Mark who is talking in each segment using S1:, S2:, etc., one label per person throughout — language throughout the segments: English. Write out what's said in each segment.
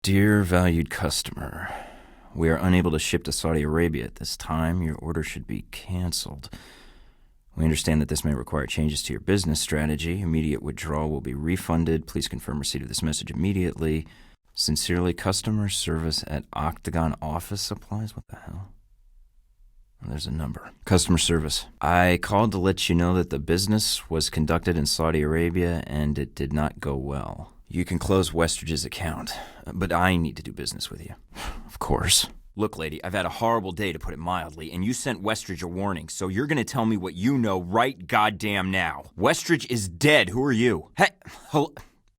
S1: Dear valued customer, we are unable to ship to Saudi Arabia at this time. Your order should be canceled. We understand that this may require changes to your business strategy. Immediate withdrawal will be refunded. Please confirm receipt of this message immediately. Sincerely, customer service at Octagon Office Supplies. What the hell? There's a number. Customer service. I called to let you know that the business was conducted in Saudi Arabia and it did not go well. You can close Westridge's account, but I need to do business with you. Of course. Look, lady, I've had a horrible day, to put it mildly, and you sent Westridge a warning, so you're gonna tell me what you know right goddamn now. Westridge is dead. Who are you? Hey,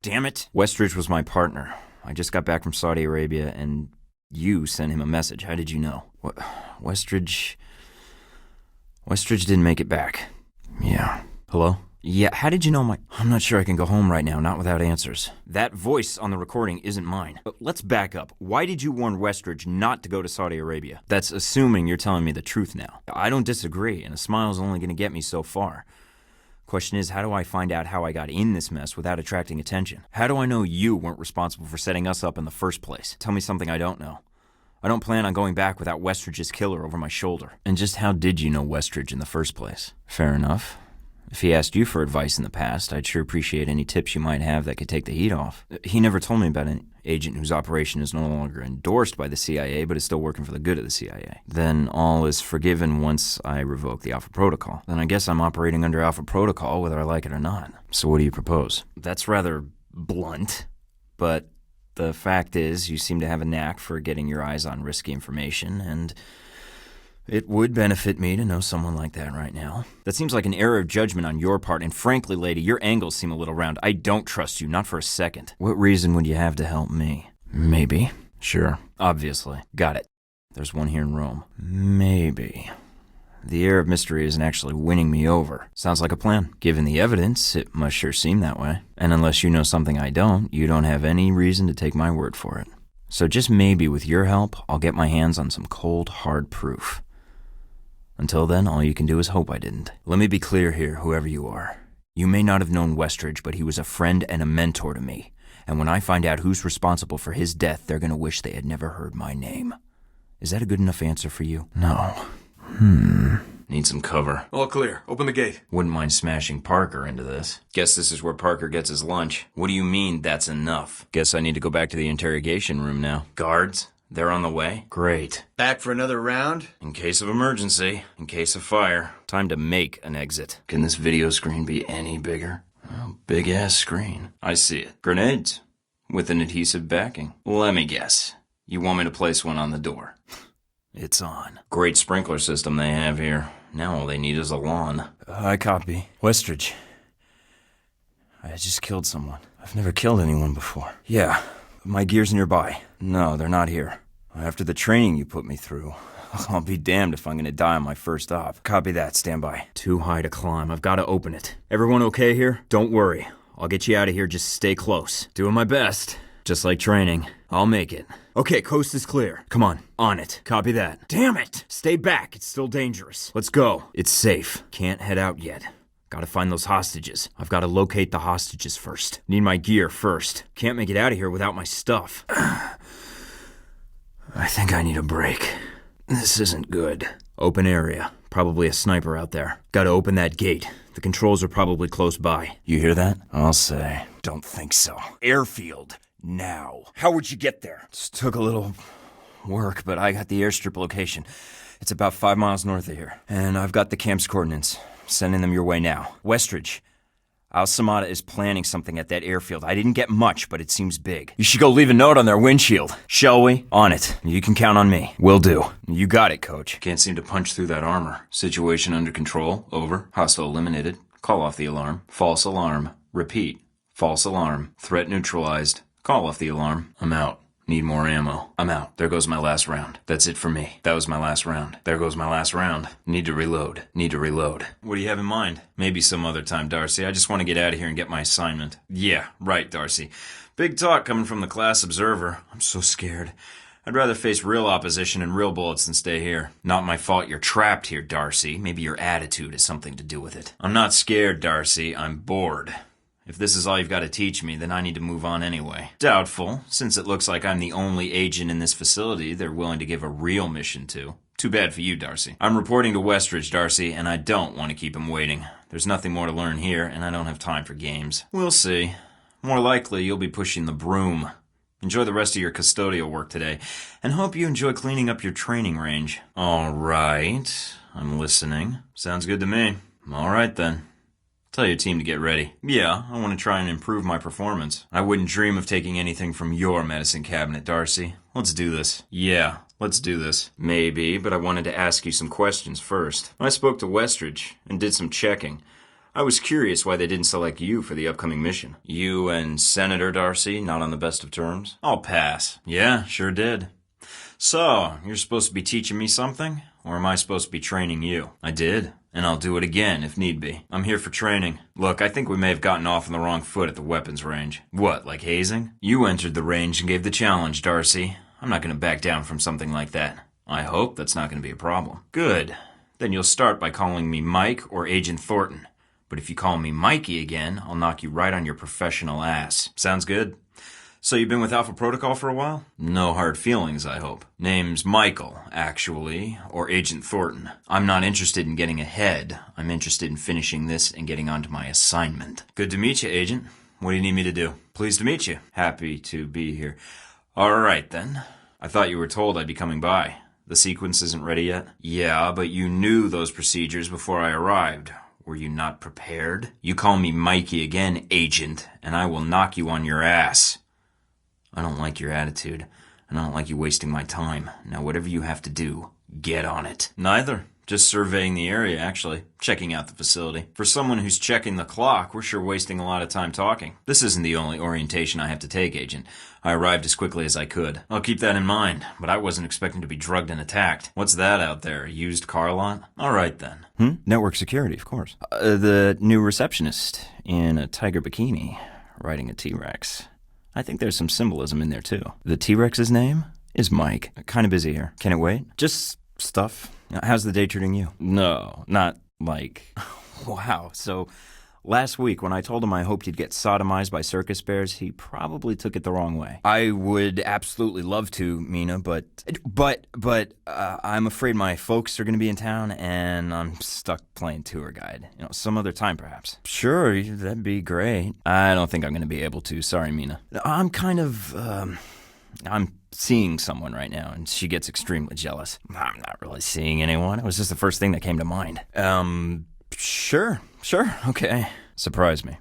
S1: damn it. Westridge was my partner. I just got back from Saudi Arabia, and you sent him a message. How did you know? What? Westridge didn't make it back. Yeah. Hello? Yeah, how did you know I'm not sure I can go home right now, not without answers. That voice on the recording isn't mine. Let's back up. Why did you warn Westridge not to go to Saudi Arabia? That's assuming you're telling me the truth now. I don't disagree, and a smile's only gonna get me so far. Question is, how do I find out how I got in this mess without attracting attention? How do I know you weren't responsible for setting us up in the first place? Tell me something I don't know. I don't plan on going back without Westridge's killer over my shoulder. And just how did you know Westridge in the first place? Fair enough. If he asked you for advice in the past, I'd sure appreciate any tips you might have that could take the heat off. He never told me about an agent whose operation is no longer endorsed by the CIA, but is still working for the good of the CIA. Then all is forgiven once I revoke the Alpha Protocol. Then I guess I'm operating under Alpha Protocol whether I like it or not. So what do you propose? That's rather blunt, but the fact is you seem to have a knack for getting your eyes on risky information, and it would benefit me to know someone like that right now. That seems like an error of judgment on your part, and frankly, lady, your angles seem a little round. I don't trust you, not for a second. What reason would you have to help me? Maybe. Sure. Obviously. Got it. There's one here in Rome. Maybe. The air of mystery isn't actually winning me over. Sounds like a plan. Given the evidence, it must sure seem that way. And unless you know something I don't, you don't have any reason to take my word for it. So just maybe with your help, I'll get my hands on some cold, hard proof. Until then, all you can do is hope I didn't. Let me be clear here, whoever you are. You may not have known Westridge, but he was a friend and a mentor to me. And when I find out who's responsible for his death, they're gonna wish they had never heard my name. Is that a good enough answer for you? No. Need some cover.
S2: All clear. Open the gate.
S1: Wouldn't mind smashing Parker into this. Guess this is where Parker gets his lunch. What do you mean, that's enough? Guess I need to go back to the interrogation room now. Guards? They're on the way? Great.
S2: Back for another round?
S1: In case of emergency. In case of fire. Time to make an exit. Can this video screen be any bigger? Oh, big-ass screen. I see it. Grenades. With an adhesive backing. Let me guess. You want me to place one on the door? It's on. Great sprinkler system they have here. Now all they need is a lawn. I copy. Westridge. I just killed someone. I've never killed anyone before. Yeah. My gear's nearby. No, they're not here. After the training you put me through, I'll be damned if I'm gonna die on my first op. Copy that, stand by. Too high to climb, I've gotta open it. Everyone okay here? Don't worry. I'll get you out of here, just stay close. Doing my best. Just like training. I'll make it. Okay, coast is clear. Come on it. Copy that. Damn it! Stay back, it's still dangerous. Let's go. It's safe. Can't head out yet. Gotta find those hostages. I've gotta locate the hostages first. Need my gear first. Can't make it out of here without my stuff. I think I need a break. This isn't good. Open area. Probably a sniper out there. Gotta open that gate. The controls are probably close by. You hear that? I'll say. Don't think so. Airfield. Now. How would you get there? Just took a little work, but I got the airstrip location. It's about 5 miles north of here. And I've got the camp's coordinates. Sending them your way now. Westridge. Al-Samada is planning something at that airfield. I didn't get much, but it seems big. You should go leave a note on their windshield. Shall we? On it. You can count on me. Will do. You got it, Coach. Can't seem to punch through that armor. Situation under control. Over. Hostile eliminated. Call off the alarm. False alarm. Repeat. False alarm. Threat neutralized. Call off the alarm. I'm out. Need more ammo. I'm out. There goes my last round. That's it for me. That was my last round. There goes my last round. Need to reload. Need to reload. What do you have in mind? Maybe some other time, Darcy. I just want to get out of here and get my assignment. Yeah, right, Darcy. Big talk coming from the class observer. I'm so scared. I'd rather face real opposition and real bullets than stay here. Not my fault you're trapped here, Darcy. Maybe your attitude has something to do with it. I'm not scared, Darcy. I'm bored. If this is all you've got to teach me, then I need to move on anyway. Doubtful, since it looks like I'm the only agent in this facility they're willing to give a real mission to. Too bad for you, Darcy. I'm reporting to Westridge, Darcy, and I don't want to keep him waiting. There's nothing more to learn here, and I don't have time for games. We'll see. More likely, you'll be pushing the broom. Enjoy the rest of your custodial work today, and hope you enjoy cleaning up your training range. All right. I'm listening. Sounds good to me. All right, then. Tell your team to get ready. Yeah, I want to try and improve my performance. I wouldn't dream of taking anything from your medicine cabinet, Darcy. Let's do this. Yeah, let's do this. Maybe, but I wanted to ask you some questions first. I spoke to Westridge and did some checking. I was curious why they didn't select you for the upcoming mission. You and Senator Darcy not on the best of terms? I'll pass. Yeah, sure did. So, you're supposed to be teaching me something? Or am I supposed to be training you? I did, and I'll do it again if need be. I'm here for training. Look, I think we may have gotten off on the wrong foot at the weapons range. What, like hazing? You entered the range and gave the challenge, Darcy. I'm not going to back down from something like that. I hope that's not going to be a problem. Good. Then you'll start by calling me Mike or Agent Thorton. But if you call me Mikey again, I'll knock you right on your professional ass. Sounds good? So you've been with Alpha Protocol for a while? No hard feelings, I hope. Name's Michael, actually, or Agent Thornton. I'm not interested in getting ahead. I'm interested in finishing this and getting on to my assignment. Good to meet you, Agent. What do you need me to do? Pleased to meet you. Happy to be here. All right, then. I thought you were told I'd be coming by. The sequence isn't ready yet? Yeah, but you knew those procedures before I arrived. Were you not prepared? You call me Mikey again, Agent, and I will knock you on your ass. I don't like your attitude, and I don't like you wasting my time. Now, whatever you have to do, get on it. Neither. Just surveying the area, actually. Checking out the facility. For someone who's checking the clock, we're sure wasting a lot of time talking. This isn't the only orientation I have to take, Agent. I arrived as quickly as I could. I'll keep that in mind, but I wasn't expecting to be drugged and attacked. What's that out there, a used car lot? All right, then.
S3: Network security, of course. The new receptionist in a tiger bikini riding a T-Rex. I think there's some symbolism in there, too. The T-Rex's name is Mike. Kind of busy here. Can it wait? Just stuff. How's the day treating you? No, not like... Wow, so last week when I told him I hoped he'd get sodomized by circus bears, he probably took it the wrong way. I would absolutely love to, Mina, but I'm afraid my folks are going to be in town and I'm stuck playing tour guide. Some other time perhaps. Sure, that'd be great. I don't think I'm going to be able to. Sorry, Mina. I'm seeing someone right now, and she gets extremely jealous. I'm not really seeing anyone. It was just the first thing that came to mind. Sure, okay. Surprise me.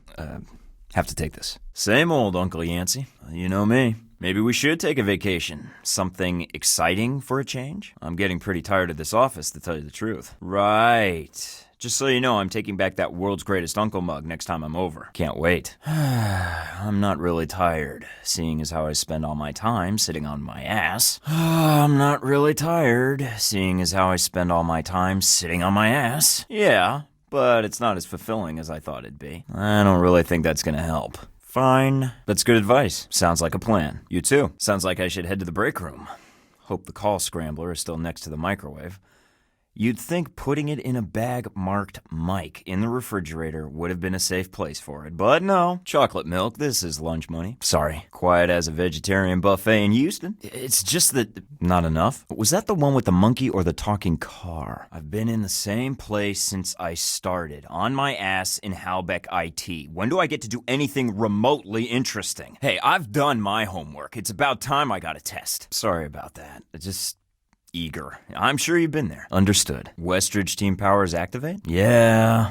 S3: Have to take this. Same old, Uncle Yancey. You know me. Maybe we should take a vacation. Something exciting for a change? I'm getting pretty tired of this office, to tell you the truth. Right. Just so you know, I'm taking back that world's greatest uncle mug next time I'm over. Can't wait. I'm not really tired, seeing as how I spend all my time sitting on my ass. I'm not really tired, seeing as how I spend all my time sitting on my ass. Yeah, but it's not as fulfilling as I thought it'd be. I don't really think that's gonna help. Fine. That's good advice. Sounds like a plan. You too. Sounds like I should head to the break room. Hope the call scrambler is still next to the microwave. You'd think putting it in a bag marked Mike in the refrigerator would have been a safe place for it, but no. Chocolate milk, this is lunch money. Sorry. Quiet as a vegetarian buffet in Houston. It's just that... Not enough? Was that the one with the monkey or the talking car? I've been in the same place since I started, on my ass in Halbeck IT. When do I get to do anything remotely interesting? Hey, I've done my homework. It's about time I got a test. Sorry about that. Eager. I'm sure you've been there. Understood. Westridge team powers activate? Yeah.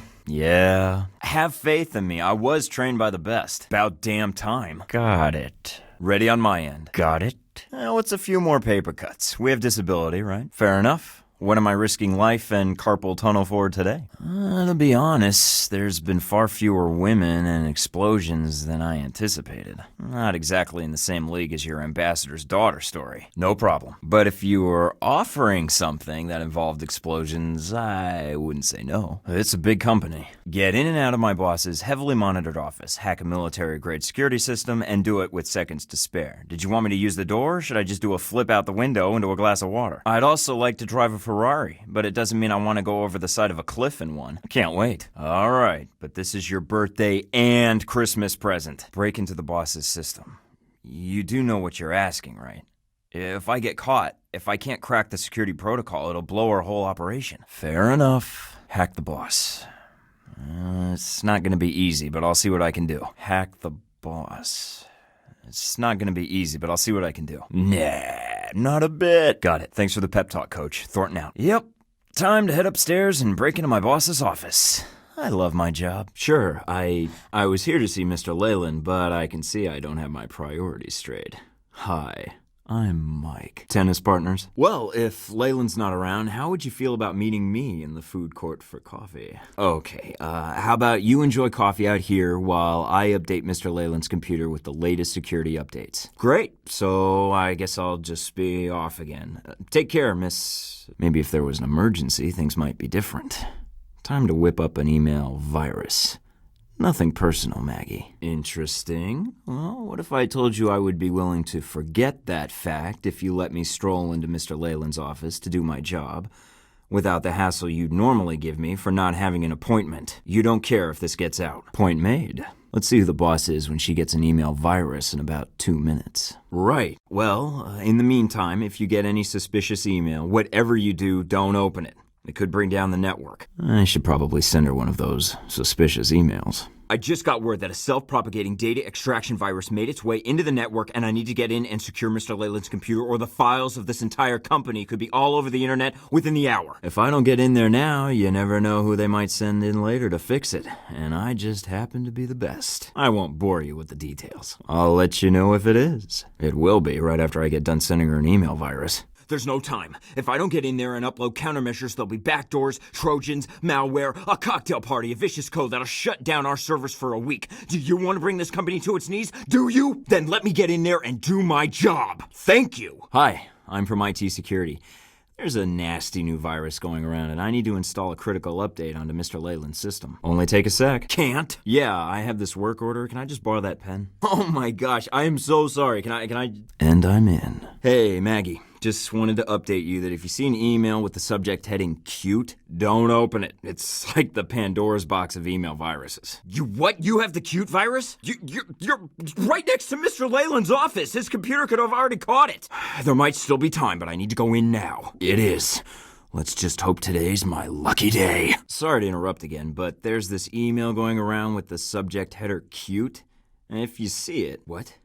S3: Have faith in me. I was trained by the best. About damn time. Got it. Ready on my end. Got it. What's a few more paper cuts? We have disability, right? Fair enough. What am I risking life and carpal tunnel for today? To be honest, there's been far fewer women and explosions than I anticipated. Not exactly in the same league as your ambassador's daughter story. No problem. But if you were offering something that involved explosions, I wouldn't say no. It's a big company. Get in and out of my boss's heavily monitored office, hack a military-grade security system, and do it with seconds to spare. Did you want me to use the door, or should I just do a flip out the window into a glass of water? I'd also like to drive a Ferrari, but it doesn't mean I want to go over the side of a cliff in one. I can't wait. All right, but this is your birthday and Christmas present. Break into the boss's system. You do know what you're asking, right? If I get caught, if I can't crack the security protocol, it'll blow our whole operation. Fair enough. Hack the boss. It's not going to be easy, but I'll see what I can do. Hack the boss. It's not going to be easy, but I'll see what I can do. Nah, not a bit. Got it. Thanks for the pep talk, Coach. Thornton out. Yep. Time to head upstairs and break into my boss's office. I love my job. Sure, I was here to see Mr. Leyland, but I can see I don't have my priorities straight. Hi, I'm Mike. Tennis partners? Well, if Leyland's not around, how would you feel about meeting me in the food court for coffee? Okay, how about you enjoy coffee out here while I update Mr. Leyland's computer with the latest security updates? Great, so I guess I'll just be off again. Take care, miss. Maybe if there was an emergency, things might be different. Time to whip up an email virus. Nothing personal, Maggie. Interesting. Well, what if I told you I would be willing to forget that fact if you let me stroll into Mr. Leyland's office to do my job, without the hassle you'd normally give me for not having an appointment? You don't care if this gets out. Point made. Let's see who the boss is when she gets an email virus in about 2 minutes. Right. Well, in the meantime, if you get any suspicious email, whatever you do, don't open it. It could bring down the network. I should probably send her one of those suspicious emails. I just got word that a self-propagating data extraction virus made its way into the network, and I need to get in and secure Mr. Leyland's computer, or the files of this entire company could be all over the internet within the hour. If I don't get in there now, you never know who they might send in later to fix it, and I just happen to be the best. I won't bore you with the details. I'll let you know if it is. It will be right after I get done sending her an email virus. There's no time. If I don't get in there and upload countermeasures, there'll be backdoors, Trojans, malware, a cocktail party, a vicious code that'll shut down our servers for a week. Do you want to bring this company to its knees? Do you? Then let me get in there and do my job. Thank you. Hi, I'm from IT Security. There's a nasty new virus going around, and I need to install a critical update onto Mr. Leyland's system. Only take a sec. Can't? Yeah, I have this work order. Can I just borrow that pen? Oh my gosh, I am so sorry. Can I? And I'm in. Hey, Maggie. Just wanted to update you that if you see an email with the subject heading cute, don't open it. It's like the Pandora's box of email viruses. You what? You have the cute virus? You're right next to Mr. Leyland's office. His computer could have already caught it. There might still be time, but I need to go in now. It is. Let's just hope today's my lucky day. Sorry to interrupt again, but there's this email going around with the subject header cute. And if you see it, what?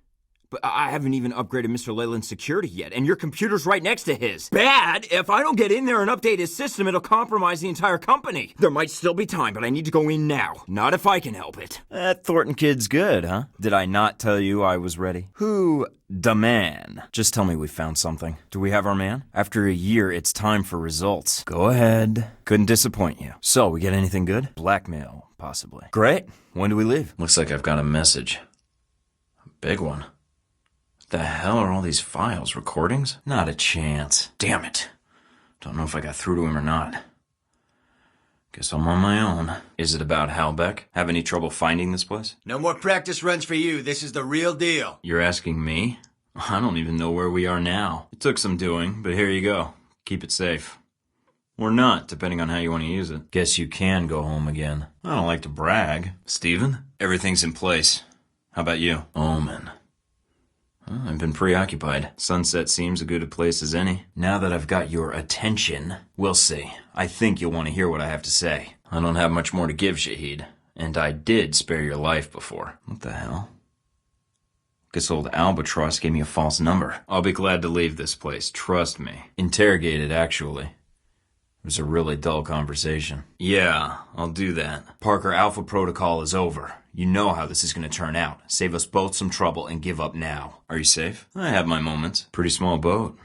S3: But I haven't even upgraded Mr. Leyland's security yet, and your computer's right next to his. Bad! If I don't get in there and update his system, it'll compromise the entire company. There might still be time, but I need to go in now. Not if I can help it. That Thornton kid's good, huh? Did I not tell you I was ready? Who the man? Just tell me we found something. Do we have our man? After a year, it's time for results. Go ahead. Couldn't disappoint you. So, we get anything good? Blackmail, possibly. Great. When do we leave? Looks like I've got a message. A big one. The hell are all these files? Recordings? Not a chance. Damn it. Don't know if I got through to him or not. Guess I'm on my own. Is it about Halbeck? Have any trouble finding this place?
S2: No more practice runs for you. This is the real deal.
S3: You're asking me? I don't even know where we are now. It took some doing, but here you go. Keep it safe. Or not, depending on how you want to use it. Guess you can go home again. I don't like to brag. Steven? Everything's in place. How about you? Omen. I've been preoccupied. Sunset seems as good a place as any. Now that I've got your attention, we'll see. I think you'll want to hear what I have to say. I don't have much more to give, Shahid. And I did spare your life before. What the hell? Guess old Albatross gave me a false number. I'll be glad to leave this place, trust me. Interrogated, actually. It was a really dull conversation. Yeah, I'll do that. Parker, Alpha Protocol is over. You know how this is going to turn out. Save us both some trouble and give up now. Are you safe? I have my moments. Pretty small boat.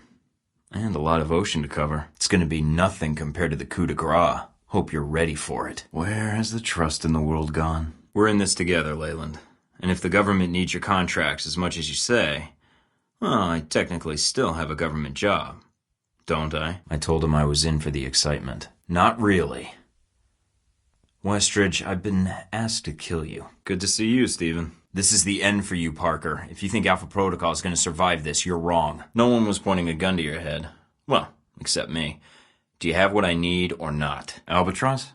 S3: And a lot of ocean to cover. It's going to be nothing compared to the coup de grace. Hope you're ready for it. Where has the trust in the world gone? We're in this together, Leyland. And if the government needs your contracts as much as you say, well, I technically still have a government job. Don't I? I told him I was in for the excitement. Not really. Westridge, I've been asked to kill you. Good to see you, Steven. This is the end for you, Parker. If you think Alpha Protocol is going to survive this, you're wrong. No one was pointing a gun to your head. Well, except me.
S1: Do you have what I need or not? Albatross?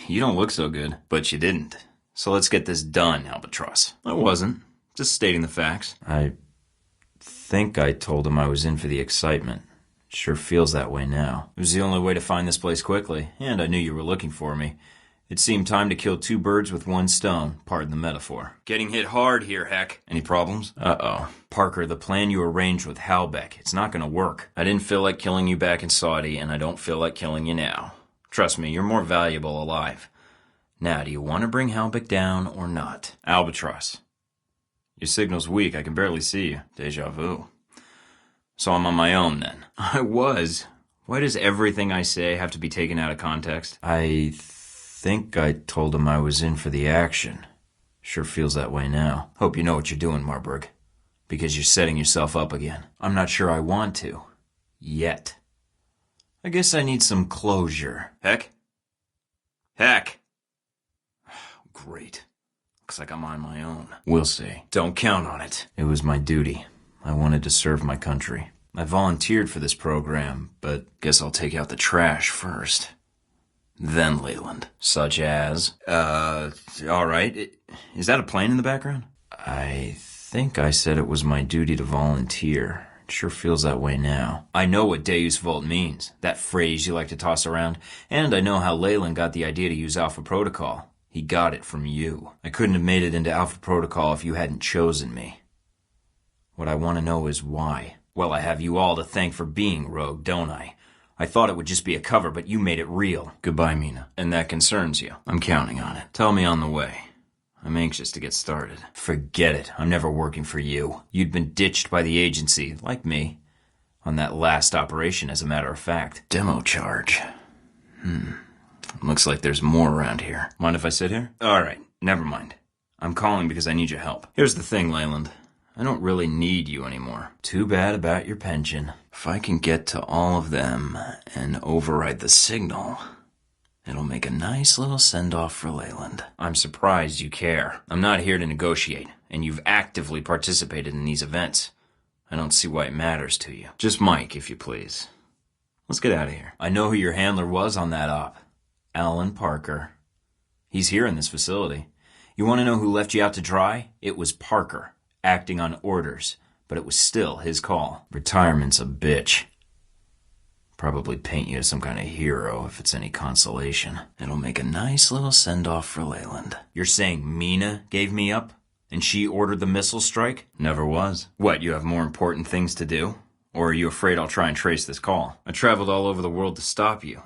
S1: You don't look so good. But you didn't. So let's get this done, Albatross. I wasn't. Just stating the facts. I think I told him I was in for the excitement. Sure feels that way now. It was the only way to find this place quickly, and I knew you were looking for me. It seemed time to kill two birds with one stone, pardon the metaphor. Getting hit hard here, Heck. Any problems? Uh-oh. Parker, the plan you arranged with Halbeck, it's not gonna work. I didn't feel like killing you back in Saudi, and I don't feel like killing you now. Trust me, you're more valuable alive. Now, do you want to bring Halbeck down or not? Albatross. Your signal's weak, I can barely see you. Deja vu. So I'm on my own then. I was. Why does everything I say have to be taken out of context? I think I told him I was in for the action. Sure feels that way now. Hope you know what you're doing, Marburg. Because you're setting yourself up again. I'm not sure I want to. Yet. I guess I need some closure. Heck? Heck! Great. Looks like I'm on my own. We'll see. Don't count on it. It was my duty. I wanted to serve my country. I volunteered for this program, but guess I'll take out the trash first. Then Leyland. Such as? Alright. Is that a plane in the background? I think I said it was my duty to volunteer. It sure feels that way now. I know what Deus Vult means, that phrase you like to toss around, and I know how Leyland got the idea to use Alpha Protocol. He got it from you. I couldn't have made it into Alpha Protocol if you hadn't chosen me. What I want to know is why. Well, I have you all to thank for being rogue, don't I? I thought it would just be a cover, but you made it real. Goodbye, Mina. And that concerns you. I'm counting on it. Tell me on the way. I'm anxious to get started. Forget it. I'm never working for you. You'd been ditched by the agency, like me, on that last operation, as a matter of fact. Demo charge. Looks like there's more around here. Mind if I sit here? Alright, never mind. I'm calling because I need your help. Here's the thing, Leyland. I don't really need you anymore. Too bad about your pension. If I can get to all of them and override the signal, it'll make a nice little send-off for Leyland. I'm surprised you care. I'm not here to negotiate, and you've actively participated in these events. I don't see why it matters to you. Just Mike, if you please. Let's get out of here. I know who your handler was on that op. Alan Parker. He's here in this facility. You want to know who left you out to dry? It was Parker, acting on orders, but it was still his call. Retirement's a bitch. Probably paint you as some kind of hero if it's any consolation. It'll make a nice little send-off for Leyland. You're saying Mina gave me up? And she ordered the missile strike? Never was. What, you have more important things to do? Or are you afraid I'll try and trace this call? I traveled all over the world to stop you.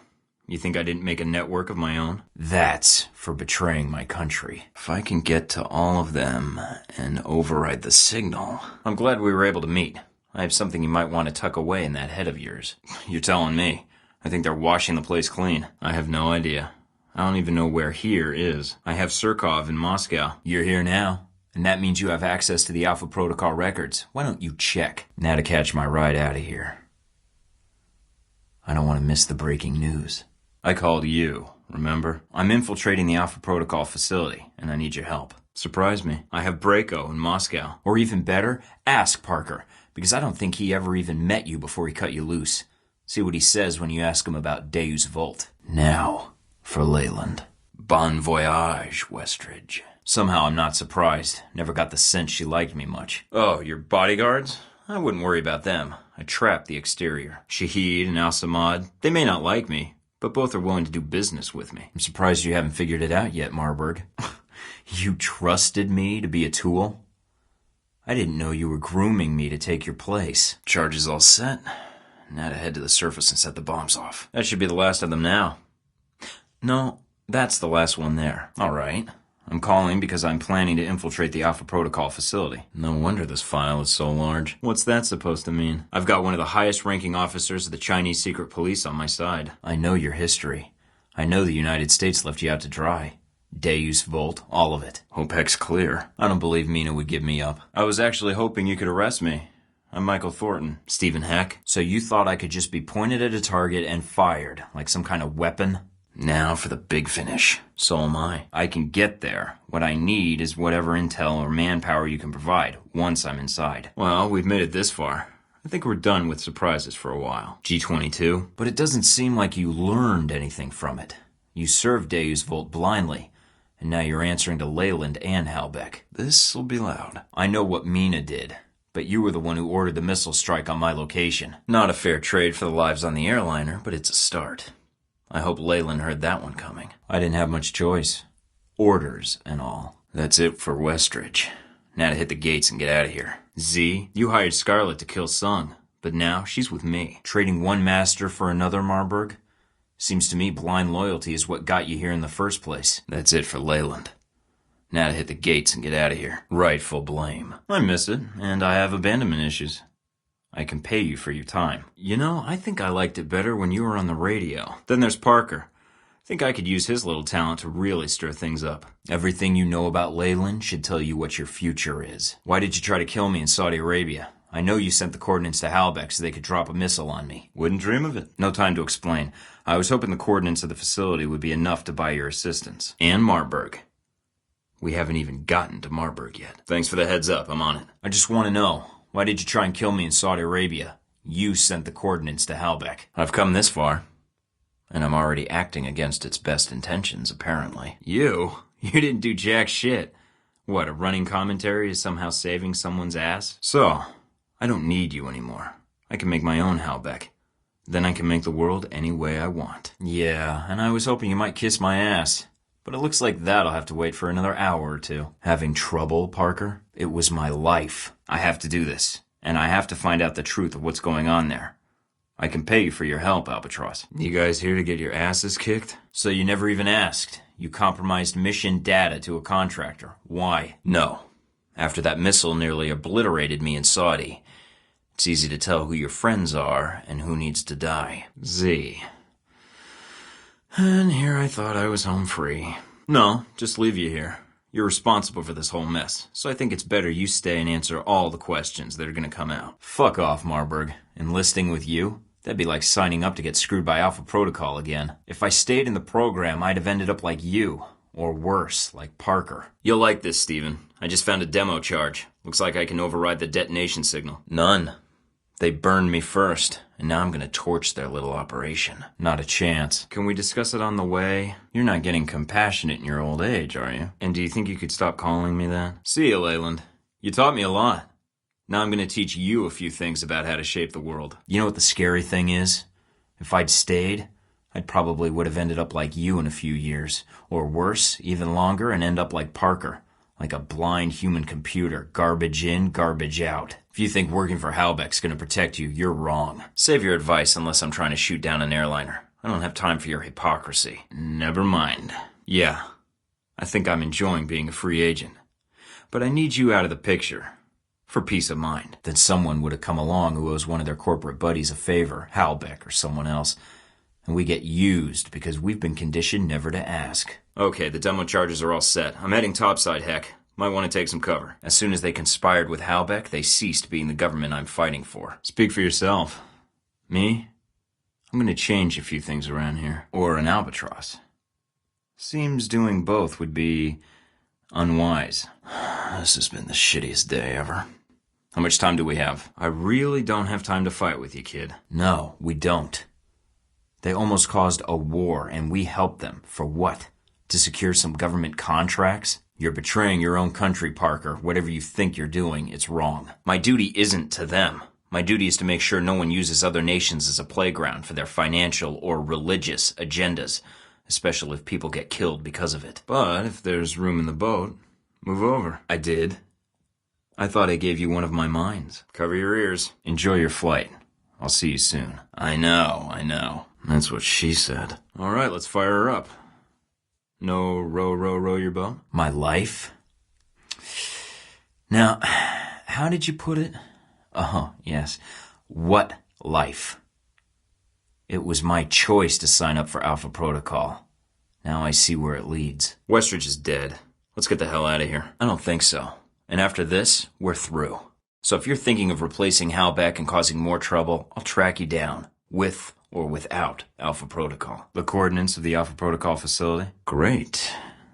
S1: You think I didn't make a network of my own? That's for betraying my country. If I can get to all of them and override the signal... I'm glad we were able to meet. I have something you might want to tuck away in that head of yours. You're telling me. I think they're washing the place clean. I have no idea. I don't even know where here is. I have Surkov in Moscow. You're here now. And that means you have access to the Alpha Protocol records. Why don't you check? Now to catch my ride out of here. I don't want to miss the breaking news. I called you, remember? I'm infiltrating the Alpha Protocol facility, and I need your help. Surprise me. I have Braco in Moscow. Or even better, ask Parker, because I don't think he ever even met you before he cut you loose. See what he says when you ask him about Deus Vult. Now, for Leyland. Bon voyage, Westridge. Somehow I'm not surprised. Never got the sense she liked me much. Oh, your bodyguards? I wouldn't worry about them. I trapped the exterior. Shahid and Al-Samad, they may not like me, but both are willing to do business with me. I'm surprised you haven't figured it out yet, Marburg. You trusted me to be a tool? I didn't know you were grooming me to take your place. Charges all set. Now to head to the surface and set the bombs off. That should be the last of them now. No, that's the last one there. All right. I'm calling because I'm planning to infiltrate the Alpha Protocol facility. No wonder this file is so large. What's that supposed to mean? I've got one of the highest-ranking officers of the Chinese secret police on my side. I know your history. I know the United States left you out to dry. Deus Vult, all of it. Hope Heck's clear. I don't believe Mina would give me up. I was actually hoping you could arrest me. I'm Michael Thorton. Stephen Heck. So you thought I could just be pointed at a target and fired, like some kind of weapon? Now for the big finish. So am I. I can get there. What I need is whatever intel or manpower you can provide, once I'm inside. Well, we've made it this far. I I think we're done with surprises for a while. G22? But it doesn't seem like you learned anything from it. You served Deus Vult blindly, and now you're answering to Leyland and Halbeck. This'll be loud. I know what Mina did, but you were the one who ordered the missile strike on my location. Not a fair trade for the lives on the airliner, but it's a start. I hope Leyland heard that one coming. I didn't have much choice. Orders and all. That's it for Westridge. Now to hit the gates and get out of here. Z, you hired Scarlet to kill Sung, but now she's with me. Trading one master for another, Marburg? Seems to me blind loyalty is what got you here in the first place. That's it for Leyland. Now to hit the gates and get out of here. Rightful blame. I miss it, and I have abandonment issues. I can pay you for your time. You know, I think I liked it better when you were on the radio. Then there's Parker. I think I could use his little talent to really stir things up. Everything you know about Leyland should tell you what your future is. Why did you try to kill me in Saudi Arabia? I know you sent the coordinates to Halbeck so they could drop a missile on me. Wouldn't dream of it. No time to explain. I was hoping the coordinates of the facility would be enough to buy your assistance. And Marburg. We haven't even gotten to Marburg yet. Thanks for the heads up. I'm on it. I just want to know, why did you try and kill me in Saudi Arabia? You sent the coordinates to Halbeck. I've come this far, and I'm already acting against its best intentions, apparently. You? You didn't do jack shit. What, a running commentary is somehow saving someone's ass? So, I don't need you anymore. I can make my own Halbeck. Then I can make the world any way I want. Yeah, and I was hoping you might kiss my ass. But it looks like that'll have to wait for another hour or two. Having trouble, Parker? It was my life. I have to do this. And I have to find out the truth of what's going on there. I can pay you for your help, Albatross. You guys here to get your asses kicked? So you never even asked. You compromised mission data to a contractor. Why? No. After that missile nearly obliterated me in Saudi, it's easy to tell who your friends are and who needs to die. Z. And here I thought I was home free. No, just leave you here. You're responsible for this whole mess, so I think it's better you stay and answer all the questions that are gonna come out. Fuck off, Marburg. Enlisting with you? That'd be like signing up to get screwed by Alpha Protocol again. If I stayed in the program, I'd have ended up like you. Or worse, like Parker. You'll like this, Steven. I just found a demo charge. Looks like I can override the detonation signal. None. They burned me first, and now I'm gonna torch their little operation. Not a chance. Can we discuss it on the way? You're not getting compassionate in your old age, are you? And do you think you could stop calling me that? See you, Leyland. You taught me a lot. Now I'm gonna teach you a few things about how to shape the world. You know what the scary thing is? If I'd stayed, I probably would have ended up like you in a few years. Or worse, even longer, and end up like Parker. Like a blind human computer, garbage in, garbage out. If you think working for Halbeck's gonna protect you, you're wrong. Save your advice unless I'm trying to shoot down an airliner. I don't have time for your hypocrisy. Never mind. Yeah, I think I'm enjoying being a free agent. But I need you out of the picture. For peace of mind. Then someone would have come along who owes one of their corporate buddies a favor, Halbeck or someone else. And we get used because we've been conditioned never to ask. Okay, the demo charges are all set. I'm heading topside, Heck. Might want to take some cover. As soon as they conspired with Halbeck, they ceased being the government I'm fighting for. Speak for yourself. Me? I'm gonna change a few things around here. Or an albatross. Seems doing both would be unwise. This has been the shittiest day ever. How much time do we have? I really don't have time to fight with you, kid. No, we don't. They almost caused a war, and we helped them. For what? To secure some government contracts? You're betraying your own country, Parker. Whatever you think you're doing, it's wrong. My duty isn't to them. My duty is to make sure no one uses other nations as a playground for their financial or religious agendas, especially if people get killed because of it. But if there's room in the boat, move over. I did. I thought I gave you one of my mines. Cover your ears. Enjoy your flight. I'll see you soon. I know. That's what she said. All right, let's fire her up. No row your boat? My life? Now, how did you put it? Yes. What life? It was my choice to sign up for Alpha Protocol. Now I see where it leads. Westridge is dead. Let's get the hell out of here. I don't think so. And after this, we're through. So if you're thinking of replacing Halbeck and causing more trouble, I'll track you down. With or without Alpha Protocol. The coordinates of the Alpha Protocol facility? Great.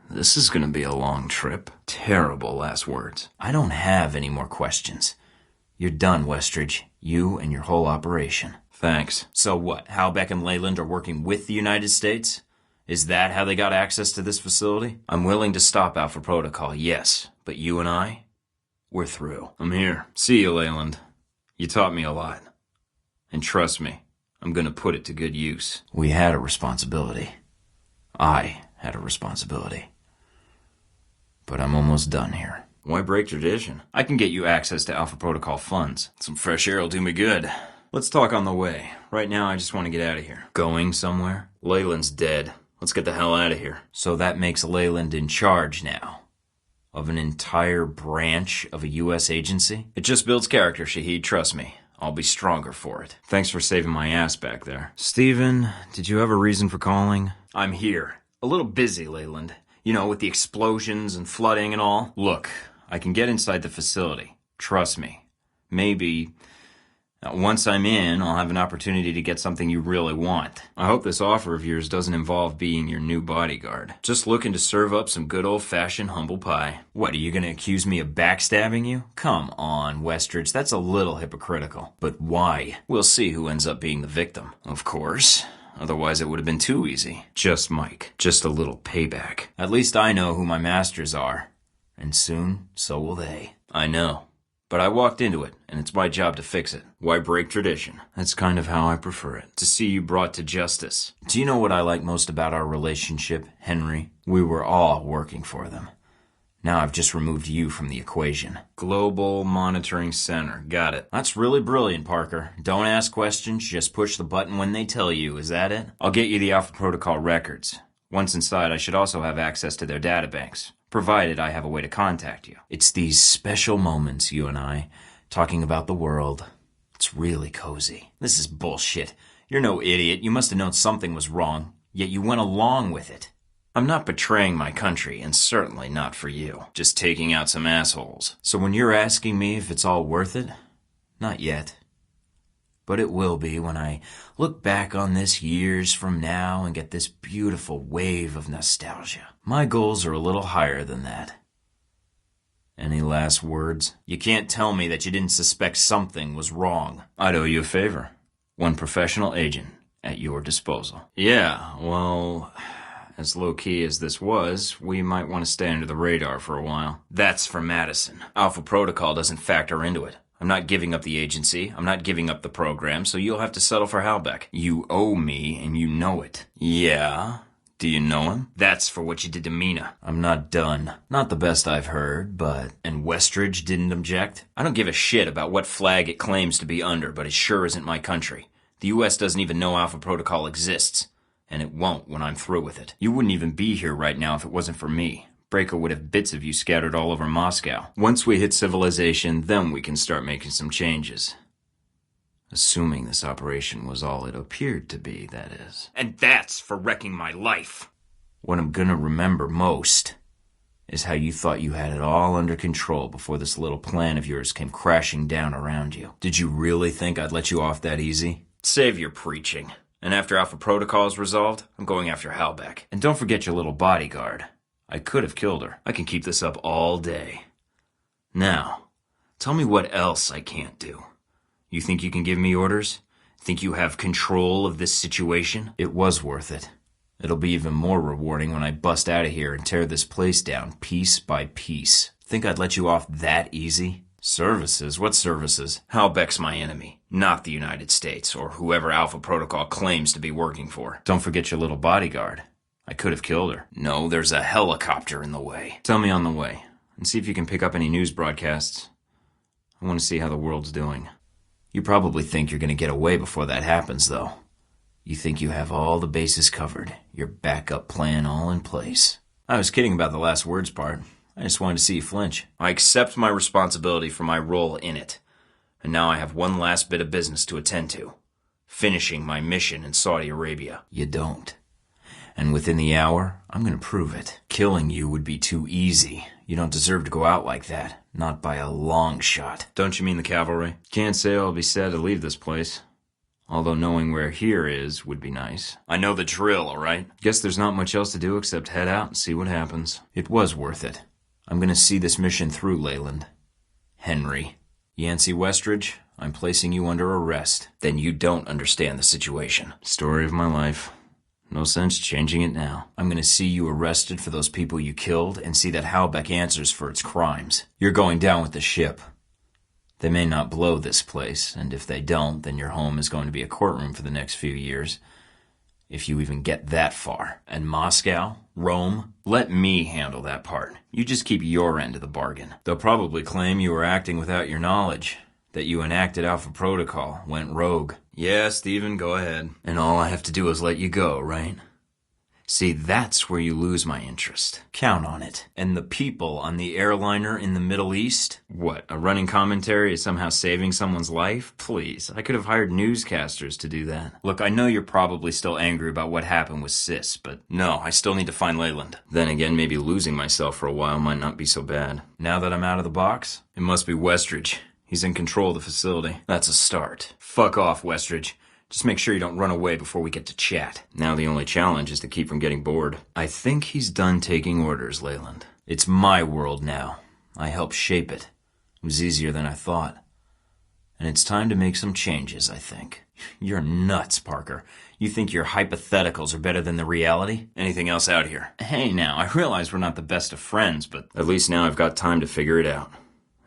S1: This is gonna be a long trip. Terrible last words. I don't have any more questions. You're done, Westridge. You and your whole operation.
S3: Thanks.
S1: So what, Halbeck and Leyland are working with the United States? Is that how they got access to this facility? I'm willing to stop Alpha Protocol, yes. But you and I, we're through.
S3: I'm here. See you, Leyland. You taught me a lot. And trust me, I'm gonna put it to good use.
S1: We had a responsibility. I had a responsibility. But I'm almost done here.
S3: Why break tradition? I can get you access to Alpha Protocol funds. Some fresh air will do me good. Let's talk on the way. Right now, I just want to get out of here.
S1: Going somewhere?
S3: Leyland's dead. Let's get the hell out of here.
S1: So that makes Leyland in charge now. Of an entire branch of a U.S. agency?
S3: It just builds character, Shahid. Trust me. I'll be stronger for it. Thanks for saving my ass back there.
S1: Steven, did you have a reason for calling?
S3: I'm here. A little busy, Leyland. You know, with the explosions and flooding and all. Look, I can get inside the facility. Trust me. Maybe once I'm in, I'll have an opportunity to get something you really want. I hope this offer of yours doesn't involve being your new bodyguard. Just looking to serve up some good old-fashioned humble pie.
S1: What, are you going to accuse me of backstabbing you? Come on, Westridge, that's a little hypocritical. But why?
S3: We'll see who ends up being the victim. Of course. Otherwise it would have been too easy. Just Mike. Just a little payback.
S1: At least I know who my masters are. And soon, so will they.
S3: I know. But I walked into it, and it's my job to fix it. Why break tradition?
S1: That's kind of how I prefer it.
S3: To see you brought to justice.
S1: Do you know what I like most about our relationship, Henry? We were all working for them. Now I've just removed you from the equation.
S3: Global Monitoring Center. Got it.
S1: That's really brilliant, Parker. Don't ask questions, just push the button when they tell you. Is that it?
S3: I'll get you the Alpha Protocol records. Once inside, I should also have access to their databanks, provided I have a way to contact you.
S1: It's these special moments, you and I, talking about the world. It's really cozy. This is bullshit. You're no idiot. You must have known something was wrong, yet you went along with it.
S3: I'm not betraying my country, and certainly not for you. Just taking out some assholes.
S1: So when you're asking me if it's all worth it, not yet. But it will be when I look back on this years from now and get this beautiful wave of nostalgia. My goals are a little higher than that. Any last words? You can't tell me that you didn't suspect something was wrong.
S3: I'd owe you a favor. One professional agent at your disposal. Yeah, well, as low-key as this was, we might want to stay under the radar for a while. That's for Madison. Alpha Protocol doesn't factor into it. I'm not giving up the agency, I'm not giving up the program, so you'll have to settle for Halbeck. You owe me, and you know it.
S1: Yeah?
S3: Do you know him? That's for what you did to Mina.
S1: I'm not done. Not the best I've heard, but...
S3: And Westridge didn't object? I don't give a shit about what flag it claims to be under, but it sure isn't my country. The U.S. doesn't even know Alpha Protocol exists, and it won't when I'm through with it. You wouldn't even be here right now if it wasn't for me. Breaker would have bits of you scattered all over Moscow. Once we hit civilization, then we can start making some changes.
S1: Assuming this operation was all it appeared to be, that is.
S3: And that's for wrecking my life.
S1: What I'm gonna remember most is how you thought you had it all under control before this little plan of yours came crashing down around you. Did you really think I'd let you off that easy?
S3: Save your preaching. And after Alpha Protocol is resolved, I'm going after Halbeck.
S1: And don't forget your little bodyguard.
S3: I could have killed her. I can keep this up all day. Now, tell me what else I can't do. You think you can give me orders? Think you have control of this situation?
S1: It was worth it. It'll be even more rewarding when I bust out of here and tear this place down piece by piece. Think I'd let you off that easy?
S3: Services? What services? Halbeck's my enemy, not the United States, or whoever Alpha Protocol claims to be working for.
S1: Don't forget your little bodyguard.
S3: I could have killed her. No, there's a helicopter in the way.
S1: Tell me on the way, and see if you can pick up any news broadcasts. I want to see how the world's doing. You probably think you're going to get away before that happens, though. You think you have all the bases covered, your backup plan all in place. I was kidding about the last words part. I just wanted to see you flinch.
S3: I accept my responsibility for my role in it. And now I have one last bit of business to attend to. Finishing my mission in Saudi Arabia.
S1: You don't. And within the hour, I'm going to prove it. Killing you would be too easy. You don't deserve to go out like that. Not by a long shot.
S3: Don't you mean the cavalry? Can't say I'll be sad to leave this place. Although knowing where here is would be nice. I know the drill, all right?
S1: Guess there's not much else to do except head out and see what happens. It was worth it. I'm going to see this mission through, Leyland. Henry. Yancey Westridge, I'm placing you under arrest. Then you don't understand the situation. Story of my life. No sense changing it now. I'm gonna see you arrested for those people you killed and see that Halbeck answers for its crimes. You're going down with the ship. They may not blow this place, and if they don't, then your home is going to be a courtroom for the next few years. If you even get that far. And Moscow, Rome, let me handle that part. You just keep your end of the bargain. They'll probably claim you were acting without your knowledge, that you enacted Alpha Protocol, went rogue. Yeah, Steven, go ahead. And all I have to do is let you go, right? See, that's where you lose my interest. Count on it. And the people on the airliner in the Middle East? What, a running commentary is somehow saving someone's life? Please, I could have hired newscasters to do that. Look, I know you're probably still angry about what happened with Sis, but no, I still need to find Leyland. Then again, maybe losing myself for a while might not be so bad. Now that I'm out of the box, it must be Westridge. He's in control of the facility. That's a start. Fuck off, Westridge. Just make sure you don't run away before we get to chat. Now the only challenge is to keep from getting bored. I think he's done taking orders, Leyland. It's my world now. I helped shape it. It was easier than I thought. And it's time to make some changes, I think. You're nuts, Parker. You think your hypotheticals are better than the reality? Anything else out here? Hey now, I realize we're not the best of friends, but at least now I've got time to figure it out.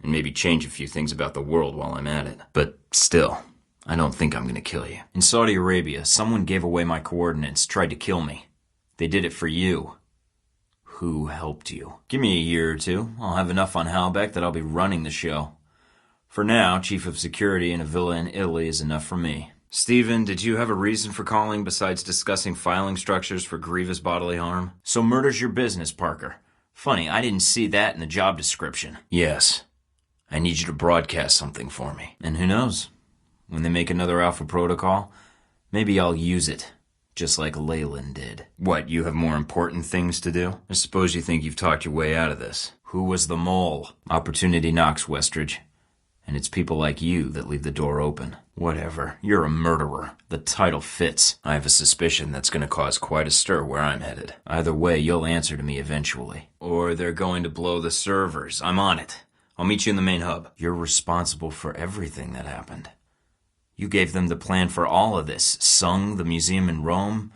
S1: And maybe change a few things about the world while I'm at it. But still, I don't think I'm gonna kill you. In Saudi Arabia, someone gave away my coordinates, tried to kill me. They did it for you. Who helped you? Give me a year or two. I'll have enough on Halbeck that I'll be running the show. For now, chief of security in a villa in Italy is enough for me. Steven, did you have a reason for calling besides discussing filing structures for grievous bodily harm? So murder's your business, Parker. Funny, I didn't see that in the job description. Yes. I need you to broadcast something for me. And who knows? When they make another Alpha Protocol, maybe I'll use it, just like Leyland did. What, you have more important things to do? I suppose you think you've talked your way out of this. Who was the mole? Opportunity knocks, Westridge. And it's people like you that leave the door open. Whatever. You're a murderer. The title fits. I have a suspicion that's going to cause quite a stir where I'm headed. Either way, you'll answer to me eventually. Or they're going to blow the servers. I'm on it. I'll meet you in the main hub. You're responsible for everything that happened. You gave them the plan for all of this. Sung, the museum in Rome,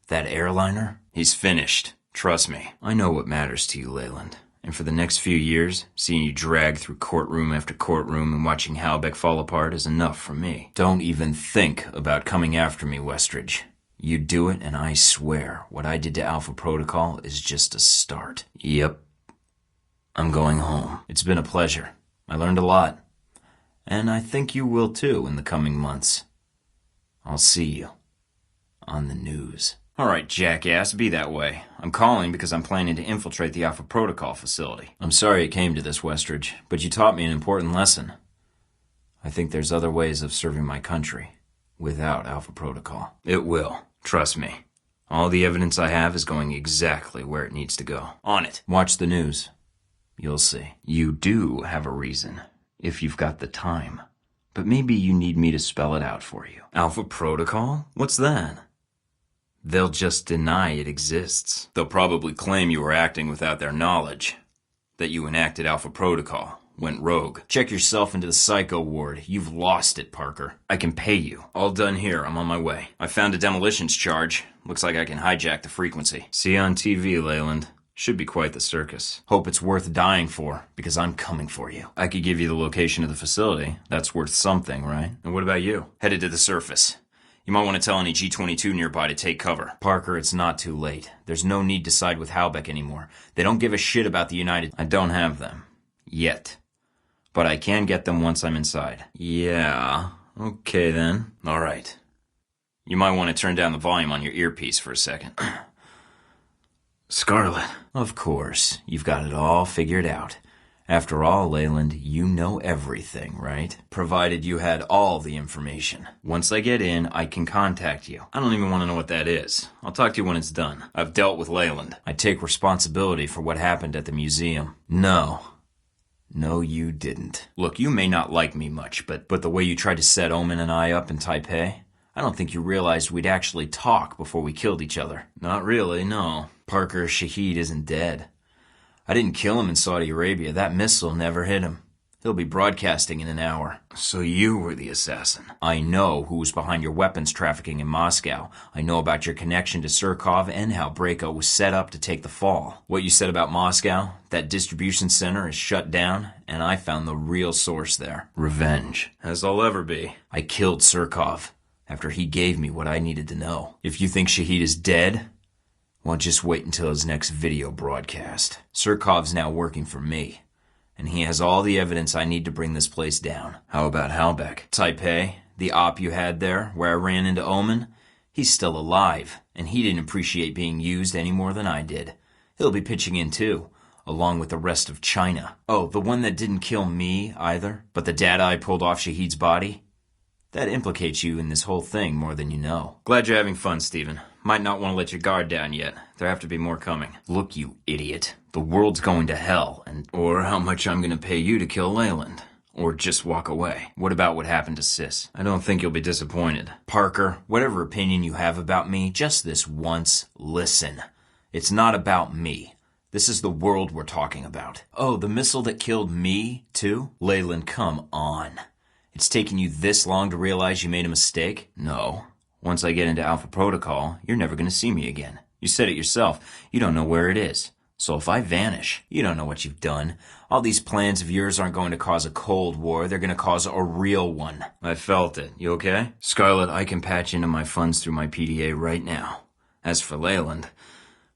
S1: that airliner. He's finished. Trust me. I know what matters to you, Leyland. And for the next few years, seeing you drag through courtroom after courtroom and watching Halbeck fall apart is enough for me. Don't even think about coming after me, Westridge. You do it, and I swear, what I did to Alpha Protocol is just a start. Yep. I'm going home. It's been a pleasure. I learned a lot. And I think you will too in the coming months. I'll see you on the news. All right, jackass, be that way. I'm calling because I'm planning to infiltrate the Alpha Protocol facility. I'm sorry it came to this, Westridge, but you taught me an important lesson. I think there's other ways of serving my country without Alpha Protocol. It will. Trust me. All the evidence I have is going exactly where it needs to go. On it. Watch the news. You'll see. You do have a reason, if you've got the time. But maybe you need me to spell it out for you. Alpha Protocol? What's that? They'll just deny it exists. They'll probably claim you were acting without their knowledge. That you enacted Alpha Protocol, went rogue. Check yourself into the psycho ward. You've lost it, Parker. I can pay you. All done here. I'm on my way. I found a demolitions charge. Looks like I can hijack the frequency. See you on TV, Leyland. Should be quite the circus. Hope it's worth dying for, because I'm coming for you. I could give you the location of the facility. That's worth something, right? And what about you? Headed to the surface. You might want to tell any G-22 nearby to take cover. Parker, it's not too late. There's no need to side with Halbeck anymore. They don't give a shit about the United... I don't have them. Yet. But I can get them once I'm inside. Yeah. Okay, then. All right. You might want to turn down the volume on your earpiece for a second. Scarlet. Of course. You've got it all figured out. After all, Leyland, you know everything, right? Provided you had all the information. Once I get in, I can contact you. I don't even want to know what that is. I'll talk to you when it's done. I've dealt with Leyland. I take responsibility for what happened at the museum. No, you didn't. Look, you may not like me much, but the way you tried to set Omen and I up in Taipei, I don't think you realized we'd actually talk before we killed each other. Not really, no. Parker Shaheed isn't dead. I didn't kill him in Saudi Arabia. That missile never hit him. He'll be broadcasting in an hour. So you were the assassin. I know who was behind your weapons trafficking in Moscow. I know about your connection to Surkov and how Brayko was set up to take the fall. What you said about Moscow, that distribution center is shut down, and I found the real source there. Revenge. As I'll ever be. I killed Surkov after he gave me what I needed to know. If you think Shahid is dead, well, just wait until his next video broadcast. Surkov's now working for me, and he has all the evidence I need to bring this place down. How about Halbeck? Taipei, the op you had there, where I ran into Omen? He's still alive, and he didn't appreciate being used any more than I did. He'll be pitching in too, along with the rest of China. Oh, the one that didn't kill me either, but the data I pulled off Shahid's body? That implicates you in this whole thing more than you know. Glad you're having fun, Stephen. Might not want to let your guard down yet. There have to be more coming. Look, you idiot. The world's going to hell, or how much I'm going to pay you to kill Leyland. Or just walk away. What about what happened to Sis? I don't think you'll be disappointed. Parker, whatever opinion you have about me, just this once, listen. It's not about me. This is the world we're talking about. Oh, the missile that killed me, too? Leyland, come on. It's taken you this long to realize you made a mistake? No. Once I get into Alpha Protocol, you're never going to see me again. You said it yourself. You don't know where it is. So if I vanish, you don't know what you've done. All these plans of yours aren't going to cause a Cold War. They're going to cause a real one. I felt it. You okay? Scarlett, I can patch into my funds through my PDA right now. As for Leyland,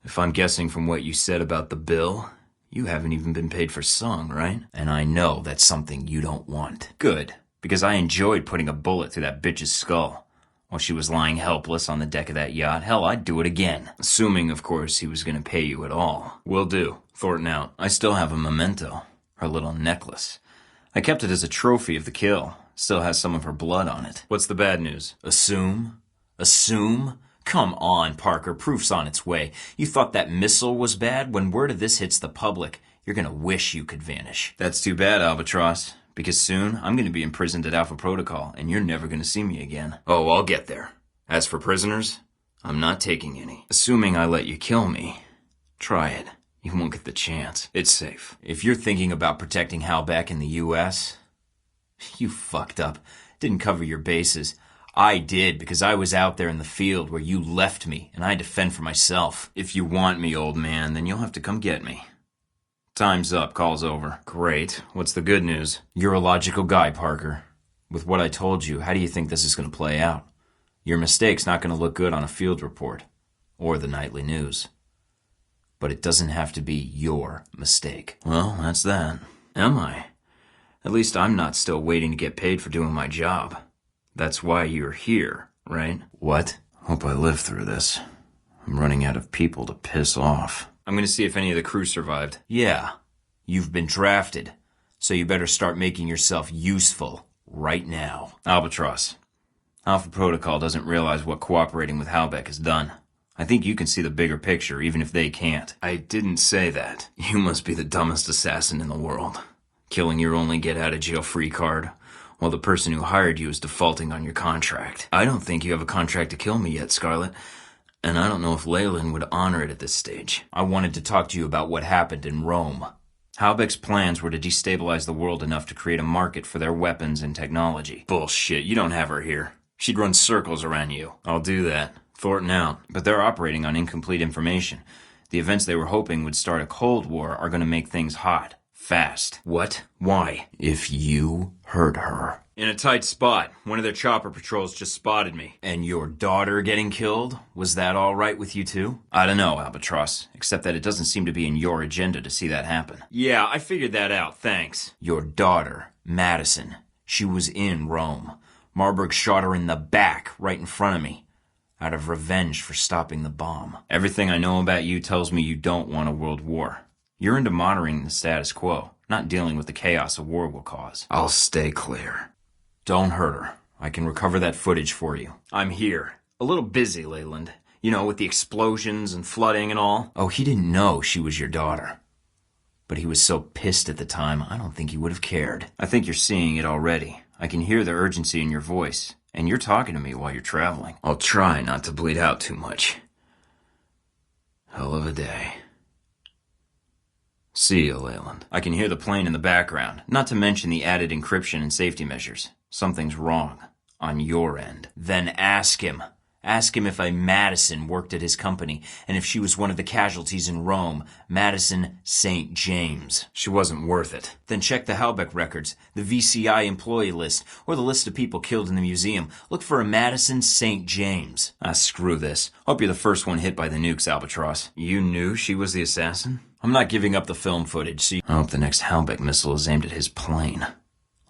S1: if I'm guessing from what you said about the bill, you haven't even been paid for Sung, right? And I know that's something you don't want. Good. Because I enjoyed putting a bullet through that bitch's skull while she was lying helpless on the deck of that yacht. Hell, I'd do it again. Assuming, of course, he was going to pay you at all. Will do. Thornton out. I still have a memento. Her little necklace. I kept it as a trophy of the kill. Still has some of her blood on it. What's the bad news? Assume? Assume? Come on, Parker. Proof's on its way. You thought that missile was bad? When word of this hits the public, you're going to wish you could vanish. That's too bad, Albatross. Because soon, I'm going to be imprisoned at Alpha Protocol, and you're never going to see me again. Oh, I'll get there. As for prisoners, I'm not taking any. Assuming I let you kill me, try it. You won't get the chance. It's safe. If you're thinking about protecting Halbeck in the U.S., you fucked up. Didn't cover your bases. I did, because I was out there in the field where you left me, and I had to fend for myself. If you want me, old man, then you'll have to come get me. Time's up. Call's over. Great. What's the good news? You're a logical guy, Parker. With what I told you, how do you think this is going to play out? Your mistake's not going to look good on a field report or the nightly news. But it doesn't have to be your mistake. Well, that's that. Am I? At least I'm not still waiting to get paid for doing my job. That's why you're here, right? What? Hope I live through this. I'm running out of people to piss off. I'm going to see if any of the crew survived. Yeah, you've been drafted, so you better start making yourself useful right now. Albatross, Alpha Protocol doesn't realize what cooperating with Halbeck has done. I think you can see the bigger picture, even if they can't. I didn't say that. You must be the dumbest assassin in the world. Killing your only get-out-of-jail-free card, while the person who hired you is defaulting on your contract. I don't think you have a contract to kill me yet, Scarlett. And I don't know if Leyland would honor it at this stage. I wanted to talk to you about what happened in Rome. Halbeck's plans were to destabilize the world enough to create a market for their weapons and technology. Bullshit, you don't have her here. She'd run circles around you. I'll do that. Thornton out. But they're operating on incomplete information. The events they were hoping would start a Cold War are going to make things hot. Fast. What? Why? If you hurt her. In a tight spot. One of their chopper patrols just spotted me. And your daughter getting killed? Was that all right with you too? I don't know, Albatross. Except that it doesn't seem to be in your agenda to see that happen. Yeah, I figured that out, thanks. Your daughter, Madison. She was in Rome. Marburg shot her in the back, right in front of me. Out of revenge for stopping the bomb. Everything I know about you tells me you don't want a world war. You're into monitoring the status quo, not dealing with the chaos a war will cause. I'll stay clear. Don't hurt her. I can recover that footage for you. I'm here. A little busy, Leyland. You know, with the explosions and flooding and all. Oh, he didn't know she was your daughter. But he was so pissed at the time, I don't think he would have cared. I think you're seeing it already. I can hear the urgency in your voice. And you're talking to me while you're traveling. I'll try not to bleed out too much. Hell of a day.
S3: See you, Leyland. I can hear the plane in the background, not to mention the added encryption and safety measures. Something's wrong. On your end. Then ask him. Ask him if a Madison worked at his company, and if she was one of the casualties in Rome, Madison St. James. She wasn't worth it. Then check the Halbeck records, the VCI employee list, or the list of people killed in the museum. Look for a Madison St. James. Screw this. Hope you're the first one hit by the nukes, Albatross. You knew she was the assassin? I'm not giving up the film footage, see? I hope the next Halbeck missile is aimed at his plane.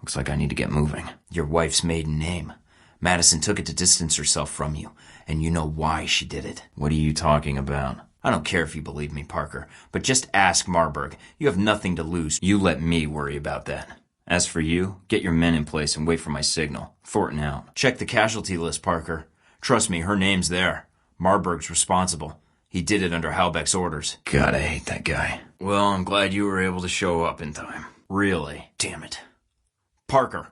S3: Looks like I need to get moving. Your wife's maiden name. Madison took it to distance herself from you, and you know why she did it. What are you talking about? I don't care if you believe me, Parker, but just ask Marburg. You have nothing to lose. You let me worry about that. As for you, get your men in place and wait for my signal. Thorton out. Check the casualty list, Parker. Trust me, her name's there. Marburg's responsible. He did it under Halbeck's orders. God, I hate that guy. Well, I'm glad you were able to show up in time. Really? Damn it. Parker!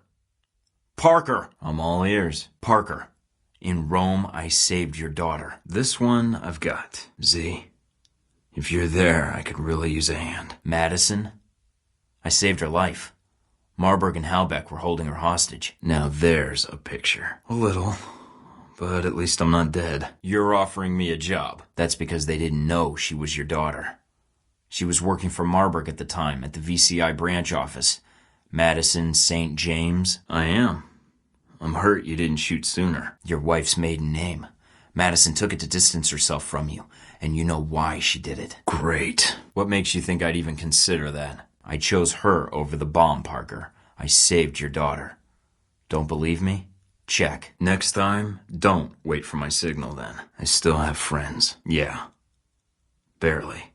S3: Parker! I'm all ears. Parker, in Rome I saved your daughter. This one I've got. Z, if you're there, I could really use a hand. Madison, I saved her life. Marburg and Halbeck were holding her hostage. Now there's a picture. A little, but at least I'm not dead. You're offering me a job. That's because they didn't know she was your daughter. She was working for Marburg at the time, at the VCI branch office. Madison St. James. I am. I'm hurt you didn't shoot sooner. Your wife's maiden name. Madison took it to distance herself from you, and you know why she did it. Great. What makes you think I'd even consider that? I chose her over the bomb, Parker. I saved your daughter. Don't believe me? Check. Next time, don't wait for my signal then. I still have friends. Yeah. Barely.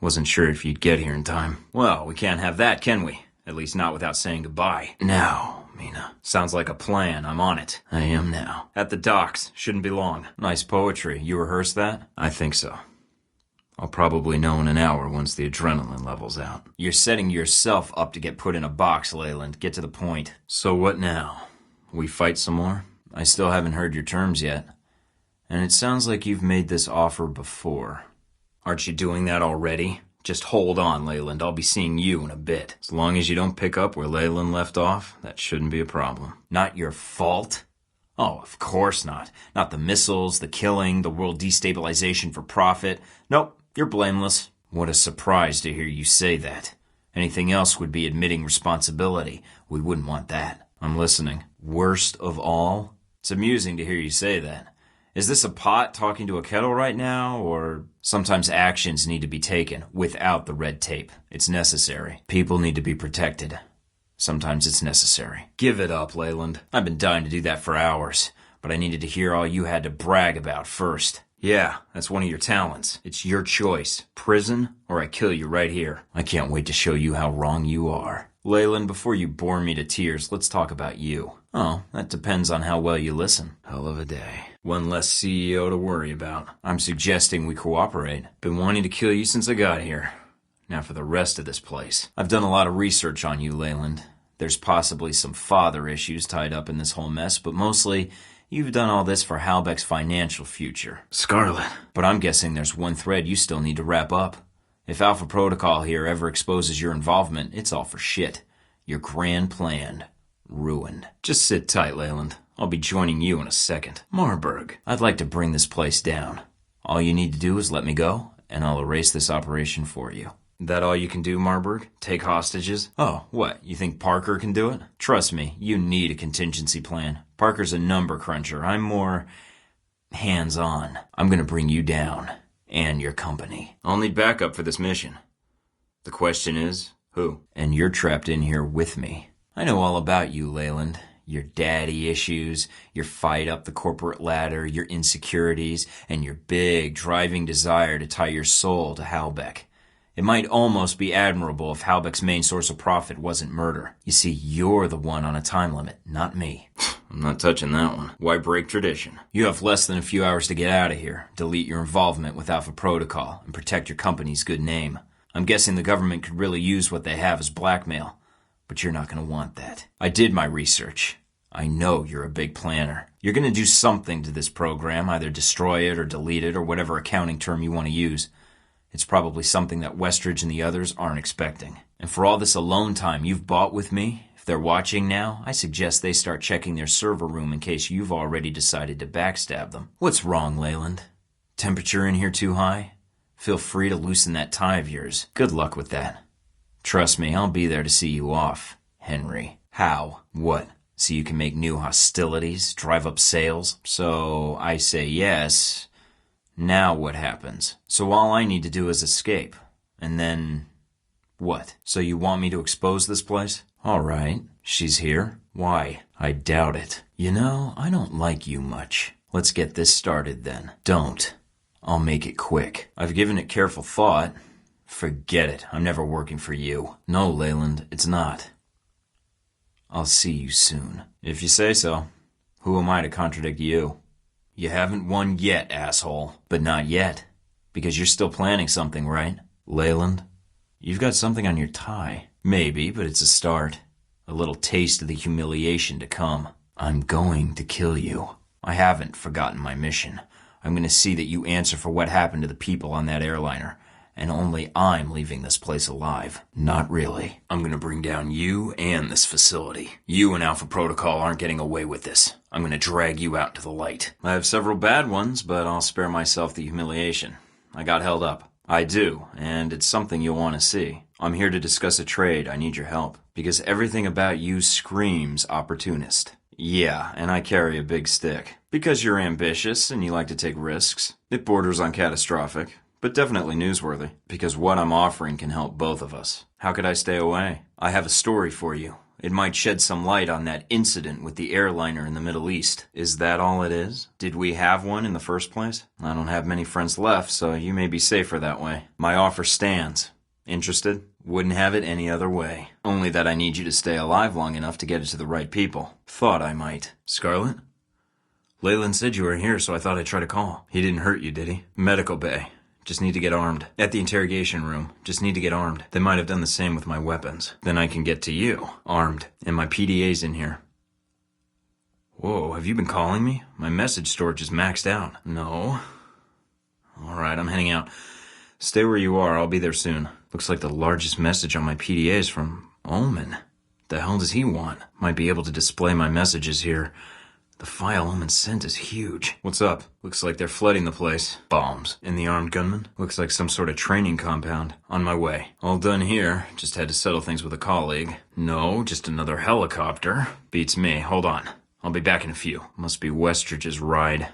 S3: Wasn't sure if you'd get here in time. Well, we can't have that, can we? At least not without saying goodbye. Now, Mina. Sounds like a plan. I'm on it. I am now. At the docks. Shouldn't be long. Nice poetry. You rehearsed that? I think so. I'll probably know in an hour once the adrenaline level's out. You're setting yourself up to get put in a box, Leyland. Get to the point. So what now? We fight some more? I still haven't heard your terms yet. And it sounds like you've made this offer before. Aren't you doing that already? Just hold on, Leyland. I'll be seeing you in a bit. As long as you don't pick up where Leyland left off, that shouldn't be a problem. Not your fault? Oh, of course not. Not the missiles, the killing, the world destabilization for profit. Nope, you're blameless. What a surprise to hear you say that. Anything else would be admitting responsibility. We wouldn't want that. I'm listening. Worst of all? It's amusing to hear you say that. Is this a pot talking to a kettle right now, or sometimes actions need to be taken without the red tape? It's necessary. People need to be protected. Sometimes it's necessary. Give it up, Leyland. I've been dying to do that for hours, but I needed to hear all you had to brag about first. Yeah, that's one of your talents. It's your choice. Prison, or I kill you right here. I can't wait to show you how wrong you are. Leyland, before you bore me to tears, let's talk about you. Oh, that depends on how well you listen. Hell of a day. One less CEO to worry about. I'm suggesting we cooperate. Been wanting to kill you since I got here. Now for the rest of this place. I've done a lot of research on you, Leyland. There's possibly some father issues tied up in this whole mess, but mostly, you've done all this for Halbeck's financial future. Scarlet. But I'm guessing there's one thread you still need to wrap up. If Alpha Protocol here ever exposes your involvement, it's all for shit. Your grand plan. Ruined. Just sit tight, Leyland. I'll be joining you in a second. Marburg. I'd like to bring this place down. All you need to do is let me go, and I'll erase this operation for you. That all you can do, Marburg? Take hostages? Oh, what? You think Parker can do it? Trust me, you need a contingency plan. Parker's a number cruncher. I'm more hands-on. I'm gonna bring you down. And your company. I'll need backup for this mission. The question is, who? And you're trapped in here with me. I know all about you, Leyland. Your daddy issues, your fight up the corporate ladder, your insecurities, and your big driving desire to tie your soul to Halbeck. It might almost be admirable if Halbeck's main source of profit wasn't murder. You see, you're the one on a time limit, not me. I'm not touching that one. Why break tradition? You have less than a few hours to get out of here, delete your involvement with Alpha Protocol, and protect your company's good name. I'm guessing the government could really use what they have as blackmail, but you're not going to want that. I did my research. I know you're a big planner. You're going to do something to this program, either destroy it or delete it or whatever accounting term you want to use.
S1: It's probably something that Westridge and the others aren't expecting. And for all this alone time you've bought with me, if they're watching now, I suggest they start checking their server room in case you've already decided to backstab them. What's wrong, Leyland? Temperature in here too high? Feel free to loosen that tie of yours. Good luck with that. Trust me, I'll be there to see you off, Henry. How? What? So you can make new hostilities, drive up sales? So I say yes. Now what happens? So all I need to do is escape. And then... what? So you want me to expose this place? All right. She's here. Why? I doubt it. You know, I don't like you much. Let's get this started then. Don't. I'll make it quick. I've given it careful thought. Forget it. I'm never working for you. No, Leyland, it's not. I'll see you soon. If you say so. Who am I to contradict you? You haven't won yet, asshole. But not yet. Because you're still planning something, right? Leyland, you've got something on your tie. Maybe, but it's a start. A little taste of the humiliation to come. I'm going to kill you. I haven't forgotten my mission. I'm going to see that you answer for what happened to the people on that airliner. And only I'm leaving this place alive. Not really. I'm going to bring down you and this facility. You and Alpha Protocol aren't getting away with this. I'm going to drag you out to the light. I have several bad ones, but I'll spare myself the humiliation. I got held up. I do, and it's something you'll want to see. I'm here to discuss a trade. I need your help. Because everything about you screams opportunist. Yeah, and I carry a big stick. Because you're ambitious and you like to take risks. It borders on catastrophic, but definitely newsworthy. Because what I'm offering can help both of us. How could I stay away? I have a story for you. It might shed some light on that incident with the airliner in the Middle East. Is that all it is? Did we have one in the first place? I don't have many friends left, so you may be safer that way. My offer stands. Interested? Wouldn't have it any other way. Only that I need you to stay alive long enough to get it to the right people. Thought I might. Scarlett? Leyland said you were here, so I thought I'd try to call. He didn't hurt you, did he? Medical bay. Just need to get armed. At the interrogation room. Just need to get armed. They might have done the same with my weapons. Then I can get to you. Armed. And my PDA's in here. Whoa, have you been calling me? My message storage is maxed out. No. Alright, I'm heading out. Stay where you are, I'll be there soon. Looks like the largest message on my PDA is from Omen. The hell does he want? Might be able to display my messages here. The file Omen sent is huge. What's up? Looks like they're flooding the place. Bombs. And the armed gunman? Looks like some sort of training compound. On my way. All done here. Just had to settle things with a colleague. No, just another helicopter. Beats me. Hold on. I'll be back in a few. Must be Westridge's ride.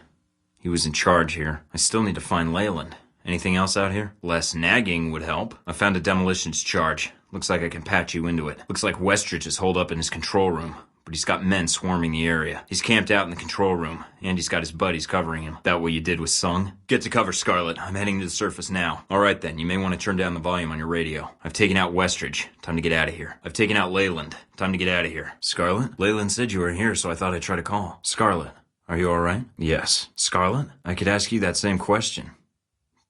S1: He was in charge here. I still need to find Leyland. Anything else out here? Less nagging would help. I found a demolitions charge. Looks like I can patch you into it. Looks like Westridge is holed up in his control room. But he's got men swarming the area. He's camped out in the control room, and he's got his buddies covering him. That what you did with Sung? Get to cover, Scarlett. I'm heading to the surface now. Alright then, you may want to turn down the volume on your radio. I've taken out Westridge. Time to get out of here. I've taken out Leyland. Time to get out of here. Scarlett? Leyland said you were here, so I thought I'd try to call. Scarlett, are you alright? Yes. Scarlett? I could ask you that same question.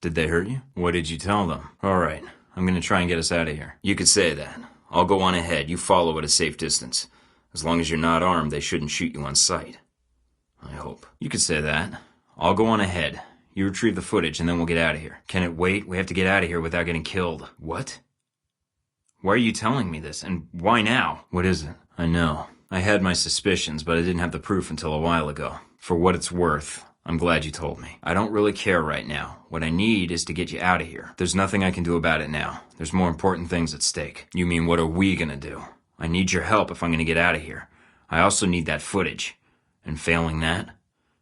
S1: Did they hurt you? What did you tell them? Alright, I'm gonna try and get us out of here. You could say that. I'll go on ahead. You follow at a safe distance. As long as you're not armed, they shouldn't shoot you on sight. I hope. You could say that. I'll go on ahead. You retrieve the footage, and then we'll get out of here. Can it wait? We have to get out of here without getting killed. What? Why are you telling me this? And why now? What is it? I know. I had my suspicions, but I didn't have the proof until a while ago. For what it's worth, I'm glad you told me. I don't really care right now. What I need is to get you out of here. There's nothing I can do about it now. There's more important things at stake. You mean what are we gonna do? I need your help if I'm going to get out of here. I also need that footage. And failing that,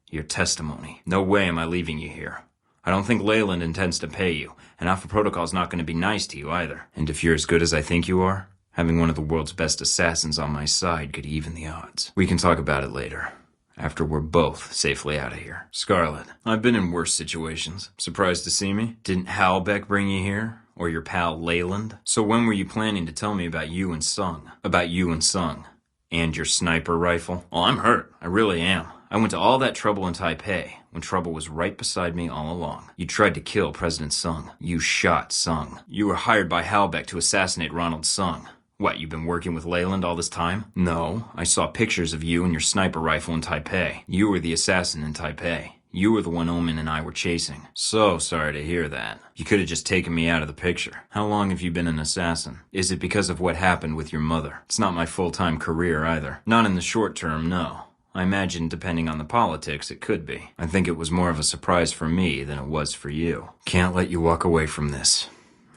S1: your testimony. No way am I leaving you here. I don't think Leyland intends to pay you, and Alpha Protocol's not going to be nice to you either. And if you're as good as I think you are, having one of the world's best assassins on my side could even the odds. We can talk about it later, after we're both safely out of here. Scarlett, I've been in worse situations. Surprised to see me? Didn't Halbeck bring you here? Or your pal Leyland? So when were you planning to tell me about you and Sung? About you and Sung? And your sniper rifle? Oh, I'm hurt. I really am. I went to all that trouble in Taipei, when trouble was right beside me all along. You tried to kill President Sung. You shot Sung. You were hired by Halbeck to assassinate Ronald Sung. What, you've been working with Leyland all this time? No, I saw pictures of you and your sniper rifle in Taipei. You were the assassin in Taipei. You were the one Omen and I were chasing. So sorry to hear that. You could have just taken me out of the picture. How long have you been an assassin? Is it because of what happened with your mother? It's not my full-time career either. Not in the short term, no. I imagine, depending on the politics, it could be. I think it was more of a surprise for me than it was for you. Can't let you walk away from this.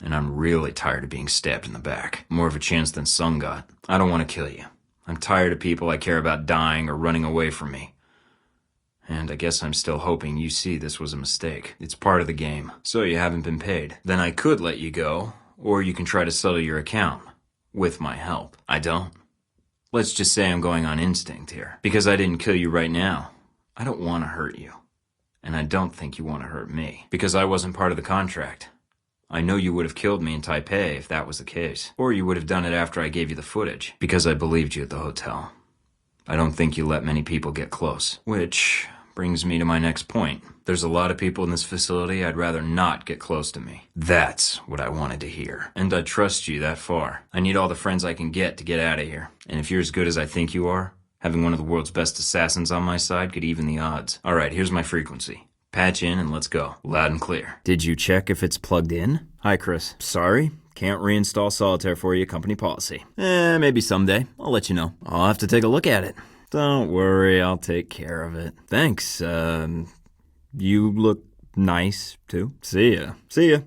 S1: And I'm really tired of being stabbed in the back. More of a chance than Sung got. I don't want to kill you. I'm tired of people I care about dying or running away from me. And I guess I'm still hoping you see this was a mistake. It's part of the game. So you haven't been paid. Then I could let you go, or you can try to settle your account. With my help. I don't. Let's just say I'm going on instinct here. Because I didn't kill you right now. I don't want to hurt you. And I don't think you want to hurt me. Because I wasn't part of the contract. I know you would have killed me in Taipei if that was the case. Or you would have done it after I gave you the footage. Because I believed you at the hotel. I don't think you let many people get close. Which brings me to my next point. There's a lot of people in this facility I'd rather not get close to me. That's what I wanted to hear. And I trust you that far. I need all the friends I can get to get out of here. And if you're as good as I think you are, having one of the world's best assassins on my side could even the odds. Alright, here's my frequency. Patch in and let's go. Loud and clear.
S3: Did you check if it's plugged in? Hi, Chris. Sorry, can't reinstall solitaire for you, company policy. Maybe someday. I'll let you know. I'll have to take a look at it. Don't worry, I'll take care of it. Thanks, you look nice, too. See ya. See ya.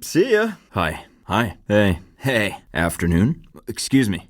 S3: See ya. Hi. Hi. Hey. Hey. Afternoon? Excuse me.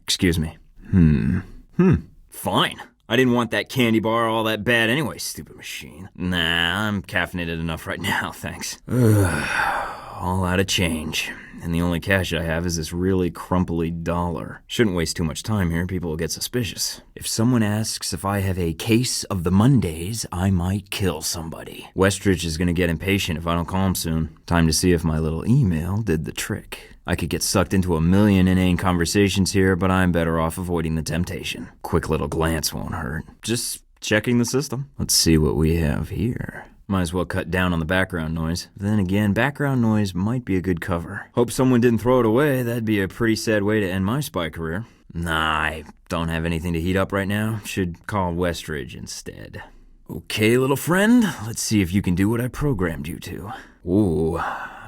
S3: Fine. I didn't want that candy bar all that bad anyway, stupid machine. Nah, I'm caffeinated enough right now, thanks. All out of change. And the only cash I have is this really crumply dollar. Shouldn't waste too much time here, people will get suspicious. If someone asks if I have a case of the Mondays, I might kill somebody. Westridge is gonna get impatient if I don't call him soon. Time to see if my little email did the trick. I could get sucked into a million inane conversations here, but I'm better off avoiding the temptation. Quick little glance won't hurt. Just checking the system. Let's see what we have here. Might as well cut down on the background noise. Then again, background noise might be a good cover. Hope someone didn't throw it away. That'd be a pretty sad way to end my spy career. Nah, I don't have anything to heat up right now. Should call Westridge instead. Okay, little friend. Let's see if you can do what I programmed you to. Ooh,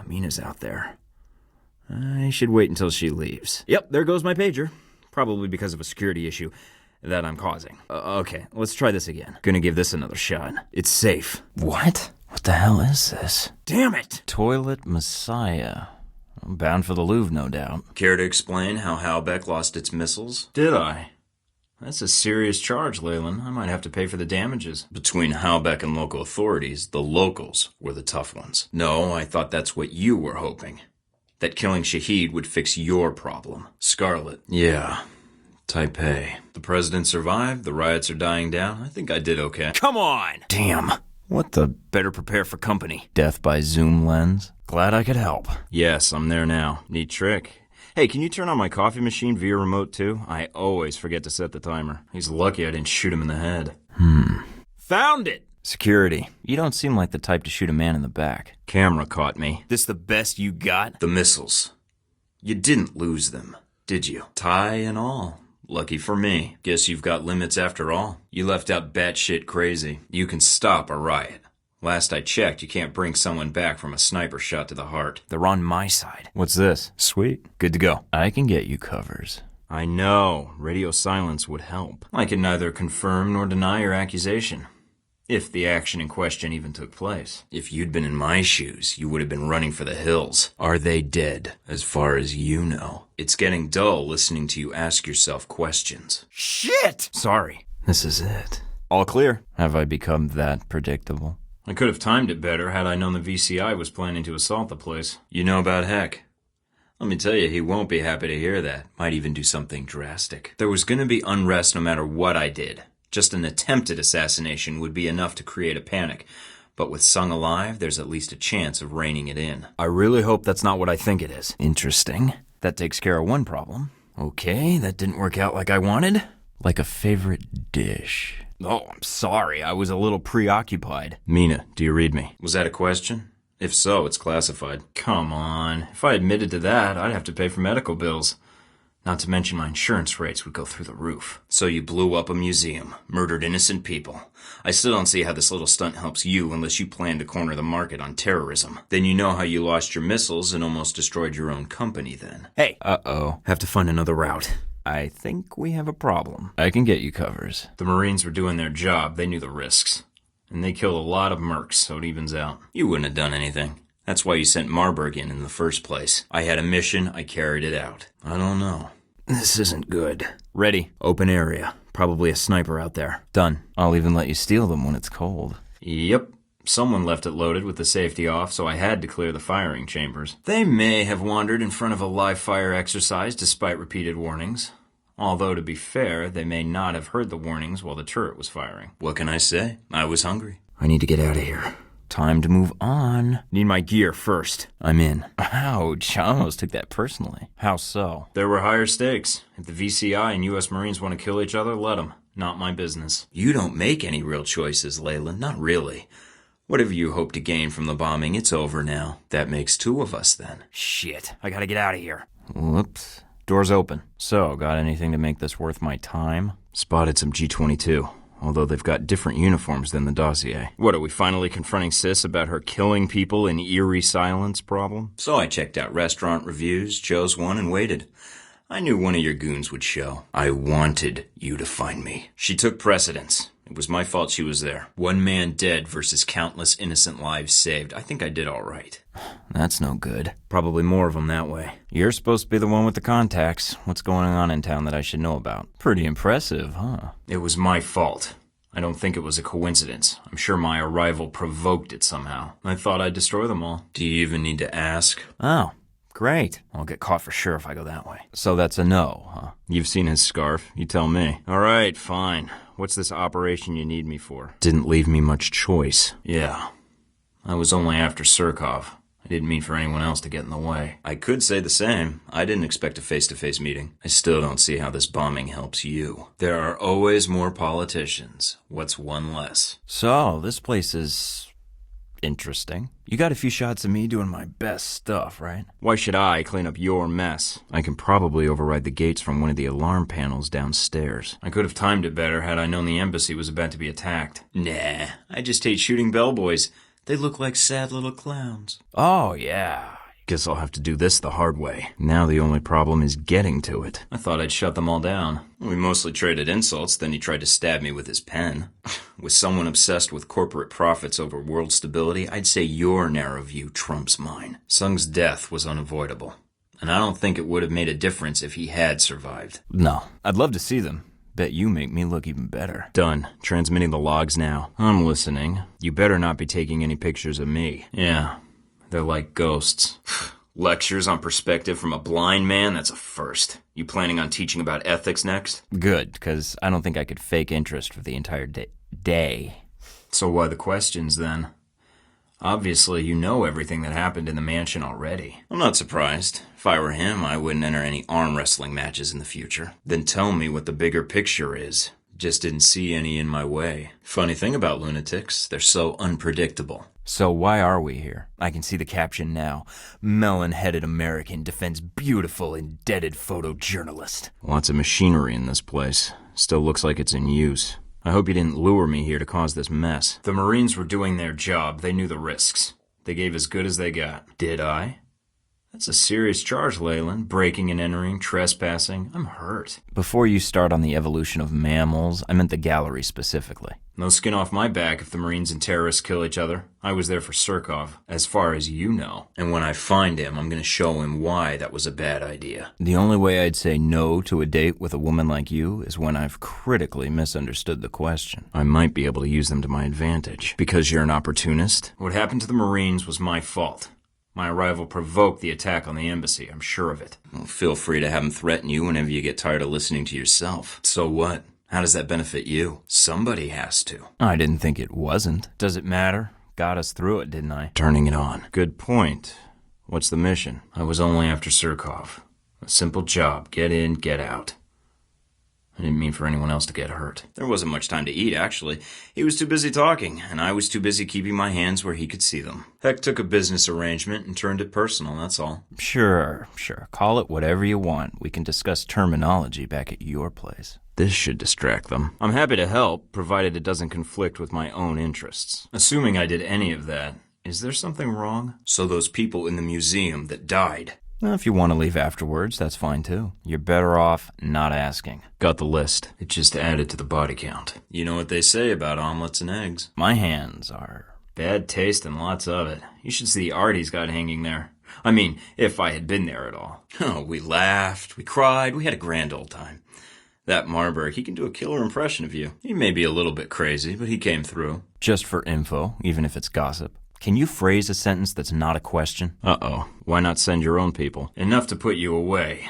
S3: Mina's out there. I should wait until she leaves. Yep, there goes my pager. Probably because of a security issue that I'm causing. Okay, let's try this again. Gonna give this another shot. It's safe. What? What the hell is this? Damn it! Toilet Messiah. Bound for the Louvre, no doubt.
S1: Care to explain how Halbeck lost its missiles? Did I? That's a serious charge, Leyland. I might have to pay for the damages. Between Halbeck and local authorities, the locals were the tough ones. No, I thought that's what you were hoping. That killing Shahid would fix your problem. Scarlet. Yeah. Taipei. The president survived, the riots are dying down. I think I did okay.
S3: Come on! Damn. What the better prepare for company? Death by zoom lens? Glad I could help.
S1: Yes, I'm there now. Neat trick. Hey, can you turn on my coffee machine via remote too? I always forget to set the timer. He's lucky I didn't shoot him in the head.
S3: Found it! Security. You don't seem like the type to shoot a man in the back.
S1: Camera caught me.
S3: This the best you got?
S1: The missiles. You didn't lose them, did you? Tie and all. Lucky for me. Guess you've got limits after all. You left out batshit crazy. You can stop a riot. Last I checked, you can't bring someone back from a sniper shot to the heart.
S3: They're on my side. What's this? Sweet. Good to go. I can get you covers.
S1: I know. Radio silence would help. I can neither confirm nor deny your accusation. If the action in question even took place. If you'd been in my shoes, you would have been running for the hills. Are they dead, as far as you know? It's getting dull listening to you ask yourself questions.
S3: Shit! Sorry. This is it. All clear. Have I become that predictable?
S1: I could have timed it better had I known the VCI was planning to assault the place. You know about Heck. Let me tell you, he won't be happy to hear that. Might even do something drastic. There was gonna be unrest no matter what I did. Just an attempted assassination would be enough to create a panic. But with Sung alive, there's at least a chance of reining it in.
S3: I really hope that's not what I think it is. Interesting. That takes care of one problem. Okay, that didn't work out like I wanted. Like a favorite dish. Oh, I'm sorry. I was a little preoccupied.
S1: Mina, do you read me? Was that a question? If so, it's classified. Come on. If I admitted to that, I'd have to pay for medical bills. Not to mention my insurance rates would go through the roof. So you blew up a museum, murdered innocent people. I still don't see how this little stunt helps you unless you plan to corner the market on terrorism. Then you know how you lost your missiles and almost destroyed your own company then. Hey! Uh-oh. Have to find another route. I think we have a problem. I can get you covers. The Marines were doing their job. They knew the risks. And they killed a lot of mercs, so it evens out. You wouldn't have done anything. That's why you sent Marburg in the first place. I had a mission, I carried it out. I don't know. This isn't good. Ready. Open area. Probably a sniper out there. Done. I'll even let you steal them when it's cold. Yep. Someone left it loaded with the safety off, so I had to clear the firing chambers. They may have wandered in front of a live fire exercise despite repeated warnings. Although, to be fair, they may not have heard the warnings while the turret was firing. What can I say? I was hungry. I need to get out of here. Time to move on. Need my gear first. I'm in. Ouch, I almost took that personally. How so? There were higher stakes. If the VCI and U.S. Marines want to kill each other, let them. Not my business. You don't make any real choices, Leyland. Not really. Whatever you hope to gain from the bombing, it's over now. That makes two of us, then. Shit, I gotta get out of here. Whoops. Door's open. So, got anything to make this worth my time? Spotted some G-22, although they've got different uniforms than the dossier. What, are we finally confronting Sis about her killing people in eerie silence problem? So I checked out restaurant reviews, chose one, and waited. I knew one of your goons would show. I wanted you to find me. She took precedence. It was my fault she was there. One man dead versus countless innocent lives saved. I think I did all right. That's no good. Probably more of them that way. You're supposed to be the one with the contacts. What's going on in town that I should know about? Pretty impressive, huh? It was my fault. I don't think it was a coincidence. I'm sure my arrival provoked it somehow. I thought I'd destroy them all. Do you even need to ask? Oh. Great. I'll get caught for sure if I go that way. So that's a no, huh? You've seen his scarf. You tell me. All right, fine. What's this operation you need me for? Didn't leave me much choice. Yeah. I was only after Surkov. I didn't mean for anyone else to get in the way. I could say the same. I didn't expect a face-to-face meeting. I still don't see how this bombing helps you. There are always more politicians. What's one less? So, this place is interesting. You got a few shots of me doing my best stuff, right? Why should I clean up your mess? I can probably override the gates from one of the alarm panels downstairs. I could have timed it better had I known the embassy was about to be attacked. Nah, I just hate shooting bellboys. They look like sad little clowns. Oh, yeah. Guess I'll have to do this the hard way. Now the only problem is getting to it. I thought I'd shut them all down. We mostly traded insults, then he tried to stab me with his pen. With someone obsessed with corporate profits over world stability, I'd say your narrow view trumps mine. Sung's death was unavoidable, and I don't think it would have made a difference if he had survived. No. I'd love to see them. Bet you make me look even better. Done. Transmitting the logs now. I'm listening. You better not be taking any pictures of me. Yeah. They're like ghosts. Lectures on perspective from a blind man? That's a first. You planning on teaching about ethics next? Good, because I don't think I could fake interest for the entire day. So why the questions, then? Obviously, you know everything that happened in the mansion already. I'm not surprised. If I were him, I wouldn't enter any arm wrestling matches in the future. Then tell me what the bigger picture is. Just didn't see any in my way. Funny thing about lunatics, they're so unpredictable. So why are we here? I can see the caption now. Melon-headed American defends beautiful, indebted photojournalist. Lots of machinery in this place. Still looks like it's in use. I hope you didn't lure me here to cause this mess. The Marines were doing their job. They knew the risks. They gave as good as they got. Did I? That's a serious charge, Leyland. Breaking and entering, trespassing. I'm hurt. Before you start on the evolution of mammals, I meant the gallery specifically. No skin off my back if the Marines and terrorists kill each other. I was there for Surkov, as far as you know. And when I find him, I'm going to show him why that was a bad idea. The only way I'd say no to a date with a woman like you is when I've critically misunderstood the question. I might be able to use them to my advantage. Because you're an opportunist? What happened to the Marines was my fault. My arrival provoked the attack on the embassy, I'm sure of it. Well, feel free to have him threaten you whenever you get tired of listening to yourself. So what? How does that benefit you? Somebody has to. I didn't think it wasn't. Does it matter? Got us through it, didn't I? Turning it on. Good point. What's the mission? I was only after Surkov. A simple job. Get in, get out. I didn't mean for anyone else to get hurt. There wasn't much time to eat, actually. He was too busy talking, and I was too busy keeping my hands where he could see them. Heck took a business arrangement and turned it personal, that's all.
S3: Sure. Call it whatever you want. We can discuss terminology back at your place.
S1: This should distract them. I'm happy to help, provided it doesn't conflict with my own interests. Assuming I did any of that, is there something wrong? So those people in the museum that died...
S3: Well, if you want to leave afterwards, that's fine too. You're better off not asking.
S1: Got the list. It just added to the body count. You know what they say about omelets and eggs.
S3: My hands are...
S1: Bad taste and lots of it. You should see the art he's got hanging there. I mean, if I had been there at all. Oh, we laughed, we cried, we had a grand old time. That Marburg, he can do a killer impression of you. He may be a little bit crazy, but he came through.
S3: Just for info, even if it's gossip. Can you phrase a sentence that's not a question?
S1: Uh-oh. Why not send your own people? Enough to put you away.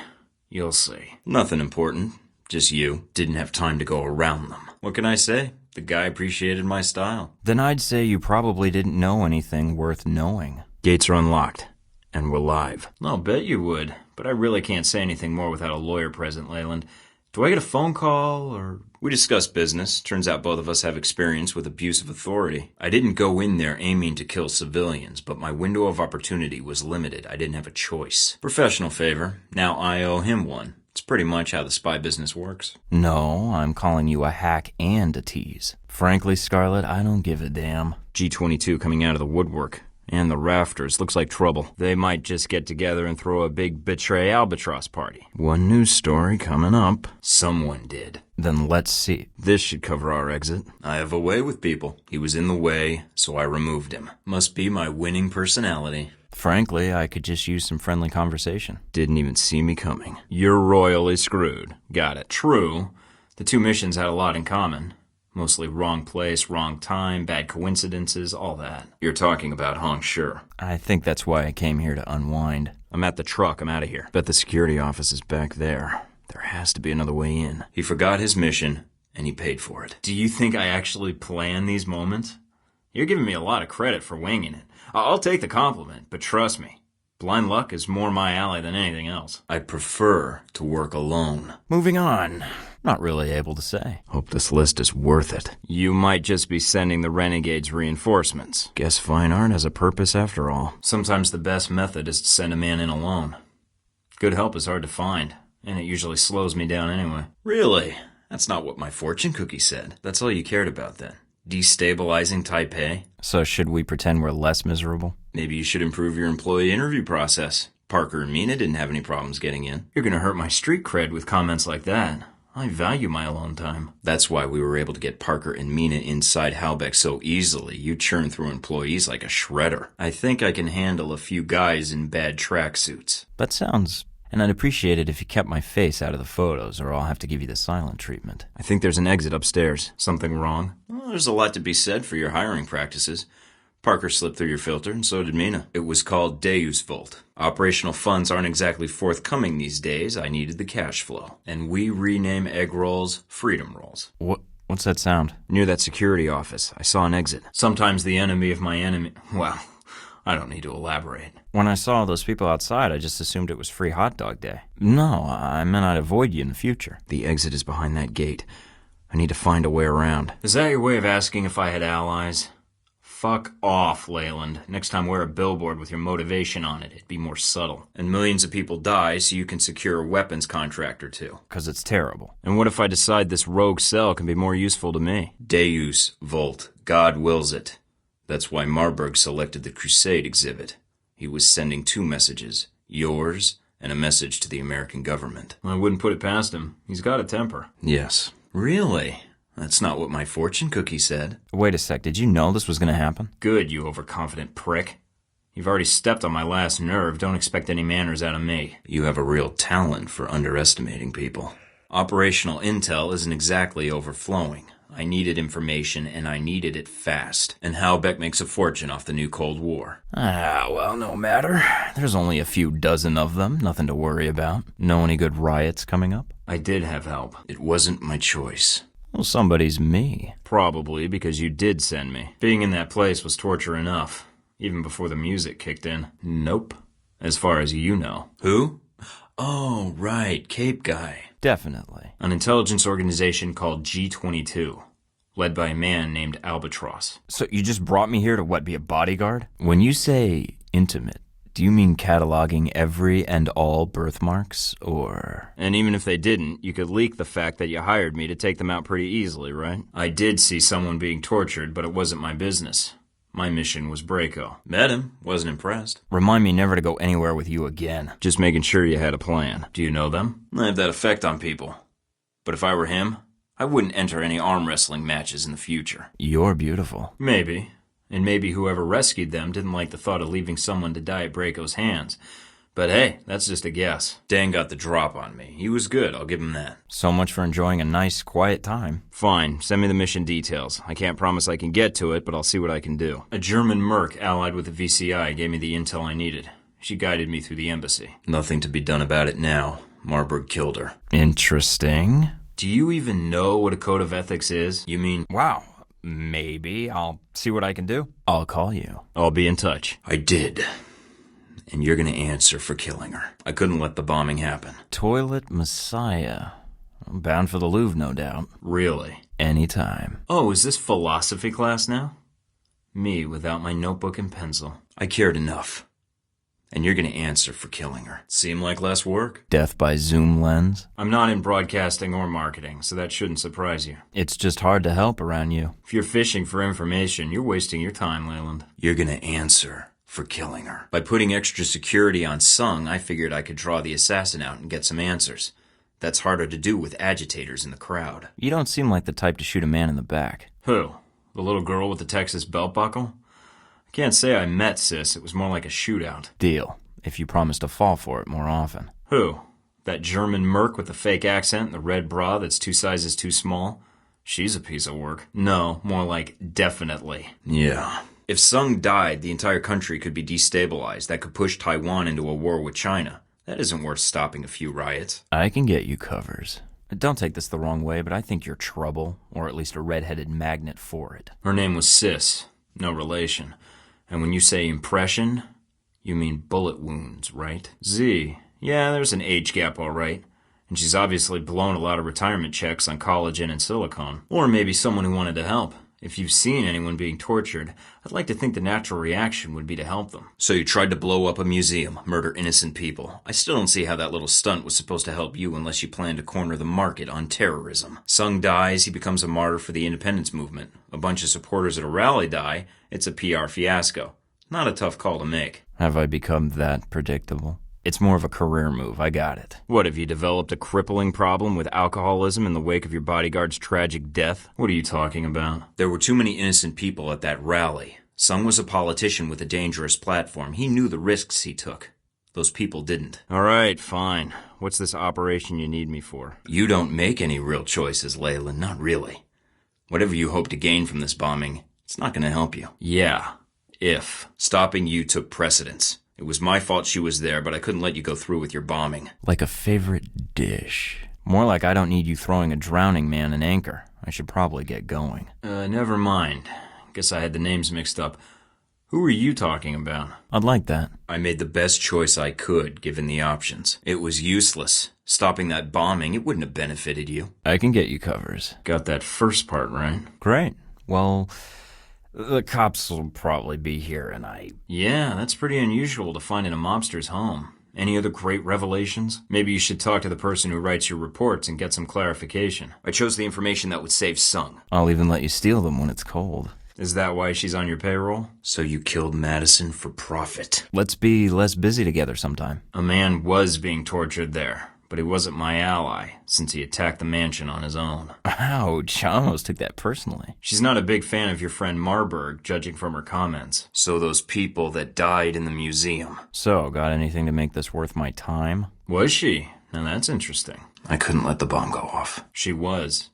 S1: You'll see. Nothing important. Just you. Didn't have time to go around them. What can I say? The guy appreciated my style.
S3: Then I'd say you probably didn't know anything worth knowing.
S1: Gates are unlocked. And we're live. I'll bet you would. But I really can't say anything more without a lawyer present, Leyland. Do I get a phone call, or... We discussed business. Turns out both of us have experience with abuse of authority. I didn't go in there aiming to kill civilians, but my window of opportunity was limited. I didn't have a choice. Professional favor. Now I owe him one. It's pretty much how the spy business works.
S3: No, I'm calling you a hack and a tease. Frankly, Scarlett, I don't give a damn.
S1: G-22 coming out of the woodwork. And the rafters. Looks like trouble. They might just get together and throw a big Betray Albatross party. One news story coming up. Someone did.
S3: Then let's see.
S1: This should cover our exit. I have a way with people. He was in the way, so I removed him. Must be my winning personality.
S3: Frankly, I could just use some friendly conversation.
S1: Didn't even see me coming. You're royally screwed. Got it. True. The two missions had a lot in common. Mostly wrong place, wrong time, bad coincidences, all that. You're talking about Hong Sure.
S3: I think that's why I came here to unwind.
S1: I'm at the truck. I'm out of here. Bet the security office is back there. There has to be another way in. He forgot his mission, and he paid for it. Do you think I actually plan these moments? You're giving me a lot of credit for winging it. I'll take the compliment, but trust me, blind luck is more my alley than anything else. I prefer to work alone.
S3: Moving on. Not really able to say.
S1: Hope this list is worth it. You might just be sending the renegades reinforcements. Guess fine art has a purpose after all. Sometimes the best method is to send a man in alone. Good help is hard to find, and it usually slows me down anyway. Really? That's not what my fortune cookie said. That's all you cared about then. Destabilizing Taipei?
S3: So should we pretend we're less miserable?
S1: Maybe you should improve your employee interview process. Parker and Mina didn't have any problems getting in. You're gonna hurt my street cred with comments like that. I value my alone time. That's why we were able to get Parker and Mina inside Halbeck so easily. You churn through employees like a shredder. I think I can handle a few guys in bad tracksuits.
S3: That sounds... And I'd appreciate it if you kept my face out of the photos, or I'll have to give you the silent treatment.
S1: I think there's an exit upstairs. Something wrong? Well, there's a lot to be said for your hiring practices. Parker slipped through your filter, and so did Mina. It was called Deus Vault. Operational funds aren't exactly forthcoming these days. I needed the cash flow. And we rename egg rolls Freedom Rolls.
S3: What's that sound?
S1: Near that security office. I saw an exit. Sometimes the enemy of my enemy... Well, I don't need to elaborate.
S3: When I saw those people outside, I just assumed it was free hot dog day. No, I meant I'd avoid you in the future.
S1: The exit is behind that gate. I need to find a way around. Is that your way of asking if I had allies? Fuck off, Leyland. Next time wear a billboard with your motivation on it. It'd be more subtle. And millions of people die so you can secure a weapons contract or two.
S3: 'Cause it's terrible.
S1: And what if I decide this rogue cell can be more useful to me? Deus Volt. God wills it. That's why Marburg selected the Crusade exhibit. He was sending two messages. Yours, and a message to the American government. I wouldn't put it past him. He's got a temper. Yes. Really? That's not what my fortune cookie said.
S3: Wait a sec, did you know this was gonna happen?
S1: Good, you overconfident prick. You've already stepped on my last nerve. Don't expect any manners out of me. You have a real talent for underestimating people. Operational intel isn't exactly overflowing. I needed information, and I needed it fast. And Halbeck makes a fortune off the new Cold War.
S3: Well, no matter. There's only a few dozen of them, nothing to worry about. Know any good riots coming up?
S1: I did have help. It wasn't my choice.
S3: Well, somebody's me.
S1: Probably because you did send me. Being in that place was torture enough, even before the music kicked in. Nope. As far as you know. Who? Oh, right, Cape Guy.
S3: Definitely.
S1: An intelligence organization called G-22, led by a man named Albatross.
S3: So you just brought me here to, what, be a bodyguard? When you say intimate, do you mean cataloging every and all birthmarks, or...?
S1: And even if they didn't, you could leak the fact that you hired me to take them out pretty easily, right? I did see someone being tortured, but it wasn't my business. My mission was Braco. Met him, wasn't impressed.
S3: Remind me never to go anywhere with you again.
S1: Just making sure you had a plan. Do you know them? I have that effect on people. But if I were him, I wouldn't enter any arm wrestling matches in the future.
S3: You're beautiful.
S1: Maybe. And maybe whoever rescued them didn't like the thought of leaving someone to die at Braco's hands. But hey, that's just a guess. Dan got the drop on me. He was good, I'll give him that.
S3: So much for enjoying a nice, quiet time.
S1: Fine, send me the mission details. I can't promise I can get to it, but I'll see what I can do. A German merc allied with the VCI gave me the intel I needed. She guided me through the embassy. Nothing to be done about it now. Marburg killed her.
S3: Interesting.
S1: Do you even know what a code of ethics is? You mean...
S3: Wow. Maybe. I'll see what I can do. I'll call you.
S1: I'll be in touch. I did. And you're gonna answer for killing her. I couldn't let the bombing happen.
S3: Toilet Messiah. Bound for the Louvre, no doubt.
S1: Really?
S3: Anytime.
S1: Oh, is this philosophy class now? Me without my notebook and pencil. I cared enough. And you're gonna answer for killing her. Seem like less work?
S3: Death by zoom lens?
S1: I'm not in broadcasting or marketing, so that shouldn't surprise you.
S3: It's just hard to help around you.
S1: If you're fishing for information, you're wasting your time, Leyland. You're gonna answer for killing her. By putting extra security on Sung, I figured I could draw the assassin out and get some answers. That's harder to do with agitators in the crowd.
S3: You don't seem like the type to shoot a man in the back.
S1: Who? The little girl with the Texas belt buckle? I can't say I met Sis. It was more like a shootout.
S3: Deal. If you promise to fall for it more often.
S1: Who? That German merc with the fake accent and the red bra that's 2 sizes too small? She's a piece of work. No, more like definitely. Yeah. If Sung died, the entire country could be destabilized. That could push Taiwan into a war with China. That isn't worth stopping a few riots.
S3: I can get you covers. Don't take this the wrong way, but I think you're trouble, or at least a red-headed magnet for it.
S1: Her name was Sis. No relation. And when you say impression, you mean bullet wounds, right? Z. Yeah, there's an age gap, all right. And she's obviously blown a lot of retirement checks on collagen and silicone. Or maybe someone who wanted to help. If you've seen anyone being tortured, I'd like to think the natural reaction would be to help them. So you tried to blow up a museum, murder innocent people. I still don't see how that little stunt was supposed to help you unless you plan to corner the market on terrorism. Sung dies, he becomes a martyr for the independence movement. A bunch of supporters at a rally die, it's a PR fiasco. Not a tough call to make.
S3: Have I become that predictable? It's more of a career move, I got it.
S1: What, have you developed a crippling problem with alcoholism in the wake of your bodyguard's tragic death? What are you talking about? There were too many innocent people at that rally. Sung was a politician with a dangerous platform. He knew the risks he took. Those people didn't. All right, fine. What's this operation you need me for? You don't make any real choices, Leyland. Not really. Whatever you hope to gain from this bombing, it's not going to help you. Yeah, if. Stopping you took precedence. It was my fault she was there, but I couldn't let you go through with your bombing.
S3: Like a favorite dish. More like I don't need you throwing a drowning man an anchor. I should probably get going.
S1: Never mind. Guess I had the names mixed up. Who are you talking about?
S3: I'd like that.
S1: I made the best choice I could, given the options. It was useless. Stopping that bombing, it wouldn't have benefited you.
S3: I can get you covers.
S1: Got that first part right.
S3: Great. Well, the cops will probably be here, and
S1: Yeah, that's pretty unusual to find in a mobster's home. Any other great revelations? Maybe you should talk to the person who writes your reports and get some clarification. I chose the information that would save Sung.
S3: I'll even let you steal them when it's cold.
S1: Is that why she's on your payroll? So you killed Madison for profit.
S3: Let's be less busy together sometime.
S1: A man was being tortured there, but he wasn't my ally, since he attacked the mansion on his own.
S3: Ouch, I almost took that personally.
S1: She's not a big fan of your friend Marburg, judging from her comments. So those people that died in the museum.
S3: So, got anything to make this worth my time?
S1: Was she? Now that's interesting. I couldn't let the bomb go off. She was.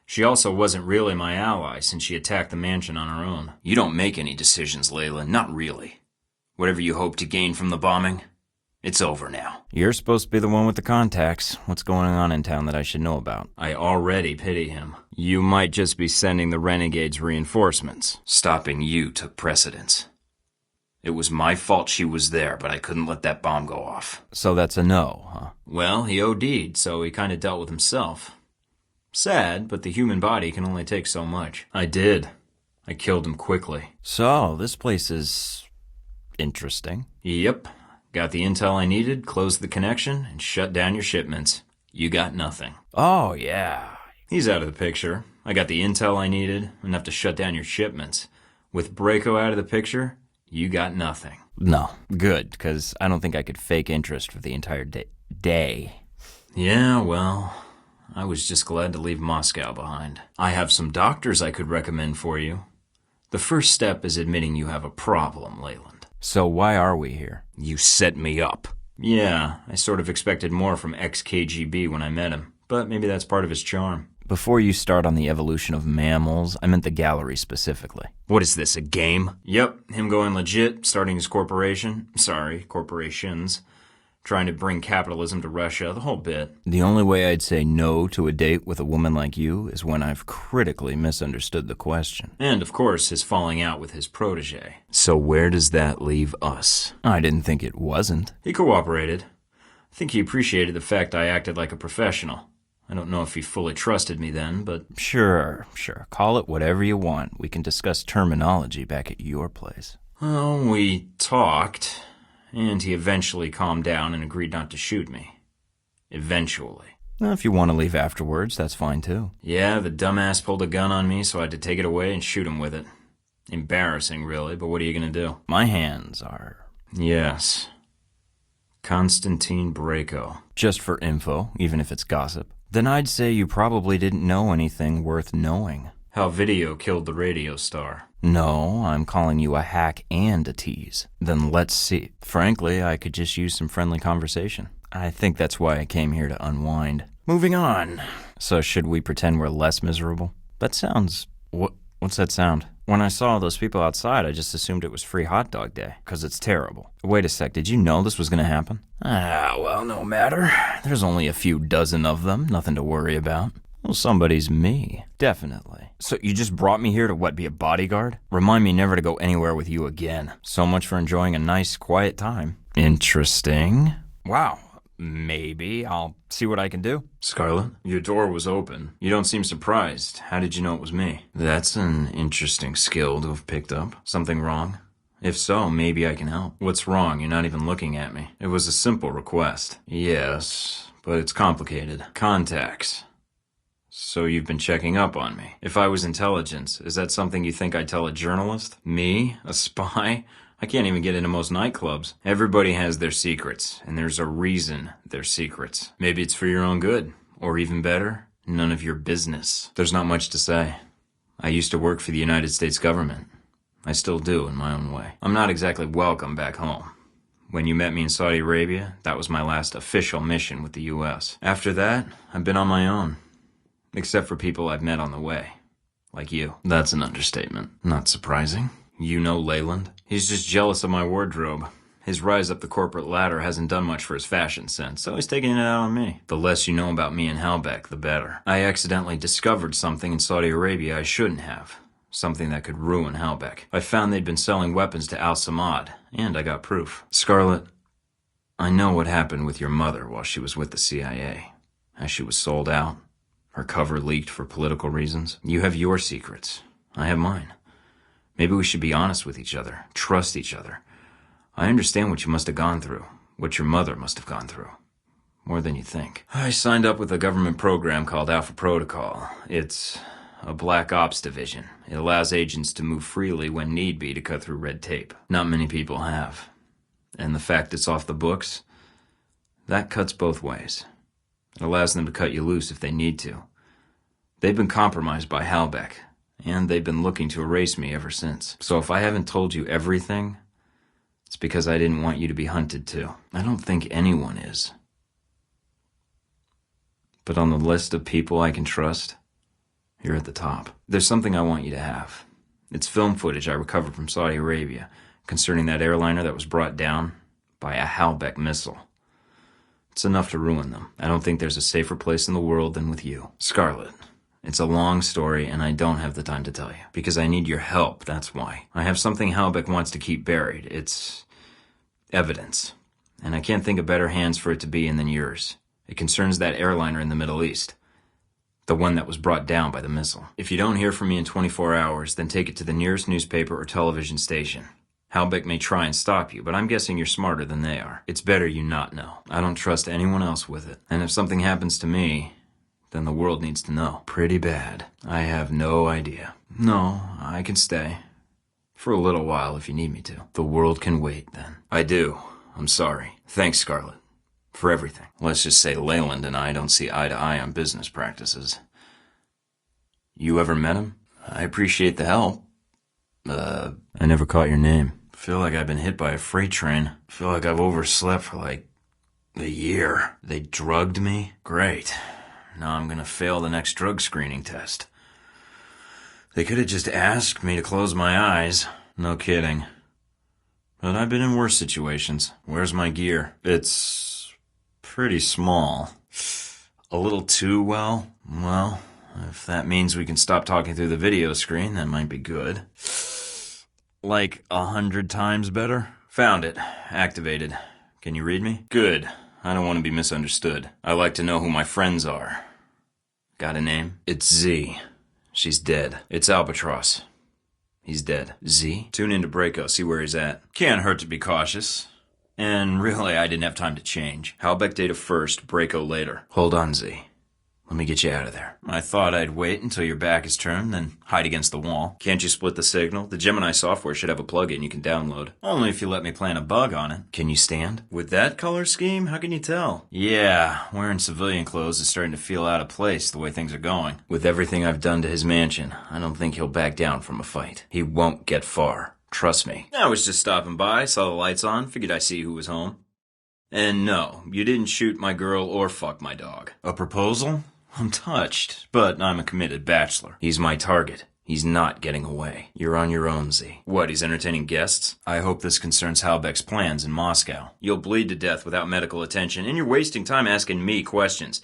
S1: She also wasn't really my ally, since she attacked the mansion on her own. You don't make any decisions, Layla, not really. Whatever you hope to gain from the bombing, it's over now.
S3: You're supposed to be the one with the contacts. What's going on in town that I should know about?
S1: I already pity him. You might just be sending the renegades reinforcements. Stopping you took precedence. It was my fault she was there, but I couldn't let that bomb go off.
S3: So that's a no, huh?
S1: Well, he OD'd, so he kinda dealt with himself. Sad, but the human body can only take so much. I did. I killed him quickly.
S3: So, this place is interesting.
S1: Yep. Got the intel I needed, closed the connection, and shut down your shipments. You got nothing.
S3: Oh, yeah.
S1: He's out of the picture. I got the intel I needed, enough to shut down your shipments. With Braco out of the picture, you got nothing.
S3: No, good, because I don't think I could fake interest for the entire day.
S1: Yeah, well, I was just glad to leave Moscow behind. I have some doctors I could recommend for you. The first step is admitting you have a problem, Leyland.
S3: So why are we here?
S1: You set me up. Yeah, I sort of expected more from ex-KGB when I met him, but maybe that's part of his charm.
S3: Before you start on the evolution of mammals, I meant the gallery specifically.
S1: What is this, a game? Yep, him going legit, starting his corporation. Sorry, corporations. Trying to bring capitalism to Russia, the whole bit.
S3: The only way I'd say no to a date with a woman like you is when I've critically misunderstood the question.
S1: And, of course, his falling out with his protege. So where does that leave us?
S3: I didn't think it wasn't.
S1: He cooperated. I think he appreciated the fact I acted like a professional. I don't know if he fully trusted me then, but...
S3: Sure. Call it whatever you want. We can discuss terminology back at your place.
S1: Well, we talked, and he eventually calmed down and agreed not to shoot me. Eventually.
S3: Well, if you want to leave afterwards, that's fine too.
S1: Yeah, the dumbass pulled a gun on me, so I had to take it away and shoot him with it. Embarrassing, really, but what are you gonna do?
S3: My hands are...
S1: Yes. Konstantin Braco.
S3: Just for info, even if it's gossip. Then I'd say you probably didn't know anything worth knowing.
S1: How video killed the radio star.
S3: No, I'm calling you a hack and a tease. Then let's see. Frankly, I could just use some friendly conversation. I think that's why I came here to unwind. Moving on. So should we pretend we're less miserable? That sounds... What's that sound? When I saw those people outside, I just assumed it was free hot dog day, because it's terrible. Wait a sec, did you know this was going to happen? Well, no matter. There's only a few dozen of them, nothing to worry about. Well, somebody's me. Definitely. So you just brought me here to, be a bodyguard? Remind me never to go anywhere with you again. So much for enjoying a nice, quiet time. Interesting. Wow. Maybe I'll see what I can do.
S1: Scarlett, your door was open. You don't seem surprised. How did you know it was me? That's an interesting skill to have picked up. Something wrong? If so, maybe I can help. What's wrong? You're not even looking at me. It was a simple request. Yes, but it's complicated. Contacts. So you've been checking up on me. If I was intelligence, is that something you think I'd tell a journalist? Me? A spy? I can't even get into most nightclubs. Everybody has their secrets, and there's a reason they're secrets. Maybe it's for your own good, or even better, none of your business. There's not much to say. I used to work for the United States government. I still do in my own way. I'm not exactly welcome back home. When you met me in Saudi Arabia, that was my last official mission with the U.S. After that, I've been on my own. Except for people I've met on the way. Like you. That's an understatement. Not surprising. You know Leyland. He's just jealous of my wardrobe. His rise up the corporate ladder hasn't done much for his fashion sense, so he's taking it out on me. The less you know about me and Halbeck, the better. I accidentally discovered something in Saudi Arabia I shouldn't have. Something that could ruin Halbeck. I found they'd been selling weapons to Al-Samad, and I got proof. Scarlett, I know what happened with your mother while she was with the CIA. As she was sold out, her cover leaked for political reasons. You have your secrets. I have mine. Maybe we should be honest with each other, trust each other. I understand what you must have gone through, what your mother must have gone through. More than you think. I signed up with a government program called Alpha Protocol. It's a black ops division. It allows agents to move freely when need be to cut through red tape. Not many people have. And the fact it's off the books, that cuts both ways. It allows them to cut you loose if they need to. They've been compromised by Halbeck, and they've been looking to erase me ever since. So if I haven't told you everything, it's because I didn't want you to be hunted too. I don't think anyone is. But on the list of people I can trust, you're at the top. There's something I want you to have. It's film footage I recovered from Saudi Arabia concerning that airliner that was brought down by a Halbeck missile. It's enough to ruin them. I don't think there's a safer place in the world than with you. Scarlett, It's a long story, and I don't have the time to tell you. Because I need your help, that's why. I have something Halbeck wants to keep buried. It's evidence. And I can't think of better hands for it to be in than yours. It concerns that airliner in the Middle East. The one that was brought down by the missile. If you don't hear from me in 24 hours, then take it to the nearest newspaper or television station. Halbeck may try and stop you, but I'm guessing you're smarter than they are. It's better you not know. I don't trust anyone else with it. And if something happens to me, then the world needs to know. Pretty bad. I have no idea. No, I can stay. For a little while if you need me to. The world can wait then. I do. I'm sorry. Thanks, Scarlett. For everything. Let's just say Leyland and I don't see eye to eye on business practices. You ever met him? I appreciate the help. I never caught your name. Feel like I've been hit by a freight train. Feel like I've overslept for like a year. They drugged me? Great. Now I'm gonna fail the next drug screening test. They could have just asked me to close my eyes. No kidding. But I've been in worse situations. Where's my gear? It's pretty small. A little too well, if that means we can stop talking through the video screen, that might be good. Like 100 times better? Found it. Activated. Can you read me? Good. I don't want to be misunderstood. I like to know who my friends are. Got a name? It's Z. She's dead. It's Albatross. He's dead. Z? Tune into Braco, see where he's at. Can't hurt to be cautious. And really, I didn't have time to change. Halbeck data first, Braco later. Hold on, Z. Let me get you out of there. I thought I'd wait until your back is turned, then hide against the wall. Can't you split the signal? The Gemini software should have a plugin you can download. Only if you let me plant a bug on it. Can you stand? With that color scheme, how can you tell? Yeah, wearing civilian clothes is starting to feel out of place the way things are going. With everything I've done to his mansion, I don't think he'll back down from a fight. He won't get far. Trust me. I was just stopping by, saw the lights on, figured I'd see who was home. And no, you didn't shoot my girl or fuck my dog. A proposal? I'm touched, but I'm a committed bachelor. He's my target. He's not getting away. You're on your own, Z. What, he's entertaining guests? I hope this concerns Halbeck's plans in Moscow. You'll bleed to death without medical attention, and you're wasting time asking me questions.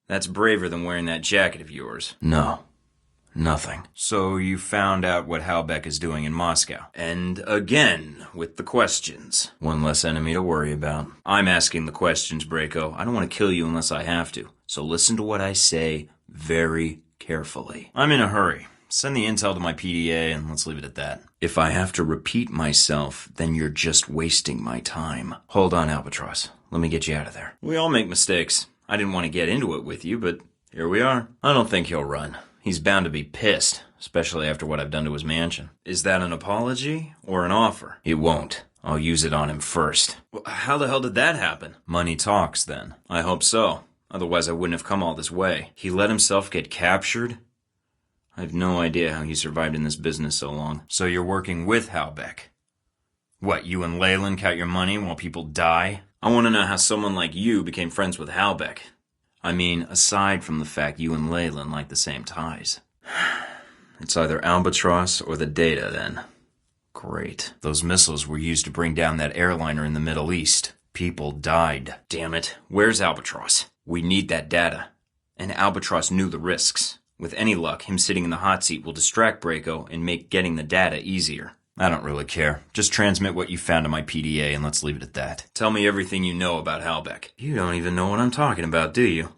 S1: That's braver than wearing that jacket of yours. No. Nothing. So you found out what Halbeck is doing in Moscow. And again, with the questions. One less enemy to worry about. I'm asking the questions, Braco. I don't want to kill you unless I have to. So listen to what I say very carefully. I'm in a hurry. Send the intel to my PDA and let's leave it at that. If I have to repeat myself, then you're just wasting my time. Hold on, Albatross. Let me get you out of there. We all make mistakes. I didn't want to get into it with you, but here we are. I don't think he'll run. He's bound to be pissed, especially after what I've done to his mansion. Is that an apology or an offer? It won't. I'll use it on him first. Well, how the hell did that happen? Money talks, then. I hope so. Otherwise, I wouldn't have come all this way. He let himself get captured? I have no idea how he survived in this business so long. So you're working with Halbeck? What, you and Leyland count your money while people die? I want to know how someone like you became friends with Halbeck. I mean, aside from the fact you and Leyland like the same ties. It's either Albatross or the data, then. Great. Those missiles were used to bring down that airliner in the Middle East. People died. Damn it. Where's Albatross? We need that data. And Albatross knew the risks. With any luck, him sitting in the hot seat will distract Braco and make getting the data easier. I don't really care. Just transmit what you found to my PDA and let's leave it at that. Tell me everything you know about Halbeck. You don't even know what I'm talking about, do you?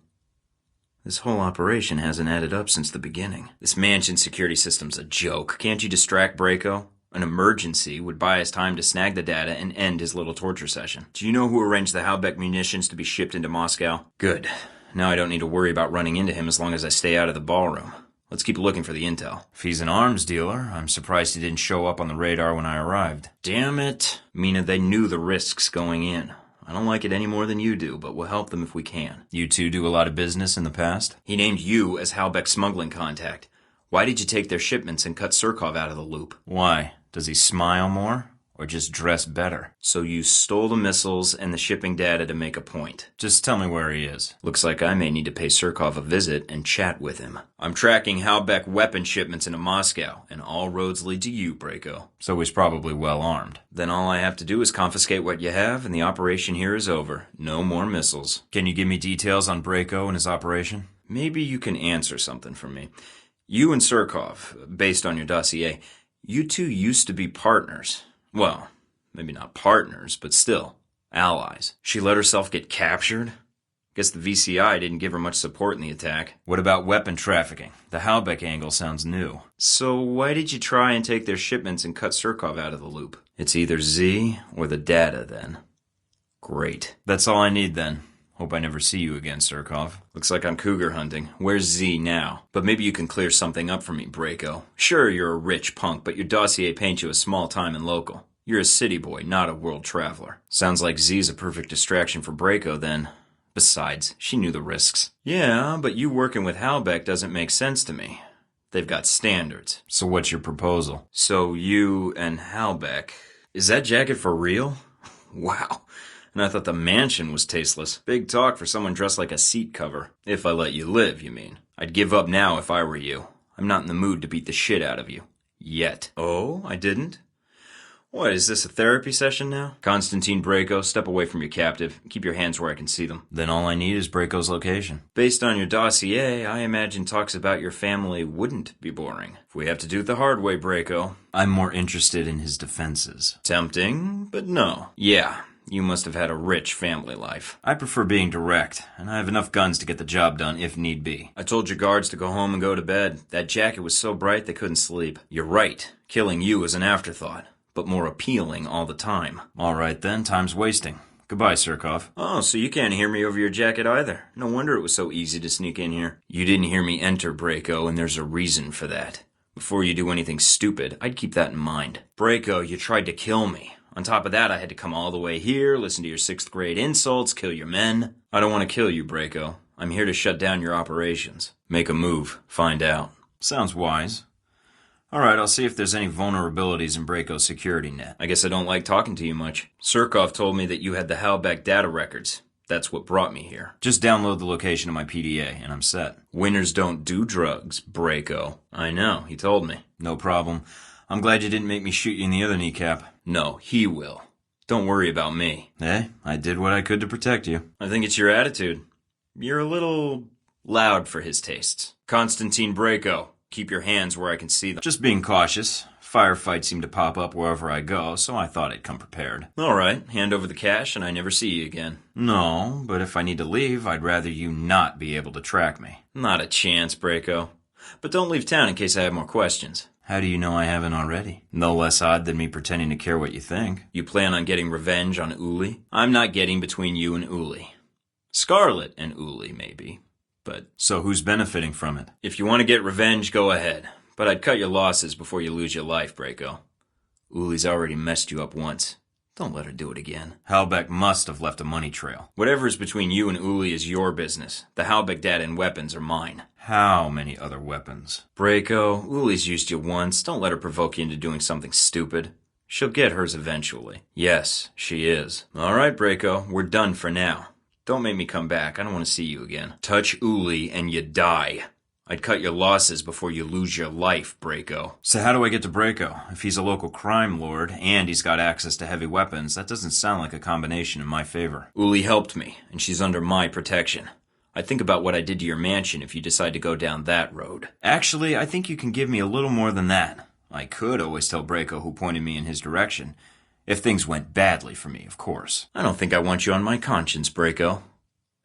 S1: This whole operation hasn't added up since the beginning. This mansion security system's a joke. Can't you distract Braco? An emergency would buy us time to snag the data and end his little torture session. Do you know who arranged the Halbeck munitions to be shipped into Moscow? Good. Now I don't need to worry about running into him as long as I stay out of the ballroom. Let's keep looking for the intel. If he's an arms dealer, I'm surprised he didn't show up on the radar when I arrived. Damn it. Meaning they knew the risks going in. I don't like it any more than you do, but we'll help them if we can. You two do a lot of business in the past? He named you as Halbeck's smuggling contact. Why did you take their shipments and cut Surkov out of the loop? Why? Does he smile more? Or just dress better? So you stole the missiles and the shipping data to make a point. Just tell me where he is. Looks like I may need to pay Surkov a visit and chat with him. I'm tracking Halbeck weapon shipments into Moscow, and all roads lead to you, Braco. So he's probably well armed. Then all I have to do is confiscate what you have, and the operation here is over. No more missiles. Can you give me details on Braco and his operation? Maybe you can answer something for me. You and Surkov, based on your dossier, you two used to be partners. Well, maybe not partners, but still, allies. She let herself get captured? Guess the VCI didn't give her much support in the attack. What about weapon trafficking? The Halbeck angle sounds new. So why did you try and take their shipments and cut Surkov out of the loop? It's either Z or the data, then. Great. That's all I need, then. Hope I never see you again, Surkov. Looks like I'm cougar hunting. Where's Z now? But maybe you can clear something up for me, Braco. Sure, you're a rich punk, but your dossier paints you as small-time and local. You're a city boy, not a world traveler. Sounds like Z's a perfect distraction for Braco, then. Besides, she knew the risks. Yeah, but you working with Halbeck doesn't make sense to me. They've got standards. So what's your proposal? So you and Halbeck... Is that jacket for real? Wow. And I thought the mansion was tasteless. Big talk for someone dressed like a seat cover. If I let you live, you mean. I'd give up now if I were you. I'm not in the mood to beat the shit out of you. Yet. Oh, I didn't? What, is this a therapy session now? Constantine Braco, step away from your captive. Keep your hands where I can see them. Then all I need is Braco's location. Based on your dossier, I imagine talks about your family wouldn't be boring. If we have to do it the hard way, Braco. I'm more interested in his defenses. Tempting, but no. Yeah, you must have had a rich family life. I prefer being direct, and I have enough guns to get the job done if need be. I told your guards to go home and go to bed. That jacket was so bright they couldn't sleep. You're right. Killing you is an afterthought. But more appealing all the time. All right then, time's wasting. Goodbye, Surkov. Oh, so you can't hear me over your jacket either. No wonder it was so easy to sneak in here. You didn't hear me enter, Braco, and there's a reason for that. Before you do anything stupid, I'd keep that in mind. Braco, you tried to kill me. On top of that, I had to come all the way here, listen to your 6th grade insults, kill your men. I don't want to kill you, Braco. I'm here to shut down your operations. Make a move. Find out. Sounds wise. Alright, I'll see if there's any vulnerabilities in Braco's security net. I guess I don't like talking to you much. Surkov told me that you had the Halbeck data records. That's what brought me here. Just download the location of my PDA, and I'm set. Winners don't do drugs, Braco. I know, he told me. No problem. I'm glad you didn't make me shoot you in the other kneecap. No, he will. Don't worry about me. Eh? I did what I could to protect you. I think it's your attitude. You're a little loud for his tastes. Constantine Braco. Keep your hands where I can see them. Just being cautious. Firefights seem to pop up wherever I go, so I thought I'd come prepared. All right, hand over the cash and I never see you again. No, but if I need to leave, I'd rather you not be able to track me. Not a chance, Braco. But don't leave town in case I have more questions. How do you know I haven't already? No less odd than me pretending to care what you think. You plan on getting revenge on Uli? I'm not getting between you and Uli. Scarlet and Uli, maybe. But so who's benefiting from it? If you want to get revenge, go ahead. But I'd cut your losses before you lose your life, Braco. Uli's already messed you up once. Don't let her do it again. Halbeck must have left a money trail. Whatever is between you and Uli is your business. The Halbeck data and weapons are mine. How many other weapons? Braco, Uli's used you once. Don't let her provoke you into doing something stupid. She'll get hers eventually. Yes, she is. All right, Braco, we're done for now. Don't make me come back. I don't want to see you again. Touch Uli and you die. I'd cut your losses before you lose your life, Braco. So how do I get to Braco? If he's a local crime lord and he's got access to heavy weapons, that doesn't sound like a combination in my favor. Uli helped me, and she's under my protection. I think about what I did to your mansion if you decide to go down that road. Actually, I think you can give me a little more than that. I could always tell Braco who pointed me in his direction. If things went badly for me, of course. I don't think I want you on my conscience, Braco.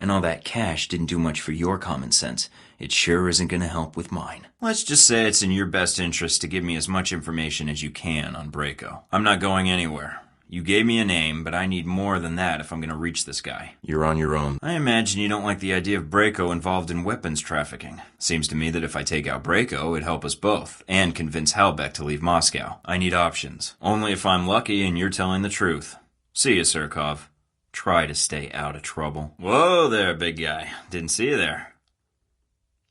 S1: And all that cash didn't do much for your common sense. It sure isn't going to help with mine. Let's just say it's in your best interest to give me as much information as you can on Braco. I'm not going anywhere. You gave me a name, but I need more than that if I'm going to reach this guy. You're on your own. I imagine you don't like the idea of Braco involved in weapons trafficking. Seems to me that if I take out Braco, it'd help us both, and convince Halbeck to leave Moscow. I need options. Only if I'm lucky and you're telling the truth. See you, Surkov. Try to stay out of trouble. Whoa there, big guy. Didn't see you there.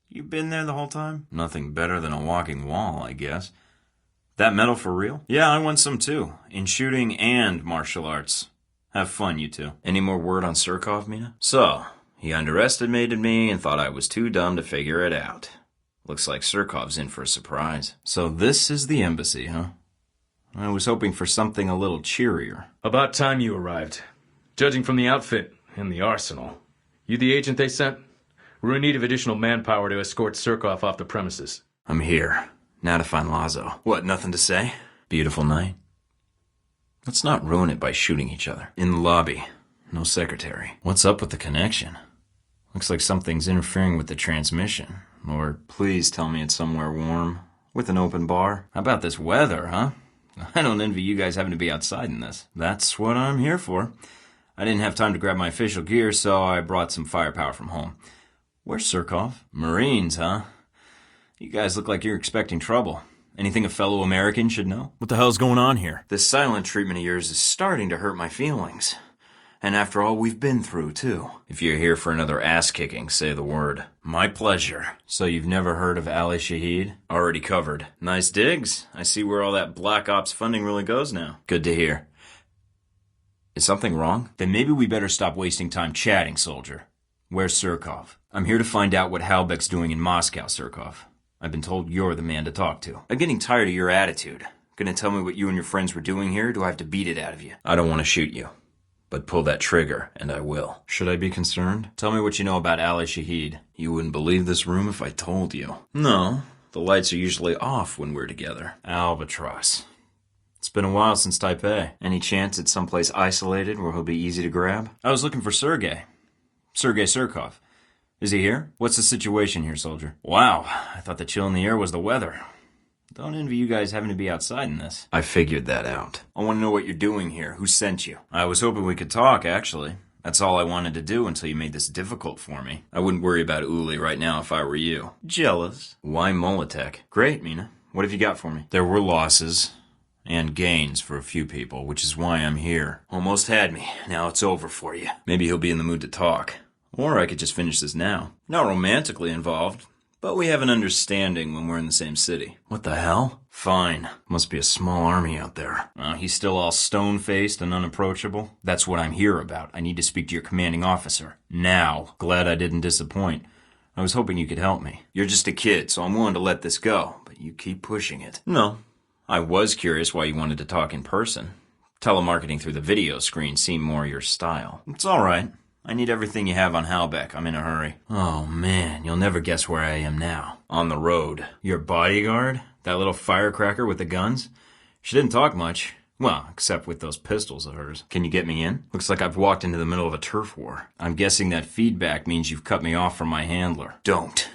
S1: You been there the whole time? Nothing better than a walking wall, I guess. That medal for real? Yeah, I won some too. In shooting and martial arts. Have fun, you two. Any more word on Surkov, Mina? So, he underestimated me and thought I was too dumb to figure it out. Looks like Surkov's in for a surprise. So this is the embassy, huh? I was hoping for something a little cheerier.
S4: About time you arrived. Judging from the outfit and the arsenal. You the agent they sent? We're in need of additional manpower to escort Surkov off the premises.
S1: I'm here. Now to find Lazo. What, nothing to say? Beautiful night. Let's not ruin it by shooting each other. In the lobby. No secretary. What's up with the connection? Looks like something's interfering with the transmission. Lord, please tell me it's somewhere warm. With an open bar. How about this weather, huh? I don't envy you guys having to be outside in this. That's what I'm here for. I didn't have time to grab my official gear, so I brought some firepower from home. Where's Surkov? Marines, huh? You guys look like you're expecting trouble. Anything a fellow American should know?
S3: What the hell's going on here?
S1: This silent treatment of yours is starting to hurt my feelings. And after all we've been through, too. If you're here for another ass-kicking, say the word. My pleasure. So you've never heard of Ali Shaheed? Already covered. Nice digs. I see where all that Black Ops funding really goes now. Good to hear. Is something wrong? Then maybe we better stop wasting time chatting, soldier. Where's Surkov? I'm here to find out what Halbeck's doing in Moscow, Surkov. I've been told you're the man to talk to. I'm getting tired of your attitude. Gonna tell me what you and your friends were doing here, or do I have to beat it out of you? I don't want to shoot you. But pull that trigger, and I will. Should I be concerned? Tell me what you know about Ali Shaheed. You wouldn't believe this room if I told you. No, the lights are usually off when we're together. Albatross. It's been a while since Taipei. Any chance it's someplace isolated where he'll be easy to grab? I was looking for Sergei Surkov. Is he here? What's the situation here, soldier? Wow, I thought the chill in the air was the weather. Don't envy you guys having to be outside in this. I figured that out. I want to know what you're doing here. Who sent you? I was hoping we could talk, actually. That's all I wanted to do until you made this difficult for me. I wouldn't worry about Uli right now if I were you. Jealous. Why Molotek? Great, Mina. What have you got for me? There were losses and gains for a few people, which is why I'm here. Almost had me. Now it's over for you. Maybe he'll be in the mood to talk. Or I could just finish this now. Not romantically involved. But we have an understanding when we're in the same city. What the hell? Fine. Must be a small army out there. He's still all stone-faced and unapproachable? That's what I'm here about. I need to speak to your commanding officer. Now. Glad I didn't disappoint. I was hoping you could help me. You're just a kid, so I'm willing to let this go. But you keep pushing it. No. I was curious why you wanted to talk in person. Telemarketing through the video screen seemed more your style. It's all right. I need everything you have on Halbeck. I'm in a hurry. Oh, man, you'll never guess where I am now. On the road. Your bodyguard? That little firecracker with the guns? She didn't talk much. Well, except with those pistols of hers. Can you get me in? Looks like I've walked into the middle of a turf war. I'm guessing that feedback means you've cut me off from my handler. Don't.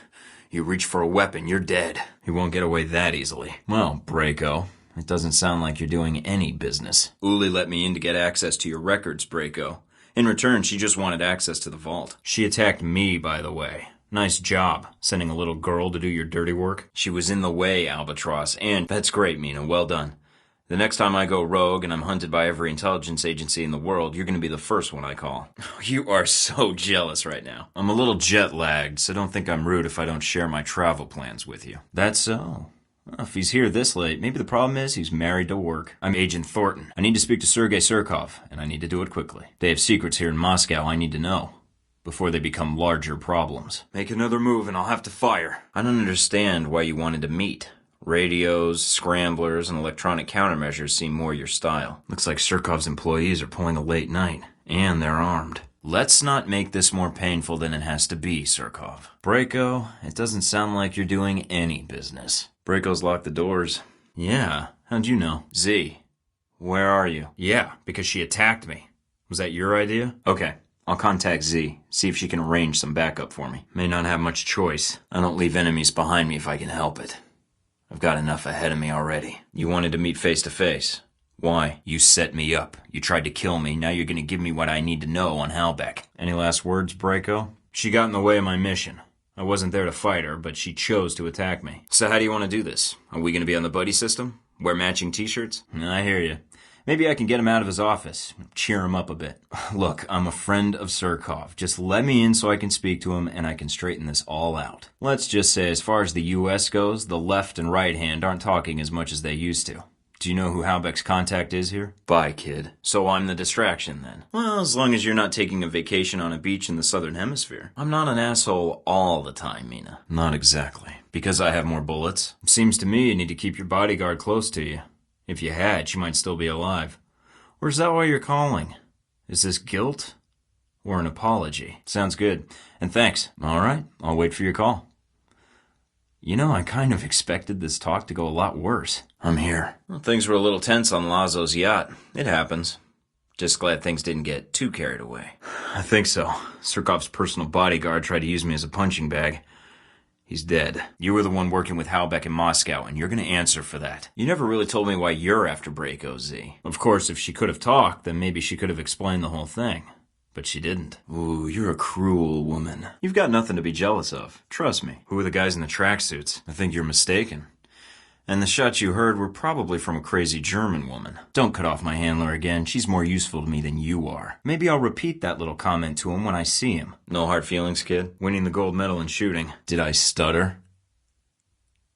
S1: You reach for a weapon, you're dead. You won't get away that easily. Well, Braco, it doesn't sound like you're doing any business. Uli let me in to get access to your records, Braco. In return, she just wanted access to the vault. She attacked me, by the way. Nice job, sending a little girl to do your dirty work. She was in the way, Albatross, and that's great, Mina. Well done. The next time I go rogue and I'm hunted by every intelligence agency in the world, you're going to be the first one I call. You are so jealous right now. I'm a little jet-lagged, so don't think I'm rude if I don't share my travel plans with you. That's so. Well, if he's here this late, maybe the problem is he's married to work. I'm Agent Thorton. I need to speak to Sergei Surkov, and I need to do it quickly. They have secrets here in Moscow I need to know before they become larger problems. Make another move and I'll have to fire. I don't understand why you wanted to meet. Radios, scramblers, and electronic countermeasures seem more your style. Looks like Surkov's employees are pulling a late night, and they're armed. Let's not make this more painful than it has to be, Surkov. Braco, it doesn't sound like you're doing any business. Braco's locked the doors. Yeah, how'd you know? Z, where are you? Yeah, because she attacked me. Was that your idea? Okay, I'll contact Z, see if she can arrange some backup for me. May not have much choice. I don't leave enemies behind me if I can help it. I've got enough ahead of me already. You wanted to meet face to face. Why? You set me up. You tried to kill me. Now you're gonna give me what I need to know on Halbeck. Any last words, Braco? She got in the way of my mission. I wasn't there to fight her, but she chose to attack me. So how do you want to do this? Are we gonna be on the buddy system? Wear matching t-shirts? I hear you. Maybe I can get him out of his office. Cheer him up a bit. Look, I'm a friend of Surkov. Just let me in so I can speak to him and I can straighten this all out. Let's just say as far as the U.S. goes, the left and right hand aren't talking as much as they used to. Do you know who Halbeck's contact is here? Bye, kid. So I'm the distraction, then. Well, as long as you're not taking a vacation on a beach in the southern hemisphere. I'm not an asshole all the time, Mina. Not exactly. Because I have more bullets. Seems to me you need to keep your bodyguard close to you. If you had, she might still be alive. Or is that why you're calling? Is this guilt? Or an apology. Sounds good. And thanks. All right, I'll wait for your call. You know, I kind of expected this talk to go a lot worse. I'm here. Well, things were a little tense on Lazo's yacht. It happens. Just glad things didn't get too carried away. I think so. Surkov's personal bodyguard tried to use me as a punching bag. He's dead. You were the one working with Halbeck in Moscow, and you're gonna answer for that. You never really told me why you're after Braco, Z. Of course, if she could have talked, then maybe she could have explained the whole thing. But she didn't. Ooh, you're a cruel woman. You've got nothing to be jealous of. Trust me. Who are the guys in the tracksuits? I think you're mistaken. And the shots you heard were probably from a crazy German woman. Don't cut off my handler again. She's more useful to me than you are. Maybe I'll repeat that little comment to him when I see him. No hard feelings, kid. Winning the gold medal in shooting. Did I stutter?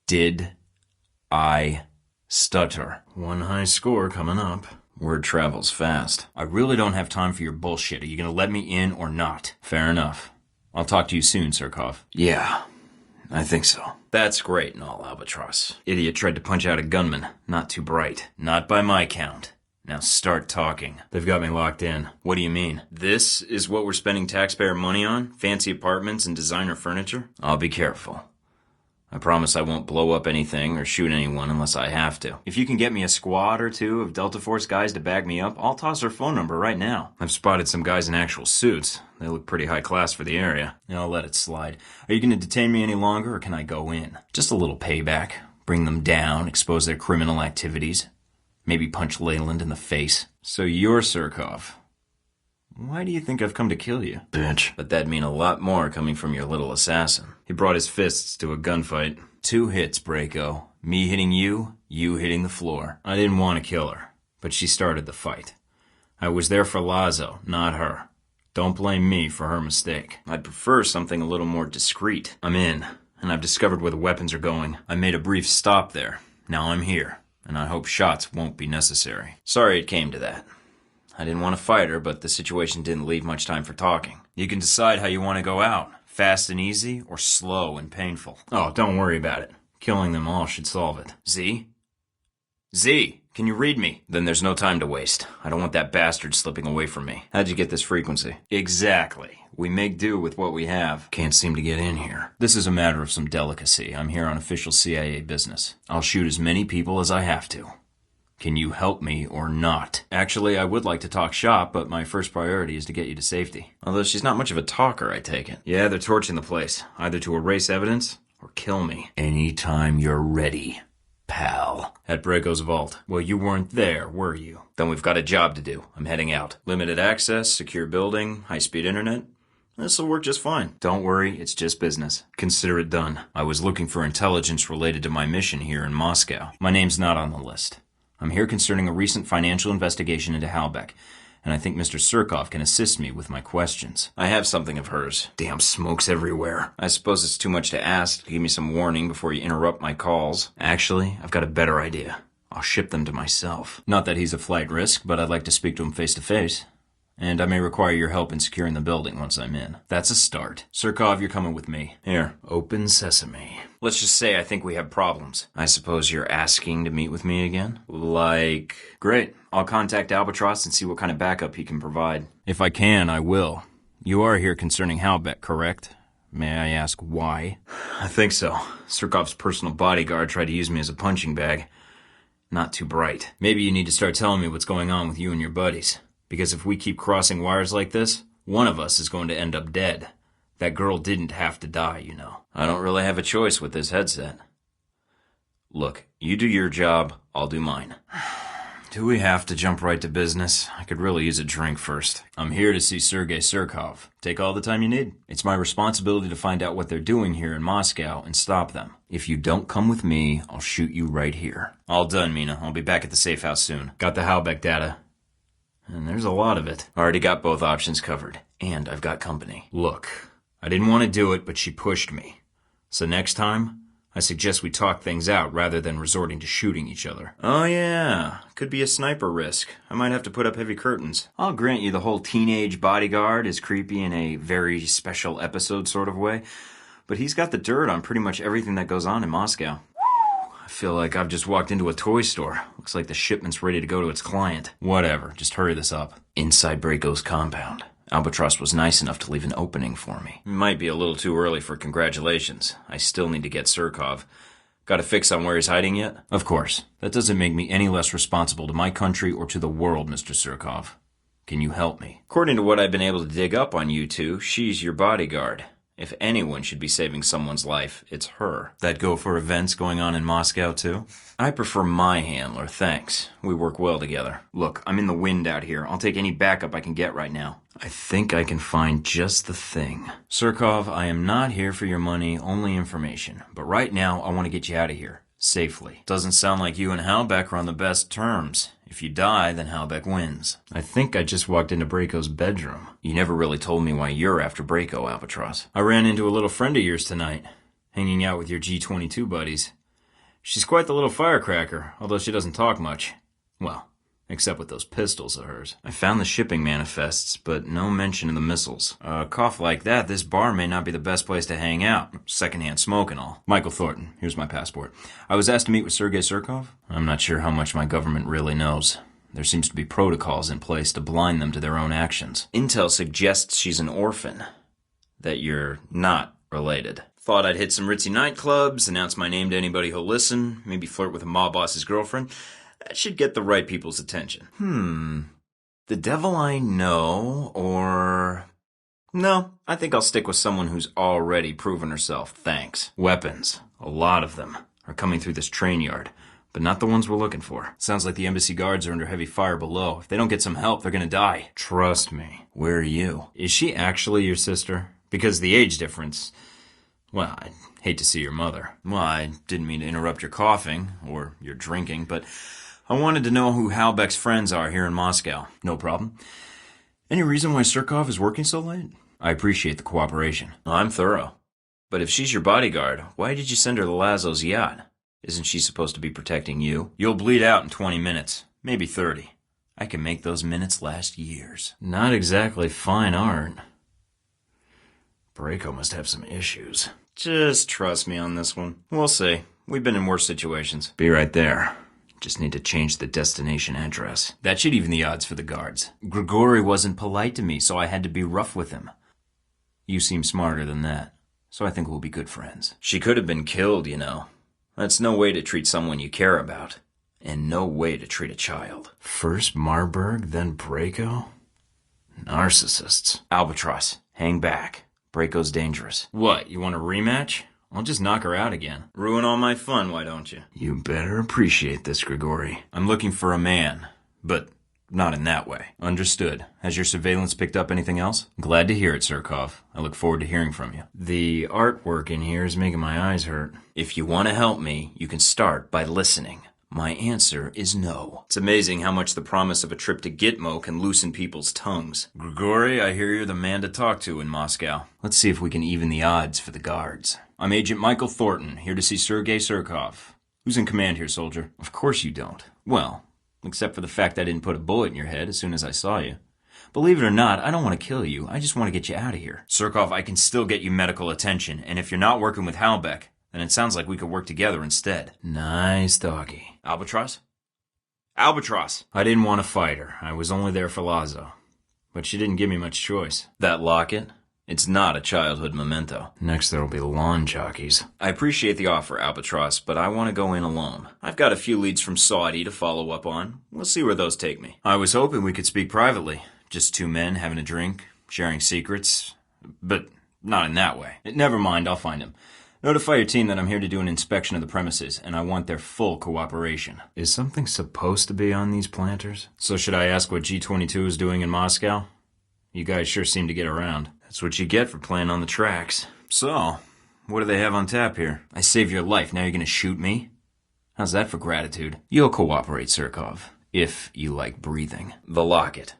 S1: Did I stutter? One high score coming up. Word travels fast. I really don't have time for your bullshit. Are you gonna let me in or not? Fair enough. I'll talk to you soon, Surkov. Yeah, I think so. That's great and all, Albatross. Idiot tried to punch out a gunman. Not too bright. Not by my count. Now start talking. They've got me locked in. What do you mean? This is what we're spending taxpayer money on? Fancy apartments and designer furniture? I'll be careful. I promise I won't blow up anything or shoot anyone unless I have to. If you can get me a squad or two of Delta Force guys to back me up, I'll toss their phone number right now. I've spotted some guys in actual suits. They look pretty high class for the area. I'll let it slide. Are you going to detain me any longer, or can I go in? Just a little payback. Bring them down, expose their criminal activities. Maybe punch Leyland in the face. So you're Surkov. Why do you think I've come to kill you? Bitch. But that'd mean a lot more coming from your little assassin. He brought his fists to a gunfight. 2 hits, Braco. Me hitting you, you hitting the floor. I didn't want to kill her, but she started the fight. I was there for Lazo, not her. Don't blame me for her mistake. I'd prefer something a little more discreet. I'm in, and I've discovered where the weapons are going. I made a brief stop there. Now I'm here, and I hope shots won't be necessary. Sorry it came to that. I didn't want to fight her, but the situation didn't leave much time for talking. You can decide how you want to go out. Fast and easy, or slow and painful. Oh, don't worry about it. Killing them all should solve it. Z? Z, can you read me? Then there's no time to waste. I don't want that bastard slipping away from me. How'd you get this frequency? Exactly. We make do with what we have. Can't seem to get in here. This is a matter of some delicacy. I'm here on official CIA business. I'll shoot as many people as I have to. Can you help me or not? Actually, I would like to talk shop, but my first priority is to get you to safety. Although she's not much of a talker, I take it. Yeah, they're torching the place, either to erase evidence or kill me. Anytime you're ready, pal. At Braco's vault. Well, you weren't there, were you? Then we've got a job to do. I'm heading out. Limited access, secure building, high-speed internet. This'll work just fine. Don't worry, it's just business. Consider it done. I was looking for intelligence related to my mission here in Moscow. My name's not on the list. I'm here concerning a recent financial investigation into Halbeck, and I think Mr. Surkov can assist me with my questions. I have something of hers. Damn smoke's everywhere. I suppose it's too much to ask to give me some warning before you interrupt my calls. Actually, I've got a better idea. I'll ship them to myself. Not that he's a flight risk, but I'd like to speak to him face to face. And I may require your help in securing the building once I'm in. That's a start. Surkov, you're coming with me. Here, open sesame. Let's just say I think we have problems. I suppose you're asking to meet with me again? Great. I'll contact Albatross and see what kind of backup he can provide. If I can, I will. You are here concerning Halbeck, correct? May I ask why? I think so. Surkov's personal bodyguard tried to use me as a punching bag. Not too bright. Maybe you need to start telling me what's going on with you and your buddies. Because if we keep crossing wires like this, one of us is going to end up dead. That girl didn't have to die, you know. I don't really have a choice with this headset. Look, you do your job, I'll do mine. Do we have to jump right to business? I could really use a drink first. I'm here to see Sergei Surkov. Take all the time you need. It's my responsibility to find out what they're doing here in Moscow and stop them. If you don't come with me, I'll shoot you right here. All done, Mina. I'll be back at the safe house soon. Got the Halbeck data. And there's a lot of it. Already got both options covered. And I've got company. Look, I didn't want to do it, but she pushed me. So next time, I suggest we talk things out rather than resorting to shooting each other. Oh yeah, could be a sniper risk. I might have to put up heavy curtains. I'll grant you the whole teenage bodyguard is creepy in a very special episode sort of way, but he's got the dirt on pretty much everything that goes on in Moscow. I feel like I've just walked into a toy store. Looks like the shipment's ready to go to its client. Whatever, just hurry this up. Inside Braco's compound. Albatross was nice enough to leave an opening for me. It might be a little too early for congratulations. I still need to get Surkov. Got a fix on where he's hiding yet? Of course. That doesn't make me any less responsible to my country or to the world, Mr. Surkov. Can you help me? According to what I've been able to dig up on you two, she's your bodyguard. If anyone should be saving someone's life, it's her. That go for events going on in Moscow, too? I prefer my handler, thanks. We work well together. Look, I'm in the wind out here. I'll take any backup I can get right now. I think I can find just the thing. Surkov, I am not here for your money, only information. But right now, I want to get you out of here. Safely. Doesn't sound like you and Halbeck are on the best terms. If you die, then Halbeck wins. I think I just walked into Braco's bedroom. You never really told me why you're after Braco, Albatross. I ran into a little friend of yours tonight, hanging out with your G-22 buddies. She's quite the little firecracker, although she doesn't talk much. Well, except with those pistols of hers. I found the shipping manifests, but no mention of the missiles. A cough like that, this bar may not be the best place to hang out. Secondhand smoke and all. Michael Thorton, here's my passport. I was asked to meet with Sergei Surkov. I'm not sure how much my government really knows. There seems to be protocols in place to blind them to their own actions. Intel suggests she's an orphan. That you're not related. Thought I'd hit some ritzy nightclubs, announce my name to anybody who'll listen, maybe flirt with a mob boss's girlfriend. That should get the right people's attention. The devil I know, or... No, I think I'll stick with someone who's already proven herself, thanks. Weapons, a lot of them, are coming through this train yard, but not the ones we're looking for. Sounds like the embassy guards are under heavy fire below. If they don't get some help, they're gonna die. Trust me. Where are you? Is she actually your sister? Because the age difference... Well, I'd hate to see your mother. Well, I didn't mean to interrupt your coughing, or your drinking, but... I wanted to know who Halbeck's friends are here in Moscow. No problem. Any reason why Surkov is working so late? I appreciate the cooperation. I'm thorough. But if she's your bodyguard, why did you send her to Lazo's yacht? Isn't she supposed to be protecting you? You'll bleed out in 20 minutes. Maybe 30. I can make those minutes last years. Not exactly fine art. Braco must have some issues. Just trust me on this one. We'll see. We've been in worse situations. Be right there. Just need to change the destination address. That should even the odds for the guards. Grigory wasn't polite to me, so I had to be rough with him. You seem smarter than that, so I think we'll be good friends. She could have been killed, you know. That's no way to treat someone you care about. And no way to treat a child. First Marburg, then Braco? Narcissists. Albatross, hang back. Braco's dangerous. What, you want a rematch? I'll just knock her out again. Ruin all my fun, why don't you? You better appreciate this, Grigory. I'm looking for a man, but not in that way. Understood. Has your surveillance picked up anything else? Glad to hear it, Surkov. I look forward to hearing from you. The artwork in here is making my eyes hurt. If you want to help me, you can start by listening. My answer is no. It's amazing how much the promise of a trip to Gitmo can loosen people's tongues. Grigory, I hear you're the man to talk to in Moscow. Let's see if we can even the odds for the guards. I'm Agent Michael Thornton, here to see Sergei Surkov. Who's in command here, soldier? Of course you don't. Well, except for the fact I didn't put a bullet in your head as soon as I saw you. Believe it or not, I don't want to kill you. I just want to get you out of here. Surkov, I can still get you medical attention, and if you're not working with Halbeck, then it sounds like we could work together instead. Nice doggy. Albatross? Albatross! I didn't want to fight her. I was only there for Lazo. But she didn't give me much choice. That locket? It's not a childhood memento. Next there'll be lawn jockeys. I appreciate the offer, Albatross, but I want to go in alone. I've got a few leads from Saudi to follow up on. We'll see where those take me. I was hoping we could speak privately. Just two men having a drink, sharing secrets. But not in that way. Never mind, I'll find him. Notify your team that I'm here to do an inspection of the premises, and I want their full cooperation. Is something supposed to be on these planters? So should I ask what G-22 is doing in Moscow? You guys sure seem to get around. That's what you get for playing on the tracks. So, what do they have on tap here? I saved your life, now you're gonna shoot me? How's that for gratitude? You'll cooperate, Surkov, if you like breathing. The locket.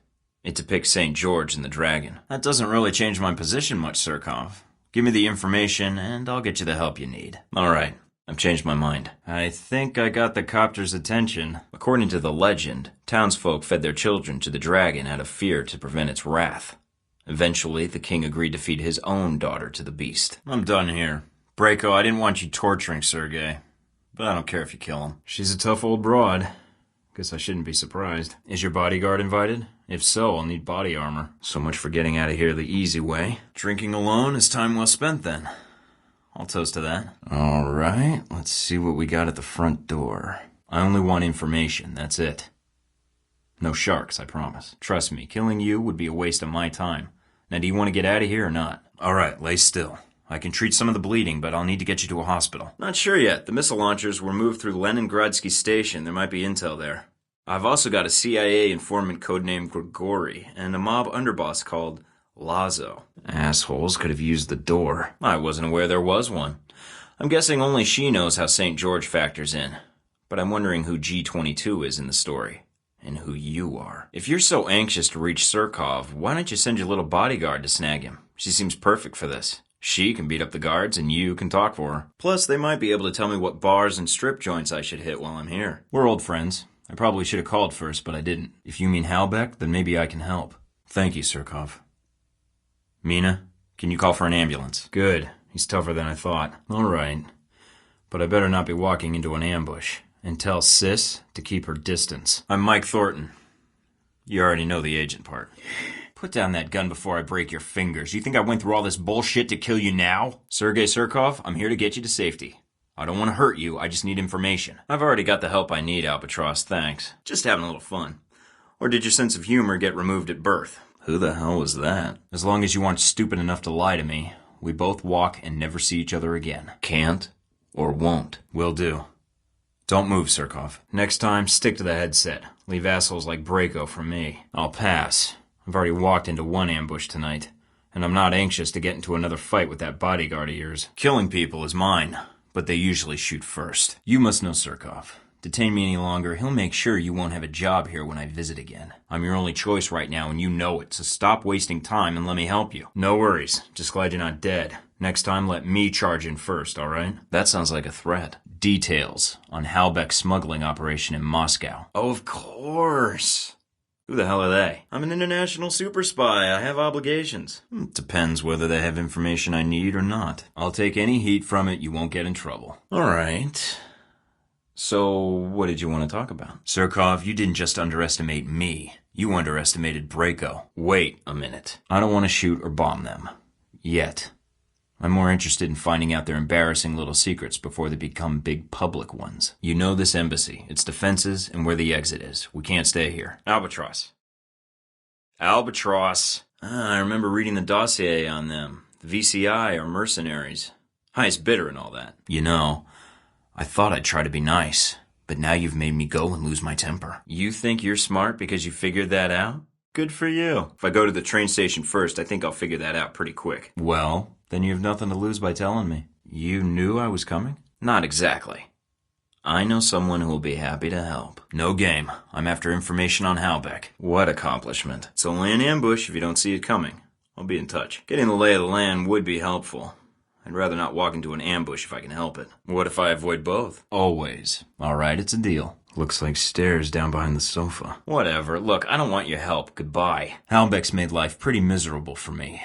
S1: It depicts St. George and the dragon. That doesn't really change my position much, Surkov. Give me the information, and I'll get you the help you need. All right, I've changed my mind. I think I got the copter's attention. According to the legend, townsfolk fed their children to the dragon out of fear to prevent its wrath. Eventually, the king agreed to feed his own daughter to the beast. I'm done here. Braco, I didn't want you torturing Sergei, but I don't care if you kill him. She's a tough old broad.
S3: Guess I shouldn't be surprised. Is your bodyguard invited? If so, I'll need body armor. So much for getting out of here the easy way. Drinking alone is time well spent then. I'll toast to that. Alright, let's see what we got at the front door. I only want information, that's it. No sharks, I promise. Trust me, killing you would be a waste of my time. Now, do you want to get out of here or not? Alright, lay still. I can treat some of the bleeding, but I'll need to get you to a hospital. Not sure yet. The missile launchers were moved through Leningradsky Station. There might be intel there. I've also got a CIA informant codenamed Grigori, and a mob underboss called Lazo. Assholes could have used the door. I wasn't aware there was one. I'm guessing only she knows how St. George factors in. But I'm wondering who G22 is in the story. And who you are. If you're so anxious to reach Surkov, why don't you send your little bodyguard to snag him? She seems perfect for this. She can beat up the guards, and you can talk for her. Plus, they might be able to tell me what bars and strip joints I should hit while I'm here. We're old friends. I probably should have called first, but I didn't. If you mean Halbeck, then maybe I can help. Thank you, Surkov. Mina, can you call for an ambulance? Good. He's tougher than I thought. All right. But I better not be walking into an ambush. And tell Sis to keep her distance. I'm Mike Thorton. You already know the agent part. Put down that gun before I break your fingers. You think I went through all this bullshit to kill you now? Sergei Surkov, I'm here to get you to safety. I don't want to hurt you, I just need information. I've already got the help I need, Albatross, thanks. Just having a little fun. Or did your sense of humor get removed at birth? Who the hell was that? As long as you aren't stupid enough to lie to me, we both walk and never see each other again. Can't or won't. Will do. Don't move, Surkov. Next time, stick to the headset. Leave assholes like Braco from me. I'll pass. I've already walked into one ambush tonight, and I'm not anxious to get into another fight with that bodyguard of yours. Killing people is mine, but they usually shoot first. You must know Surkov. Detain me any longer, he'll make sure you won't have a job here when I visit again. I'm your only choice right now, and you know it, so stop wasting time and let me help you. No worries. Just glad you're not dead. Next time, let me charge in first, alright? That sounds like a threat. Details on Halbeck's smuggling operation in Moscow. Oh, of course. Who the hell are they? I'm an international super spy. I have obligations. Depends whether they have information I need or not. I'll take any heat from it. You won't get in trouble. Alright. So, what did you want to talk about? Surkov, you didn't just underestimate me. You underestimated Braco. Wait a minute. I don't want to shoot or bomb them. Yet. I'm more interested in finding out their embarrassing little secrets before they become big public ones. You know this embassy, its defenses, and where the exit is. We can't stay here. Albatross. Albatross. I remember reading the dossier on them. The VCI are mercenaries. Highest bidder and all that. You know, I thought I'd try to be nice, but now you've made me go and lose my temper. You think you're smart because you figured that out? Good for you. If I go to the train station first, I think I'll figure that out pretty quick. Well, then you have nothing to lose by telling me. You knew I was coming? Not exactly. I know someone who will be happy to help. No game. I'm after information on Halbeck. What accomplishment. It's only an ambush if you don't see it coming. I'll be in touch. Getting the lay of the land would be helpful. I'd rather not walk into an ambush if I can help it. What if I avoid both? Always. Alright, it's a deal. Looks like stairs down behind the sofa. Whatever. Look, I don't want your help. Goodbye. Halbeck's made life pretty miserable for me.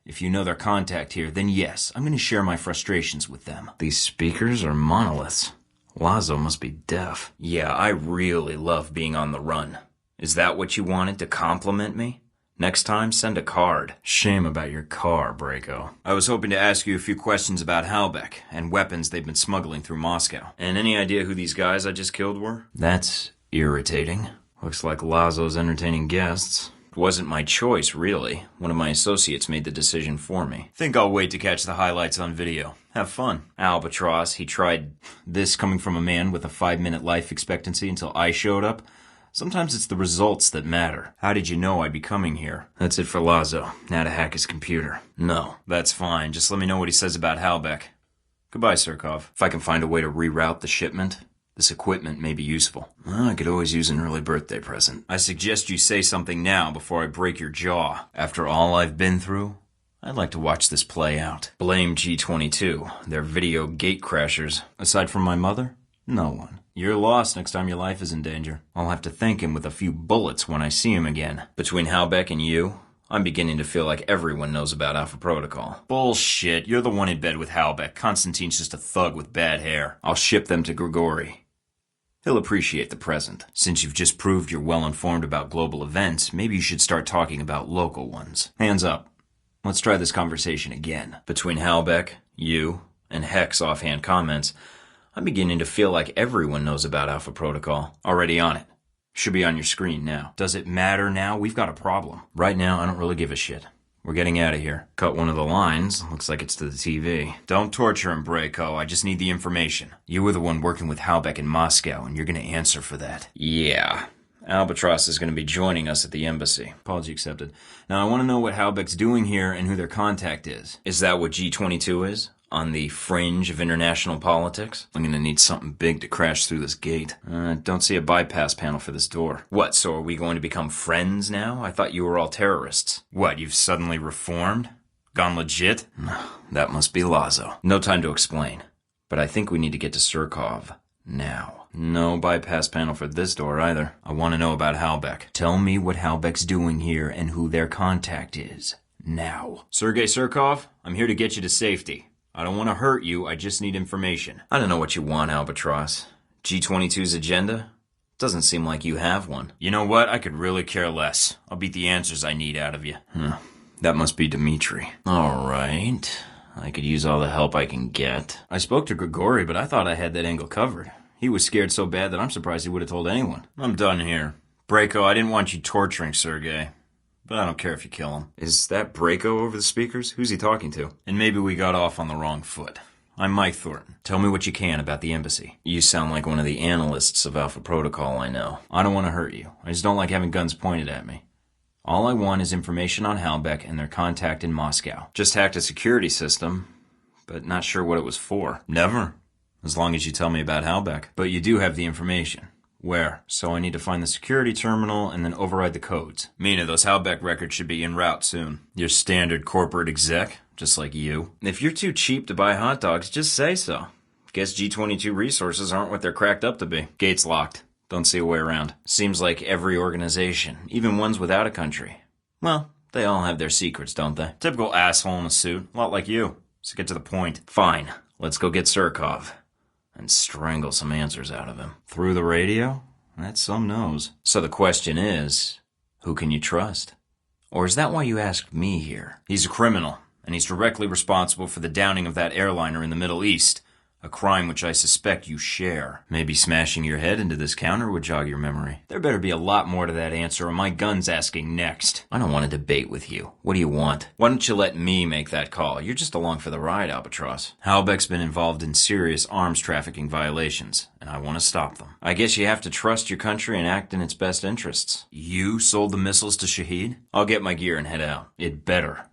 S3: If you know their contact here, then yes, I'm going to share my frustrations with them. These speakers are monoliths. Lazo must be deaf. Yeah, I really love being on the run. Is that what you wanted, to compliment me? Next time, send a card. Shame about your car, Braco. I was hoping to ask you a few questions about Halbeck and weapons they've been smuggling through Moscow. And any idea who these guys I just killed were? That's irritating. Looks like Lazo's entertaining guests. It wasn't my choice, really. One of my associates made the decision for me. Think I'll wait to catch the highlights on video. Have fun. Albatross, he tried this coming from a man with a 5-minute life expectancy until I showed up. Sometimes it's the results that matter. How did you know I'd be coming here? That's it for Lazo. Now to hack his computer. No, that's fine. Just let me know what he says about Halbeck. Goodbye, Surkov. If I can find a way to reroute the shipment, this equipment may be useful. Well, I could always use an early birthday present. I suggest you say something now before I break your jaw. After all I've been through, I'd like to watch this play out. Blame G22. They're video gate crashers. Aside from my mother, no one. You're lost next time your life is in danger. I'll have to thank him with a few bullets when I see him again. Between Halbeck and you, I'm beginning to feel like everyone knows about Alpha Protocol. Bullshit. You're the one in bed with Halbeck. Constantine's just a thug with bad hair. I'll ship them to Grigori.
S1: He'll appreciate the present. Since you've just proved you're well informed about global events, maybe you should start talking about local ones. Hands up. Let's try this conversation again. Between Halbeck, you, and Heck's offhand comments, I'm beginning to feel like everyone knows about Alpha Protocol. Already on it. Should be on your screen now. Does it matter now? We've got a problem. Right now, I don't really give a shit. We're getting out of here. Cut one of the lines. Looks like it's to the TV. Don't torture him, Brayko. I just need the information. You were the one working with Halbeck in Moscow, and you're gonna answer for that. Yeah. Albatross is gonna be joining us at the embassy. Apology accepted. Now, I want to know what Halbeck's doing here and who their contact is. Is that what G22 is? On the fringe of international politics? I'm gonna need something big to crash through this gate. Don't see a bypass panel for this door. What, so are we going to become friends now? I thought you were all terrorists. What, you've suddenly reformed? Gone legit? That must be Lazo. No time to explain. But I think we need to get to Surkov. Now. No bypass panel for this door either. I want to know about Halbeck. Tell me what Halbeck's doing here and who their contact is. Now. Sergei Surkov, I'm here to get you to safety. I don't want to hurt you, I just need information. I don't know what you want, Albatross. G22's agenda? Doesn't seem like you have one. You know what? I could really care less. I'll beat the answers I need out of you. That must be Dmitri. Alright. I could use all the help I can get. I spoke to Grigori, but I thought I had that angle covered. He was scared so bad that I'm surprised he would have told anyone. I'm done here. Brayko, I didn't want you torturing Sergei. But I don't care if you kill him. Is that Brayko over the speakers? Who's he talking to? And maybe we got off on the wrong foot. I'm Mike Thorton. Tell me what you can about the embassy. You sound like one of the analysts of Alpha Protocol I know. I don't want to hurt you. I just don't like having guns pointed at me. All I want is information on Halbeck and their contact in Moscow. Just hacked a security system, but not sure what it was for. Never. As long as you tell me about Halbeck. But you do have the information. Where? So I need to find the security terminal and then override the codes. Mina, those Halbeck records should be en route soon. Your standard corporate exec, just like you. If you're too cheap to buy hot dogs, just say so. Guess G22 resources aren't what they're cracked up to be. Gate's locked. Don't see a way around. Seems like every organization, even ones without a country. Well, they all have their secrets, don't they? Typical asshole in a suit. A lot like you. So get to the point. Fine. Let's go get Surkov. And strangle some answers out of him. Through the radio? That's some knows. So the question is, who can you trust? Or is that why you asked me here? He's a criminal, and he's directly responsible for the downing of that airliner in the Middle East. A crime which I suspect you share. Maybe smashing your head into this counter would jog your memory. There better be a lot more to that answer, or my gun's asking next. I don't want to debate with you. What do you want? Why don't you let me make that call? You're just along for the ride, Albatross. Halbeck's been involved in serious arms trafficking violations, and I want to stop them. I guess you have to trust your country and act in its best interests. You sold the missiles to Shahid? I'll get my gear and head out. It better.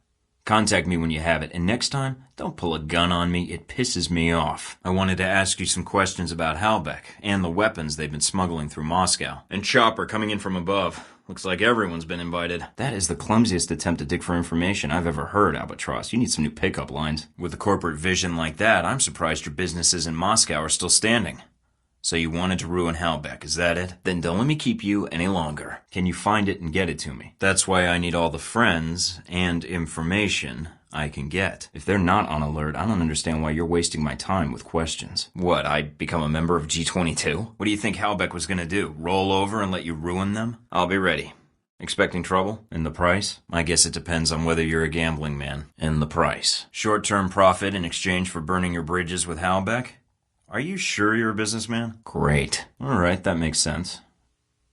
S1: Contact me when you have it, and next time, don't pull a gun on me. It pisses me off. I wanted to ask you some questions about Halbeck and the weapons they've been smuggling through Moscow. And Chopper coming in from above. Looks like everyone's been invited. That is the clumsiest attempt to dig for information I've ever heard, Albatross. You need some new pickup lines. With a corporate vision like that, I'm surprised your businesses in Moscow are still standing. So you wanted to ruin Halbeck, is that it? Then don't let me keep you any longer. Can you find it and get it to me? That's why I need all the friends and information I can get. If they're not on alert, I don't understand why you're wasting my time with questions. What, I'd become a member of G22? What do you think Halbeck was gonna do? Roll over and let you ruin them? I'll be ready. Expecting trouble? And the price? I guess it depends on whether you're a gambling man. And the price. Short-term profit in exchange for burning your bridges with Halbeck? Are you sure you're a businessman? Great. Alright, that makes sense.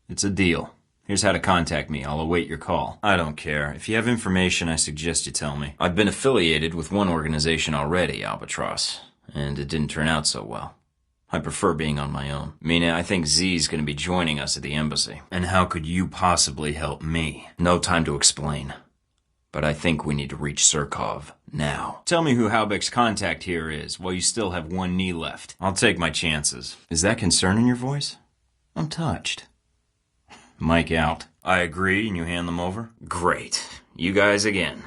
S1: It's a deal. Here's how to contact me. I'll await your call. I don't care. If you have information, I suggest you tell me. I've been affiliated with one organization already, Albatross, and it didn't turn out so well. I prefer being on my own. Mina, I think Z's gonna be joining us at the embassy. And how could you possibly help me? No time to explain. But I think we need to reach Surkov now. Tell me who Halbeck's contact here is, while you still have one knee left. I'll take my chances. Is that concern in your voice? I'm touched. Mike out. I agree, and you hand them over? Great. You guys again.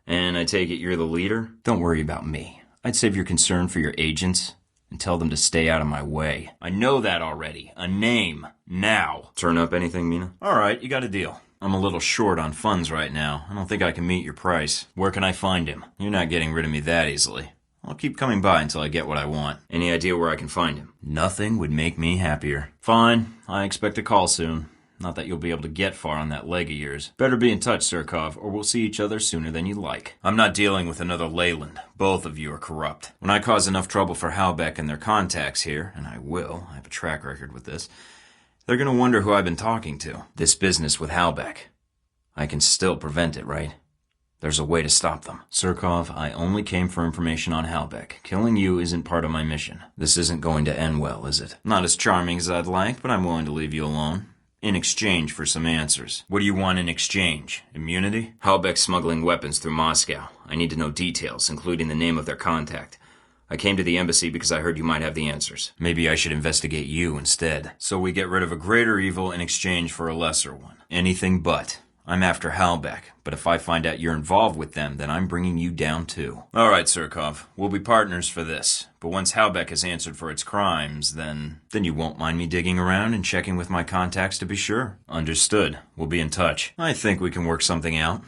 S1: And I take it you're the leader? Don't worry about me. I'd save your concern for your agents and tell them to stay out of my way. I know that already. A name. Now. Turn up anything, Mina? Alright, you got a deal. I'm a little short on funds right now. I don't think I can meet your price. Where can I find him? You're not getting rid of me that easily. I'll keep coming by until I get what I want. Any idea where I can find him? Nothing would make me happier. Fine, I expect a call soon. Not that you'll be able to get far on that leg of yours. Better be in touch, Surkov, or we'll see each other sooner than you like. I'm not dealing with another Leyland. Both of you are corrupt. When I cause enough trouble for Halbeck and their contacts here, and I will, I have a track record with this, they're gonna wonder who I've been talking to. This business with Halbeck. I can still prevent it, right? There's a way to stop them. Surkov, I only came for information on Halbeck. Killing you isn't part of my mission. This isn't going to end well, is it? Not as charming as I'd like, but I'm willing to leave you alone. In exchange for some answers. What do you want in exchange? Immunity? Halbeck's smuggling weapons through Moscow. I need to know details, including the name of their contact. I came to the embassy because I heard you might have the answers. Maybe I should investigate you instead. So we get rid of a greater evil in exchange for a lesser one. Anything but. I'm after Halbeck, but if I find out you're involved with them, then I'm bringing you down too. All right, Surkov, we'll be partners for this. But once Halbeck has answered for its crimes, then you won't mind me digging around and checking with my contacts to be sure. Understood. We'll be in touch. I think we can work something out.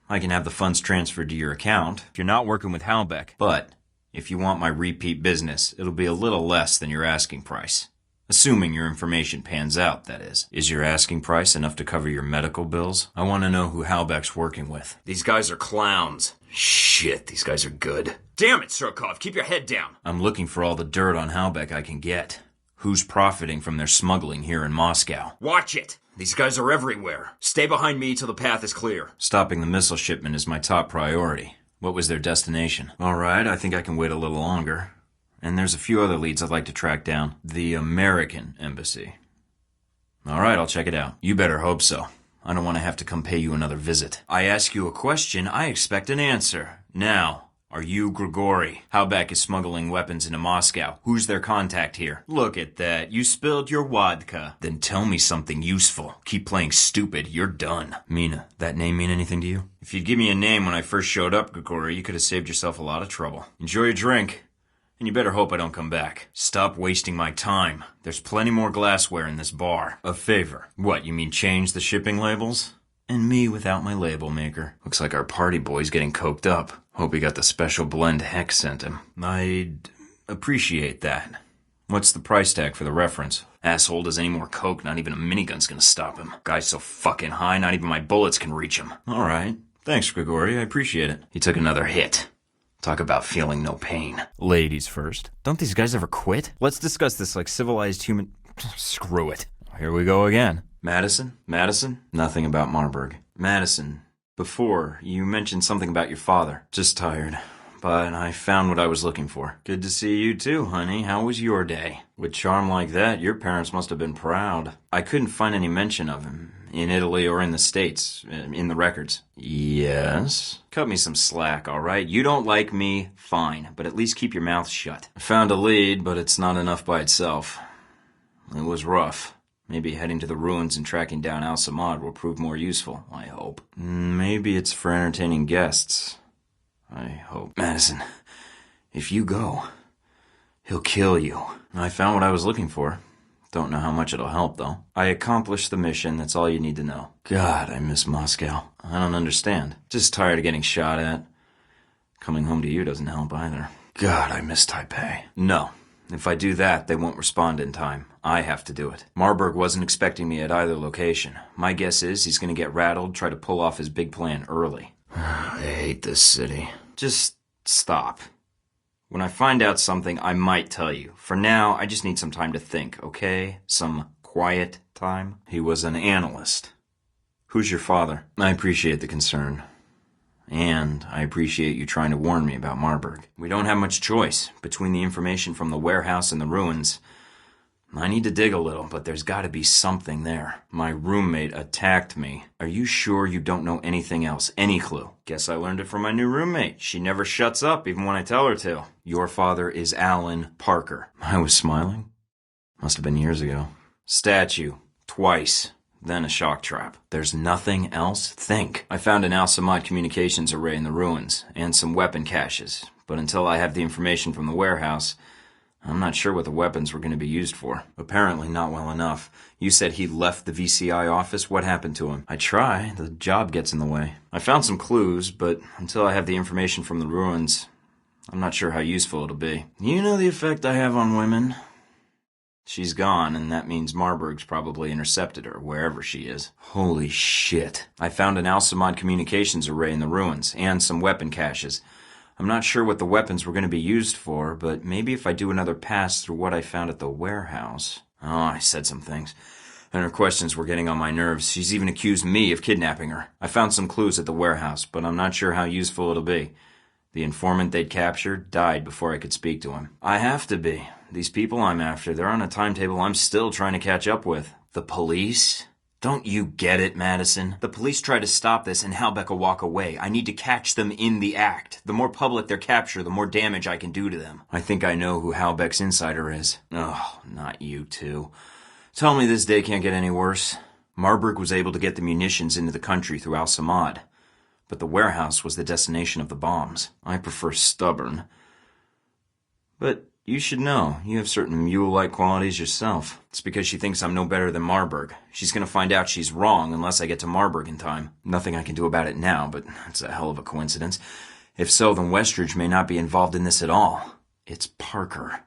S1: I can have the funds transferred to your account if you're not working with Halbeck. But if you want my repeat business, it'll be a little less than your asking price. Assuming your information pans out, that is. Is your asking price enough to cover your medical bills? I want to know who Halbeck's working with. These guys are clowns. Shit, these guys are good. Damn it, Surkov, keep your head down. I'm looking for all the dirt on Halbeck I can get. Who's profiting from their smuggling here in Moscow? Watch it! These guys are everywhere. Stay behind me till the path is clear. Stopping the missile shipment is my top priority. What was their destination? All right, I think I can wait a little longer. And there's a few other leads I'd like to track down. The American Embassy. All right, I'll check it out. You better hope so. I don't want to have to come pay you another visit. I ask you a question, I expect an answer. Now, are you Grigory? Halbeck is smuggling weapons into Moscow. Who's their contact here? Look at that. You spilled your vodka. Then tell me something useful. Keep playing stupid. You're done. Mina, that name mean anything to you? If you'd give me a name when I first showed up, Grigory, you could have saved yourself a lot of trouble. Enjoy your drink. And you better hope I don't come back. Stop wasting my time. There's plenty more glassware in this bar. A favor. What, you mean change the shipping labels? And me without my label maker. Looks like our party boy's getting coked up. Hope he got the special blend Heck sent him. I'd appreciate that. What's the price tag for the reference? Asshole does any more coke, not even a minigun's gonna stop him. Guy's so fucking high, not even my bullets can reach him. Alright. Thanks, Grigory. I appreciate it. He took another hit. Talk about feeling no pain.
S3: Ladies first. Don't these guys ever quit? Let's discuss this like civilized human... Screw it. Here we go again.
S1: Madison? Nothing about Marburg. Madison, before, you mentioned something about your father. Just tired. But I found what I was looking for. Good to see you too, honey. How was your day? With charm like that, your parents must have been proud. I couldn't find any mention of him. In Italy or in the States, in the records. Yes? Cut me some slack, alright? You don't like me, fine, but at least keep your mouth shut. I found a lead, but it's not enough by itself. It was rough. Maybe heading to the ruins and tracking down Al-Samad will prove more useful, I hope. Maybe it's for entertaining guests. I hope. Madison, if you go, he'll kill you. I found what I was looking for. Don't know how much it'll help, though. I accomplished the mission, that's all you need to know. God, I miss Moscow. I don't understand. Just tired of getting shot at. Coming home to you doesn't help either. God, I miss Taipei. No. If I do that, they won't respond in time. I have to do it. Marburg wasn't expecting me at either location. My guess is he's gonna get rattled, try to pull off his big plan early. I hate this city. Just stop. When I find out something, I might tell you. For now, I just need some time to think, okay? Some quiet time. He was an analyst. Who's your father? I appreciate the concern. And I appreciate you trying to warn me about Marburg. We don't have much choice. Between the information from the warehouse and the ruins, I need to dig a little, but there's gotta be something there. My roommate attacked me. Are you sure you don't know anything else? Any clue? Guess I learned it from my new roommate. She never shuts up, even when I tell her to. Your father is Alan Parker. I was smiling. Must have been years ago. Statue. Twice. Then a shock trap. There's nothing else? Think. I found an Al-Samad communications array in the ruins, and some weapon caches. But until I have the information from the warehouse, I'm not sure what the weapons were going to be used for. Apparently not well enough. You said he left the VCI office. What happened to him? I try. The job gets in the way. I found some clues, but until I have the information from the ruins, I'm not sure how useful it'll be. You know the effect I have on women? She's gone, and that means Marburg's probably intercepted her, wherever she is. Holy shit. I found an Al-Samad communications array in the ruins, and some weapon caches. I'm not sure what the weapons were going to be used for, but maybe if I do another pass through what I found at the warehouse... Oh, I said some things. And her questions were getting on my nerves. She's even accused me of kidnapping her. I found some clues at the warehouse, but I'm not sure how useful it'll be. The informant they'd captured died before I could speak to him. I have to be. These people I'm after, they're on a timetable I'm still trying to catch up with. The police? Don't you get it, Madison? The police try to stop this and Halbeck will walk away. I need to catch them in the act. The more public their capture, the more damage I can do to them. I think I know who Halbeck's insider is. Oh, not you two. Tell me this day can't get any worse. Marburg was able to get the munitions into the country through Al-Samad, but the warehouse was the destination of the bombs. I prefer stubborn. But you should know, you have certain mule-like qualities yourself. It's because she thinks I'm no better than Marburg. She's gonna find out she's wrong unless I get to Marburg in time. Nothing I can do about it now, but it's a hell of a coincidence. If so, then Westridge may not be involved in this at all. It's Parker.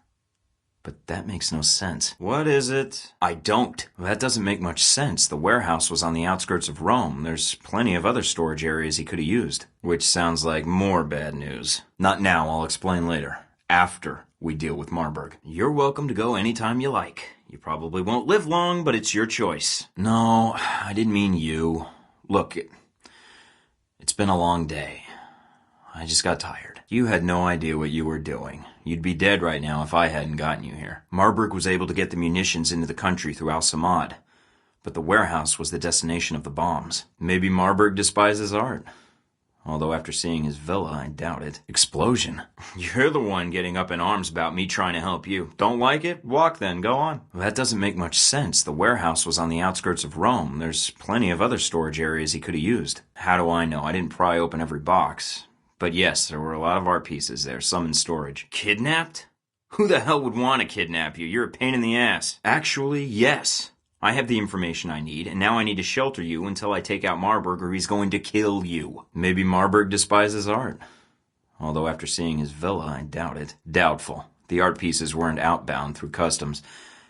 S1: But that makes no sense. What is it? I don't. Well, that doesn't make much sense. The warehouse was on the outskirts of Rome. There's plenty of other storage areas he could have used. Which sounds like more bad news. Not now, I'll explain later. After we deal with Marburg. You're welcome to go anytime you like. You probably won't live long, but it's your choice. No, I didn't mean you. Look, it's been a long day. I just got tired. You had no idea what you were doing. You'd be dead right now if I hadn't gotten you here. Marburg was able to get the munitions into the country through Al-Samad, but the warehouse was the destination of the bombs. Maybe Marburg despises art. Although after seeing his villa, I doubt it. Explosion. You're the one getting up in arms about me trying to help you. Don't like it? Walk then, go on. Well, that doesn't make much sense. The warehouse was on the outskirts of Rome. There's plenty of other storage areas he could have used. How do I know? I didn't pry open every box. But yes, there were a lot of art pieces there, some in storage. Kidnapped? Who the hell would want to kidnap you? You're a pain in the ass. Actually, yes. I have the information I need, and now I need to shelter you until I take out Marburg or he's going to kill you. Maybe Marburg despises art. Although after seeing his villa, I doubt it. Doubtful. The art pieces weren't outbound through customs.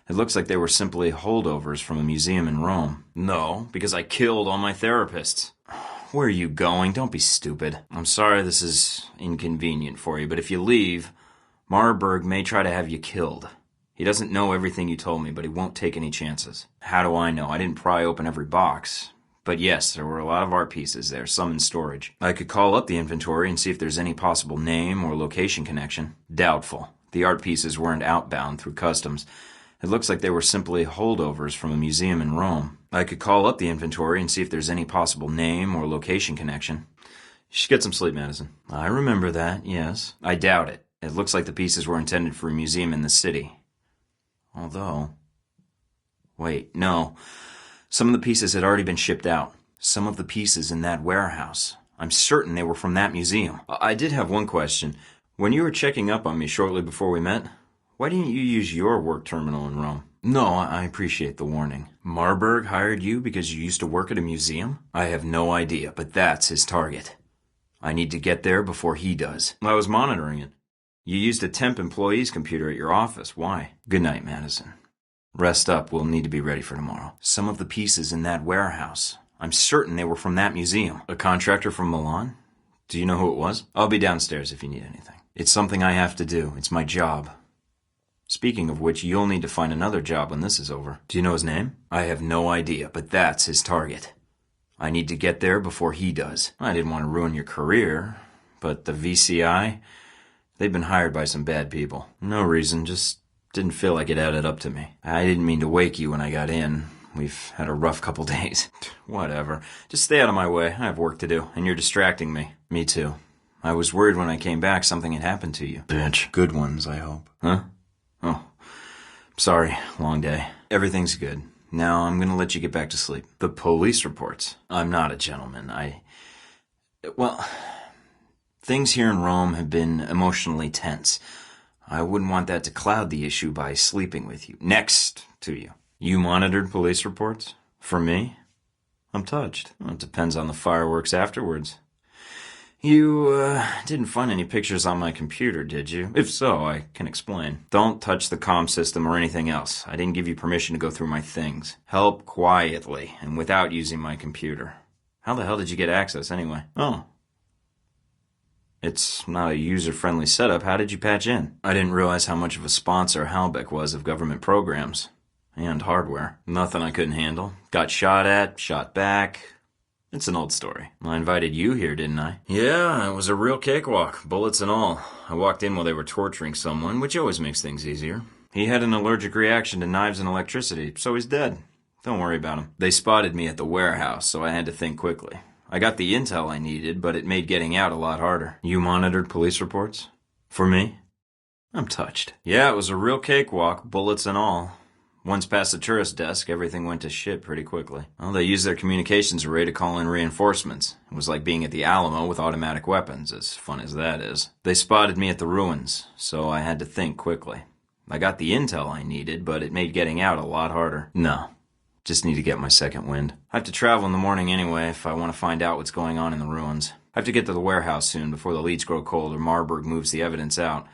S1: It looks like they were simply holdovers from a museum in Rome. No, because I killed all my therapists. Where are you going? Don't be stupid. I'm sorry this is inconvenient for you, but if you leave, Marburg may try to have you killed. He doesn't know everything you told me, but he won't take any chances. How do I know? I didn't pry open every box. But yes, there were a lot of art pieces there, some in storage. I could call up the inventory and see if there's any possible name or location connection. Doubtful. The art pieces weren't outbound through customs. It looks like they were simply holdovers from a museum in Rome. I could call up the inventory and see if there's any possible name or location connection. You should get some sleep, Madison. I remember that, yes. I doubt it. It looks like the pieces were intended for a museum in the city. Although... Wait, no. Some of the pieces had already been shipped out. Some of the pieces in that warehouse. I'm certain they were from that museum. I did have one question. When you were checking up on me shortly before we met, why didn't you use your work terminal in Rome? No, I appreciate the warning. Marburg hired you because you used to work at a museum? I have no idea, but that's his target. I need to get there before he does. I was monitoring it. You used a temp employee's computer at your office. Why? Good night, Madison. Rest up. We'll need to be ready for tomorrow. Some of the pieces in that warehouse. I'm certain they were from that museum. A contractor from Milan? Do you know who it was? I'll be downstairs if you need anything. It's something I have to do. It's my job. Speaking of which, you'll need to find another job when this is over. Do you know his name? I have no idea, but that's his target. I need to get there before he does. I didn't want to ruin your career, but the VCI, they've been hired by some bad people. No reason, just didn't feel like it added up to me. I didn't mean to wake you when I got in. We've had a rough couple days. Whatever. Just stay out of my way. I have work to do, and you're distracting me. Me too. I was worried when I came back something had happened to you. Bitch. Good ones, I hope. Huh? Oh. Sorry. Long day. Everything's good. Now I'm gonna let you get back to sleep. The police reports. I'm not a gentleman. Well, things here in Rome have been emotionally tense. I wouldn't want that to cloud the issue by sleeping with you. Next to you. You monitored police reports? For me? I'm touched. Well, it depends on the fireworks afterwards. You, didn't find any pictures on my computer, did you? If so, I can explain. Don't touch the comm system or anything else. I didn't give you permission to go through my things. Help quietly and without using my computer. How the hell did you get access anyway? Oh. It's not a user-friendly setup. How did you patch in? I didn't realize how much of a sponsor Halbeck was of government programs. And hardware. Nothing I couldn't handle. Got shot at, shot back. It's an old story. I invited you here, didn't I? Yeah, it was a real cakewalk, bullets and all. I walked in while they were torturing someone, which always makes things easier. He had an allergic reaction to knives and electricity, so he's dead. Don't worry about him. They spotted me at the warehouse, so I had to think quickly. I got the intel I needed, but it made getting out a lot harder. You monitored police reports? For me? I'm touched. Yeah, it was a real cakewalk, bullets and all. Once past the tourist desk, everything went to shit pretty quickly. Well, they used their communications array to call in reinforcements. It was like being at the Alamo with automatic weapons, as fun as that is. They spotted me at the ruins, so I had to think quickly. I got the intel I needed, but it made getting out a lot harder. No. Just need to get my second wind. I have to travel in the morning anyway if I want to find out what's going on in the ruins. I have to get to the warehouse soon before the leads grow cold or Marburg moves the evidence out.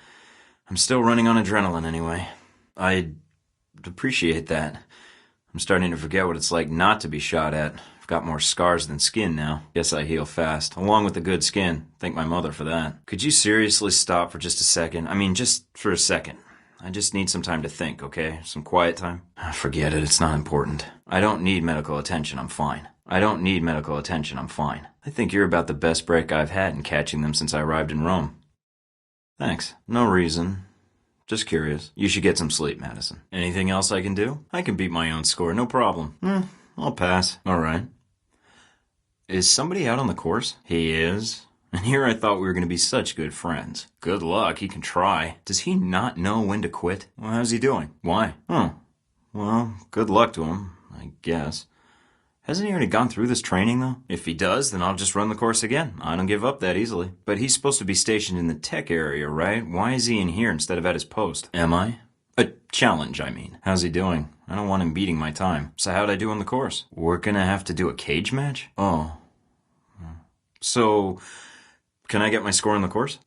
S1: I'm still running on adrenaline anyway. I'd appreciate that. I'm starting to forget what it's like not to be shot at. I've got more scars than skin now. Guess I heal fast. Along with the good skin. Thank my mother for that. Could you seriously stop for just a second? I mean, just for a second. I just need some time to think, okay? Some quiet time. Forget it, it's not important. I don't need medical attention, I'm fine. I don't need medical attention, I'm fine. I think you're about the best break I've had in catching them since I arrived in Rome. Thanks. No reason. Just curious. You should get some sleep, Madison. Anything else I can do? I can beat my own score, no problem. I'll pass. Alright. Is somebody out on the course? He is. And here I thought we were going to be such good friends. Good luck, he can try. Does he not know when to quit? Well, how's he doing? Why? Oh. Well, good luck to him, I guess. Hasn't he already gone through this training, though? If he does, then I'll just run the course again. I don't give up that easily. But he's supposed to be stationed in the tech area, right? Why is he in here instead of at his post? Am I? A challenge, I mean. How's he doing? I don't want him beating my time. So how'd I do on the course? We're gonna have to do a cage match? Oh. So, can I get my score on the course?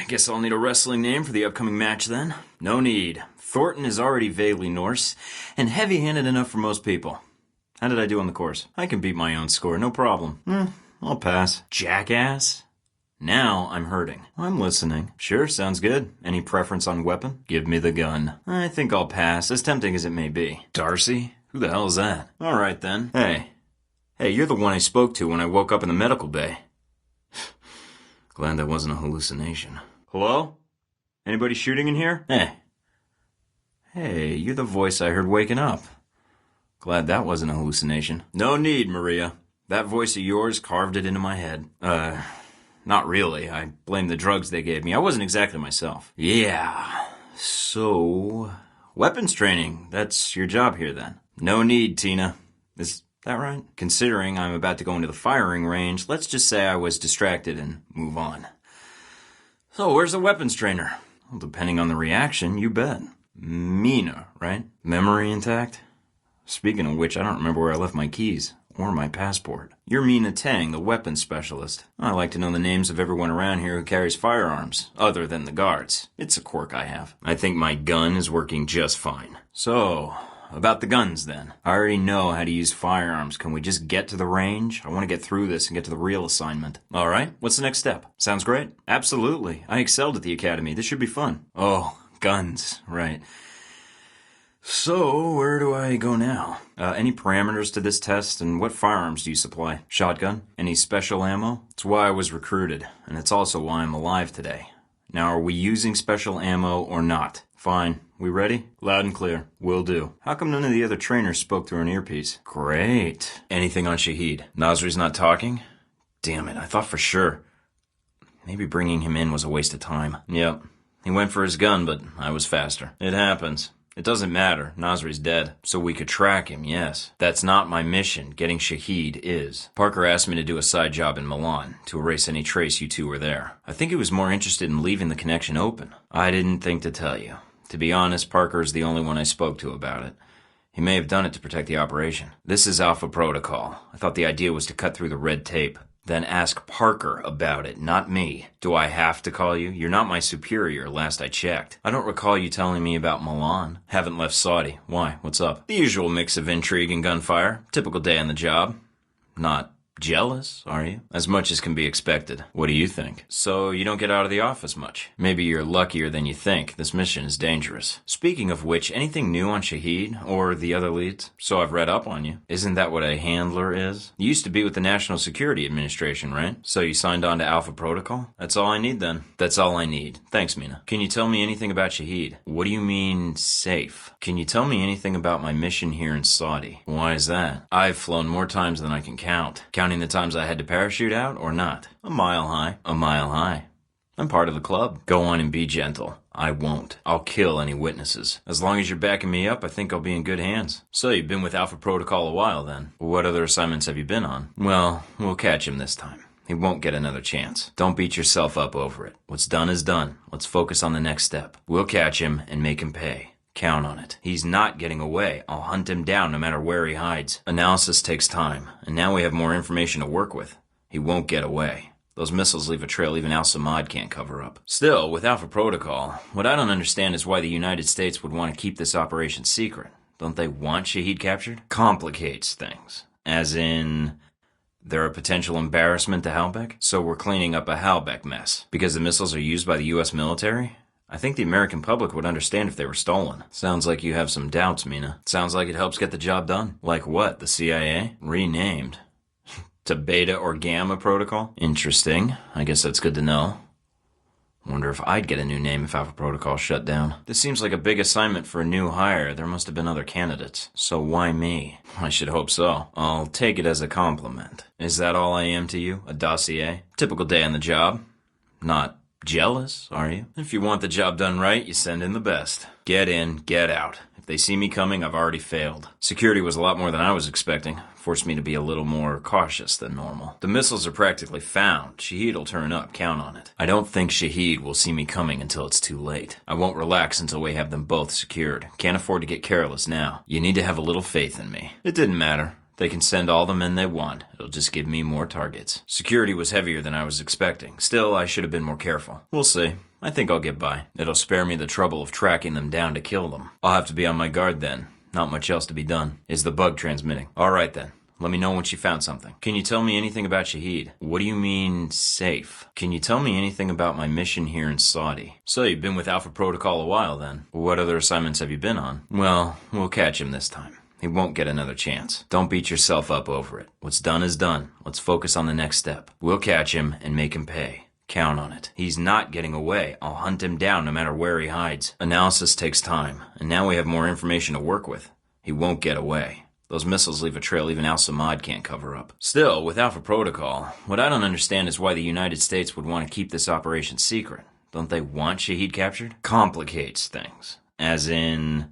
S1: Guess I'll need a wrestling name for the upcoming match then. No need. Thorton is already vaguely Norse, and heavy-handed enough for most people. How did I do on the course? I can beat my own score, no problem. I'll pass. Jackass? Now I'm hurting. I'm listening. Sure, sounds good. Any preference on weapon? Give me the gun. I think I'll pass, as tempting as it may be. Darcy? Who the hell is that? Alright then. Hey, you're the one I spoke to when I woke up in the medical bay. Glad that wasn't a hallucination. Hello? Anybody shooting in here? Hey, you're the voice I heard waking up. Glad that wasn't a hallucination. No need, Maria. That voice of yours carved it into my head. Not really. I blame the drugs they gave me. I wasn't exactly myself. Yeah. So, weapons training. That's your job here then. No need, Tina. Is that right? Considering I'm about to go into the firing range, let's just say I was distracted and move on. So, where's the weapons trainer? Well, depending on the reaction, you bet. Mina, right? Memory intact? Speaking of which, I don't remember where I left my keys. Or my passport. You're Mina Tang, the weapons specialist. I like to know the names of everyone around here who carries firearms, other than the guards. It's a quirk I have. I think my gun is working just fine. So, about the guns then. I already know how to use firearms. Can we just get to the range? I want to get through this and get to the real assignment. Alright, what's the next step? Sounds great. Absolutely. I excelled at the academy. This should be fun. Oh, guns. Right. So, where do I go now? Any parameters to this test, and what firearms do you supply? Shotgun? Any special ammo? It's why I was recruited, and it's also why I'm alive today. Now, are we using special ammo or not? Fine. We ready? Loud and clear. Will do. How come none of the other trainers spoke through an earpiece? Great. Anything on Shahid? Nasri's not talking? Damn it, I thought for sure. Maybe bringing him in was a waste of time. Yep. He went for his gun, but I was faster. It happens. It doesn't matter. Nasri's dead. So we could track him, yes. That's not my mission. Getting Shahid is. Parker asked me to do a side job in Milan, to erase any trace you two were there. I think he was more interested in leaving the connection open. I didn't think to tell you. To be honest, Parker is the only one I spoke to about it. He may have done it to protect the operation. This is Alpha Protocol. I thought the idea was to cut through the red tape. Then ask Parker about it, not me. Do I have to call you? You're not my superior, last I checked. I don't recall you telling me about Milan. Haven't left Saudi. Why? What's up? The usual mix of intrigue and gunfire. Typical day on the job. Not jealous, are you? As much as can be expected. What do you think? So you don't get out of the office much. Maybe you're luckier than you think. This mission is dangerous. Speaking of which, anything new on Shahid or the other leads? So I've read up on you. Isn't that what a handler is? You used to be with the National Security Administration, right? So you signed on to Alpha Protocol? That's all I need then. That's all I need. Thanks, Mina. Can you tell me anything about Shahid? What do you mean, safe? Can you tell me anything about my mission here in Saudi? Why is that? I've flown more times than I can count. Counting the times I had to parachute out or not? A mile high. A mile high. I'm part of the club. Go on and be gentle. I won't. I'll kill any witnesses. As long as you're backing me up, I think I'll be in good hands. So you've been with Alpha Protocol a while then. What other assignments have you been on? Well, we'll catch him this time. He won't get another chance. Don't beat yourself up over it. What's done is done. Let's focus on the next step. We'll catch him and make him pay. Count on it. He's not getting away. I'll hunt him down no matter where he hides. Analysis takes time, and now we have more information to work with. He won't get away. Those missiles leave a trail even Al-Samad can't cover up. Still, with Alpha Protocol, what I don't understand is why the United States would want to keep this operation secret. Don't they want Shahid captured? Complicates things. As in, they're a potential embarrassment to Halbech? So we're cleaning up a Halbech mess. Because the missiles are used by the U.S. military? I think the American public would understand if they were stolen. Sounds like you have some doubts, Mina. Sounds like it helps get the job done. Like what, the CIA? Renamed. To Beta or Gamma Protocol? Interesting. I guess that's good to know. Wonder if I'd get a new name if Alpha Protocol shut down. This seems like a big assignment for a new hire. There must have been other candidates. So why me? I should hope so. I'll take it as a compliment. Is that all I am to you? A dossier? Typical day on the job? Not jealous, are you? If you want the job done right, you send in the best. Get in, get out. If they see me coming, I've already failed. Security was a lot more than I was expecting. Forced me to be a little more cautious than normal. The missiles are practically found. Shahid'll turn up, count on it. I don't think Shahid will see me coming until it's too late. I won't relax until we have them both secured. Can't afford to get careless now. You need to have a little faith in me. It didn't matter. They can send all the men they want. It'll just give me more targets. Security was heavier than I was expecting. Still, I should have been more careful. We'll see. I think I'll get by. It'll spare me the trouble of tracking them down to kill them. I'll have to be on my guard then. Not much else to be done. Is the bug transmitting? All right then. Let me know once you found something. Can you tell me anything about Shahid? What do you mean, safe? Can you tell me anything about my mission here in Saudi? So you've been with Alpha Protocol a while then. What other assignments have you been on? Well, we'll catch him this time. He won't get another chance. Don't beat yourself up over it. What's done is done. Let's focus on the next step. We'll catch him and make him pay. Count on it. He's not getting away. I'll hunt him down no matter where he hides. Analysis takes time, and now we have more information to work with. He won't get away. Those missiles leave a trail even Al-Samad can't cover up. Still, with Alpha Protocol, what I don't understand is why the United States would want to keep this operation secret. Don't they want Shahid captured? Complicates things. As in,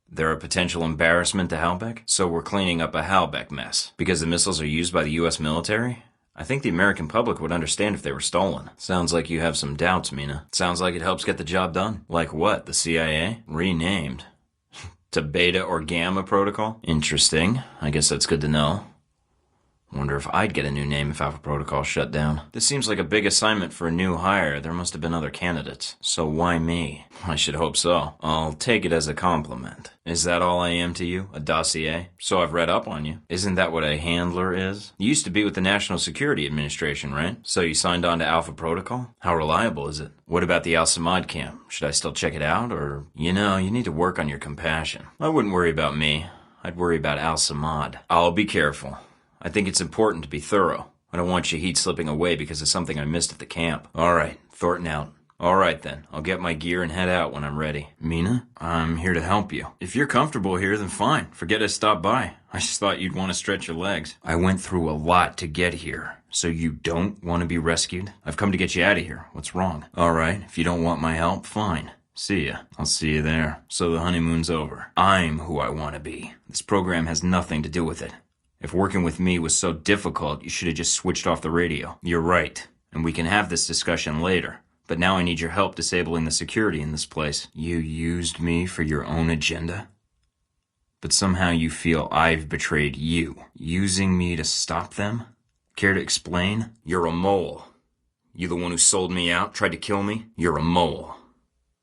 S1: they're a potential embarrassment to Halbech? So we're cleaning up a Halbech mess. Because the missiles are used by the U.S. military? I think the American public would understand if they were stolen. Sounds like you have some doubts, Mina. Sounds like it helps get the job done. Like what, the CIA? Renamed. To Beta or Gamma Protocol? Interesting. I guess that's good to know. Wonder if I'd get a new name if Alpha Protocol shut down. This seems like a big assignment for a new hire. There must have been other candidates. So why me? I should hope so. I'll take it as a compliment. Is that all I am to you? A dossier? So I've read up on you. Isn't that what a handler is? You used to be with the National Security Administration, right? So you signed on to Alpha Protocol? How reliable is it? What about the Al-Samad camp? Should I still check it out, or... You need to work on your compassion. I wouldn't worry about me. I'd worry about Al-Samad. I'll be careful. I think it's important to be thorough. I don't want Shahid slipping away because of something I missed at the camp. All right, Thorton out. All right then, I'll get my gear and head out when I'm ready. Mina, I'm here to help you. If you're comfortable here, then fine. Forget I stopped by. I just thought you'd want to stretch your legs. I went through a lot to get here. So you don't want to be rescued? I've come to get you out of here. What's wrong? All right, if you don't want my help, fine. See ya. I'll see you there. So the honeymoon's over. I'm who I want to be. This program has nothing to do with it. If working with me was so difficult, you should have just switched off the radio. You're right, and we can have this discussion later. But now I need your help disabling the security in this place. You used me for your own agenda? But somehow you feel I've betrayed you. Using me to stop them? Care to explain? You're a mole. You the one who sold me out, tried to kill me? You're a mole.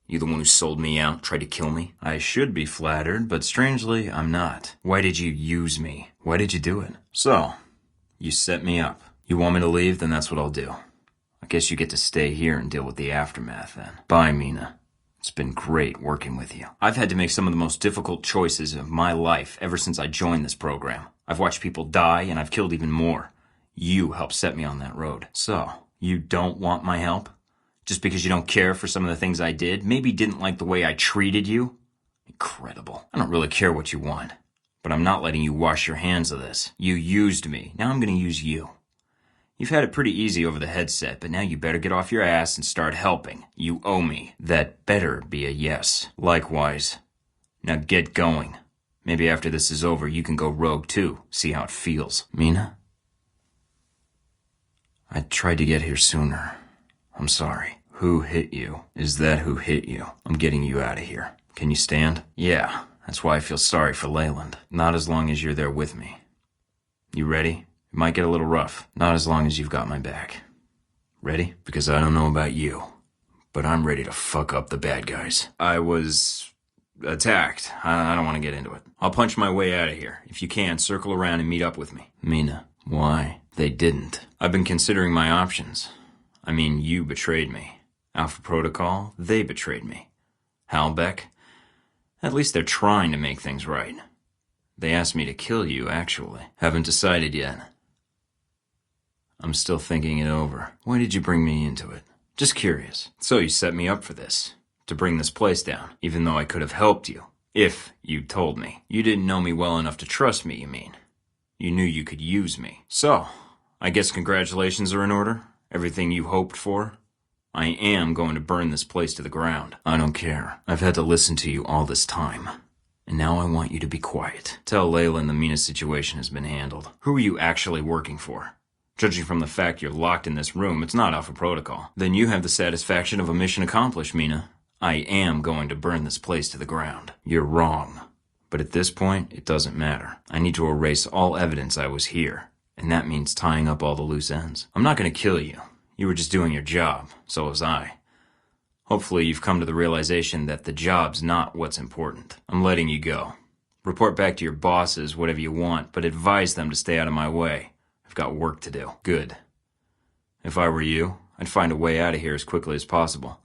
S1: You the one who sold me out, tried to kill me? I should be flattered, but strangely, I'm not. Why did you use me? Why did you do it? So, you set me up. You want me to leave, then that's what I'll do. I guess you get to stay here and deal with the aftermath then. Bye, Mina. It's been great working with you. I've had to make some of the most difficult choices of my life ever since I joined this program. I've watched people die, and I've killed even more. You helped set me on that road. So, you don't want my help? Just because you don't care for some of the things I did? Maybe didn't like the way I treated you? Incredible. I don't really care what you want. But I'm not letting you wash your hands of this. You used me. Now I'm gonna use you. You've had it pretty easy over the headset, but now you better get off your ass and start helping. You owe me. That better be a yes. Likewise. Now get going. Maybe after this is over, you can go rogue too. See how it feels. Mina? I tried to get here sooner. I'm sorry. Who hit you? Is that who hit you? I'm getting you out of here. Can you stand? Yeah, that's why I feel sorry for Leyland. Not as long as you're there with me. You ready? It might get a little rough. Not as long as you've got my back. Ready? Because I don't know about you, but I'm ready to fuck up the bad guys. I was attacked. I don't want to get into it. I'll punch my way out of here. If you can, circle around and meet up with me. Mina, why? They didn't. I've been considering my options. I mean, you betrayed me. Alpha Protocol, they betrayed me. Halbeck, at least they're trying to make things right. They asked me to kill you, actually. Haven't decided yet. I'm still thinking it over. Why did you bring me into it? Just curious. So you set me up for this. To bring this place down, even though I could have helped you. If you'd told me. You didn't know me well enough to trust me, you mean. You knew you could use me. So, I guess congratulations are in order? Everything you hoped for? I am going to burn this place to the ground. I don't care. I've had to listen to you all this time. And now I want you to be quiet. Tell Leyland the Mina situation has been handled. Who are you actually working for? Judging from the fact you're locked in this room, it's not Alpha Protocol. Then you have the satisfaction of a mission accomplished, Mina. I am going to burn this place to the ground. You're wrong. But at this point, it doesn't matter. I need to erase all evidence I was here. And that means tying up all the loose ends. I'm not going to kill you. You were just doing your job. So was I. Hopefully you've come to the realization that the job's not what's important. I'm letting you go. Report back to your bosses, whatever you want, but advise them to stay out of my way. I've got work to do. Good. If I were you, I'd find a way out of here as quickly as possible.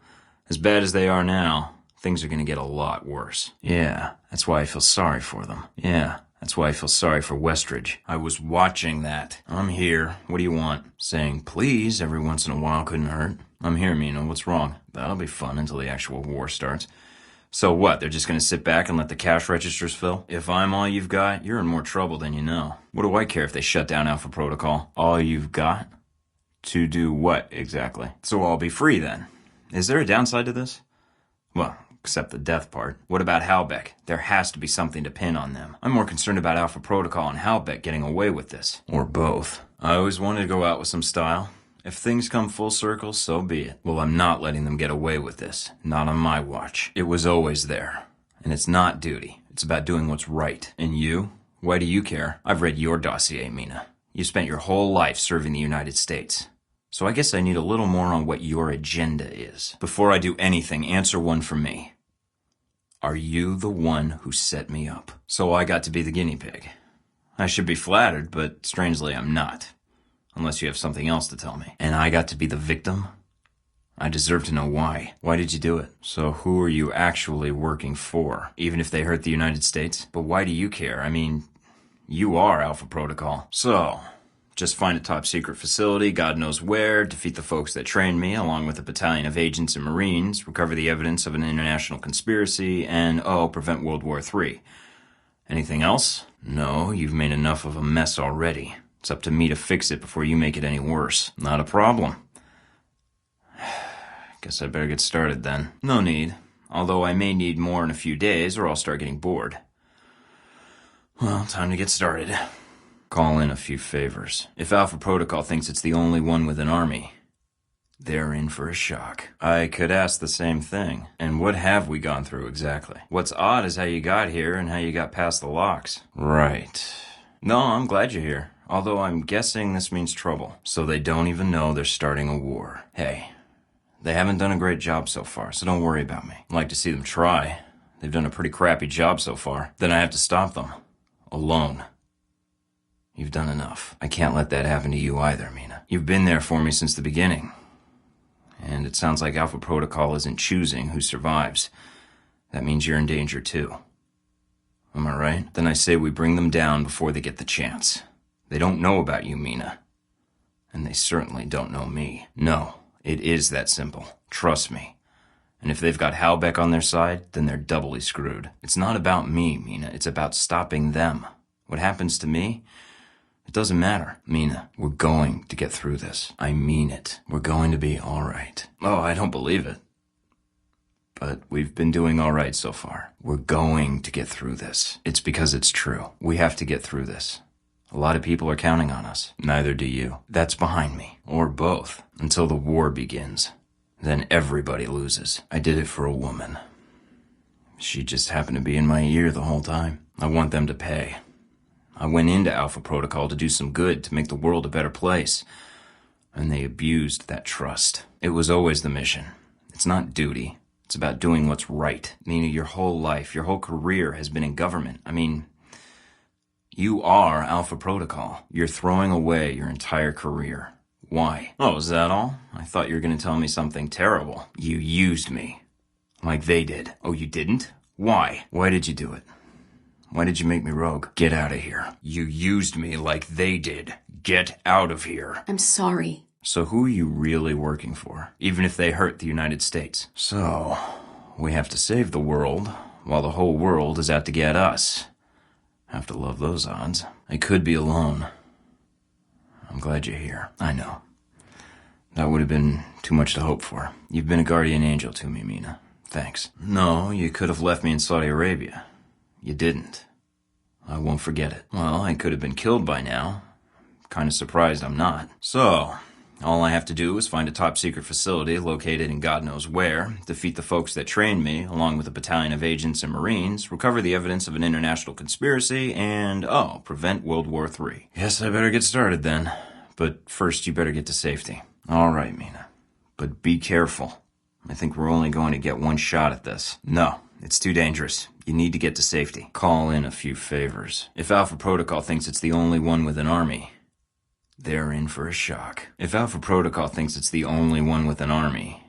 S1: As bad as they are now, things are going to get a lot worse. Yeah, that's why I feel sorry for them. Yeah, that's why I feel sorry for Westridge. I was watching that. I'm here. What do you want? Saying please every once in a while couldn't hurt. I'm here, Mina. What's wrong? That'll be fun until the actual war starts. So what, they're just going to sit back and let the cash registers fill? If I'm all you've got, you're in more trouble than you know. What do I care if they shut down Alpha Protocol? All you've got? To do what, exactly? So I'll be free then. Is there a downside to this? Well, except the death part. What about Halbeck? There has to be something to pin on them. I'm more concerned about Alpha Protocol and Halbeck getting away with this. Or both. I always wanted to go out with some style. If things come full circle, so be it. Well, I'm not letting them get away with this. Not on my watch. It was always there. And it's not duty. It's about doing what's right. And you? Why do you care? I've read your dossier, Mina. You spent your whole life serving the United States. So I guess I need a little more on what your agenda is. Before I do anything, answer one for me. Are you the one who set me up? So I got to be the guinea pig. I should be flattered, but strangely I'm not. Unless you have something else to tell me. And I got to be the victim? I deserve to know why. Why did you do it? So who are you actually working for? Even if they hurt the United States? But why do you care? I mean, you are Alpha Protocol. So, just find a top secret facility, God knows where, defeat the folks that trained me, along with a battalion of agents and Marines, recover the evidence of an international conspiracy, and, prevent World War III. Anything else? No, you've made enough of a mess already. It's up to me to fix it before you make it any worse. Not a problem. Guess I'd better get started then. No need. Although I may need more in a few days or I'll start getting bored. Well, time to get started. Call in a few favors. If Alpha Protocol thinks it's the only one with an army, they're in for a shock. I could ask the same thing. And what have we gone through exactly? What's odd is how you got here and how you got past the locks. Right. No, I'm glad you're here.
S3: Although I'm guessing this means trouble, so they don't even know they're starting a war. Hey, they haven't done a great job so far, so don't worry about me. I'd like to see them try. They've done a pretty crappy job so far. Then I have to stop them. Alone. You've done enough. I can't let that happen to you either, Mina. You've been there for me since the beginning. And it sounds like Alpha Protocol isn't choosing who survives. That means you're in danger too. Am I right? Then I say we bring them down before they get the chance. They don't know about you, Mina. And they certainly don't know me. No, it is that simple. Trust me. And if they've got Halbeck on their side, then they're doubly screwed. It's not about me, Mina. It's about stopping them. What happens to me? It doesn't matter. Mina, we're going to get through this. I mean it. We're going to be all right. Oh, I don't believe it. But we've been doing all right so far. We're going to get through this. It's because it's true. We have to get through this. A lot of people are counting on us. Neither do you. That's behind me. Or both. Until the war begins. Then everybody loses. I did it for a woman. She just happened to be in my ear the whole time. I want them to pay. I went into Alpha Protocol to do some good, to make the world a better place. And they abused that trust. It was always the mission. It's not duty. It's about doing what's right. Mina, your whole life, your whole career has been in government. I mean, you are Alpha Protocol. You're throwing away your entire career. Why? Oh, is that all? I thought you were going to tell me something terrible. You used me. Like they did. Oh, you didn't? Why? Why did you do it? Why did you make me rogue? Get out of here. You used me like they did. Get out of here.
S5: I'm sorry.
S3: So who are you really working for? Even if they hurt the United States. So, we have to save the world, while the whole world is out to get us. Have to love those odds. I could be alone. I'm glad you're here. I know. That would have been too much to hope for. You've been a guardian angel to me, Mina. Thanks. No, you could have left me in Saudi Arabia. You didn't. I won't forget it. Well, I could have been killed by now. Kind of surprised I'm not. So, all I have to do is find a top-secret facility located in God knows where, defeat the folks that trained me, along with a battalion of agents and Marines, recover the evidence of an international conspiracy, and, prevent World War III. Guess I better get started then. But first you better get to safety. All right, Mina. But be careful. I think we're only going to get one shot at this. No, it's too dangerous. You need to get to safety. Call in a few favors. If Alpha Protocol thinks it's the only one with an army, they're in for a shock. If Alpha Protocol thinks it's the only one with an army,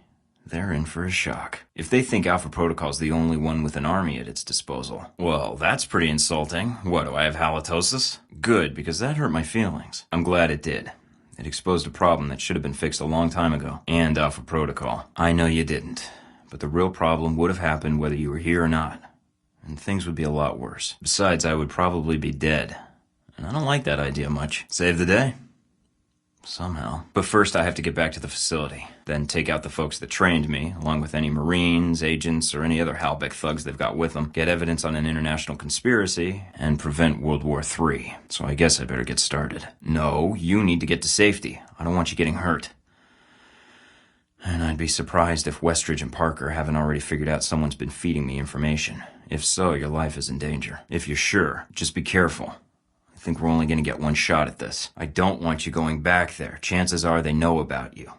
S3: they're in for a shock. If they think Alpha Protocol's the only one with an army at its disposal, well, that's pretty insulting. What, do I have halitosis? Good, because that hurt my feelings. I'm glad it did. It exposed a problem that should have been fixed a long time ago. And Alpha Protocol. I know you didn't. But the real problem would have happened whether you were here or not. And things would be a lot worse. Besides, I would probably be dead. And I don't like that idea much. Save the day. Somehow. But first I have to get back to the facility. Then take out the folks that trained me, along with any Marines, agents, or any other Halbeck thugs they've got with them. Get evidence on an international conspiracy, and prevent World War III. So I guess I better get started. No, you need to get to safety. I don't want you getting hurt. And I'd be surprised if Westridge and Parker haven't already figured out someone's been feeding me information. If so, your life is in danger. If you're sure, just be careful. I think we're only going to get one shot at this. I don't want you going back there. Chances are they know about you.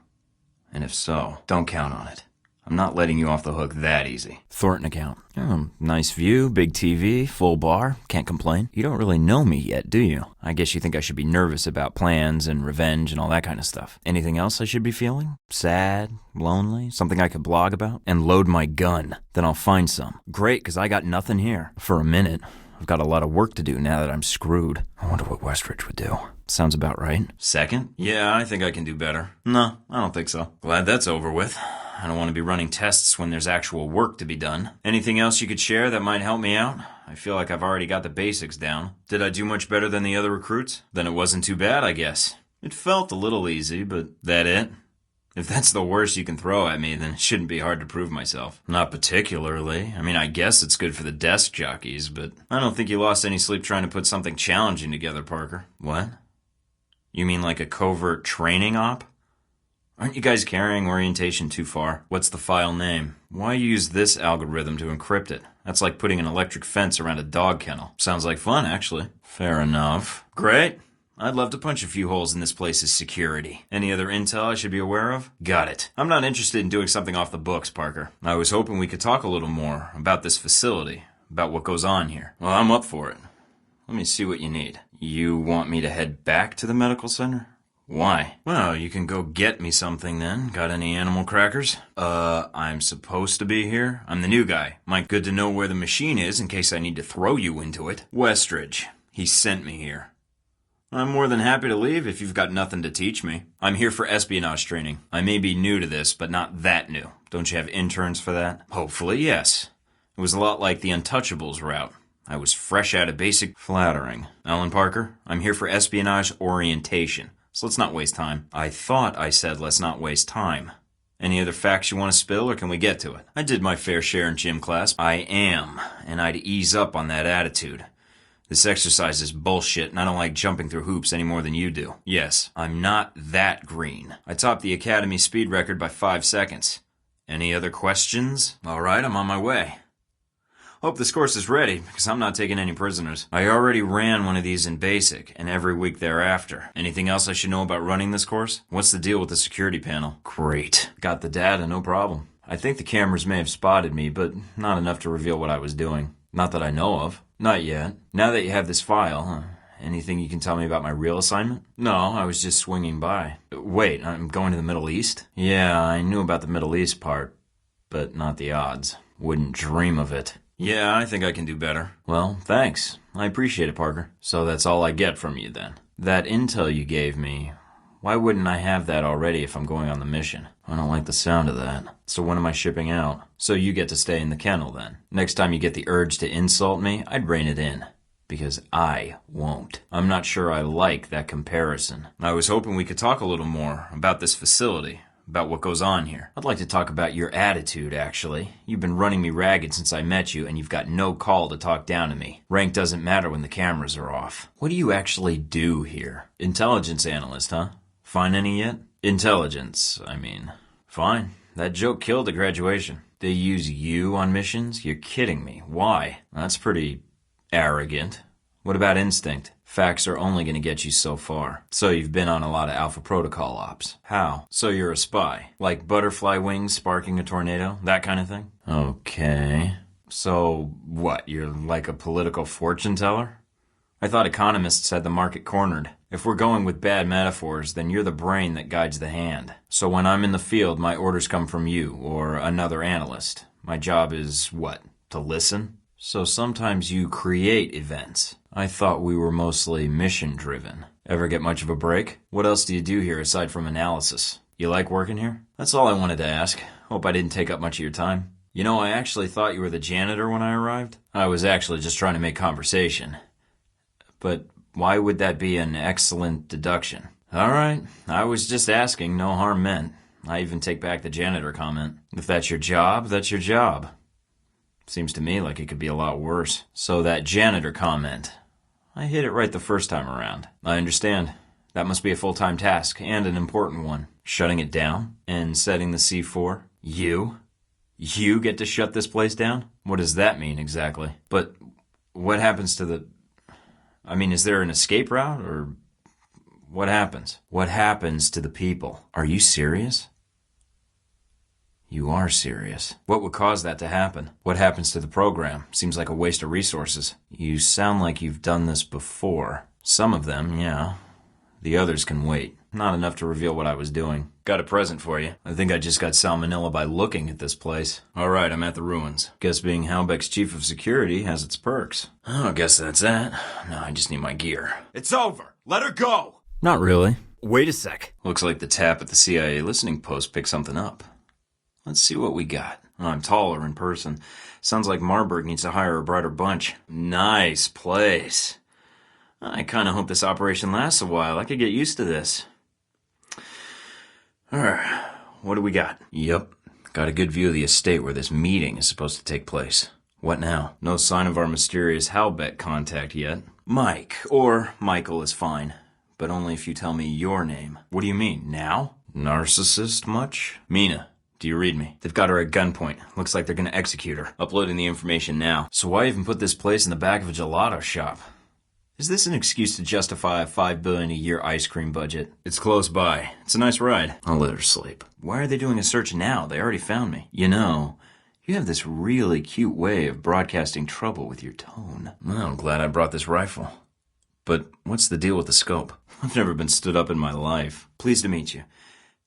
S3: And if so, don't count on it. I'm not letting you off the hook that easy.
S1: Thornton account. Oh, nice view, big TV, full bar. Can't complain. You don't really know me yet, do you? I guess you think I should be nervous about plans and revenge and all that kind of stuff. Anything else I should be feeling? Sad? Lonely? Something I could blog about? And load my gun. Then I'll find some. Great, because I got nothing here. For a minute. I've got a lot of work to do now that I'm screwed. I wonder what Westridge would do. Sounds about right.
S3: Second? Yeah, I think I can do better. No, I don't think so. Glad that's over with. I don't want to be running tests when there's actual work to be done. Anything else you could share that might help me out? I feel like I've already got the basics down. Did I do much better than the other recruits? Then it wasn't too bad, I guess. It felt a little easy, but that it? If that's the worst you can throw at me, then it shouldn't be hard to prove myself. Not particularly. I mean, I guess it's good for the desk jockeys, but I don't think you lost any sleep trying to put something challenging together, Parker. What? You mean like a covert training op? Aren't you guys carrying orientation too far? What's the file name? Why use this algorithm to encrypt it? That's like putting an electric fence around a dog kennel. Sounds like fun, actually. Fair enough. Great.
S1: I'd love to punch a few holes in this place's security. Any other intel I should be aware of? Got it. I'm not interested in doing something off the books, Parker. I was hoping we could talk a little more about this facility, about what goes on here. Well, I'm up for it. Let me see what you need. You want me to head back to the medical center? Why? Well, you can go get me something then. Got any animal crackers? I'm supposed to be here? I'm the new guy. Might good to know where the machine is in case I need to throw you into it. Westridge. He sent me here. I'm more than happy to leave if you've got nothing to teach me. I'm here for espionage training. I may be new to this, but not that new. Don't you have interns for that? Hopefully, yes. It was a lot like the Untouchables route. I was fresh out of basic flattering. Alan Parker, I'm here for espionage orientation, so let's not waste time. I thought I said let's not waste time. Any other facts you want to spill, or can we get to it? I did my fair share in gym class. I am, and I'd ease up on that attitude. This exercise is bullshit, and I don't like jumping through hoops any more than you do. Yes, I'm not that green. I topped the Academy speed record by 5 seconds. Any other questions? All right, I'm on my way. Hope this course is ready, because I'm not taking any prisoners. I already ran one of these in basic, and every week thereafter. Anything else I should know about running this course? What's the deal with the security panel? Great. Got the data, no problem. I think the cameras may have spotted me, but not enough to reveal what I was doing. Not that I know of. Not yet. Now that you have this file, anything you can tell me about my real assignment? No, I was just swinging by. Wait, I'm going to the Middle East? Yeah, I knew about the Middle East part, but not the odds. Wouldn't dream of it. Yeah, I think I can do better. Well, thanks. I appreciate it, Parker. So that's all I get from you then. That intel you gave me, why wouldn't I have that already if I'm going on the mission? I don't like the sound of that. So when am I shipping out? So you get to stay in the kennel then. Next time you get the urge to insult me, I'd rein it in. Because I won't. I'm not sure I like that comparison. I was hoping we could talk a little more about this facility, about what goes on here. I'd like to talk about your attitude, actually. You've been running me ragged since I met you, and you've got no call to talk down to me. Rank doesn't matter when the cameras are off. What do you actually do here? Intelligence analyst, huh? Find any yet? Intelligence, I mean. Fine. That joke killed at graduation. They use you on missions? You're kidding me. Why? That's pretty arrogant. What about instinct? Facts are only going to get you so far. So you've been on a lot of Alpha Protocol ops. How? So you're a spy. Like butterfly wings sparking a tornado? That kind of thing? Okay. So what, you're like a political fortune teller? I thought economists had the market cornered. If we're going with bad metaphors, then you're the brain that guides the hand. So when I'm in the field, my orders come from you, or another analyst. My job is, what, to listen? So sometimes you create events. I thought we were mostly mission-driven. Ever get much of a break? What else do you do here aside from analysis? You like working here? That's all I wanted to ask. Hope I didn't take up much of your time. You know, I actually thought you were the janitor when I arrived. I was actually just trying to make conversation. But why would that be an excellent deduction? All right, I was just asking, no harm meant. I even take back the janitor comment. If that's your job, that's your job. Seems to me like it could be a lot worse. So that janitor comment, I hit it right the first time around. I understand. That must be a full-time task, and an important one. Shutting it down and setting the C4. You? You get to shut this place down? What does that mean exactly? But what happens to the... I mean, is there an escape route, or what happens? What happens to the people? Are you serious? You are serious. What would cause that to happen? What happens to the program? Seems like a waste of resources. You sound like you've done this before. Some of them, yeah. The others can wait. Not enough to reveal what I was doing. Got a present for you. I think I just got salmonella by looking at this place. Alright, I'm at the ruins. Guess being Halbeck's chief of security has its perks. Oh, I guess that's that. Now I just need my gear.
S2: It's over. Let her go.
S3: Not really.
S1: Wait a sec. Looks like the tap at the CIA listening post picked something up. Let's see what we got. Oh, I'm taller in person. Sounds like Marburg needs to hire a brighter bunch. Nice place. I kind of hope this operation lasts a while. I could get used to this. Alright, what do we got? Yep, got a good view of the estate where this meeting is supposed to take place. What now? No sign of our mysterious Halbeck contact yet. Mike, or Michael is fine, but only if you tell me your name. What do you mean, now? Narcissist much? Mina, do you read me? They've got her at gunpoint. Looks like they're gonna execute her. Uploading the information now. So why even put this place in the back of a gelato shop? Is this an excuse to justify a $5 billion a year ice cream budget? It's close by. It's a nice ride. I'll let her sleep. Why are they doing a search now? They already found me. You know, you have this really cute way of broadcasting trouble with your tone. Well, I'm glad I brought this rifle. But what's the deal with the scope? I've never been stood up in my life. Pleased to meet you.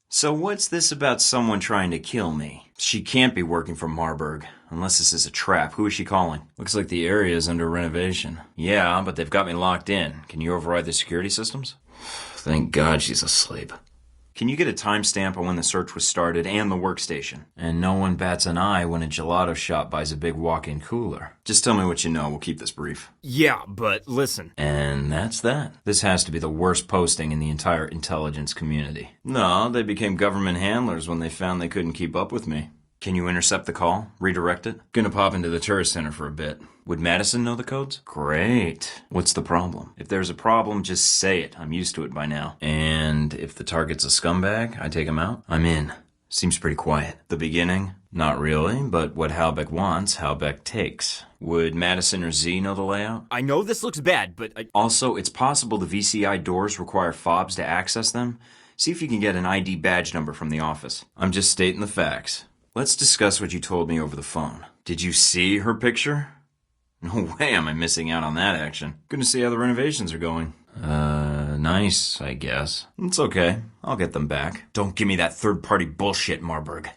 S1: So what's this about someone trying to kill me? She can't be working for Marburg, unless this is a trap. Who is she calling? Looks like the area is under renovation. Yeah, but they've got me locked in. Can you override the security systems? Thank God she's asleep. Can you get a timestamp on when the search was started and the workstation? And no one bats an eye when a gelato shop buys a big walk-in cooler. Just tell me what you know. We'll keep this brief.
S3: Yeah, but listen.
S1: And that's that. This has to be the worst posting in the entire intelligence community. No, they became government handlers when they found they couldn't keep up with me. Can you intercept the call? Redirect it? Gonna pop into the tourist center for a bit. Would Madison know the codes? Great. What's the problem? If there's a problem, just say it. I'm used to it by now. And if the target's a scumbag, I take him out? I'm in. Seems pretty quiet. The beginning? Not really, but what Halbeck wants, Halbeck takes. Would Madison or Z know the layout?
S3: I know this looks bad, but
S1: Also, it's possible the VCI doors require fobs to access them. See if you can get an ID badge number from the office. I'm just stating the facts. Let's discuss what you told me over the phone. Did you see her picture? No way am I missing out on that action. Gonna see how the renovations are going. Nice, I guess. It's okay. I'll get them back. Don't give me that third-party bullshit, Marburg.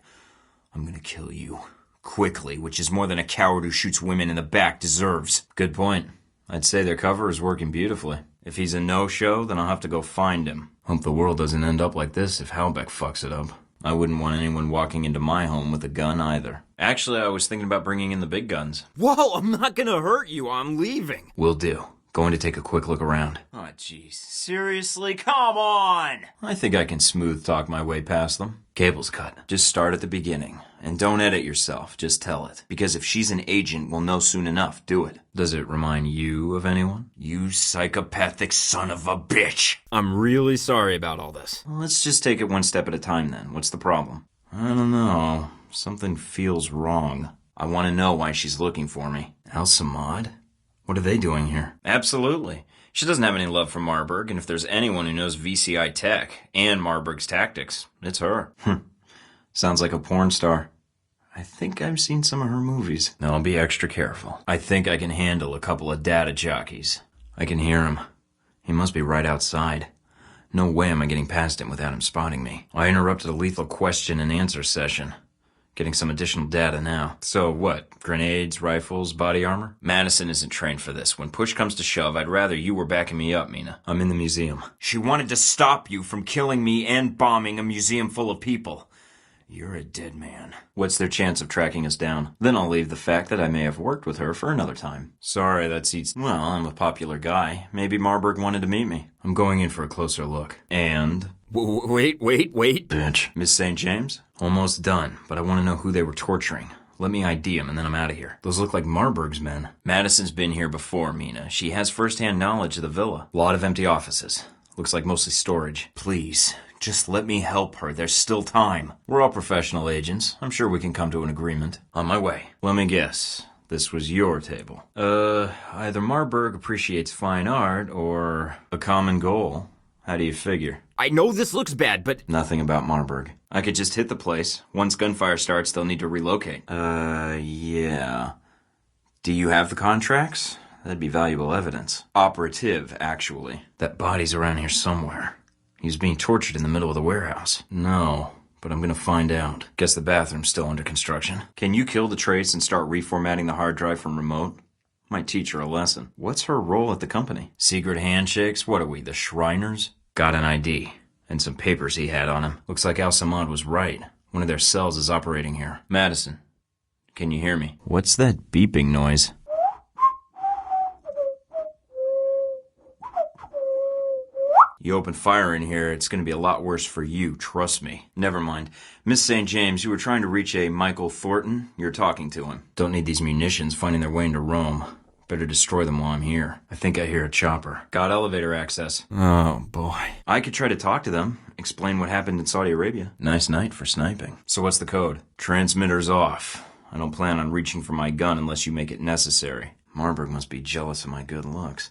S1: I'm gonna kill you. Quickly, which is more than a coward who shoots women in the back deserves. Good point. I'd say their cover is working beautifully. If he's a no-show, then I'll have to go find him. Hope the world doesn't end up like this if Halbeck fucks it up. I wouldn't want anyone walking into my home with a gun either. Actually, I was thinking about bringing in the big guns.
S3: whoa, I'm not gonna hurt you. I'm leaving.
S1: Will do. Going to take a quick look around. Oh, jeez. Seriously? Come on! I think I can smooth talk my way past them. Cable's cut. Just start at the beginning. And don't edit yourself. Just tell it. Because if she's an agent, we'll know soon enough. Do it. Does it remind you of anyone? You psychopathic son of a bitch!
S3: I'm really sorry about all this.
S1: Let's just take it one step at a time then. What's the problem? I don't know. Something feels wrong. I want to know why she's looking for me. Al Samad? What are they doing here? Absolutely. She doesn't have any love for Marburg, and if there's anyone who knows VCI tech and Marburg's tactics, it's her. Sounds like a porn star. I think I've seen some of her movies. Now I'll be extra careful. I think I can handle a couple of data jockeys. I can hear him. He must be right outside. No way am I getting past him without him spotting me. I interrupted a lethal question and answer session. Getting some additional data now. So what? Grenades, rifles, body armor? Madison isn't trained for this. When push comes to shove, I'd rather you were backing me up, Mina. I'm in the museum. She wanted to stop you from killing me and bombing a museum full of people. You're a dead man. What's their chance of tracking us down? Then I'll leave the fact that I may have worked with her for another time. Sorry, that seats... Well, I'm a popular guy. Maybe Marburg wanted to meet me. I'm going in for a closer look. And...
S3: Wait.
S1: Bitch. Miss St. James? Almost done, but I want to know who they were torturing. Let me ID them and then I'm out of here. Those look like Marburg's men. Madison's been here before, Mina. She has first-hand knowledge of the villa. Lot of empty offices. Looks like mostly storage. Please, just let me help her. There's still time. We're all professional agents. I'm sure we can come to an agreement. On my way. Let me guess. This was your table. Either Marburg appreciates fine art or a common goal. How do you figure?
S3: I know this looks bad, but...
S1: Nothing about Marburg. I could just hit the place. Once gunfire starts, they'll need to relocate. Yeah. Do you have the contracts? That'd be valuable evidence. Operative, actually. That body's around here somewhere. He was being tortured in the middle of the warehouse. No, but I'm gonna find out. Guess the bathroom's still under construction. Can you kill the trace and start reformatting the hard drive from remote? Might teach her a lesson. What's her role at the company? Secret handshakes? What are we, the Shriners? Got an ID. And some papers he had on him. Looks like Al Samad was right. One of their cells is operating here. Madison, can you hear me? What's that beeping noise? You open fire in here, it's gonna be a lot worse for you, trust me. Never mind. Miss St. James, you were trying to reach a Michael Thorton. You're talking to him. Don't need these munitions finding their way into Rome. Better destroy them while I'm here. I think I hear a chopper. Got elevator access. Oh, boy. I could try to talk to them, explain what happened in Saudi Arabia. Nice night for sniping. So what's the code? Transmitter's off. I don't plan on reaching for my gun unless you make it necessary. Marburg must be jealous of my good looks.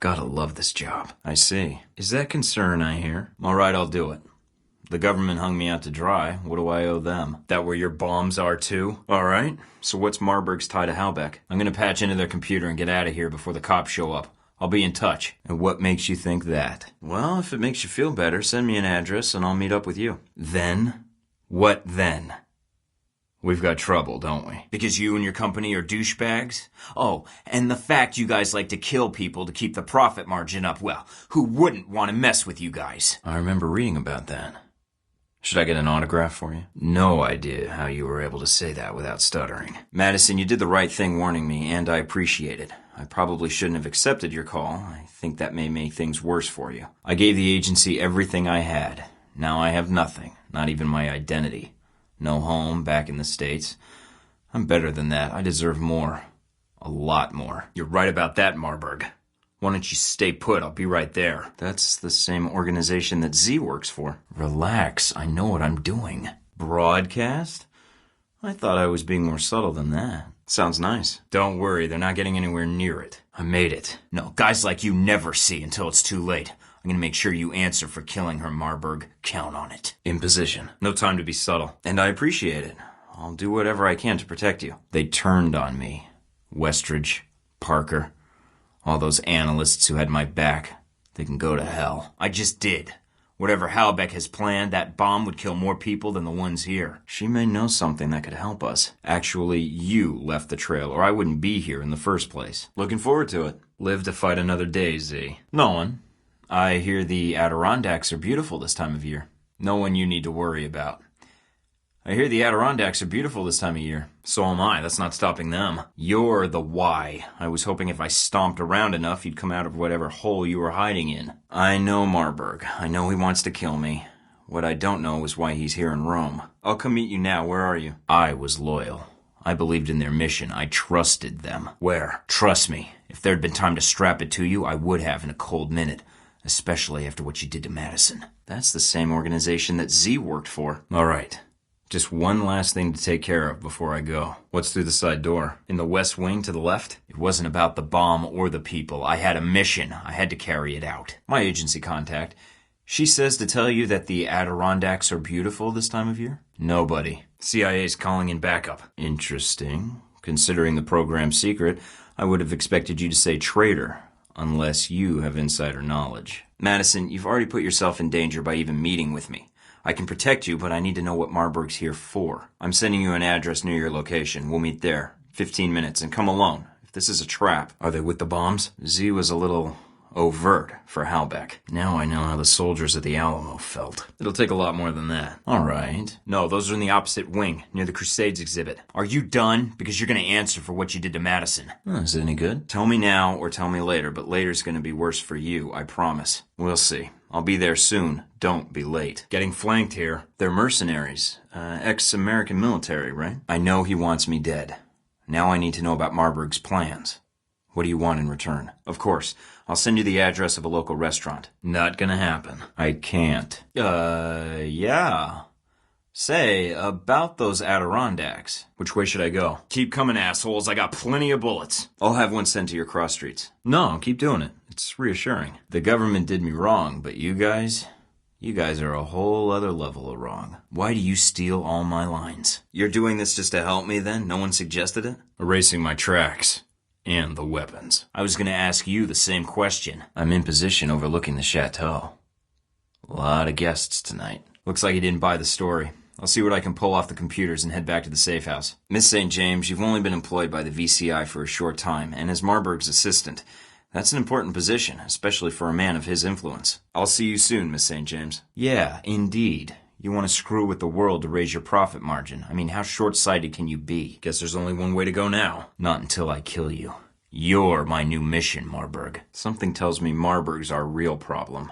S1: Gotta love this job. I see. Is that concern I hear? All right, I'll do it. The government hung me out to dry. What do I owe them? That where your bombs are too? All right. So what's Marburg's tie to Halbeck? I'm gonna patch into their computer and get out of here before the cops show up. I'll be in touch. And what makes you think that? Well, if it makes you feel better, send me an address and I'll meet up with you. Then? What then? We've got trouble, don't we? Because you and your company are douchebags? Oh, and the fact you guys like to kill people to keep the profit margin up, well, who wouldn't want to mess with you guys? I remember reading about that. Should I get an autograph for you? No idea how you were able to say that without stuttering. Madison, you did the right thing warning me, and I appreciate it. I probably shouldn't have accepted your call. I think that may make things worse for you. I gave the agency everything I had. Now I have nothing, not even my identity. No home, back in the States. I'm better than that. I deserve more. A lot more. You're right about that, Marburg. Why don't you stay put? I'll be right there. That's the same organization that Z works for. Relax. I know what I'm doing. Broadcast? I thought I was being more subtle than that. Sounds nice. Don't worry, they're not getting anywhere near it. I made it. No, guys like you never see until it's too late. I'm gonna make sure you answer for killing her, Marburg. Count on it. In position. No time to be subtle. And I appreciate it. I'll do whatever I can to protect you. They turned on me. Westridge, Parker, all those analysts who had my back. They can go to hell. I just did. Whatever Halbeck has planned, that bomb would kill more people than the ones here. She may know something that could help us. Actually, you left the trail, or I wouldn't be here in the first place. Looking forward to it. Live to fight another day, Z. No one. I hear the Adirondacks are beautiful this time of year. No one you need to worry about. I hear the Adirondacks are beautiful this time of year. So am I. That's not stopping them. You're the why. I was hoping if I stomped around enough, you'd come out of whatever hole you were hiding in. I know Marburg. I know he wants to kill me. What I don't know is why he's here in Rome. I'll come meet you now. Where are you? I was loyal. I believed in their mission. I trusted them. Where? Trust me. If there'd been time to strap it to you, I would have in a cold minute. Especially after what you did to Madison. That's the same organization that Z worked for. All right. Just one last thing to take care of before I go. What's through the side door? In the west wing to the left? It wasn't about the bomb or the people. I had a mission. I had to carry it out. My agency contact. She says to tell you that the Adirondacks are beautiful this time of year? Nobody. CIA's calling in backup. Interesting. Considering the program's secret, I would have expected you to say traitor. Unless you have insider knowledge. Madison, you've already put yourself in danger by even meeting with me. I can protect you, but I need to know what Marburg's here for. I'm sending you an address near your location. We'll meet there. 15 minutes, and come alone. If this is a trap. Are they with the bombs? Z was a little overt for Halbeck. Now I know how the soldiers at the Alamo felt. It'll take a lot more than that. All right. No, those are in the opposite wing, near the Crusades exhibit. Are you done? Because you're going to answer for what you did to Madison. Is it any good? Tell me now or tell me later, but later's going to be worse for you, I promise. We'll see. I'll be there soon. Don't be late. Getting flanked here. They're mercenaries. Ex-American military, right? I know he wants me dead. Now I need to know about Marburg's plans. What do you want in return? Of course. I'll send you the address of a local restaurant. Not gonna happen. I can't. Yeah. Say, about those Adirondacks. Which way should I go? Keep coming, assholes. I got plenty of bullets. I'll have one sent to your cross streets. No, keep doing it. It's reassuring. The government did me wrong, but you guys are a whole other level of wrong. Why do you steal all my lines? You're doing this just to help me then? No one suggested it? Erasing my tracks. And the weapons. I was gonna ask you the same question. I'm in position overlooking the chateau. A lot of guests tonight. Looks like he didn't buy the story. I'll see what I can pull off the computers and head back to the safe house. Miss St. James, you've only been employed by the VCI for a short time, and as Marburg's assistant. That's an important position, especially for a man of his influence. I'll see you soon, Miss St. James. Yeah, indeed. You want to screw with the world to raise your profit margin. I mean, how short-sighted can you be? Guess there's only one way to go now. Not until I kill you. You're my new mission, Marburg. Something tells me Marburg's our real problem.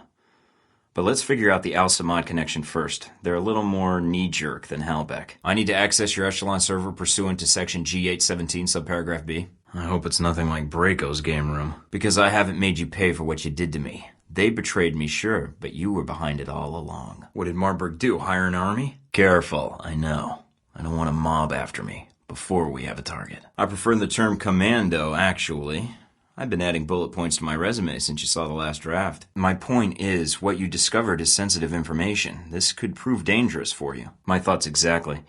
S1: But let's figure out the Al-Samad connection first. They're a little more knee-jerk than Halbeck. I need to access your Echelon server pursuant to Section G817, subparagraph B. I hope it's nothing like Braco's game room. Because I haven't made you pay for what you did to me. They betrayed me, sure, but you were behind it all along. What did Marburg do, hire an army? Careful, I know. I don't want a mob after me, before we have a target. I prefer the term commando, actually. I've been adding bullet points to my resume since you saw the last draft. My point is, what you discovered is sensitive information. This could prove dangerous for you. My thoughts exactly.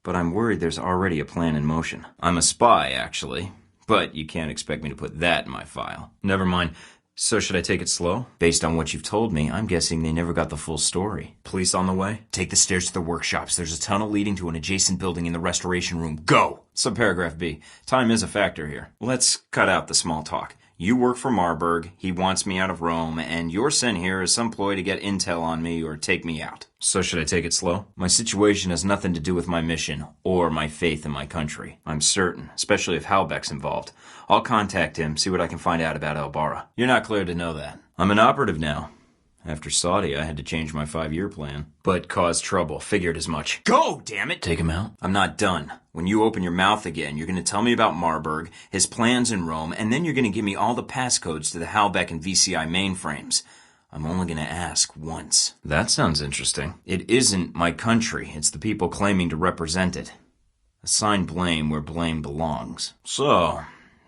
S1: But I'm worried there's already a plan in motion. I'm a spy, actually. But you can't expect me to put that in my file. Never mind. So should I take it slow? Based on what you've told me, I'm guessing they never got the full story. Police on the way? Take the stairs to the workshops. There's a tunnel leading to an adjacent building in the restoration room. Go! Subparagraph B. Time is a factor here. Let's cut out the small talk. You work for Marburg, he wants me out of Rome, and you're sent here as some ploy to get intel on me or take me out. So should I take it slow? My situation has nothing to do with my mission or my faith in my country. I'm certain, especially if Halbeck's involved. I'll contact him, see what I can find out about Elbara. You're not cleared to know that. I'm an operative now. After Saudi, I had to change my 5-year plan. But caused trouble. Figured as much. Go, damn it! Take him out? I'm not done. When you open your mouth again, you're going to tell me about Marburg, his plans in Rome, and then you're going to give me all the passcodes to the Halbeck and VCI mainframes. I'm only going to ask once. That sounds interesting. It isn't my country. It's the people claiming to represent it. Assign blame where blame belongs. So,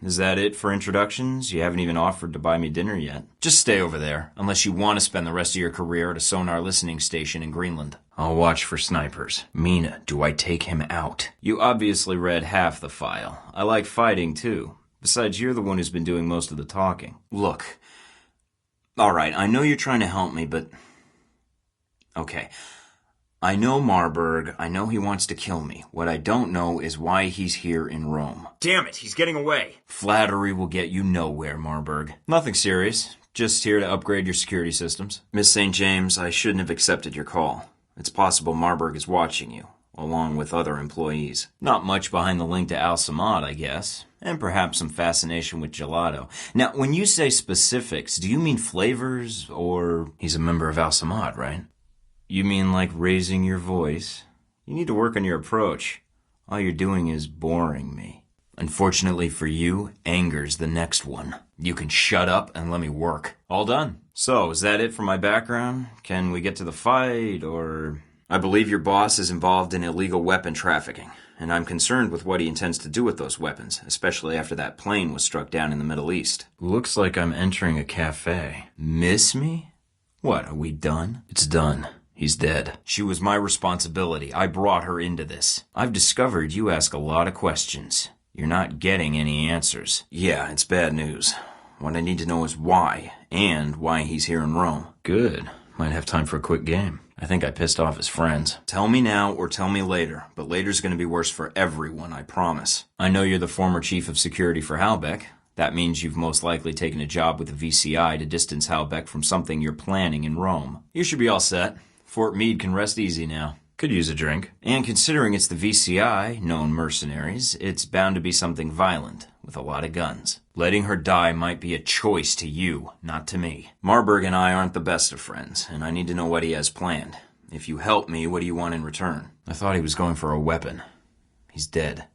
S1: is that it for introductions? You haven't even offered to buy me dinner yet. Just stay over there, unless you want to spend the rest of your career at a sonar listening station in Greenland. I'll watch for snipers. Mina, do I take him out? You obviously read half the file. I like fighting, too. Besides, you're the one who's been doing most of the talking. Look. Alright, I know you're trying to help me, but... Okay. I know Marburg. I know he wants to kill me. What I don't know is why he's here in Rome. Damn it, he's getting away. Flattery will get you nowhere, Marburg. Nothing serious. Just here to upgrade your security systems. Miss St. James, I shouldn't have accepted your call. It's possible Marburg is watching you, along with other employees. Not much behind the link to Al Samad, I guess. And perhaps some fascination with gelato. Now, when you say specifics, do you mean flavors, or... He's a member of Al Samad, right? You mean like raising your voice? You need to work on your approach. All you're doing is boring me. Unfortunately for you, anger's the next one. You can shut up and let me work. All done. So, is that it for my background? Can we get to the fight, or... I believe your boss is involved in illegal weapon trafficking, and I'm concerned with what he intends to do with those weapons, especially after that plane was struck down in the Middle East. Looks like I'm entering a cafe. Miss me? What, are we done? It's done. He's dead. She was my responsibility. I brought her into this. I've discovered you ask a lot of questions. You're not getting any answers. Yeah, it's bad news. What I need to know is why, and why he's here in Rome. Good. Might have time for a quick game. I think I pissed off his friends. Tell me now or tell me later, but later's gonna be worse for everyone, I promise. I know you're the former chief of security for Halbeck. That means you've most likely taken a job with the VCI to distance Halbeck from something you're planning in Rome. You should be all set. Fort Meade can rest easy now. Could use a drink. And considering it's the VCI, known mercenaries, it's bound to be something violent, with a lot of guns. Letting her die might be a choice to you, not to me. Marburg and I aren't the best of friends, and I need to know what he has planned. If you help me, what do you want in return? I thought he was going for a weapon. He's dead.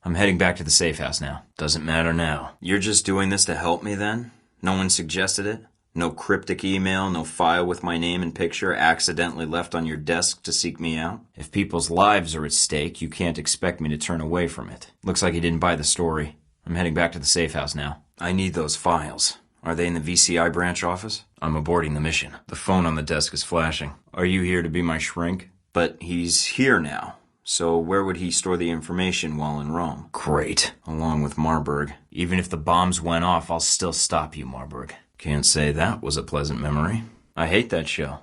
S1: I'm heading back to the safe house now. Doesn't matter now. You're just doing this to help me then? No one suggested it? No cryptic email, no file with my name and picture accidentally left on your desk to seek me out? If people's lives are at stake, you can't expect me to turn away from it. Looks like he didn't buy the story. I'm heading back to the safe house now. I need those files. Are they in the VCI branch office? I'm aborting the mission. The phone on the desk is flashing. Are you here to be my shrink? But he's here now. So where would he store the information while in Rome? Great. Along with Marburg. Even if the bombs went off, I'll still stop you, Marburg. Can't say that was a pleasant memory. I hate that show.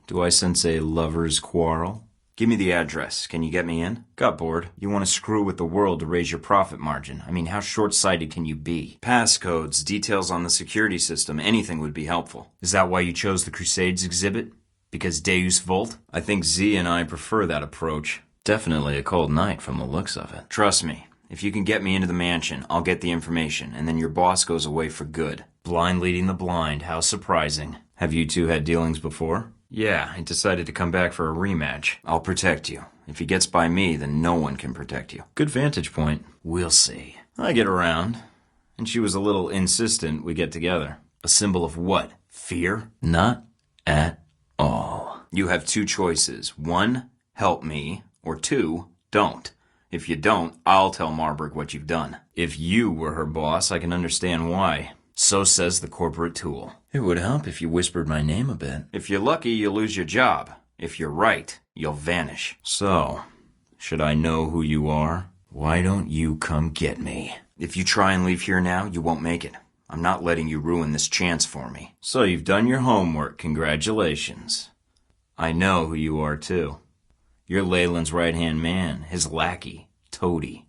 S1: Do I sense a lover's quarrel? Give me the address. Can you get me in? Got bored. You want to screw with the world to raise your profit margin. I mean, how short-sighted can you be? Passcodes, details on the security system, anything would be helpful. Is that why you chose the Crusades exhibit? Because Deus Vult? I think Z and I prefer that approach. Definitely a cold night from the looks of it. Trust me. If you can get me into the mansion, I'll get the information, and then your boss goes away for good. Blind leading the blind, how surprising. Have you two had dealings before? Yeah, I decided to come back for a rematch. I'll protect you. If he gets by me, then no one can protect you. Good vantage point. We'll see. I get around. And she was a little insistent we get together. A symbol of what? Fear? Not at all. You have two choices. 1, help me, or 2, don't. If you don't, I'll tell Marburg what you've done. If you were her boss, I can understand why. So says the corporate tool.
S3: It would help if you whispered my name a bit.
S1: If you're lucky, you'll lose your job. If you're right, you'll vanish.
S3: So, should I know who you are?
S1: Why don't you come get me? If you try and leave here now, you won't make it. I'm not letting you ruin this chance for me.
S3: So you've done your homework. Congratulations.
S1: I know who you are, too. You're Leyland's right-hand man, his lackey, toady,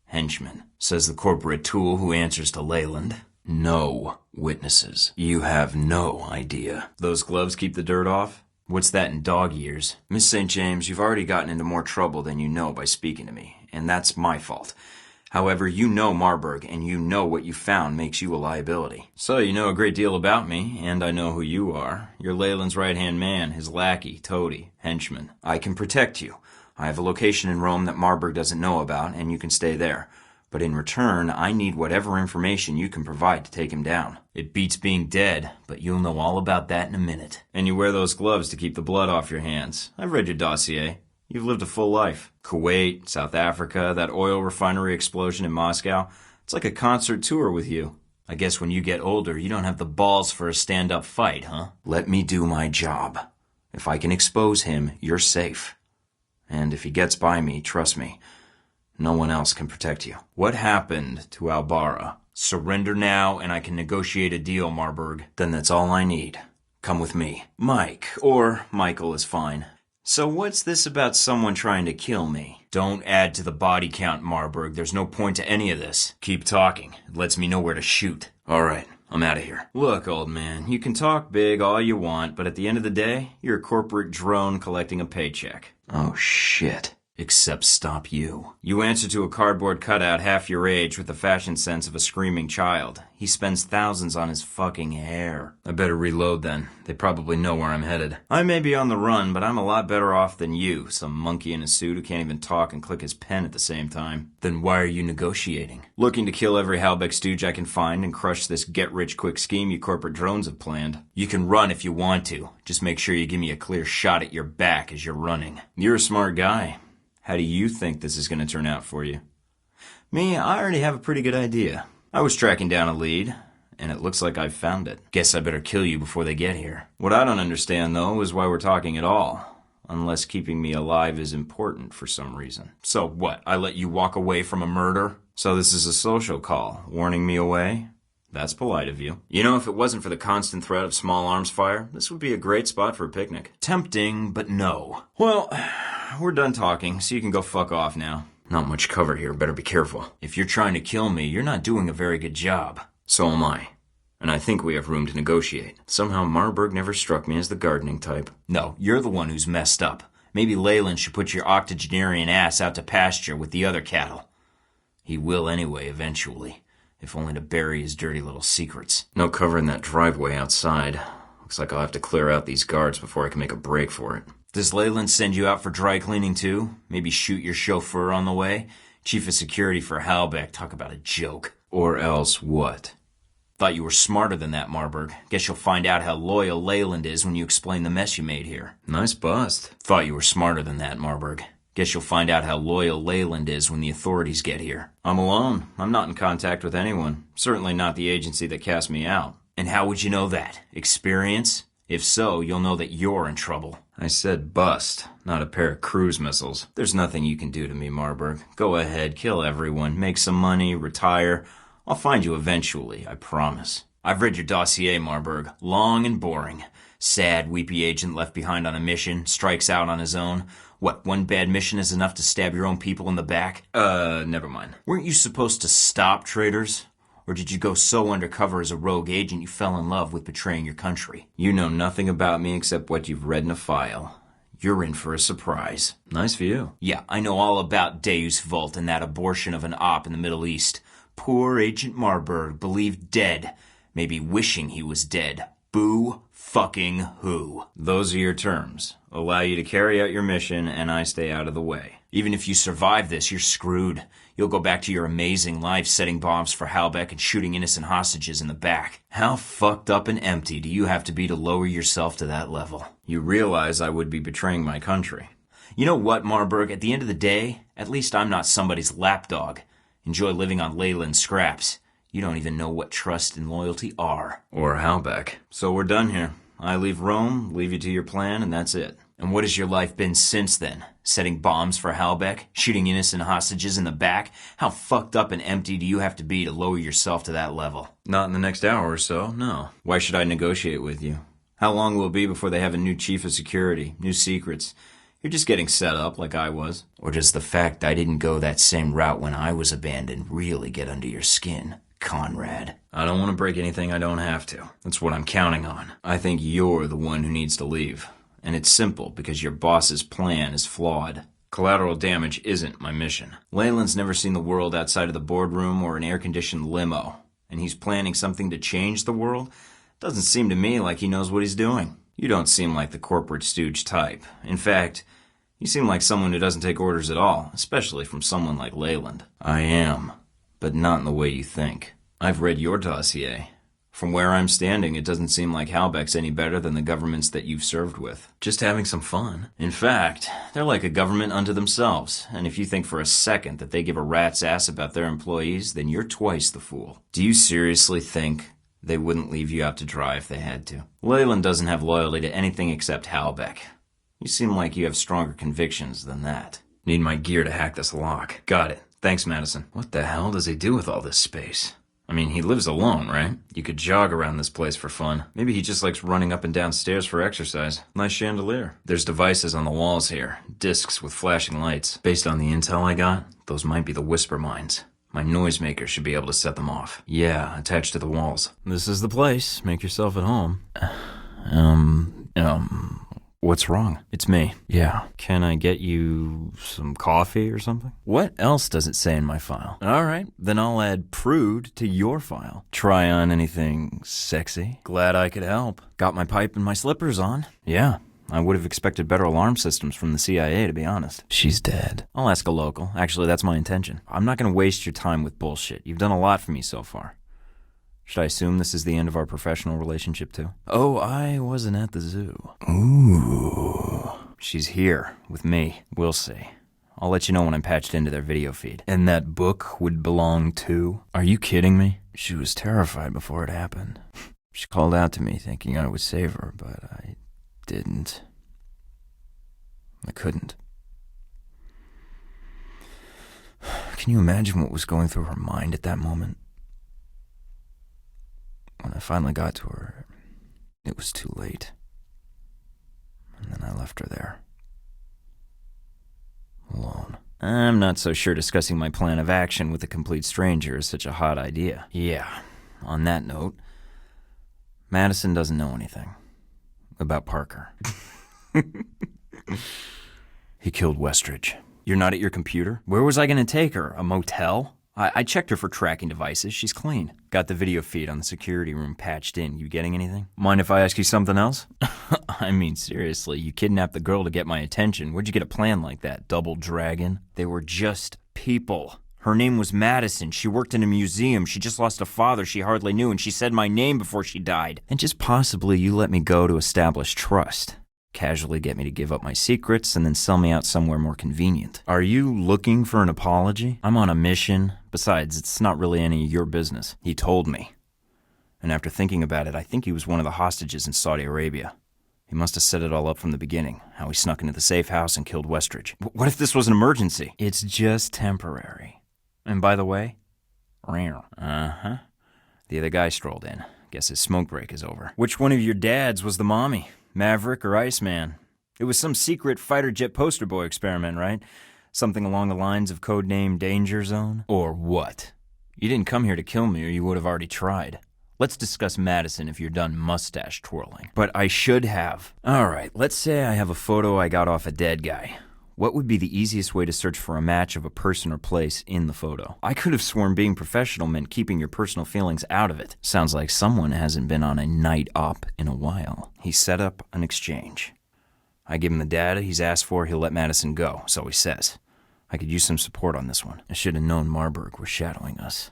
S1: henchman, says the corporate tool who answers to Leyland. No witnesses. You have no idea. Those gloves keep the dirt off? What's that in dog years? Miss St. James, you've already gotten into more trouble than you know by speaking to me, and that's my fault. However, you know Marburg, and you know what you found makes you a liability.
S3: So you know a great deal about me, and I know who you are. You're Leyland's right-hand man, his lackey, toady, henchman.
S1: I can protect you. I have a location in Rome that Marburg doesn't know about, and you can stay there. But in return, I need whatever information you can provide to take him down.
S3: It beats being dead, but you'll know all about that in a minute. And you wear those gloves to keep the blood off your hands. I've read your dossier. You've lived a full life. Kuwait, South Africa, that oil refinery explosion in Moscow. It's like a concert tour with you. I guess when you get older, you don't have the balls for a stand-up fight, huh?
S1: Let me do my job. If I can expose him, you're safe. And if he gets by me, trust me, no one else can protect you.
S3: What happened to Albara? Surrender now and I can negotiate a deal, Marburg.
S1: Then that's all I need. Come with me. Mike, or Michael is fine.
S3: So what's this about someone trying to kill me? Don't add to the body count, Marburg. There's no point to any of this. Keep talking. It lets me know where to shoot.
S1: All right, I'm out of here.
S3: Look, old man, you can talk big all you want, but at the end of the day, you're a corporate drone collecting a paycheck.
S1: Oh, shit.
S3: Except stop you. You answer to a cardboard cutout half your age with the fashion sense of a screaming child. He spends thousands on his fucking hair. I better reload then. They probably know where I'm headed. I may be on the run, but I'm a lot better off than you, some monkey in a suit who can't even talk and click his pen at the same time. Then why are you negotiating? Looking to kill every Halbeck stooge I can find and crush this get-rich-quick scheme you corporate drones have planned. You can run if you want to. Just make sure you give me a clear shot at your back as you're running. You're a smart guy. How do you think this is going to turn out for you? Me, I already have a pretty good idea. I was tracking down a lead, and it looks like I've found it. Guess I better kill you before they get here. What I don't understand, though, is why we're talking at all. Unless keeping me alive is important for some reason. So what, I let you walk away from a murder? So this is a social call, warning me away? That's polite of you. You know, if it wasn't for the constant threat of small arms fire, this would be a great spot for a picnic. Tempting, but no. Well, we're done talking, so you can go fuck off now.
S1: Not much cover here, better be careful.
S3: If you're trying to kill me, you're not doing a very good job.
S1: So am I. And I think we have room to negotiate. Somehow Marburg never struck me as the gardening type.
S3: No, you're the one who's messed up. Maybe Leyland should put your octogenarian ass out to pasture with the other cattle. He will anyway, eventually. If only to bury his dirty little secrets.
S1: No cover in that driveway outside. Looks like I'll have to clear out these guards before I can make a break for it.
S3: Does Leyland send you out for dry cleaning too? Maybe shoot your chauffeur on the way? Chief of security for Halbeck, talk about a joke.
S1: Or else what?
S3: Thought you were smarter than that, Marburg. Guess you'll find out how loyal Leyland is when you explain the mess you made here.
S1: Nice bust.
S3: Thought you were smarter than that, Marburg. Guess you'll find out how loyal Leyland is when the authorities get here. I'm alone. I'm not in contact with anyone. Certainly not the agency that cast me out. And how would you know that? Experience? If so, you'll know that you're in trouble.
S1: I said bust, not a pair of cruise missiles.
S3: There's nothing you can do to me, Marburg. Go ahead, kill everyone, make some money, retire. I'll find you eventually, I promise. I've read your dossier, Marburg. Long and boring. Sad, weepy agent left behind on a mission, strikes out on his own. What, one bad mission is enough to stab your own people in the back?
S1: Never mind.
S3: Weren't you supposed to stop traitors? Or did you go so undercover as a rogue agent you fell in love with betraying your country?
S1: You know nothing about me except what you've read in a file.
S3: You're in for a surprise.
S1: Nice view.
S3: Yeah, I know all about Deus Vult and that abortion of an op in the Middle East. Poor Agent Marburg, believed dead. Maybe wishing he was dead. Boo fucking who.
S1: Those are your terms. Allow you to carry out your mission, and I stay out of the way.
S3: Even if you survive this, you're screwed. You'll go back to your amazing life setting bombs for Halbeck and shooting innocent hostages in the back. How fucked up and empty do you have to be to lower yourself to that level?
S1: You realize I would be betraying my country. You know what, Marburg? At the end of the day, at least I'm not somebody's lapdog. Enjoy living on Leyland's scraps. You don't even know what trust and loyalty are.
S3: Or Halbeck.
S1: So we're done here. I leave Rome, leave you to your plan, and that's it. And what has your life been since then? Setting bombs for Halbeck? Shooting innocent hostages in the back? How fucked up and empty do you have to be to lower yourself to that level?
S3: Not in the next hour or so, no.
S1: Why should I negotiate with you? How long will it be before they have a new chief of security, new secrets? You're just getting set up like I was. Or does the fact I didn't go that same route when I was abandoned really get under your skin, Conrad?
S3: I don't want to break anything I don't have to. That's what I'm counting on.
S1: I think you're the one who needs to leave. And it's simple, because your boss's plan is flawed. Collateral damage isn't my mission. Leyland's never seen the world outside of the boardroom or an air-conditioned limo. And he's planning something to change the world? Doesn't seem to me like he knows what he's doing. You don't seem like the corporate stooge type. In fact, you seem like someone who doesn't take orders at all, especially from someone like Leyland. I am, but not in the way you think. I've read your dossier. From where I'm standing, it doesn't seem like Halbeck's any better than the governments that you've served with.
S3: Just having some fun.
S1: In fact, they're like a government unto themselves, and if you think for a second that they give a rat's ass about their employees, then you're twice the fool. Do you seriously think they wouldn't leave you out to dry if they had to? Leyland doesn't have loyalty to anything except Halbeck. You seem like you have stronger convictions than that.
S3: Need my gear to hack this lock.
S1: Got it. Thanks, Madison.
S3: What the hell does he do with all this space? I mean, he lives alone, right? You could jog around this place for fun.
S1: Maybe he just likes running up and down stairs for exercise.
S3: Nice chandelier.
S1: There's devices on the walls here. Discs with flashing lights.
S3: Based on the intel I got, those might be the whisper mines. My noisemaker should be able to set them off.
S1: Yeah, attached to the walls.
S3: This is the place. Make yourself at home. What's wrong?
S1: It's me.
S3: Yeah. Can I get you some coffee or something?
S1: What else does it say in my file?
S3: All right, then I'll add prude to your file.
S1: Try on anything sexy?
S3: Glad I could help.
S1: Got my pipe and my slippers on?
S3: Yeah.
S1: I would have expected better alarm systems from the CIA, to be honest.
S3: She's dead.
S1: I'll ask a local. Actually, that's my intention. I'm not going to waste your time with bullshit. You've done a lot for me so far. Should I assume this is the end of our professional relationship, too?
S3: Oh, I wasn't at the zoo.
S1: Ooh. She's here, with me. We'll see. I'll let you know when I'm patched into their video feed.
S3: And that book would belong to?
S1: Are you kidding me?
S3: She was terrified before it happened.
S1: She called out to me thinking I would save her, but I didn't. I couldn't. Can you imagine what was going through her mind at that moment? When I finally got to her, it was too late. And then I left her there. Alone. I'm not so sure discussing my plan of action with a complete stranger is such a hot idea. Yeah, on that note, Madison doesn't know anything about Parker. He killed Westridge. You're not at your computer? Where was I going to take her? A motel? I checked her for tracking devices. She's clean. Got the video feed on the security room patched in. You getting anything? Mind if I ask you something else? I mean, seriously, you kidnapped the girl to get my attention. Where'd you get a plan like that? Double dragon? They were just people. Her name was Madison. She worked in a museum. She just lost a father she hardly knew, and she said my name before she died. And just possibly you let me go to establish trust. Casually get me to give up my secrets and then sell me out somewhere more convenient. Are you looking for an apology? I'm on a mission. Besides, it's not really any of your business. He told me. And after thinking about it, I think he was one of the hostages in Saudi Arabia. He must have set it all up from the beginning, how he snuck into the safe house and killed Westridge. What if this was an emergency? It's just temporary. And by the way, the other guy strolled in. Guess his smoke break is over. Which one of your dads was the mommy? Maverick or Iceman? It was some secret fighter jet poster boy experiment, right? Something along the lines of codename Danger Zone? Or what? You didn't come here to kill me or you would have already tried. Let's discuss Madison if you're done mustache twirling. But I should have. Alright, let's say I have a photo I got off a dead guy. What would be the easiest way to search for a match of a person or place in the photo? I could have sworn being professional meant keeping your personal feelings out of it. Sounds like someone hasn't been on a night op in a while. He set up an exchange. I give him the data he's asked for, he'll let Madison go, so he says. I could use some support on this one. I should have known Marburg was shadowing us.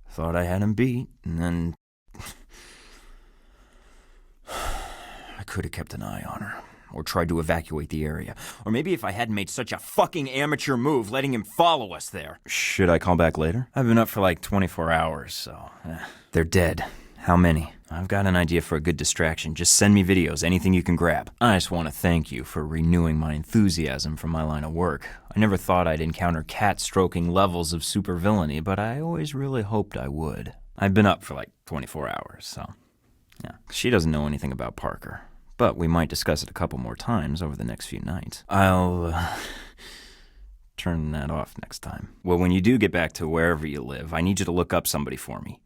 S1: Thought I had him beat, and then... I could have kept an eye on her. or tried to evacuate the area. Or maybe if I hadn't made such a fucking amateur move letting him follow us there. Should I call back later? I've been up for like 24 hours, so... They're dead. How many? I've got an idea for a good distraction. Just send me videos, anything you can grab. I just want to thank you for renewing my enthusiasm for my line of work. I never thought I'd encounter cat-stroking levels of supervillainy, but I always really hoped I would. I've been up for like 24 hours, so... Yeah. She doesn't know anything about Parker, but we might discuss it a couple more times over the next few nights. I'll, turn that off next time. Well, when you do get back to wherever you live, I need you to look up somebody for me.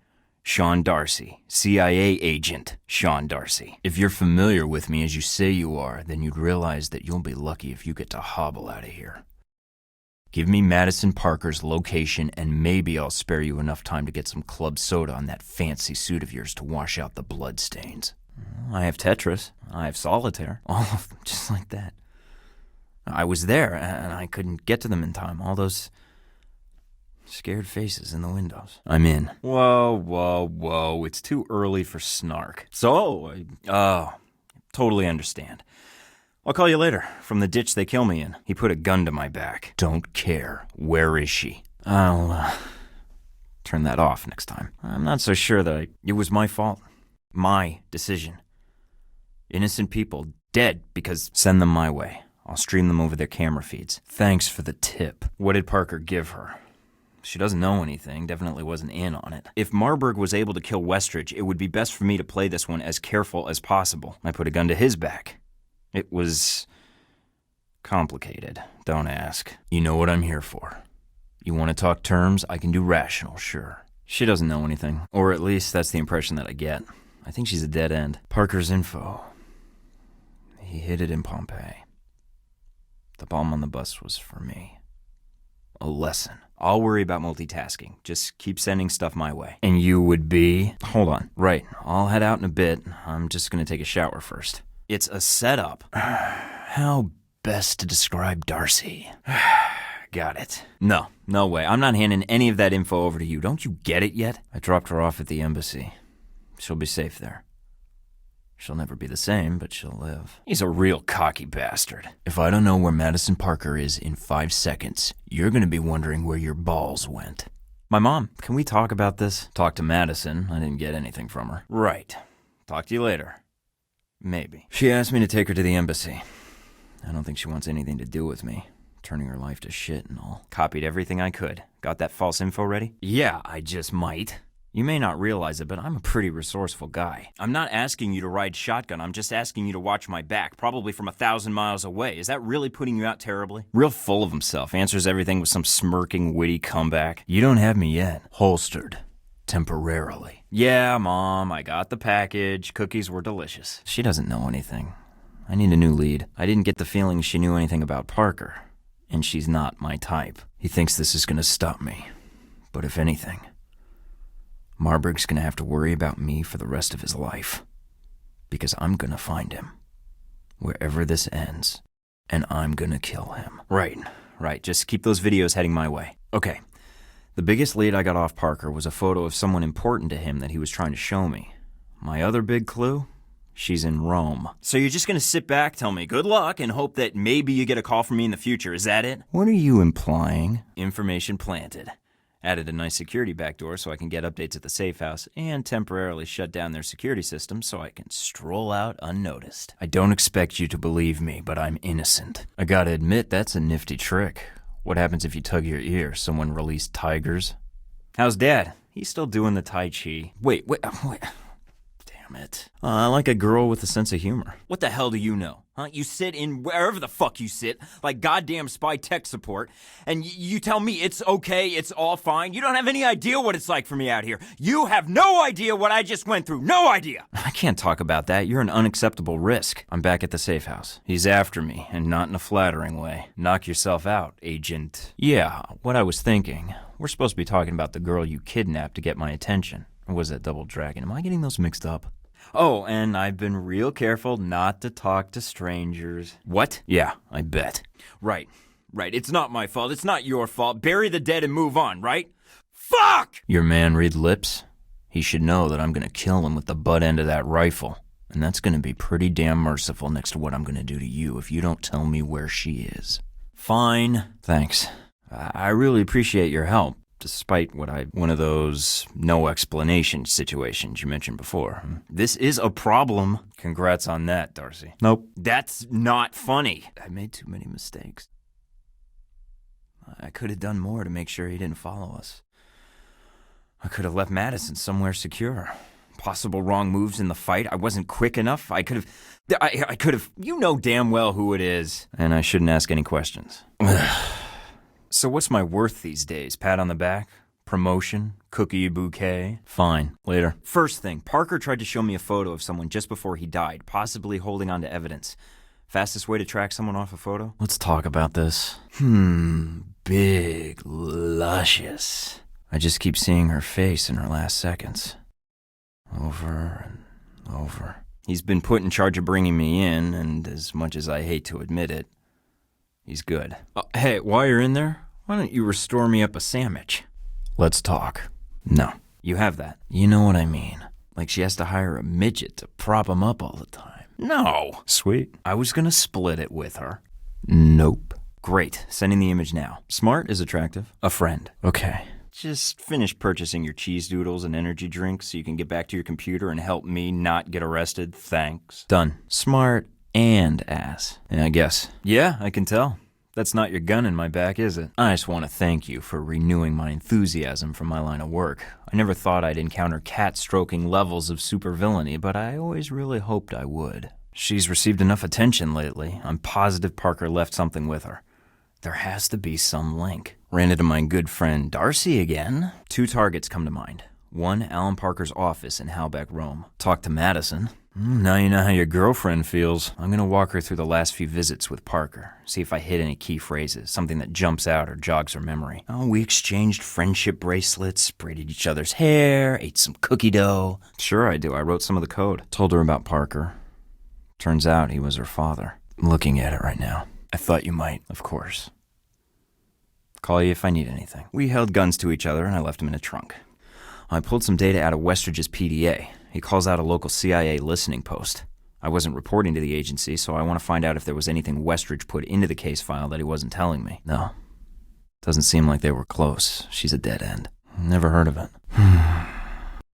S1: Sean Darcy, CIA agent Sean Darcy. If you're familiar with me as you say you are, then you'd realize that you'll be lucky if you get to hobble out of here. Give me Madison Parker's location, and maybe I'll spare you enough time to get some club soda on that fancy suit of yours to wash out the bloodstains. I have Tetris. I have Solitaire. All of them, just like that. I was there, and I couldn't get to them in time. All those... scared faces in the windows. I'm in. Whoa. It's too early for snark. Totally understand. I'll call you later, from the ditch they kill me in. He put a gun to my back. Don't care. Where is she? I'll, turn that off next time. I'm not so sure that it was my fault. My decision. Innocent people dead because... Send them my way. I'll stream them over their camera feeds. Thanks for the tip. What did Parker give her? She doesn't know anything, definitely wasn't in on it. If Marburg was able to kill Westridge, it would be best for me to play this one as careful as possible. I put a gun to his back. It was... complicated. Don't ask. You know what I'm here for. You want to talk terms? I can do rational, sure. She doesn't know anything. Or at least that's the impression that I get. I think she's a dead end. Parker's info. He hid it in Pompeii. The bomb on the bus was for me. A lesson. I'll worry about multitasking. Just keep sending stuff my way. And you would be... Hold on. Right. I'll head out in a bit. I'm just gonna take a shower first. It's a setup. How best to describe Darcy? Got it. No way. I'm not handing any of that info over to you. Don't you get it yet? I dropped her off at the embassy. She'll be safe there. She'll never be the same, but she'll live. He's a real cocky bastard. If I don't know where Madison Parker is in 5 seconds, you're gonna be wondering where your balls went. My mom, can we talk about this? Talk to Madison. I didn't get anything from her. Right. Talk to you later. Maybe. She asked me to take her to the embassy. I don't think she wants anything to do with me. Turning her life to shit and all. Copied everything I could. Got that false info ready? Yeah, I just might. You may not realize it, but I'm a pretty resourceful guy. I'm not asking you to ride shotgun, I'm just asking you to watch my back, probably from 1,000 miles away. Is that really putting you out terribly? Real full of himself, answers everything with some smirking, witty comeback. You don't have me yet. Holstered. Temporarily. Yeah, Mom, I got the package. Cookies were delicious. She doesn't know anything. I need a new lead. I didn't get the feeling she knew anything about Parker. And she's not my type. He thinks this is gonna stop me. But if anything... Marburg's gonna have to worry about me for the rest of his life. Because I'm gonna find him. Wherever this ends. And I'm gonna kill him. Right. Just keep those videos heading my way. Okay. The biggest lead I got off Parker was a photo of someone important to him that he was trying to show me. My other big clue? She's in Rome. So you're just gonna sit back, tell me good luck, and hope that maybe you get a call from me in the future, is that it? What are you implying? Information planted. Added a nice security backdoor so I can get updates at the safe house and temporarily shut down their security system so I can stroll out unnoticed. I don't expect you to believe me, but I'm innocent. I gotta admit, that's a nifty trick. What happens if you tug your ear? Someone released tigers? How's Dad? He's still doing the Tai Chi. Wait. Damn it. I like a girl with a sense of humor. What the hell do you know? Huh? You sit in wherever the fuck you sit, like goddamn spy tech support, and you tell me it's okay, it's all fine. You don't have any idea what it's like for me out here. You have no idea what I just went through. No idea. I can't talk about that. You're an unacceptable risk. I'm back at the safe house. He's after me, and not in a flattering way. Knock yourself out, agent. Yeah, what I was thinking. We're supposed to be talking about the girl you kidnapped to get my attention. Or was that Double Dragon? Am I getting those mixed up? Oh, and I've been real careful not to talk to strangers. What? Yeah, I bet. Right. It's not my fault. It's not your fault. Bury the dead and move on, right? Fuck! Your man read lips? He should know that I'm gonna kill him with the butt end of that rifle. And that's gonna be pretty damn merciful next to what I'm gonna do to you if you don't tell me where she is. Fine. Thanks. I really appreciate your help, despite one of those no explanation situations you mentioned before. This is a problem. Congrats on that, Darcy. Nope. That's not funny. I made too many mistakes. I could have done more to make sure he didn't follow us. I could have left Madison somewhere secure. Possible wrong moves in the fight. I wasn't quick enough. I could have, you know damn well who it is. And I shouldn't ask any questions. So what's my worth these days? Pat on the back? Promotion? Cookie bouquet? Fine. Later. First thing, Parker tried to show me a photo of someone just before he died, possibly holding on to evidence. Fastest way to track someone off a photo? Let's talk about this. Big, luscious. I just keep seeing her face in her last seconds. Over and over. He's been put in charge of bringing me in, and as much as I hate to admit it, he's good. Hey, while you're in there, why don't you restore me up a sandwich? Let's talk. No. You have that. You know what I mean. Like she has to hire a midget to prop him up all the time. No. Sweet. I was gonna split it with her. Nope. Great. Sending the image now. Smart is attractive. A friend. Okay. Just finish purchasing your cheese doodles and energy drinks so you can get back to your computer and help me not get arrested. Thanks. Done. Smart and ass. Yeah, I guess. Yeah, I can tell. That's not your gun in my back, is it? I just want to thank you for renewing my enthusiasm for my line of work. I never thought I'd encounter cat-stroking levels of supervillainy, but I always really hoped I would. She's received enough attention lately. I'm positive Parker left something with her. There has to be some link. Ran into my good friend Darcy again. 2 targets come to mind. 1, Alan Parker's office in Halbeck, Rome. Talked to Madison. Now you know how your girlfriend feels. I'm gonna walk her through the last few visits with Parker. See if I hit any key phrases, something that jumps out or jogs her memory. Oh, we exchanged friendship bracelets, braided each other's hair, ate some cookie dough. Sure I do, I wrote some of the code. Told her about Parker. Turns out he was her father. I'm looking at it right now. I thought you might, of course. Call you if I need anything. We held guns to each other and I left him in a trunk. I pulled some data out of Westridge's PDA. He calls out a local CIA listening post. I wasn't reporting to the agency, so I want to find out if there was anything Westridge put into the case file that he wasn't telling me. No. Doesn't seem like they were close. She's a dead end. Never heard of it.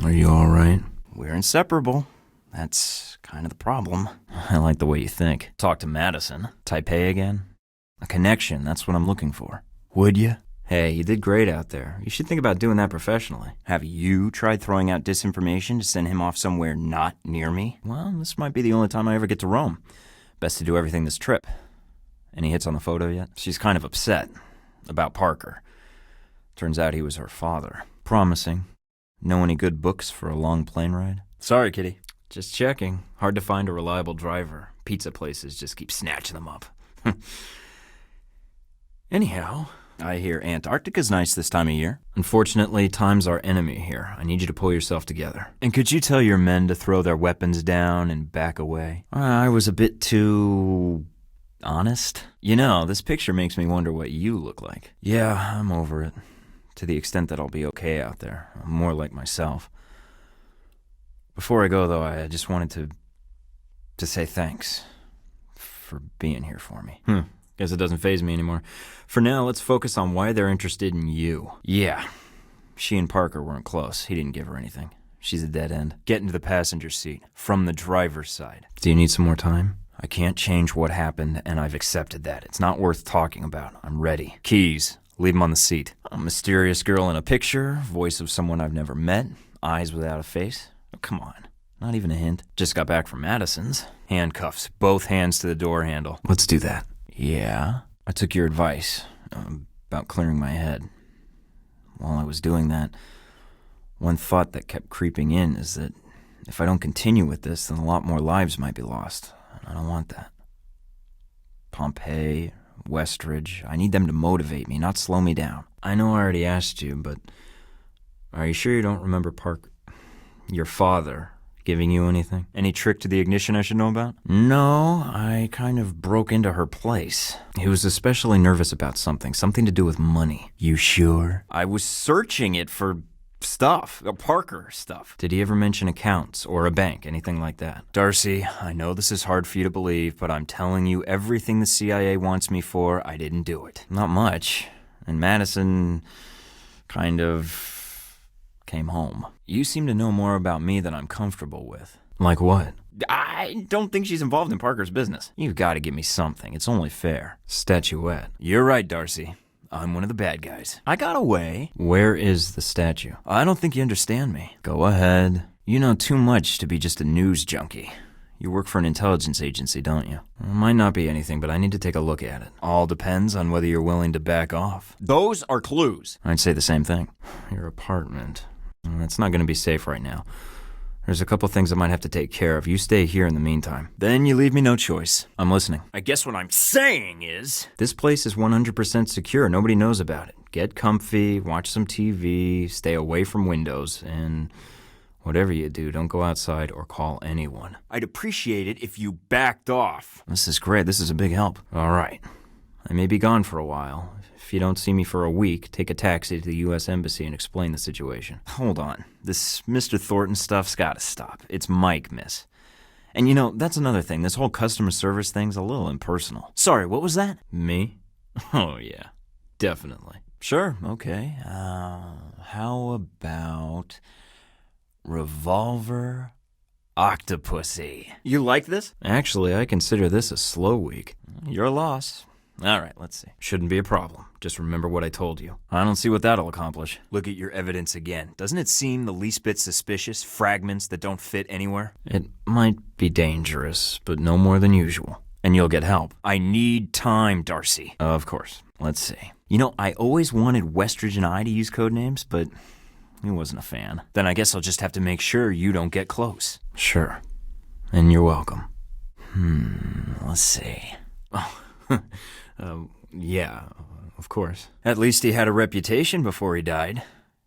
S1: Are you all right? We're inseparable. That's kind of the problem. I like the way you think. Talk to Madison. Taipei again? A connection, that's what I'm looking for. Would you? Hey, you did great out there. You should think about doing that professionally. Have you tried throwing out disinformation to send him off somewhere not near me? Well, this might be the only time I ever get to Rome. Best to do everything this trip. Any hits on the photo yet? She's kind of upset. About Parker. Turns out he was her father. Promising. Know any good books for a long plane ride? Sorry, kitty. Just checking. Hard to find a reliable driver. Pizza places just keep snatching them up. Anyhow, I hear Antarctica's nice this time of year. Unfortunately, time's our enemy here. I need you to pull yourself together. And could you tell your men to throw their weapons down and back away? I was a bit too honest. You know, this picture makes me wonder what you look like. Yeah, I'm over it. To the extent that I'll be okay out there. I'm more like myself. Before I go, though, I just wanted to say thanks for being here for me. Guess it doesn't faze me anymore. For now, let's focus on why they're interested in you. Yeah, she and Parker weren't close. He didn't give her anything. She's a dead end. Get into the passenger seat, from the driver's side. Do you need some more time? I can't change what happened, and I've accepted that. It's not worth talking about. I'm ready. Keys. Leave them on the seat. A mysterious girl in a picture, voice of someone I've never met, eyes without a face. Oh, come on. Not even a hint. Just got back from Madison's. Handcuffs. Both hands to the door handle. Let's do that. Yeah? I took your advice about clearing my head. While I was doing that, one thought that kept creeping in is that if I don't continue with this, then a lot more lives might be lost. And I don't want that. Pompeii, Westridge, I need them to motivate me, not slow me down. I know I already asked you, but are you sure you don't remember your father, giving you anything? Any trick to the ignition I should know about? No, I kind of broke into her place. He was especially nervous about something to do with money. You sure? I was searching it for
S3: stuff, Parker stuff. Did he ever mention accounts or a bank, anything like that? Darcy, I know this is hard for you to believe, but I'm telling you everything the CIA wants me for, I didn't do it. Not much. And Madison kind of came home. You seem to know more about me than I'm comfortable with. Like what? I don't think she's involved in Parker's business. You've got to give me something. It's only fair. Statuette. You're right, Darcy. I'm one of the bad guys. I got away. Where is the statue? I don't think you understand me. Go ahead. You know too much to be just a news junkie. You work for an intelligence agency, don't you? It might not be anything, but I need to take a look at it. All depends on whether you're willing to back off.
S1: Those are clues.
S3: I'd say the same thing. Your apartment. That's not going to be safe right now. There's a couple things I might have to take care of. You stay here in the meantime. Then you leave me no choice. I'm listening.
S1: I guess what I'm saying is...
S3: This place is 100% secure. Nobody knows about it. Get comfy, watch some TV, stay away from windows, and whatever you do, don't go outside or call anyone.
S1: I'd appreciate it if you backed off.
S3: This is great. This is a big help. All right. I may be gone for a while. If you don't see me for a week, take a taxi to the U.S. Embassy and explain the situation. Hold on. This Mr. Thorton stuff's gotta stop. It's Mike, miss. And you know, that's another thing. This whole customer service thing's a little impersonal.
S1: Sorry, what was that?
S3: Me? Oh, yeah. Definitely. Sure, okay. How about Revolver Octopussy?
S1: You like this?
S3: Actually, I consider this a slow week. Your loss. All right, let's see. Shouldn't be a problem. Just remember what I told you. I don't see what that'll accomplish.
S1: Look at your evidence again. Doesn't it seem the least bit suspicious? Fragments that don't fit anywhere?
S3: It might be dangerous, but no more than usual. And you'll get help.
S1: I need time, Darcy.
S3: Of course. Let's see. You know, I always wanted Westridge and I to use code names, but he wasn't a fan.
S1: Then I guess I'll just have to make sure you don't get close.
S3: Sure. And you're welcome. Let's see. Yeah, of course.
S1: At least he had a reputation before he died.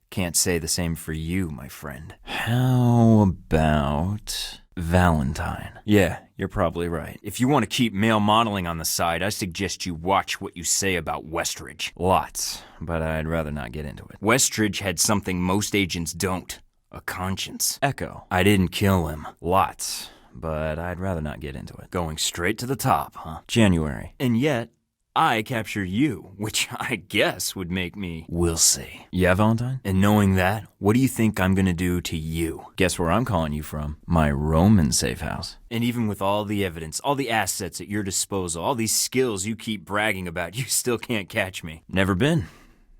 S1: Can't say the same for you, my friend.
S3: How about Valentine?
S1: Yeah, you're probably right. If you want to keep male modeling on the side, I suggest you watch what you say about Westridge.
S3: Lots, but I'd rather not get into it.
S1: Westridge had something most agents don't. A conscience.
S3: Echo.
S1: I didn't kill him.
S3: Lots, but I'd rather not get into it.
S1: Going straight to the top, huh?
S3: January.
S1: And yet, I captured you, which I guess would make me...
S3: We'll see. Yeah, Valentine?
S1: And knowing that, what do you think I'm gonna do to you?
S3: Guess where I'm calling you from? My Roman safe house.
S1: And even with all the evidence, all the assets at your disposal, all these skills you keep bragging about, you still can't catch me.
S3: Never been.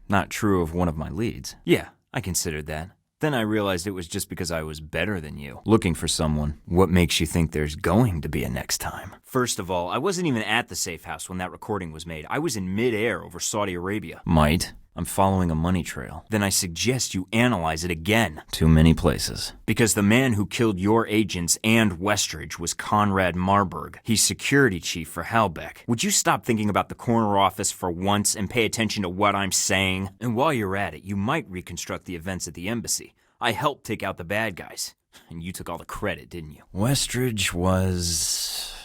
S3: Not true of one of my leads.
S1: Yeah, I considered that. Then I realized it was just because I was better than you.
S3: Looking for someone.
S1: What makes you think there's going to be a next time? First of all, I wasn't even at the safe house when that recording was made. I was in midair over Saudi Arabia.
S3: Might. I'm following a money trail.
S1: Then I suggest you analyze it again.
S3: Too many places.
S1: Because the man who killed your agents and Westridge was Conrad Marburg. He's security chief for Halbeck. Would you stop thinking about the corner office for once and pay attention to what I'm saying? And while you're at it, you might reconstruct the events at the embassy. I helped take out the bad guys. And you took all the credit, didn't you?
S3: Westridge was...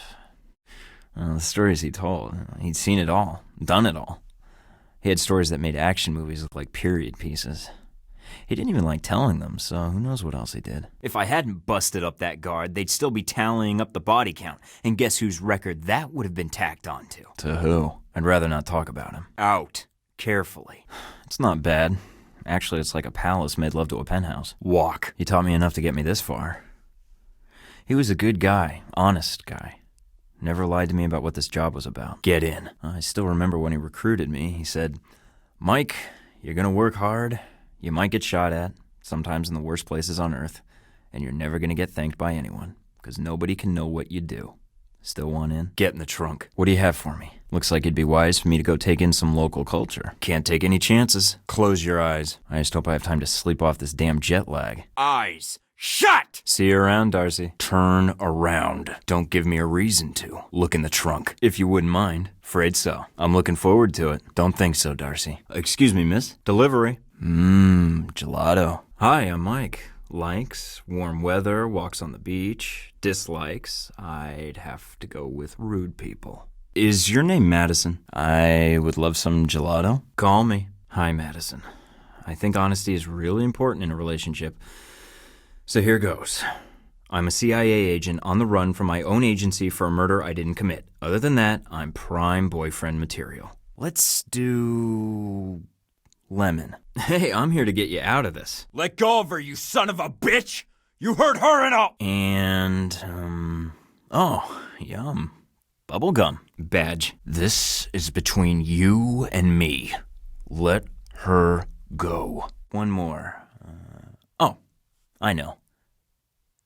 S3: the stories he told. He'd seen it all. Done it all. He had stories that made action movies look like period pieces. He didn't even like telling them, so who knows what else he did.
S1: If I hadn't busted up that guard, they'd still be tallying up the body count. And guess whose record that would have been tacked onto?
S3: To who? I'd rather not talk about him.
S1: Out. Carefully.
S3: It's not bad. Actually, it's like a palace made love to a penthouse.
S1: Walk.
S3: He taught me enough to get me this far. He was a good guy, honest guy. Never lied to me about what this job was about.
S1: Get in.
S3: I still remember when he recruited me, he said, Mike, you're gonna work hard, you might get shot at, sometimes in the worst places on earth, and you're never gonna get thanked by anyone, because nobody can know what you do. Still want in?
S1: Get in the trunk.
S3: What do you have for me? Looks like it'd be wise for me to go take in some local culture.
S1: Can't take any chances. Close your eyes.
S3: I just hope I have time to sleep off this damn jet lag.
S1: Eyes shut!
S3: See you around, Darcy.
S1: Turn around. Don't give me a reason to. Look in the trunk.
S3: If you wouldn't mind.
S1: Afraid so.
S3: I'm looking forward to it.
S1: Don't think so, Darcy.
S3: Excuse me, miss. Delivery. Gelato. Hi, I'm Mike. Likes, warm weather, walks on the beach. Dislikes, I'd have to go with rude people. Is your name Madison? I would love some gelato. Call me. Hi, Madison.
S1: I think honesty is really important in a relationship. So here goes. I'm a CIA agent on the run from my own agency for a murder I didn't commit. Other than that, I'm prime boyfriend material. Let's do... lemon. Hey, I'm here to get you out of this.
S2: Let go of her, you son of a bitch! You hurt her and all!
S1: And, oh, yum. Bubblegum. Badge. This is between you and me. Let her go. One more. Oh, I know.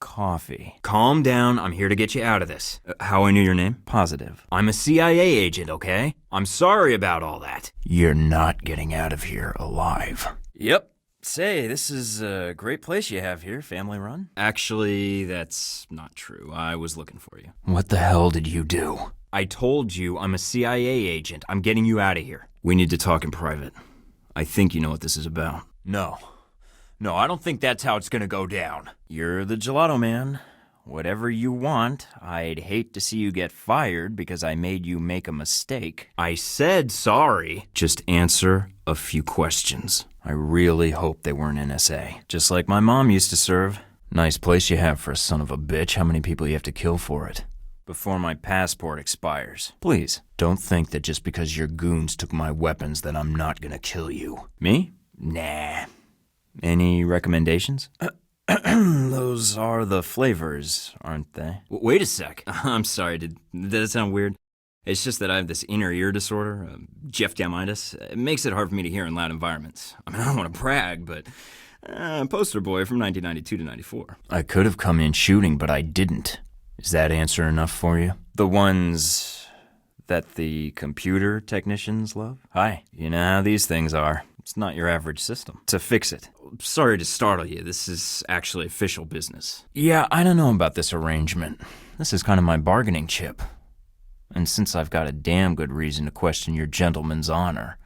S1: Coffee. Calm down. I'm here to get you out of this. How I knew your name? Positive. I'm a CIA agent, okay? I'm sorry about all that. You're not getting out of here alive. Yep. Say, this is a great place you have here, family run. Actually, that's not true. I was looking for you. What the hell did you do? I told you I'm a CIA agent. I'm getting you out of here. We need to talk in private. I think you know what this is about. No. No, I don't think that's how it's gonna go down. You're the gelato man. Whatever you want, I'd hate to see you get fired because I made you make a mistake. I said sorry. Just answer a few questions. I really hope they weren't NSA. Just like my mom used to serve. Nice place you have for a son of a bitch. How many people you have to kill for it? Before my passport expires. Please, don't think that just because your goons took my weapons that I'm not gonna kill you. Me? Nah. Any recommendations? Those are the flavors, aren't they? Wait a sec. I'm sorry, did that sound weird? It's just that I have this inner ear disorder, Jeff Damitis. It makes it hard for me to hear in loud environments. I mean, I don't want to brag, but poster boy from 1992 to 94. I could have come in shooting, but I didn't. Is that answer enough for you? The ones that the computer technicians love? Hi. You know how these things are. It's not your average system. To fix it. Sorry to startle you. This is actually official business. Yeah, I don't know about this arrangement. This is kind of my bargaining chip. And since I've got a damn good reason to question your gentleman's honor,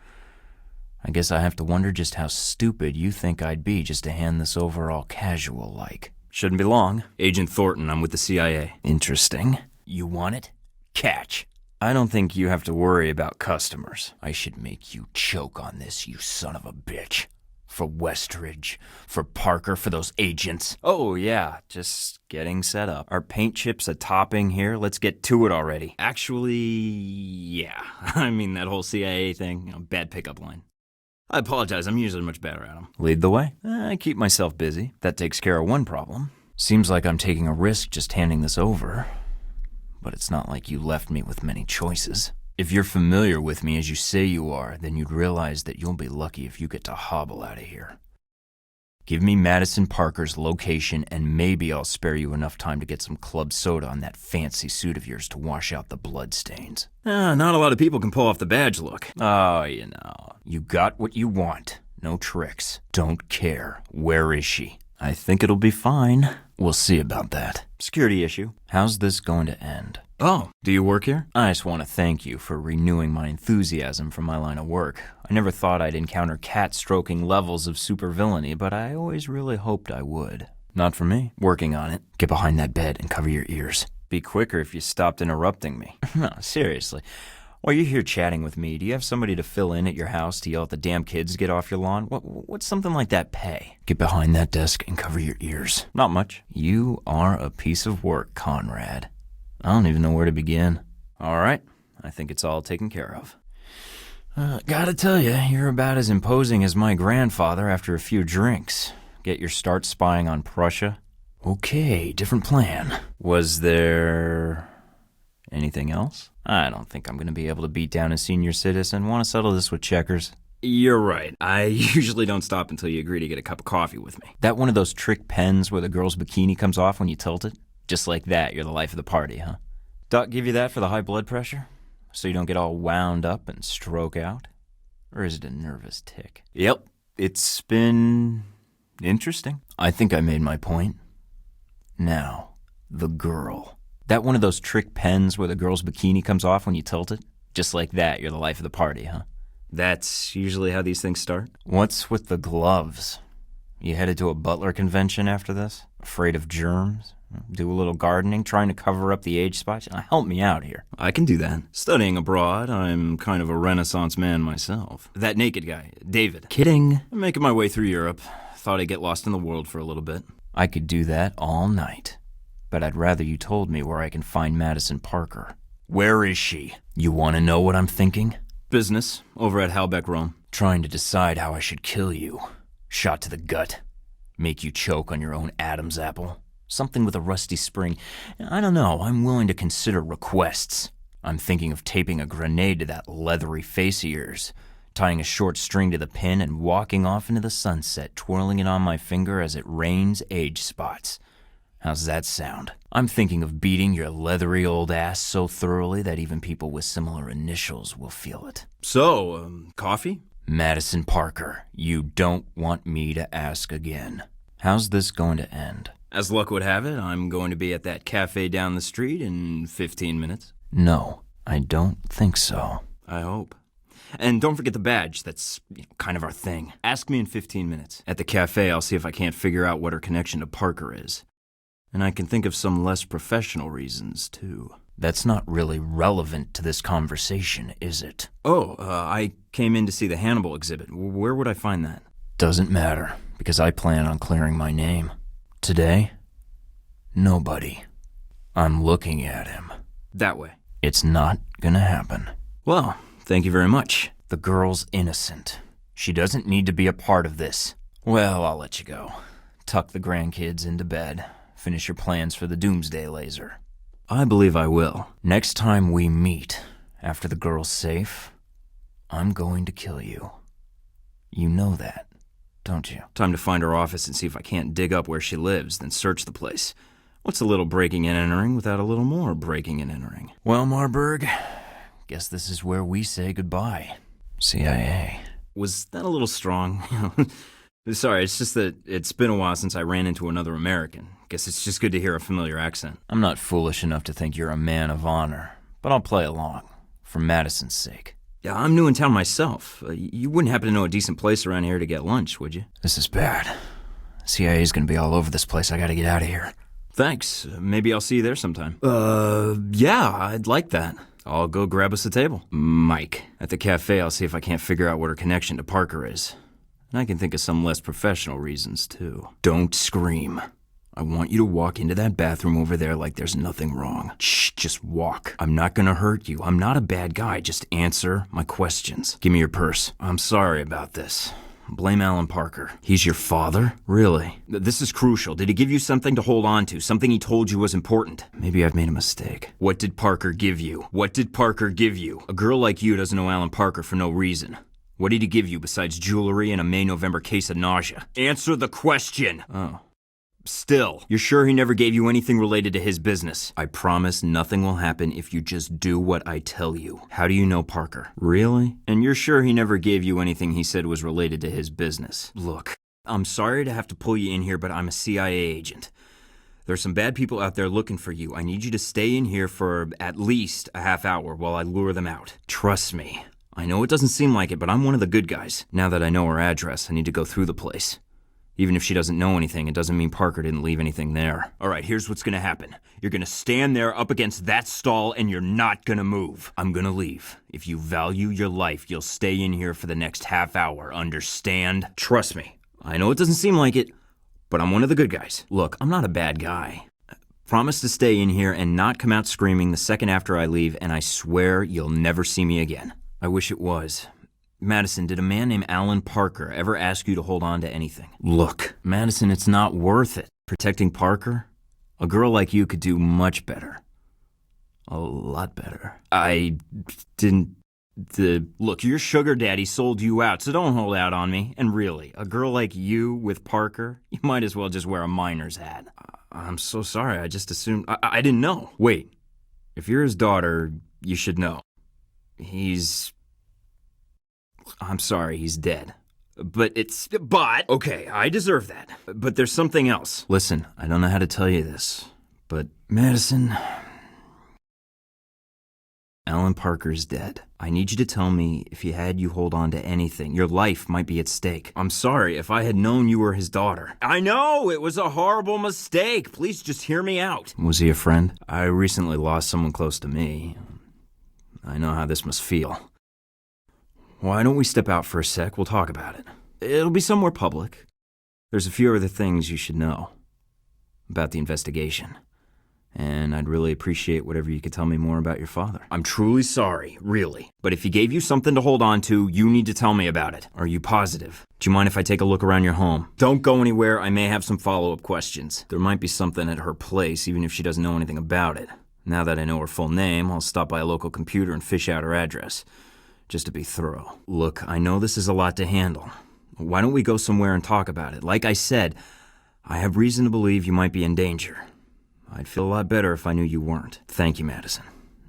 S1: I guess I have to wonder just how stupid you think I'd be just to hand this over all casual-like. Shouldn't be long. Agent Thorton, I'm with the CIA. Interesting. You want it? Catch. I don't think you have to worry about customers. I should make you choke on this, you son of a bitch. For Westridge, for Parker, for those agents. Oh yeah, just getting set up. Are paint chips a topping here? Let's get to it already. Actually, yeah. I mean, that whole CIA thing, bad pickup line. I apologize, I'm usually much better at them. Lead the way. I keep myself busy. That takes care of one problem. Seems like I'm taking a risk just handing this over. But it's not like you left me with many choices. If you're familiar with me as you say you are, then you'd realize that you'll be lucky if you get to hobble out of here. Give me Madison Parker's location and maybe I'll spare you enough time to get some club soda on that fancy suit of yours to wash out the bloodstains. Not a lot of people can pull off the badge look. Oh, you know. You got what you want. No tricks. Don't care. Where is she? I think it'll be fine. We'll see about that. Security issue. How's this going to end? Oh, do you work here? I just want to thank you for renewing my enthusiasm for my line of work. I never thought I'd encounter cat-stroking levels of supervillainy, but I always really hoped I would. Not for me. Working on it. Get behind that bed and cover your ears. Be quicker if you stopped interrupting me. No, seriously. While you're here chatting with me, do you have somebody to fill in at your house to yell at the damn kids to get off your lawn? What's something like that pay? Get behind that desk and cover your ears. Not much. You are a piece of work, Conrad. I don't even know where to begin. All right, I think it's all taken care of. Gotta tell you, you're about as imposing as my grandfather after a few drinks. Get your start spying on Prussia? Okay, different plan. Was there anything else? I don't think I'm gonna be able to beat down a senior citizen. Want to settle this with checkers? You're right. I usually don't stop until you agree to get a cup of coffee with me. That one of those trick pens where the girl's bikini comes off when you tilt it? Just like that, you're the life of the party, huh? Doc give you that for the high blood pressure? So you don't get all wound up and stroke out? Or is it a nervous tick? Yep, it's been interesting. I think I made my point. Now, the girl. That one of those trick pens where the girl's bikini comes off when you tilt it? Just like that, you're the life of the party, huh? That's usually how these things start? What's with the gloves? You headed to a butler convention after this? Afraid of germs? Do a little gardening, trying to cover up the age spots? Help me out here.
S3: I can do that. Studying abroad, I'm kind of a Renaissance man myself. That naked guy, David.
S1: Kidding.
S3: I'm making my way through Europe. Thought I'd get lost in the world for a little bit.
S1: I could do that all night. But I'd rather you told me where I can find Madison Parker.
S3: Where is she?
S1: You want to know what I'm thinking?
S3: Business, over at Halbeck Rome.
S1: Trying to decide how I should kill you. Shot to the gut. Make you choke on your own Adam's apple. Something with a rusty spring. I don't know, I'm willing to consider requests. I'm thinking of taping a grenade to that leathery face of yours, tying a short string to the pin and walking off into the sunset, twirling it on my finger as it rains age spots. How's that sound? I'm thinking of beating your leathery old ass so thoroughly that even people with similar initials will feel it.
S3: So, coffee?
S1: Madison Parker, you don't want me to ask again. How's this going to end?
S3: As luck would have it, I'm going to be at that cafe down the street in 15 minutes.
S1: No, I don't think so.
S3: I hope. And don't forget the badge. That's kind of our thing. Ask me in 15 minutes. At the cafe, I'll see if I can't figure out what her connection to Parker is. And I can think of some less professional reasons, too.
S1: That's not really relevant to this conversation, is it?
S3: I came in to see the Hannibal exhibit. Where would I find that?
S1: Doesn't matter, because I plan on clearing my name. Today, nobody. I'm looking at him.
S3: That way.
S1: It's not gonna happen.
S3: Well, thank you very much.
S1: The girl's innocent. She doesn't need to be a part of this. Well, I'll let you go. Tuck the grandkids into bed. Finish your plans for the doomsday laser.
S3: I believe I will.
S1: Next time we meet, after the girl's safe, I'm going to kill you. You know that, don't you?
S3: Time to find her office and see if I can't dig up where she lives, then search the place. What's a little breaking and entering without a little more breaking and entering?
S1: Well, Marburg, guess this is where we say goodbye. CIA.
S3: Was that a little strong? Sorry, it's just that it's been a while since I ran into another American. Guess it's just good to hear a familiar accent.
S1: I'm not foolish enough to think you're a man of honor, but I'll play along, for Madison's sake.
S3: Yeah, I'm new in town myself. You wouldn't happen to know a decent place around here to get lunch, would you?
S1: This is bad. CIA's gonna be all over this place. I gotta get out of here.
S3: Thanks. Maybe I'll see you there sometime. Yeah, I'd like that. I'll go grab us a table. Mike. At the cafe, I'll see if I can't figure out what her connection to Parker is. And I can think of some less professional reasons, too. Don't scream. I want you to walk into that bathroom over there like there's nothing wrong. Shh, just walk. I'm not gonna hurt you. I'm not a bad guy. Just answer my questions. Give me your purse. I'm sorry about this. Blame Alan Parker. He's your father? Really? This is crucial. Did he give you something to hold on to? Something he told you was important? Maybe I've made a mistake. What did Parker give you? What did Parker give you? A girl like you doesn't know Alan Parker for no reason. What did he give you besides jewelry and a May-November case of nausea? Answer the question! Oh. Still, you're sure he never gave you anything related to his business? I promise nothing will happen if you just do what I tell you. How do you know Parker? Really? And you're sure he never gave you anything he said was related to his business? Look, I'm sorry to have to pull you in here, but I'm a CIA agent. There's some bad people out there looking for you. I need you to stay in here for at least a half hour while I lure them out. Trust me. I know it doesn't seem like it, but I'm one of the good guys. Now that I know her address, I need to go through the place. Even if she doesn't know anything, it doesn't mean Parker didn't leave anything there. All right, here's what's gonna happen. You're gonna stand there up against that stall and you're not gonna move. I'm gonna leave. If you value your life, you'll stay in here for the next half hour, understand? Trust me. I know it doesn't seem like it, but I'm one of the good guys. Look, I'm not a bad guy. Promise to stay in here and not come out screaming the second after I leave, and I swear you'll never see me again. I wish it was. Madison, did a man named Alan Parker ever ask you to hold on to anything? Look, Madison, it's not worth it. Protecting Parker? A girl like you could do much better. A lot better. I didn't... Look, your sugar daddy sold you out, so don't hold out on me. And really, a girl like you with Parker, you might as well just wear a miner's hat. I'm so sorry, I just assumed... I didn't know. Wait, if you're his daughter, you should know. I'm sorry, he's dead. But... Okay, I deserve that. But there's something else. Listen, I don't know how to tell you this, but Madison...
S1: Alan Parker's dead. I need you to tell me if he had you hold on to anything. Your life might be at stake. I'm sorry if I had known you were his daughter.
S3: I know, it was a horrible mistake. Please just hear me out.
S1: Was he a friend? I recently lost someone close to me. I know how this must feel. Why don't we step out for a sec? We'll talk about it. It'll be somewhere public. There's a few other things you should know about the investigation. And I'd really appreciate whatever you could tell me more about your father.
S3: I'm truly sorry, really. But if he gave you something to hold on to, you need to tell me about it.
S1: Are you positive? Do you mind if I take a look around your home?
S3: Don't go anywhere. I may have some follow-up questions.
S1: There might be something at her place, even if she doesn't know anything about it. Now that I know her full name, I'll stop by a local computer and fish out her address, just to be thorough. Look, I know this is a lot to handle. Why don't we go somewhere and talk about it? Like I said, I have reason to believe you might be in danger. I'd feel a lot better if I knew you weren't. Thank you, Madison.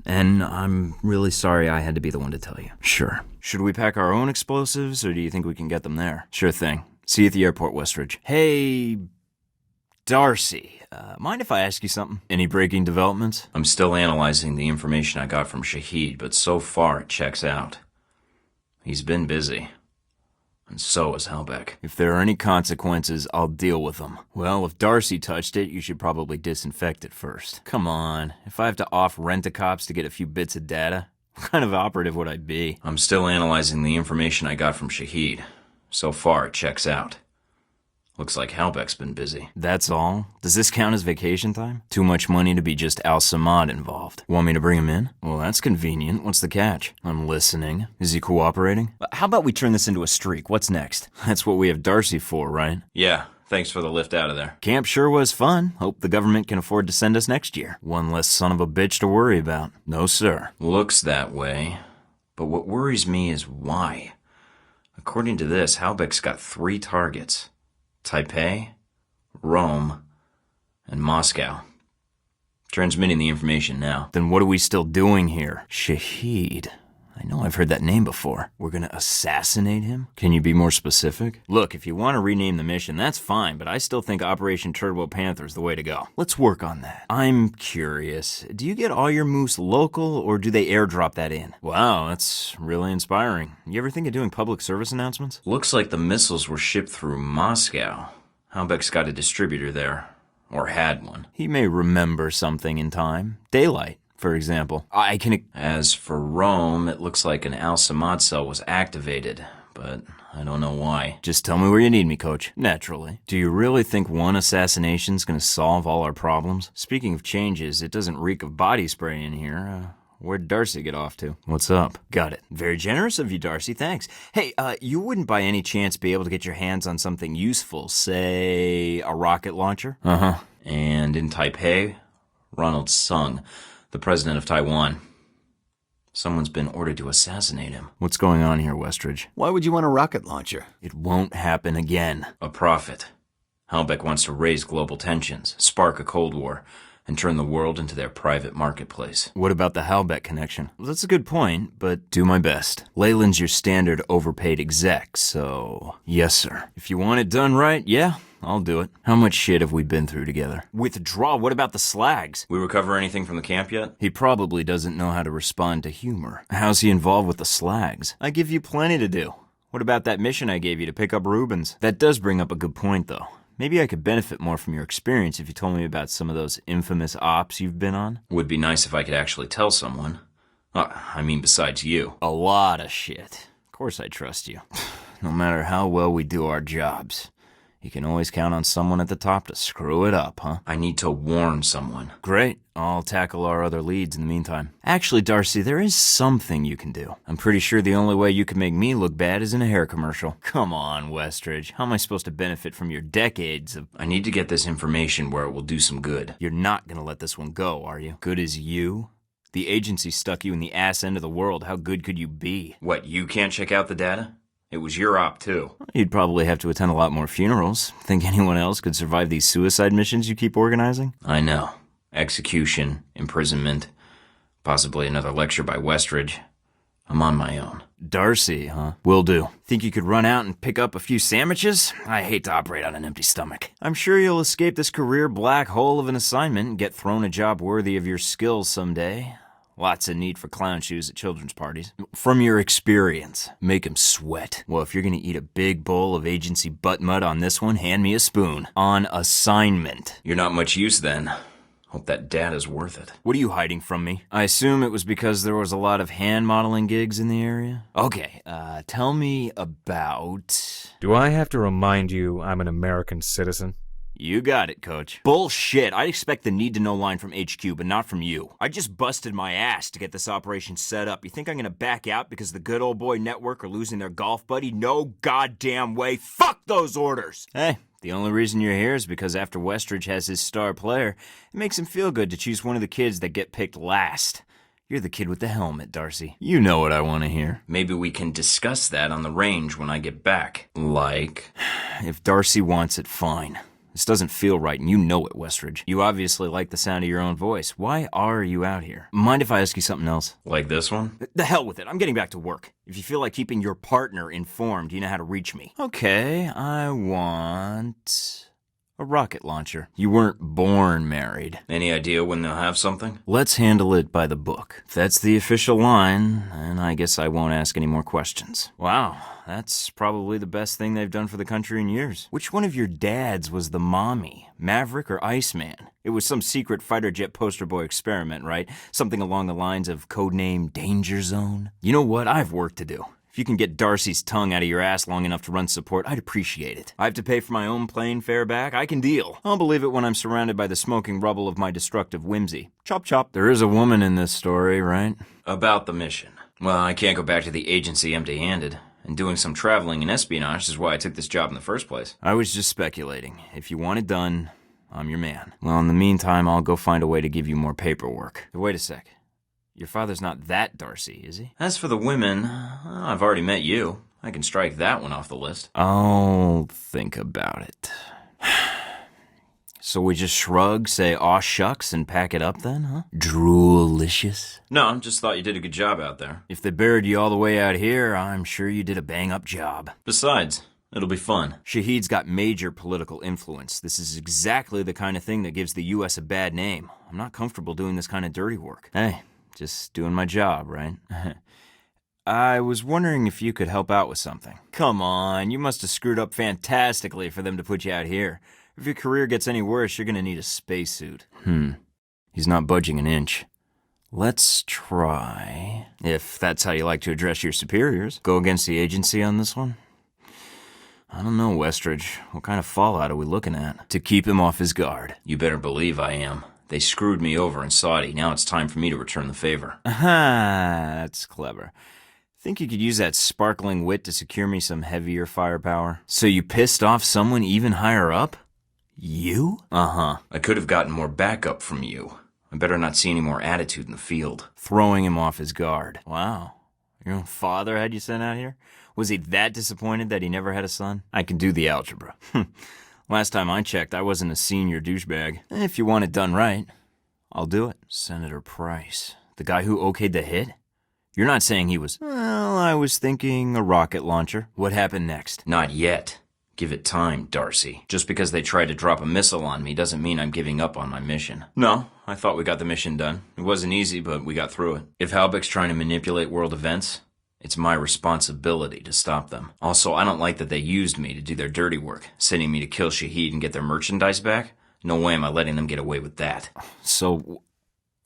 S1: And I'm really sorry I had to be the one to tell you.
S3: Sure.
S1: Should we pack our own explosives, or do you think we can get them there? Sure thing. See you at the airport, Westridge. Hey, Darcy, mind if I ask you something? Any breaking developments?
S3: I'm still analyzing the information I got from Shahid, but so far it checks out. He's been busy. And so is Halbeck.
S1: If there are any consequences, I'll deal with them. Well, if Darcy touched it, you should probably disinfect it first. Come on, if I have to off-rent-a-cops to get a few bits of data, what kind of operative would I be?
S3: I'm still analyzing the information I got from Shahid. So far it checks out. Looks like Halbeck's been busy.
S1: That's all? Does this count as vacation time? Too much money to be just Al Samad involved. Want me to bring him in? Well, that's convenient. What's the catch? I'm listening. Is he cooperating? How about we turn this into a streak? What's next? That's what we have Darcy for, right?
S3: Yeah, thanks for the lift out of there.
S1: Camp sure was fun. Hope the government can afford to send us next year. One less son of a bitch to worry about. No, sir.
S3: Looks that way. But what worries me is why. According to this, Halbeck's got 3 targets. Taipei, Rome, and Moscow. Transmitting the information now.
S1: Then what are we still doing here? Shahid. I know I've heard that name before. We're gonna assassinate him? Can you be more specific? Look, if you want to rename the mission, that's fine, but I still think Operation Turbo Panther is the way to go. Let's work on that. I'm curious, do you get all your moose local, or do they airdrop that in? Wow, that's really inspiring. You ever think of doing public service announcements?
S3: Looks like the missiles were shipped through Moscow. Halbeck's got a distributor there. Or had one.
S1: He may remember something in time. Daylight, for example.
S3: As for Rome, it looks like an Al-Samad cell was activated, but I don't know why.
S1: Just tell me where you need me, Coach. Naturally. Do you really think one assassination's gonna solve all our problems? Speaking of changes, it doesn't reek of body spray in here. Where'd Darcy get off to? What's up? Got it. Very generous of you, Darcy. Thanks. Hey, you wouldn't by any chance be able to get your hands on something useful, say a rocket launcher?
S3: Uh-huh. And in Taipei, Ronald Sung, the president of Taiwan. Someone's been ordered to assassinate him.
S1: What's going on here, Westridge?
S5: Why would you want a rocket launcher?
S1: It won't happen again.
S3: A prophet. Halbeck wants to raise global tensions, spark a Cold War, and turn the world into their private marketplace.
S1: What about the Halbeck connection? Well, that's a good point, but do my best. Leyland's your standard overpaid exec, so... Yes, sir. If you want it done right, yeah, I'll do it. How much shit have we been through together? Withdraw? What about the slags?
S3: We recover anything from the camp yet?
S1: He probably doesn't know how to respond to humor. How's he involved with the slags? I give you plenty to do. What about that mission I gave you to pick up Rubens? That does bring up a good point, though. Maybe I could benefit more from your experience if you told me about some of those infamous ops you've been on.
S3: Would be nice if I could actually tell someone. I mean, besides you.
S1: A lot of shit. Of course I trust you. No matter how well we do our jobs, you can always count on someone at the top to screw it up, huh?
S3: I need to warn someone.
S1: Great. I'll tackle our other leads in the meantime. Actually, Darcy, there is something you can do. I'm pretty sure the only way you can make me look bad is in a hair commercial. Come on, Westridge. How am I supposed to benefit from your decades of...
S3: I need to get this information where it will do some good.
S1: You're not gonna let this one go, are you? Good as you? The agency stuck you in the ass end of the world. How good could you be?
S3: What, you can't check out the data? It was your op, too.
S1: You'd probably have to attend a lot more funerals. Think anyone else could survive these suicide missions you keep organizing?
S3: I know. Execution, imprisonment, possibly another lecture by Westridge. I'm on my own.
S1: Darcy, huh? Will do. Think you could run out and pick up a few sandwiches? I hate to operate on an empty stomach. I'm sure you'll escape this career black hole of an assignment and get thrown a job worthy of your skills someday. Lots of need for clown shoes at children's parties. From your experience, make 'em sweat. Well, if you're gonna eat a big bowl of agency butt mud on this one, hand me a spoon. On assignment.
S3: You're not much use then. Hope that data's worth it.
S1: What are you hiding from me? I assume it was because there was a lot of hand modeling gigs in the area? Okay, tell me about...
S5: Do I have to remind you I'm an American citizen?
S1: You got it, Coach. Bullshit. I'd expect the need-to-know line from HQ, but not from you. I just busted my ass to get this operation set up. You think I'm gonna back out because the good old boy network are losing their golf buddy? No goddamn way. Fuck those orders! Hey, the only reason you're here is because after Westridge has his star player, it makes him feel good to choose one of the kids that get picked last. You're the kid with the helmet, Darcy. You know what I want to hear.
S3: Maybe we can discuss that on the range when I get back. Like?
S1: If Darcy wants it, fine. This doesn't feel right, and you know it, Westridge. You obviously like the sound of your own voice. Why are you out here? Mind if I ask you something else?
S3: Like this one?
S1: The hell with it. I'm getting back to work. If you feel like keeping your partner informed, you know how to reach me. Okay, I want... a rocket launcher. You weren't born married.
S3: Any idea when they'll have something?
S1: Let's handle it by the book. If that's the official line, then I guess I won't ask any more questions. Wow, that's probably the best thing they've done for the country in years. Which one of your dads was the mommy? Maverick or Iceman? It was some secret fighter jet poster boy experiment, right? Something along the lines of codename Danger Zone? You know what? I have work to do. If you can get Darcy's tongue out of your ass long enough to run support, I'd appreciate it. I have to pay for my own plane fare back. I can deal. I'll believe it when I'm surrounded by the smoking rubble of my destructive whimsy. Chop chop. There is a woman in this story, right?
S3: About the mission. Well, I can't go back to the agency empty-handed. And doing some traveling and espionage is why I took this job in the first place.
S1: I was just speculating. If you want it done, I'm your man. Well, in the meantime, I'll go find a way to give you more paperwork. Wait a sec. Your father's not that Darcy, is he?
S3: As for the women, I've already met you. I can strike that one off the list.
S1: I'll think about it. So we just shrug, say aw shucks, and pack it up then, huh? Droolicious.
S3: No, just thought you did a good job out there.
S1: If they buried you all the way out here, I'm sure you did a bang-up job.
S3: Besides, it'll be fun.
S1: Shahid's got major political influence. This is exactly the kind of thing that gives the U.S. a bad name. I'm not comfortable doing this kind of dirty work. Hey. Just doing my job, right? I was wondering if you could help out with something. Come on, you must have screwed up fantastically for them to put you out here. If your career gets any worse, you're gonna need a spacesuit. He's not budging an inch. Let's try, if that's how you like to address your superiors, go against the agency on this one? I don't know, Westridge. What kind of fallout are we looking at? To keep him off his guard.
S3: You better believe I am. They screwed me over in Saudi. Now it's time for me to return the favor.
S1: Aha, that's clever. Think you could use that sparkling wit to secure me some heavier firepower? So you pissed off someone even higher up? You? Uh-huh.
S3: I could have gotten more backup from you. I better not see any more attitude in the field.
S1: Throwing him off his guard. Wow. Your own father had you sent out here? Was he that disappointed that he never had a son? I can do the algebra. Last time I checked, I wasn't a senior douchebag. If you want it done right, I'll do it. Senator Price. The guy who okayed the hit? You're not saying he was... Well, I was thinking a rocket launcher. What happened next?
S3: Not yet. Give it time, Darcy. Just because they tried to drop a missile on me doesn't mean I'm giving up on my mission. No, I thought we got the mission done. It wasn't easy, but we got through it. If Halbeck's trying to manipulate world events, it's my responsibility to stop them. Also, I don't like that they used me to do their dirty work, sending me to kill Shahid and get their merchandise back. No way am I letting them get away with that.
S1: So,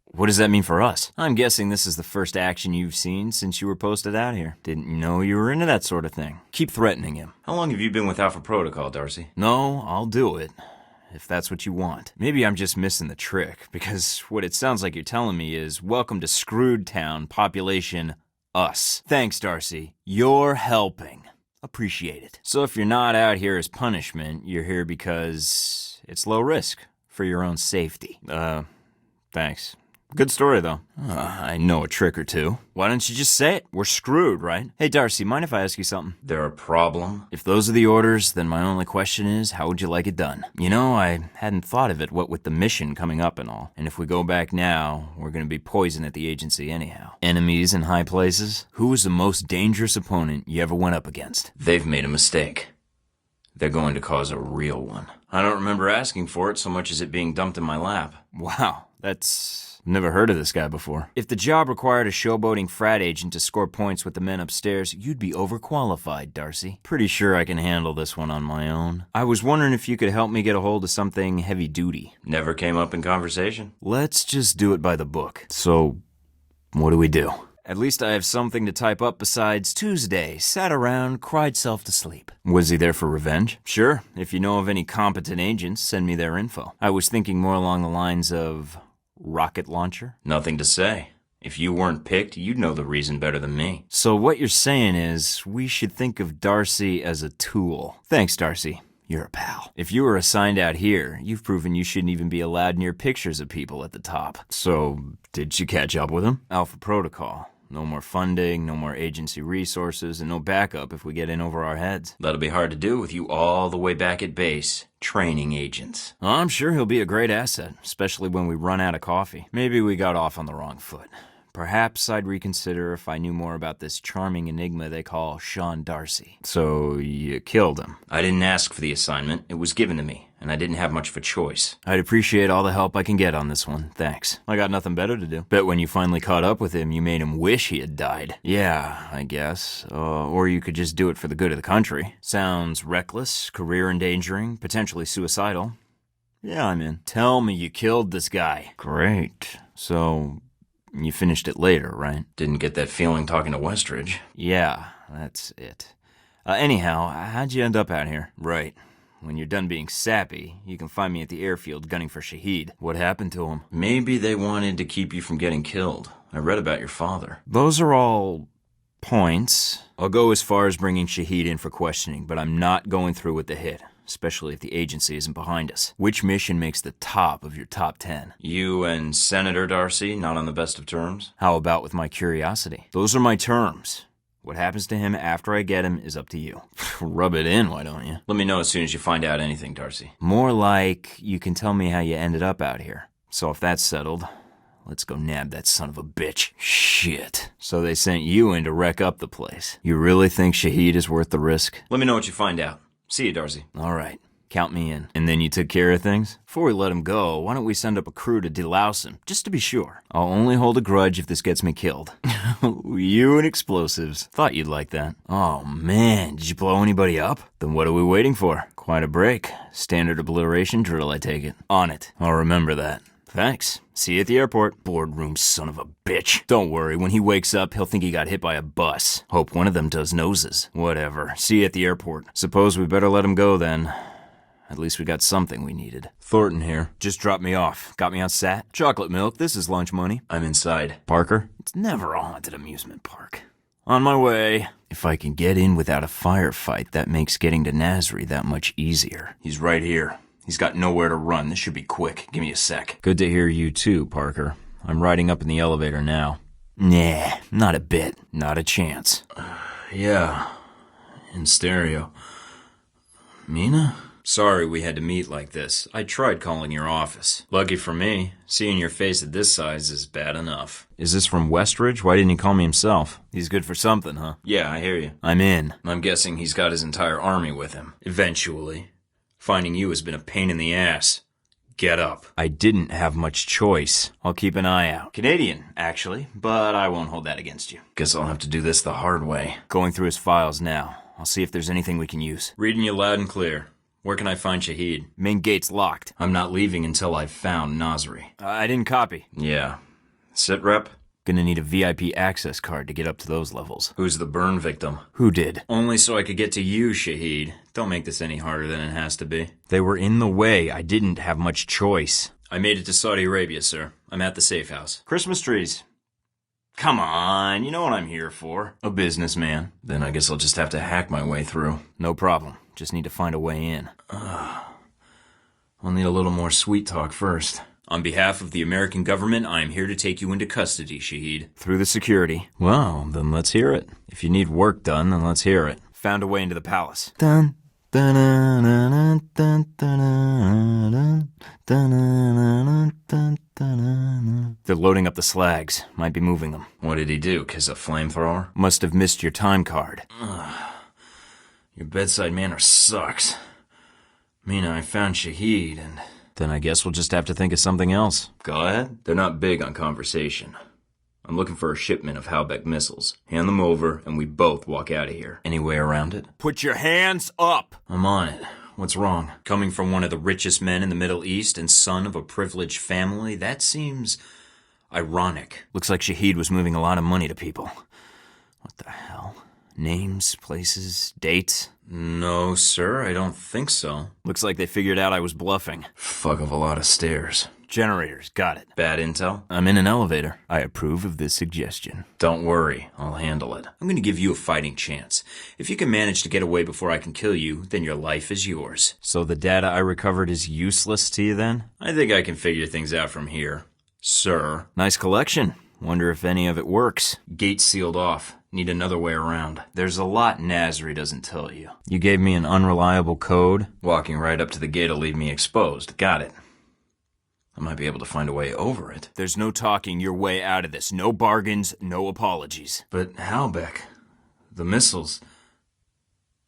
S1: what does that mean for us? I'm guessing this is the first action you've seen since you were posted out here. Didn't know you were into that sort of thing. Keep threatening him.
S3: How long have you been with Alpha Protocol, Darcy?
S1: No, I'll do it. If that's what you want. Maybe I'm just missing the trick, because what it sounds like you're telling me is, welcome to Screwed Town, population us. Thanks, Darcy. You're helping. Appreciate it. So if you're not out here as punishment, you're here because it's low risk for your own safety. Thanks. Good story, though. I know a trick or two. Why don't you just say it? We're screwed, right? Hey, Darcy, mind if I ask you something?
S3: They're a problem?
S1: If those are the orders, then my only question is, how would you like it done? You know, I hadn't thought of it, what with the mission coming up and all. And if we go back now, we're gonna be poison at the agency anyhow. Enemies in high places? Who was the most dangerous opponent you ever went up against?
S3: They've made a mistake. They're going to cause a real one. I don't remember asking for it so much as it being dumped in my lap.
S1: Wow, that's Never heard of this guy before. If the job required a showboating frat agent to score points with the men upstairs, you'd be overqualified, Darcy. Pretty sure I can handle this one on my own. I was wondering if you could help me get a hold of something heavy duty.
S3: Never came up in conversation.
S1: Let's just do it by the book. So, what do we do? At least I have something to type up besides Tuesday, sat around, cried self to sleep. Was he there for revenge? Sure. If you know of any competent agents, send me their info. I was thinking more along the lines of rocket launcher.
S3: Nothing to say. If you weren't picked, you'd know the reason better than me.
S1: So what you're saying is we should think of Darcy as a tool. Thanks, Darcy. You're a pal. If you were assigned out here, you've proven you shouldn't even be allowed near pictures of people at the top. So, did you catch up with him? Alpha Protocol. No more funding, no more agency resources, and no backup if we get in over our heads.
S3: That'll be hard to do with you all the way back at base, training agents.
S1: I'm sure he'll be a great asset, especially when we run out of coffee. Maybe we got off on the wrong foot. Perhaps I'd reconsider if I knew more about this charming enigma they call Sean Darcy. So, you killed him?
S3: I didn't ask for the assignment. It was given to me, and I didn't have much of a choice.
S1: I'd appreciate all the help I can get on this one, thanks. I got nothing better to do. Bet when you finally caught up with him, you made him wish he had died. Yeah, I guess. Or you could just do it for the good of the country. Sounds reckless, career-endangering, potentially suicidal. Yeah, I'm in. Tell me you killed this guy. Great. So, you finished it later, right?
S3: Didn't get that feeling talking to Westridge.
S1: Yeah, that's it. Anyhow, how'd you end up out here? Right. When you're done being sappy, you can find me at the airfield gunning for Shahid. What happened to him?
S3: Maybe they wanted to keep you from getting killed. I read about your father.
S1: Those are all points. I'll go as far as bringing Shahid in for questioning, but I'm not going through with the hit, especially if the agency isn't behind us. Which mission makes the top of your top 10?
S3: You and Senator Darcy not on the best of terms?
S1: How about with my curiosity? Those are my terms. What happens to him after I get him is up to you. Rub it in, why don't you?
S3: Let me know as soon as you find out anything, Darcy.
S1: More like you can tell me how you ended up out here. So if that's settled, let's go nab that son of a bitch. Shit. So they sent you in to wreck up the place. You really think Shahid is worth the risk?
S3: Let me know what you find out. See you, Darcy.
S1: All right. Count me in. And then you took care of things? Before we let him go, why don't we send up a crew to delouse him, just to be sure. I'll only hold a grudge if this gets me killed. You and explosives. Thought you'd like that. Oh man, did you blow anybody up? Then what are we waiting for? Quite a break. Standard obliteration drill, I take it. On it. I'll remember that. Thanks. See you at the airport. Boardroom son of a bitch. Don't worry, when he wakes up, he'll think he got hit by a bus. Hope one of them does noses. Whatever. See you at the airport. Suppose we better let him go then. At least we got something we needed. Thorton here. Just dropped me off. Got me on sat. Chocolate milk. This is lunch money.
S3: I'm inside.
S1: Parker? It's never a haunted amusement park. On my way. If I can get in without a firefight, that makes getting to Nasri that much easier.
S3: He's right here. He's got nowhere to run. This should be quick. Give me a sec.
S1: Good to hear you too, Parker. I'm riding up in the elevator now. Nah, not a bit. Not a chance.
S3: Yeah. In stereo. Mina? Sorry we had to meet like this. I tried calling your office. Lucky for me, seeing your face at this size is bad enough.
S1: Is this from Westridge? Why didn't he call me himself? He's good for something, huh?
S3: Yeah, I hear you.
S1: I'm in.
S3: I'm guessing he's got his entire army with him. Eventually. Finding you has been a pain in the ass. Get up.
S1: I didn't have much choice. I'll keep an eye out. Canadian, actually, but I won't hold that against you.
S3: Guess I'll have to do this the hard way.
S1: Going through his files now. I'll see if there's anything we can use.
S3: Reading you loud and clear. Where can I find Shahid?
S1: Main gate's locked.
S3: I'm not leaving until I've found Nasri.
S1: I didn't copy.
S3: Yeah. Sit rep?
S1: Gonna need a VIP access card to get up to those levels.
S3: Who's the burn victim?
S1: Who did?
S3: Only so I could get to you, Shahid. Don't make this any harder than it has to be.
S1: They were in the way. I didn't have much choice.
S3: I made it to Saudi Arabia, sir. I'm at the safe house.
S1: Christmas trees. Come on, you know what I'm here for. A businessman.
S3: Then I guess I'll just have to hack my way through.
S1: No problem. Just need to find a way in.
S3: I'll need a little more sweet talk first. On behalf of the American government, I am here to take you into custody, Shahid.
S1: Through the security. Well, then let's hear it. If you need work done, then let's hear it. Found a way into the palace. Dun, dun, dun, dun, dun, dun, dun, dun, dun. They're loading up the slags. Might be moving them.
S3: What did he do? Kiss a flamethrower?
S1: Must have missed your time card.
S3: Your bedside manner sucks. Mina, I found Shahid, and Then I guess we'll just have to think of something else. Go ahead. They're not big on conversation. I'm looking for a shipment of Halbeck missiles. Hand them over, and we both walk out of here. Any way around it?
S2: Put your hands up!
S3: I'm on it. What's wrong? Coming from one of the richest men in the Middle East and son of a privileged family, that seems ironic.
S1: Looks like Shahid was moving a lot of money to people. What the hell? Names, places, dates?
S3: No, sir, I don't think so.
S1: Looks like they figured out I was bluffing.
S3: Fuck of a lot of stairs.
S1: Generators, got it.
S3: Bad intel?
S1: I'm in an elevator. I approve of this suggestion.
S3: Don't worry, I'll handle it. I'm gonna give you a fighting chance. If you can manage to get away before I can kill you, then your life is yours. So the data I recovered is useless to you then? I think I can figure things out from here. Sir.
S1: Nice collection. Wonder if any of it works.
S3: Gate sealed off. Need another way around. There's a lot Nasri doesn't tell you. You gave me an unreliable code. Walking right up to the gate'll leave me exposed. Got it. I might be able to find a way over it.
S1: There's no talking your way out of this. No bargains, no apologies.
S3: But Halbeck, the missiles,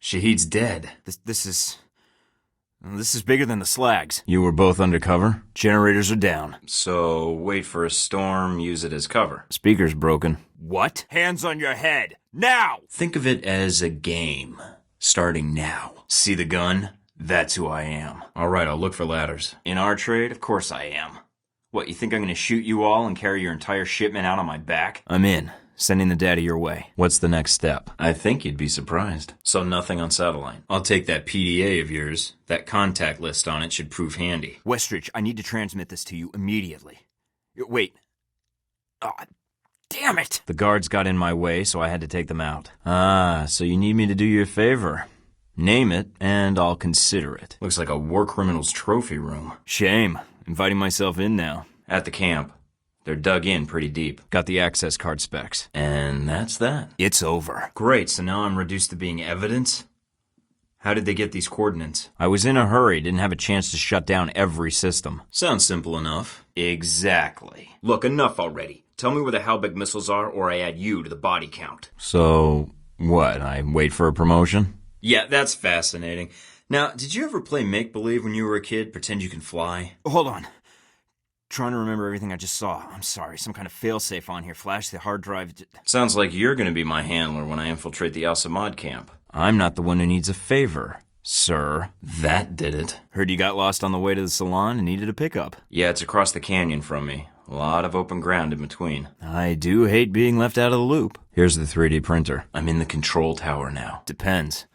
S3: Shahid's dead.
S1: This is bigger than the slags.
S3: You were both undercover?
S1: Generators are down.
S3: So wait for a storm, use it as cover.
S1: Speaker's broken.
S2: What? Hands on your head! Now!
S3: Think of it as a game. Starting now. See the gun? That's who I am. Alright, I'll look for ladders. In our trade, of course I am. What, you think I'm gonna shoot you all and carry your entire shipment out on my back?
S1: I'm in. Sending the data your way.
S3: What's the next step? I think you'd be surprised. So nothing on satellite. I'll take that PDA of yours. That contact list on it should prove handy.
S1: Westridge, I need to transmit this to you immediately. Wait. Ah, damn it!
S3: The guards got in my way, so I had to take them out. Ah, so you need me to do you a favor. Name it, and I'll consider it. Looks like a war criminal's trophy room.
S1: Shame. Inviting myself in now.
S3: At the camp. They're dug in pretty deep. Got the access card specs. And that's that.
S1: It's over.
S3: Great, so now I'm reduced to being evidence? How did they get these coordinates? I was in a hurry, didn't have a chance to shut down every system. Sounds simple enough. Exactly. Look, enough already. Tell me where the Halbeck missiles are, or I add you to the body count. So, what, I wait for a promotion? Yeah, that's fascinating. Now, did you ever play make-believe when you were a kid? Pretend you can fly?
S1: Hold on. Trying to remember everything I just saw. I'm sorry, some kind of failsafe on here. Flash the hard drive.
S3: Sounds like you're going to be my handler when I infiltrate the Al-Samad camp. I'm not the one who needs a favor, sir. That did it.
S1: Heard you got lost on the way to the salon and needed a pickup.
S3: Yeah, it's across the canyon from me. A lot of open ground in between.
S1: I do hate being left out of the loop.
S3: Here's the 3D printer. I'm in the control tower now.
S1: Depends.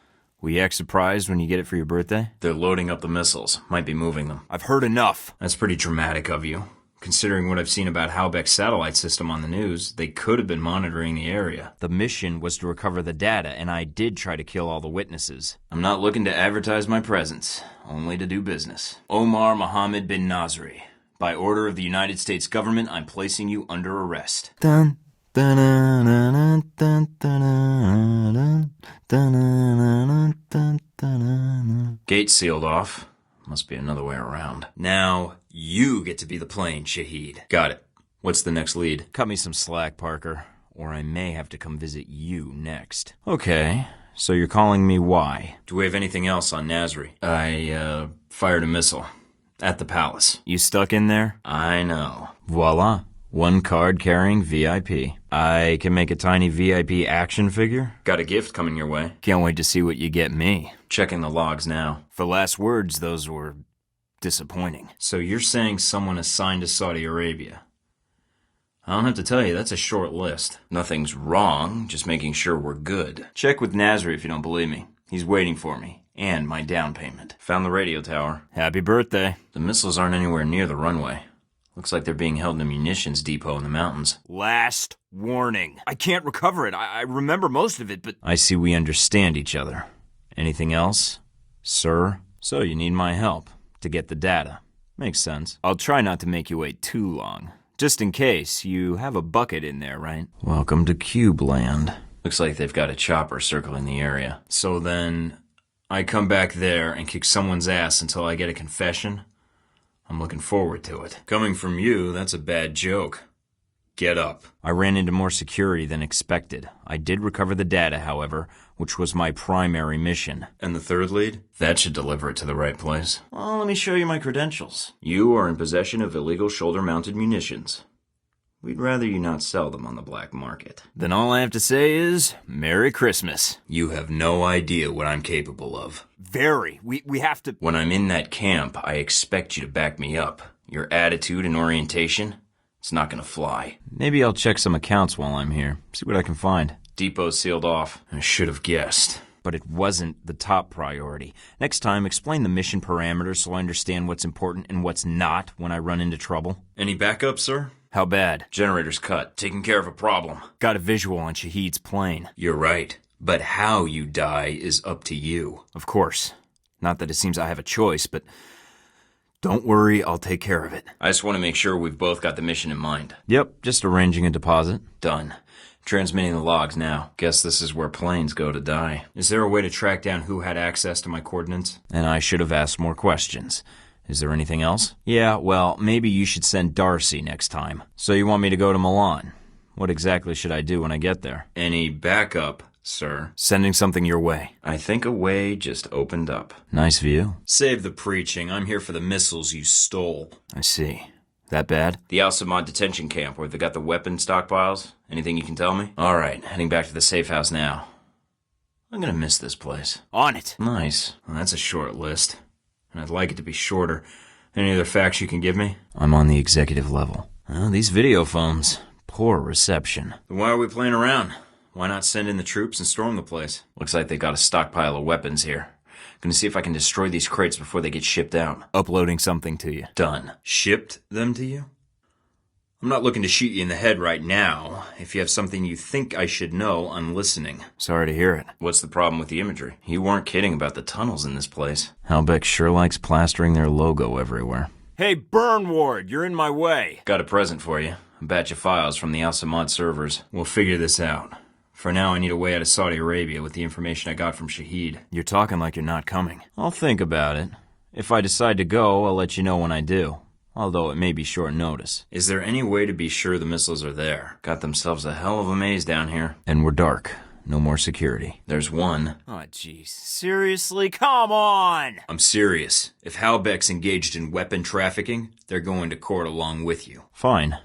S1: Will you act surprised when you get it for your birthday?
S3: They're loading up the missiles. Might be moving them.
S1: I've heard enough.
S3: That's pretty dramatic of you. Considering what I've seen about Halbeck's satellite system on the news, they could have been monitoring the area. The mission was to recover the data, and I did try to kill all the witnesses. I'm not looking to advertise my presence, only to do business. Omar Mohammed bin Nasri. By order of the United States government, I'm placing you under arrest.
S1: Dun, dun, dun, dun, dun, dun, dun, dun.
S3: Gate sealed off. Must be another way around. Now, you get to be the plane, Shahid. Got it. What's the next lead? Cut me some slack, Parker, or I may have to come visit you next. Okay, so you're calling me why? Do we have anything else on Nasri? I, fired a missile. At the palace.
S1: You stuck in there?
S3: I know. Voila. One card carrying VIP. I can make a tiny VIP action figure. Got a gift coming your way.
S1: Can't wait to see what you get me.
S3: Checking the logs now.
S1: For last words, those were disappointing.
S3: So you're saying someone assigned to Saudi Arabia? I don't have to tell you, that's a short list. Nothing's wrong, just making sure we're good. Check with Nasri if you don't believe me. He's waiting for me. And my down payment. Found the radio tower.
S1: Happy birthday.
S3: The missiles aren't anywhere near the runway. Looks like they're being held in a munitions depot in the mountains.
S1: Last warning. I can't recover it. I remember most of it, but...
S3: I see we understand each other. Anything else, sir? So you need my help to get the data. Makes sense.
S1: I'll try not to make you wait too long. Just in case, you have a bucket in there, right?
S3: Welcome to Cube Land. Looks like they've got a chopper circling the area. So then, I come back there and kick someone's ass until I get a confession? I'm looking forward to it. Coming from you, that's a bad joke.
S2: Get up.
S1: I ran into more security than expected. I did recover the data, however, which was my primary mission.
S2: And the third lead?
S3: That should deliver it to the right place.
S1: Well, let me show you my credentials. You are in possession of illegal shoulder-mounted munitions. We'd rather you not sell them on the black market. Then all I have to say is, Merry Christmas.
S2: You have no idea what I'm capable of.
S1: Very. We have to...
S3: When I'm in that camp, I expect you to back me up. Your attitude and orientation, it's not gonna fly.
S1: Maybe I'll check some accounts while I'm here. See what I can find.
S3: Depot's sealed off. I should have guessed.
S1: But it wasn't the top priority. Next time, explain the mission parameters so I understand what's important and what's not when I run into trouble.
S2: Any backup, sir?
S1: How bad?
S3: Generator's cut. Taking care of a problem.
S1: Got a visual on Shahid's plane.
S2: You're right. But how you die is up to you.
S1: Of course. Not that it seems I have a choice, but... Don't worry, I'll take care of it.
S3: I just want to make sure we've both got the mission in mind.
S1: Yep, just arranging a deposit.
S3: Done. Transmitting the logs now. Guess this is where planes go to die.
S1: Is there a way to track down who had access to my coordinates? And I should have asked more questions. Is there anything else? Yeah, well, maybe you should send Darcy next time. So you want me to go to Milan? What exactly should I do when I get there?
S2: Any backup, sir?
S1: Sending something your way.
S3: I think a way just opened up.
S1: Nice view.
S2: Save the preaching. I'm here for the missiles you stole.
S1: I see. That bad?
S3: The Al Samad detention camp where they got the weapon stockpiles. Anything you can tell me? All right, heading back to the safe house now. I'm gonna miss this place.
S1: On it.
S3: Nice.
S2: Well, that's a short list. And I'd like it to be shorter. Any other facts you can give me?
S1: I'm on the executive level. Well, these video phones. Poor reception.
S2: Then why are we playing around? Why not send in the troops and storm the place?
S3: Looks like they got a stockpile of weapons here. Gonna see if I can destroy these crates before they get shipped out.
S1: Uploading something to you.
S3: Done.
S2: Shipped them to you? I'm not looking to shoot you in the head right now. If you have something you think I should know, I'm listening.
S1: Sorry to hear it.
S3: What's the problem with the imagery? You weren't kidding about the tunnels in this place.
S1: Halbeck sure likes plastering their logo everywhere.
S2: Hey, Burnward, you're in my way.
S3: Got a present for you. A batch of files from the Al Samad servers.
S2: We'll figure this out. For now, I need a way out of Saudi Arabia with the information I got from Shahid.
S1: You're talking like you're not coming. I'll think about it. If I decide to go, I'll let you know when I do. Although it may be short notice.
S2: Is there any way to be sure the missiles are there?
S3: Got themselves a hell of a maze down here.
S1: And we're dark. No more security.
S3: There's one.
S1: Oh, jeez. Seriously? Come on!
S2: I'm serious. If Halbeck's engaged in weapon trafficking, they're going to court along with you.
S1: Fine.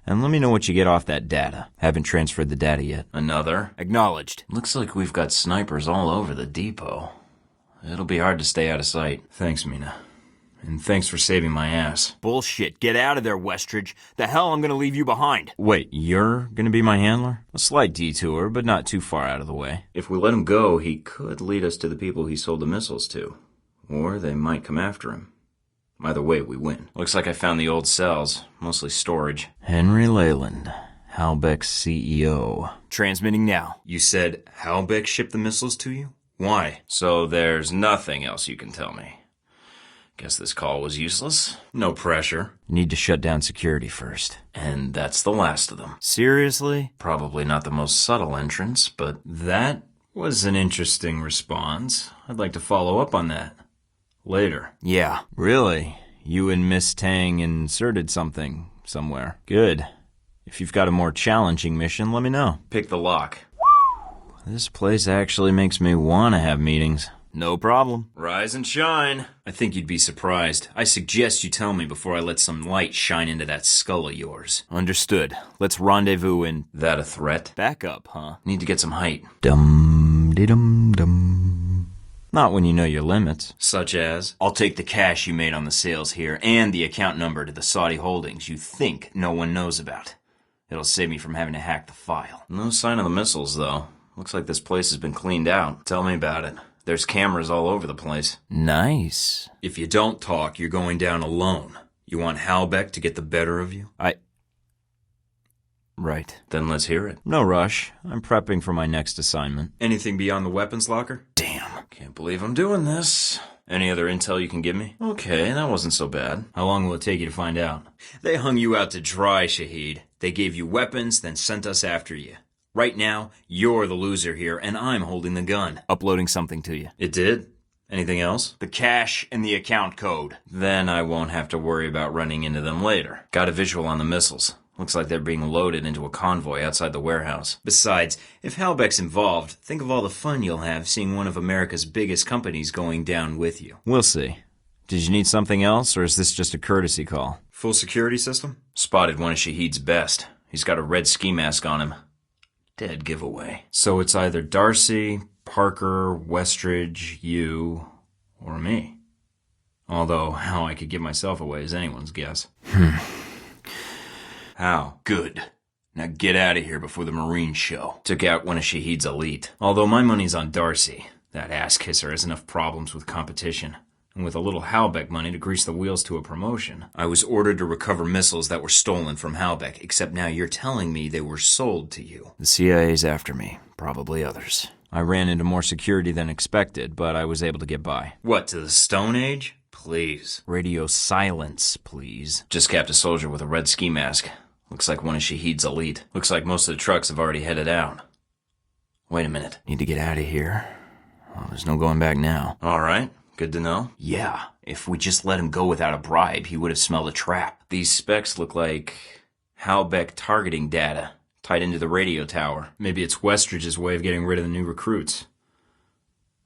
S1: And let me know what you get off that data. Haven't transferred the data yet.
S3: Another?
S1: Acknowledged.
S3: Looks like we've got snipers all over the depot. It'll be hard to stay out of sight.
S2: Thanks, Mina. And thanks for saving my ass.
S1: Bullshit. Get out of there, Westridge. The hell I'm gonna leave you behind.
S2: Wait, you're gonna be my handler?
S1: A slight detour, but not too far out of the way.
S3: If we let him go, he could lead us to the people he sold the missiles to. Or they might come after him. Either way, we win. Looks like I found the old cells, mostly storage.
S1: Henry Leyland, Halbeck's CEO. Transmitting now.
S2: You said Halbeck shipped the missiles to you? Why?
S3: So there's nothing else you can tell me. Guess this call was useless.
S2: No pressure.
S1: Need to shut down security first.
S3: And that's the last of them.
S1: Seriously?
S3: Probably not the most subtle entrance, but...
S2: That was an interesting response. I'd like to follow up on that. Later.
S1: Yeah. Really? You and Miss Tang inserted something somewhere. Good. If you've got a more challenging mission, let me know.
S3: Pick the lock.
S1: This place actually makes me want to have meetings. No problem.
S2: Rise and shine. I think you'd be surprised. I suggest you tell me before I let some light shine into that skull of yours.
S1: Understood. Let's rendezvous in...
S3: That a threat?
S1: Back up, huh?
S3: Need to get some height.
S1: Dum-de-dum-dum. Not when you know your limits.
S2: Such as?
S1: I'll take the cash you made on the sales here and the account number to the Saudi holdings you think no one knows about. It'll save me from having to hack the file.
S3: No sign of the missiles, though. Looks like this place has been cleaned out. Tell me about it. There's cameras all over the place.
S1: Nice.
S2: If you don't talk, you're going down alone. You want Halbeck to get the better of you?
S1: Right.
S3: Then let's hear it.
S1: No rush. I'm prepping for my next assignment.
S2: Anything beyond the weapons locker?
S1: Damn.
S3: Can't believe I'm doing this. Any other intel you can give me? Okay, that wasn't so bad.
S2: How long will it take you to find out? They hung you out to dry, Shahid. They gave you weapons, then sent us after you. Right now, you're the loser here, and I'm holding the gun.
S1: Uploading something to you.
S2: It did? Anything else?
S1: The cash and the account code.
S3: Then I won't have to worry about running into them later. Got a visual on the missiles.
S2: Looks like they're being loaded into a convoy outside the warehouse. Besides, if Halbeck's involved, think of all the fun you'll have seeing one of America's biggest companies going down with you.
S1: We'll see. Did you need something else, or is this just a courtesy call?
S2: Full security system? Spotted one of Shahid's best. He's got a red ski mask on him. Dead giveaway. So it's either Darcy, Parker, Westridge, you, or me. Although, how I could give myself away is anyone's guess. How? Good. Now get out of here before the Marines show. Took out one of Shahid's elite. Although my money's on Darcy. That ass-kisser has enough problems with competition. And with a little Halbeck money to grease the wheels to a promotion. I was ordered to recover missiles that were stolen from Halbeck, except now you're telling me they were sold to you.
S1: The CIA's after me. Probably others. I ran into more security than expected, but I was able to get by.
S2: What, to the Stone Age? Please.
S1: Radio silence, please.
S2: Just capped a soldier with a red ski mask. Looks like one of Shahid's elite. Looks like most of the trucks have already headed out. Wait a minute.
S1: Need to get out of here. Well, there's no going back now.
S2: All right. Good to know. Yeah, if we just let him go without a bribe, he would have smelled a trap. These specs look like Halbeck targeting data tied into the radio tower. Maybe it's Westridge's way of getting rid of the new recruits.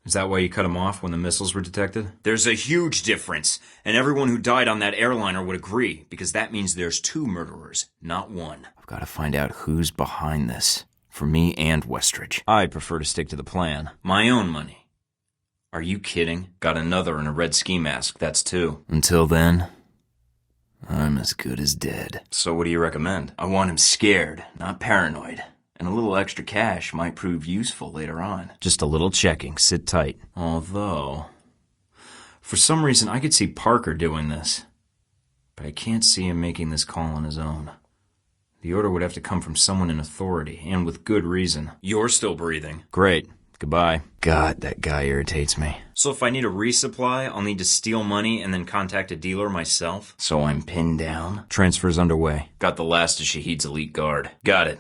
S2: Is that why you cut him off when the missiles were detected? There's a huge difference, and everyone who died on that airliner would agree, because that means there's 2 murderers, not 1.
S1: I've got to find out who's behind this. For me and Westridge. I prefer to stick to the plan.
S2: My own money. Are you kidding? Got another in a red ski mask, that's 2.
S1: Until then, I'm as good as dead.
S2: So what do you recommend? I want him scared, not paranoid. And a little extra cash might prove useful later on.
S1: Just a little checking. Sit tight.
S2: Although, for some reason I could see Parker doing this. But I can't see him making this call on his own. The order would have to come from someone in authority, and with good reason. You're still breathing.
S1: Great. Goodbye. God, that guy irritates me.
S2: So if I need a resupply, I'll need to steal money and then contact a dealer myself? So I'm pinned down?
S1: Transfer's underway.
S2: Got the last of Shahid's elite guard. Got it.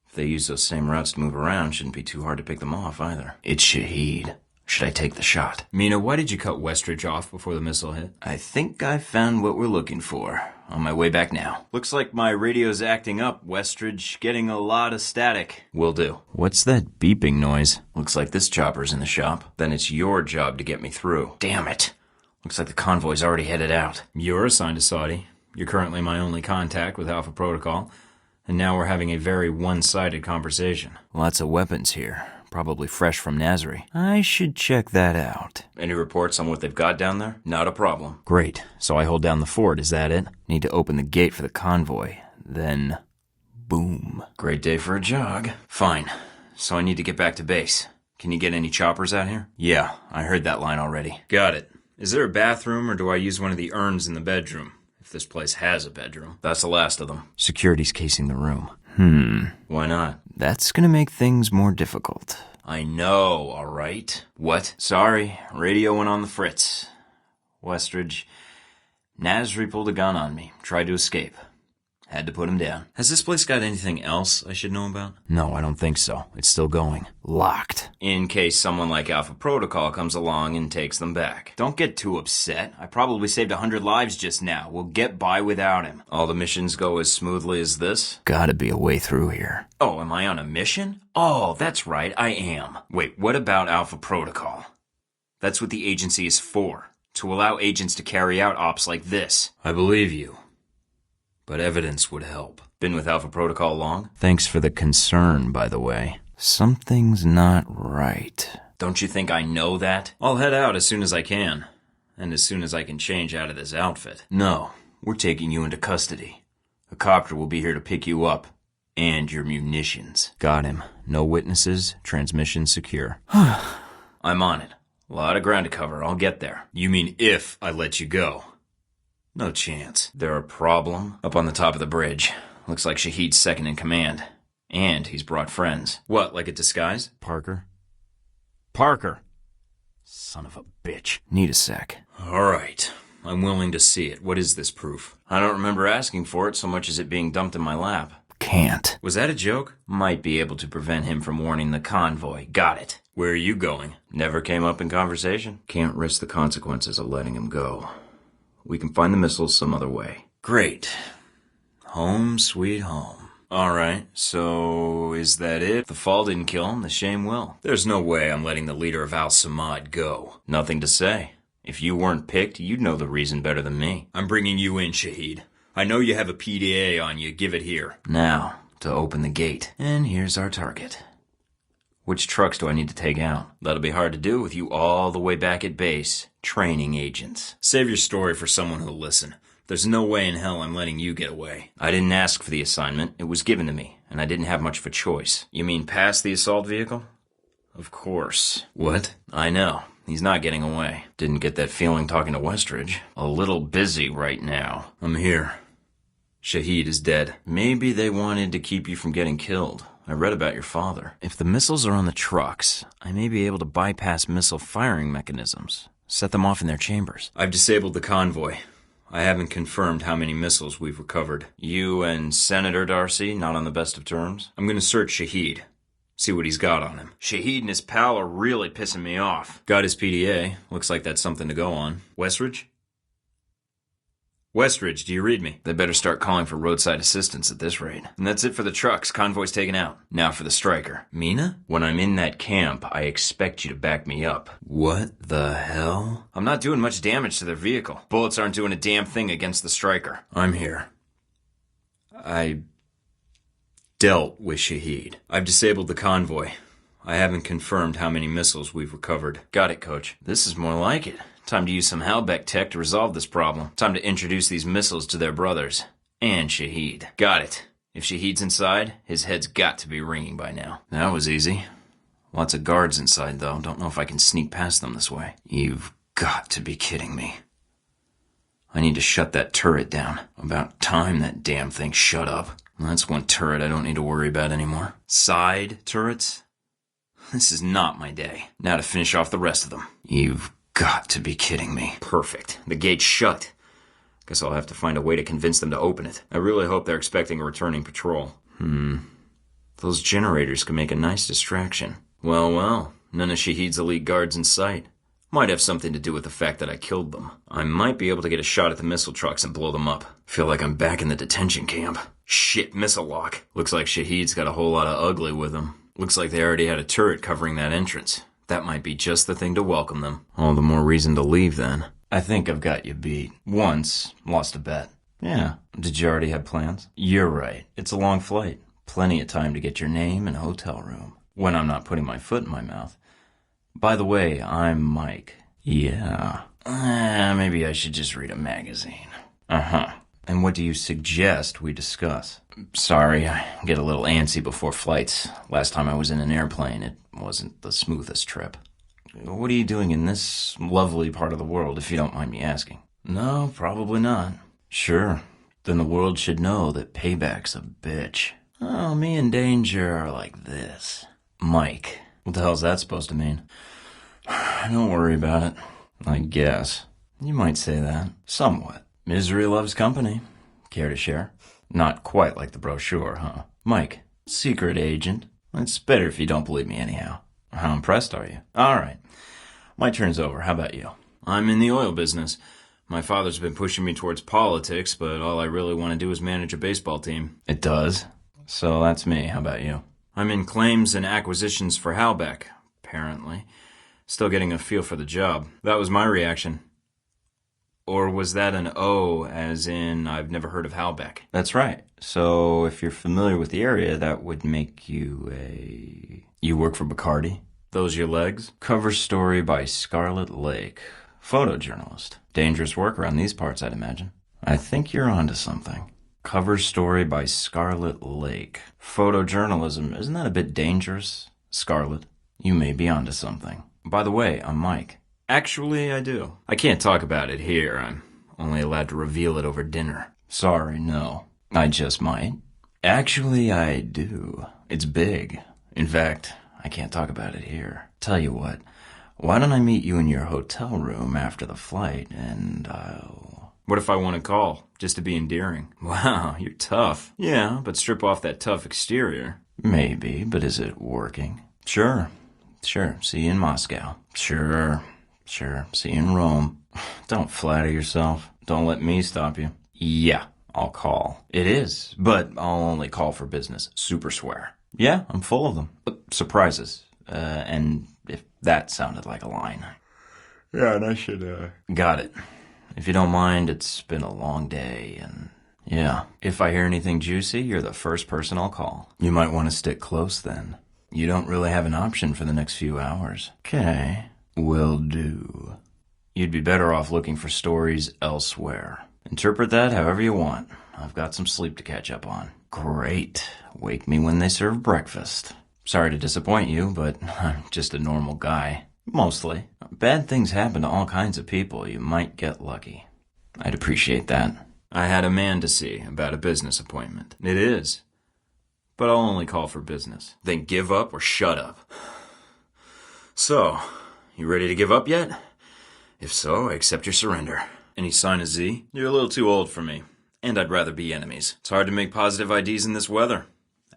S2: If they use those same routes to move around, shouldn't be too hard to pick them off either. It's Shahid. Should I take the shot?
S4: Mina, why did you cut Westridge off before the missile hit?
S2: I think I found what we're looking for. On my way back now. Looks like my radio's acting up, Westridge. Getting a lot of static. Will do.
S1: What's that beeping noise?
S2: Looks like this chopper's in the shop. Then it's your job to get me through. Damn it. Looks like the convoy's already headed out.
S4: You're assigned to Saudi. You're currently my only contact with Alpha Protocol. And now we're having a very one-sided conversation.
S1: Lots of weapons here. Probably fresh from Nazari. I should check that out.
S2: Any reports on what they've got down there? Not a problem.
S1: Great. So I hold down the fort, is that it? Need to open the gate for the convoy. Then, boom.
S2: Great day for a jog. Fine. So I need to get back to base. Can you get any choppers out here? Yeah, I heard that line already. Got it. Is there a bathroom, or do I use one of the urns in the bedroom? If this place has a bedroom. That's the last of them.
S1: Security's casing the room.
S2: Why not?
S1: That's gonna make things more difficult.
S2: I know, all right. What? Sorry, radio went on the fritz. Westridge. Nasri pulled a gun on me. Tried to escape. Had to put him down. Has this place got anything else I should know about?
S1: No, I don't think so. It's still going. Locked.
S2: In case someone like Alpha Protocol comes along and takes them back. Don't get too upset. I probably saved 100 lives just now. We'll get by without him. All the missions go as smoothly as this?
S1: Gotta be a way through here.
S2: Oh, am I on a mission? Oh, that's right, I am. Wait, what about Alpha Protocol? That's what the agency is for. To allow agents to carry out ops like this. I believe you. But evidence would help. Been with Alpha Protocol long?
S1: Thanks for the concern, by the way. Something's not right.
S2: Don't you think I know that? I'll head out as soon as I can. And as soon as I can change out of this outfit. No, we're taking you into custody. A copter will be here to pick you up. And your munitions.
S1: Got him. No witnesses, transmission secure.
S2: I'm on it. A lot of ground to cover, I'll get there. You mean if I let you go? No chance. There a problem? Up on the top of the bridge. Looks like Shahid's second in command. And he's brought friends. What, like a disguise?
S1: Parker?
S2: Son of a bitch.
S1: Need a sec.
S2: Alright. I'm willing to see it. What is this proof? I don't remember asking for it so much as it being dumped in my lap.
S1: Can't.
S2: Was that a joke? Might be able to prevent him from warning the convoy. Got it. Where are you going? Never came up in conversation. Can't risk the consequences of letting him go. We can find the missiles some other way. Great. Home sweet home. Alright, so is that it? If the fall didn't kill him, the shame will. There's no way I'm letting the leader of Al-Samad go. Nothing to say. If you weren't picked, you'd know the reason better than me. I'm bringing you in, Shahid. I know you have a PDA on you. Give it here. Now, to open the gate. And here's our target. Which trucks do I need to take out? That'll be hard to do with you all the way back at base. Training agents. Save your story for someone who'll listen. There's no way in hell I'm letting you get away. I didn't ask for the assignment. It was given to me, and I didn't have much of a choice. You mean past the assault vehicle? Of course. What? I know. He's not getting away. Didn't get that feeling talking to Westridge. A little busy right now. I'm here. Shahid is dead. Maybe they wanted to keep you from getting killed. I read about your father. If the missiles are on the trucks, I may be able to bypass missile firing mechanisms. Set them off in their chambers. I've disabled the convoy. I haven't confirmed how many missiles we've recovered. You and Senator Darcy not on the best of terms? I'm gonna search Shahid. See what he's got on him. Shahid and his pal are really pissing me off. Got his PDA. Looks like that's something to go on. Westridge? Westridge, do you read me? They better start calling for roadside assistance at this rate. And that's it for the trucks. Convoy's taken out. Now for the striker. Mina? When I'm in that camp, I expect you to back me up. What the hell? I'm not doing much damage to their vehicle. Bullets aren't doing a damn thing against the striker. I'm here. I dealt with Shahid. I've disabled the convoy. I haven't confirmed how many missiles we've recovered. Got it, Coach. This is more like it. Time to use some Halbeck tech to resolve this problem. Time to introduce these missiles to their brothers. And Shahid. Got it. If Shahid's inside, his head's got to be ringing by now. That was easy. Lots of guards inside, though. Don't know if I can sneak past them this way. You've got to be kidding me. I need to shut that turret down. About time that damn thing shut up. That's one turret I don't need to worry about anymore. Side turrets? This is not my day. Now to finish off the rest of them. You've got to be kidding me. Perfect. The gate's shut. Guess I'll have to find a way to convince them to open it. I really hope they're expecting a returning patrol. Those generators could make a nice distraction. Well, none of Shahid's elite guards in sight. Might have something to do with the fact that I killed them. I might be able to get a shot at the missile trucks and blow them up. Feel like I'm back in the detention camp. Shit, missile lock. Looks like Shahid's got a whole lot of ugly with him. Looks like they already had a turret covering that entrance. That might be just the thing to welcome them. All the more reason to leave, then. I think I've got you beat. Once, lost a bet. Yeah. Did you already have plans? You're right. It's a long flight. Plenty of time to get your name and hotel room. When I'm not putting my foot in my mouth. By the way, I'm Mike. Yeah. Maybe I should just read a magazine. Uh-huh. And what do you suggest we discuss? Sorry, I get a little antsy before flights. Last time I was in an airplane, it wasn't the smoothest trip. What are you doing in this lovely part of the world, if you don't mind me asking? No, probably not. Sure. Then the world should know that payback's a bitch. Oh, me and Danger are like this. Mike. What the hell's that supposed to mean? Don't worry about it. I guess. You might say that. Somewhat. Misery loves company. Care to share? Not quite like the brochure, huh? Mike, secret agent. It's better if you don't believe me anyhow. How impressed are you? All right. My turn's over. How about you? I'm in the oil business. My father's been pushing me towards politics, but all I really want to do is manage a baseball team. It does? So that's me. How about you? I'm in claims and acquisitions for Halbeck, apparently. Still getting a feel for the job. That was my reaction. Or was that an O, as in I've never heard of Halbeck? That's right. So if you're familiar with the area, that would make you a... You work for Bacardi? Those your legs? Cover story by Scarlet Lake. Photojournalist. Dangerous work around these parts, I'd imagine. I think you're onto something. Cover story by Scarlet Lake. Photojournalism, isn't that a bit dangerous? Scarlet, you may be onto something. By the way, I'm Mike. Actually, I do. I can't talk about it here. I'm only allowed to reveal it over dinner. Sorry, no. I just might. Actually, I do. It's big. In fact, I can't talk about it here. Tell you what, why don't I meet you in your hotel room after the flight, and I'll... What if I want to call, just to be endearing? Wow, you're tough. Yeah, but strip off that tough exterior. Maybe, but is it working? Sure. See you in Moscow. Sure. See you in Rome. Don't flatter yourself. Don't let me stop you. Yeah, I'll call. It is, but I'll only call for business. Super swear. Yeah, I'm full of them. Surprises. And if that sounded like a line.
S3: Yeah, and I should,
S2: Got it. If you don't mind, it's been a long day, and yeah. If I hear anything juicy, you're the first person I'll call. You might want to stick close then. You don't really have an option for the next few hours. Okay. Will do. You'd be better off looking for stories elsewhere. Interpret that however you want. I've got some sleep to catch up on. Great. Wake me when they serve breakfast. Sorry to disappoint you, but I'm just a normal guy. Mostly. Bad things happen to all kinds of people. You might get lucky. I'd appreciate that.
S4: I had a man to see about a business appointment. It is. But I'll only call for business. Then give up or shut up. So, you ready to give up yet? If so, I accept your surrender. Any sign of Z? You're a little too old for me. And I'd rather be enemies. It's hard to make positive IDs in this weather.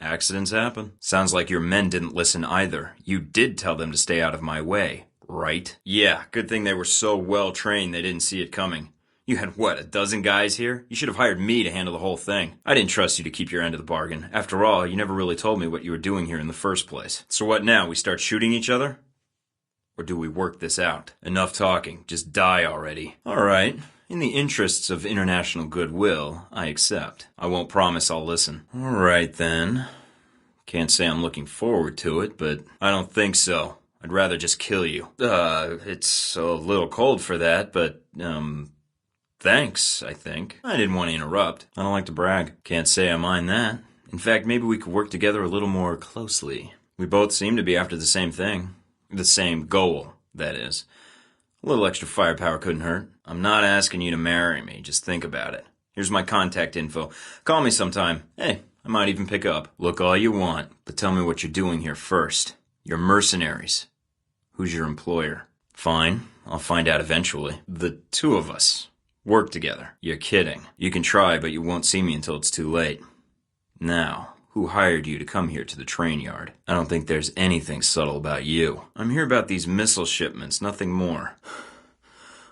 S4: Accidents happen. Sounds like your men didn't listen either. You did tell them to stay out of my way, right? Yeah, good thing they were so well trained they didn't see it coming. You had, what, a dozen guys here? You should have hired me to handle the whole thing. I didn't trust you to keep your end of the bargain. After all, you never really told me what you were doing here in the first place. So what now, we start shooting each other? Or do we work this out? Enough talking. Just die already. All right. In the interests of international goodwill, I accept. I won't promise I'll listen. All right, then. Can't say I'm looking forward to it, but I don't think so. I'd rather just kill you. It's a little cold for that, but, thanks, I think. I didn't want to interrupt. I don't like to brag. Can't say I mind that. In fact, maybe we could work together a little more closely. We both seem to be after the same thing. The same goal, that is. A little extra firepower couldn't hurt. I'm not asking you to marry me, just think about it. Here's my contact info. Call me sometime. Hey, I might even pick up. Look all you want, but tell me what you're doing here first. You're mercenaries. Who's your employer? Fine, I'll find out eventually. The two of us work together. You're kidding. You can try, but you won't see me until it's too late. Now, who hired you to come here to the train yard? I don't think there's anything subtle about you. I'm here about these missile shipments, nothing more.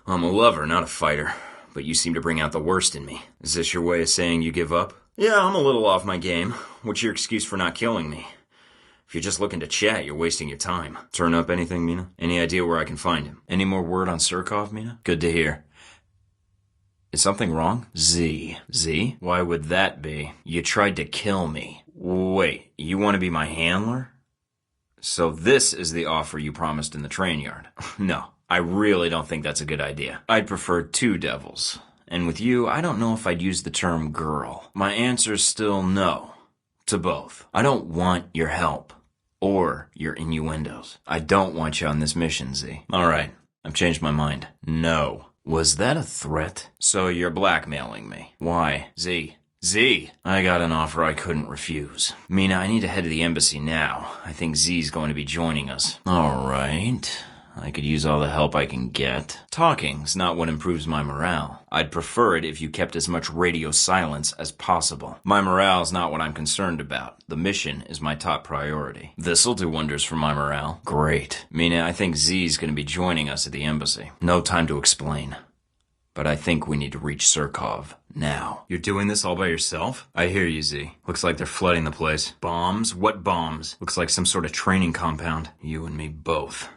S4: I'm a lover, not a fighter, but you seem to bring out the worst in me. Is this your way of saying you give up? Yeah, I'm a little off my game. What's your excuse for not killing me? If you're just looking to chat, you're wasting your time. Turn up anything, Mina? Any idea where I can find him? Any more word on Surkov, Mina? Good to hear. Is something wrong? Z. Z? Why would that be? You tried to kill me. Wait, you want to be my handler? So this is the offer you promised in the train yard? No, I really don't think that's a good idea. I'd prefer two devils. And with you, I don't know if I'd use the term girl. My answer's still no. To both. I don't want your help. Or your innuendos. I don't want you on this mission, Z. Alright, I've changed my mind. No. Was that a threat? So you're blackmailing me. Why? Z. Z! I got an offer I couldn't refuse. Mina, I need to head to the embassy now. I think Z's going to be joining us. Alright. I could use all the help I can get. Talking's not what improves my morale. I'd prefer it if you kept as much radio silence as possible. My morale's not what I'm concerned about. The mission is my top priority. This'll do wonders for my morale. Great. Mina, I think Z's gonna be joining us at the embassy. No time to explain. But I think we need to reach Surkov now. You're doing this all by yourself? I hear you, Z. Looks like they're flooding the place. Bombs? What bombs? Looks like some sort of training compound. You and me both.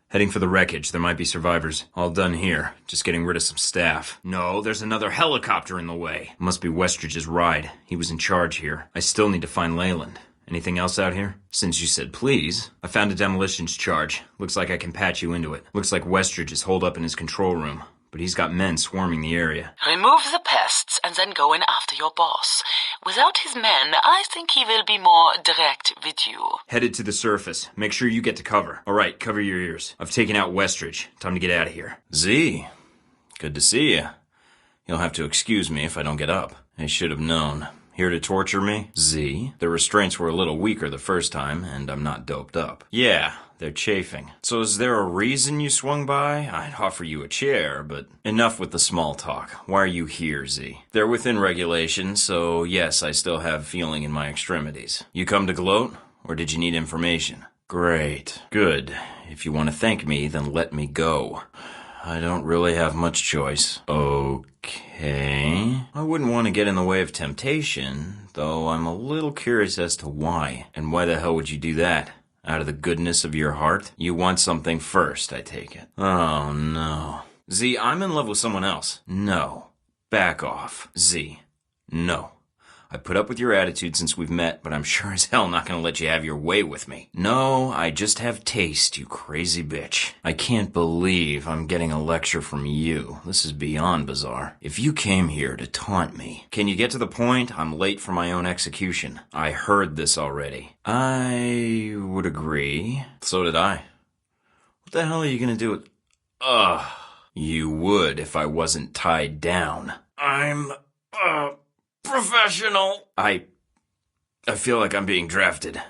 S4: Heading for the wreckage. There might be survivors. All done here. Just getting rid of some staff. No, there's another helicopter in the way. Must be Westridge's ride. He was in charge here. I still need to find Leyland. Anything else out here? Since you said please. I found a demolitions charge. Looks like I can patch you into it. Looks like Westridge is holed up in his control room. But he's got men swarming the area.
S6: Remove the pests and then go in after your boss. Without his men, I think he will be more direct with you.
S4: Headed to the surface. Make sure you get to cover. Alright, cover your ears. I've taken out Westridge. Time to get out of here.
S2: Z, good to see you. You'll have to excuse me if I don't get up. I should have known. Here to torture me? Z, the restraints were a little weaker the first time, and I'm not doped up. Yeah, they're chafing. So is there a reason you swung by? I'd offer you a chair, but enough with the small talk. Why are you here, Z? They're within regulation, so yes, I still have feeling in my extremities. You come to gloat, or did you need information? Great. Good. If you want to thank me, then let me go. I don't really have much choice. Okay. Okay. I wouldn't want to get in the way of temptation, though I'm a little curious as to why. And why the hell would you do that? Out of the goodness of your heart? You want something first, I take it. Oh, no. Z, I'm in love with someone else. No. Back off. Z. No. I put up with your attitude since we've met, but I'm sure as hell not gonna let you have your way with me. No, I just have taste, you crazy bitch. I can't believe I'm getting a lecture from you. This is beyond bizarre. If you came here to taunt me, can you get to the point? I'm late for my own execution. I heard this already. I would agree. So did I. What the hell are you gonna do with... Ugh. You would if I wasn't tied down. I'm... professional. I feel like I'm being drafted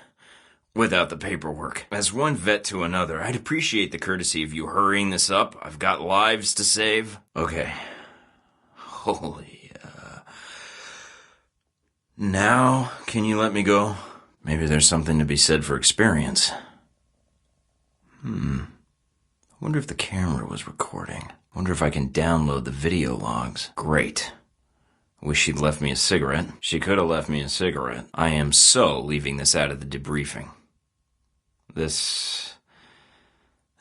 S2: without the paperwork. As one vet to another, I'd appreciate the courtesy of you hurrying this up. I've got lives to save. Okay. Holy, Now, can you let me go? Maybe there's something to be said for experience. I wonder if the camera was recording. Wonder if I can download the video logs. Great. Wish she'd left me a cigarette. She could have left me a cigarette. I am so leaving this out of the debriefing. This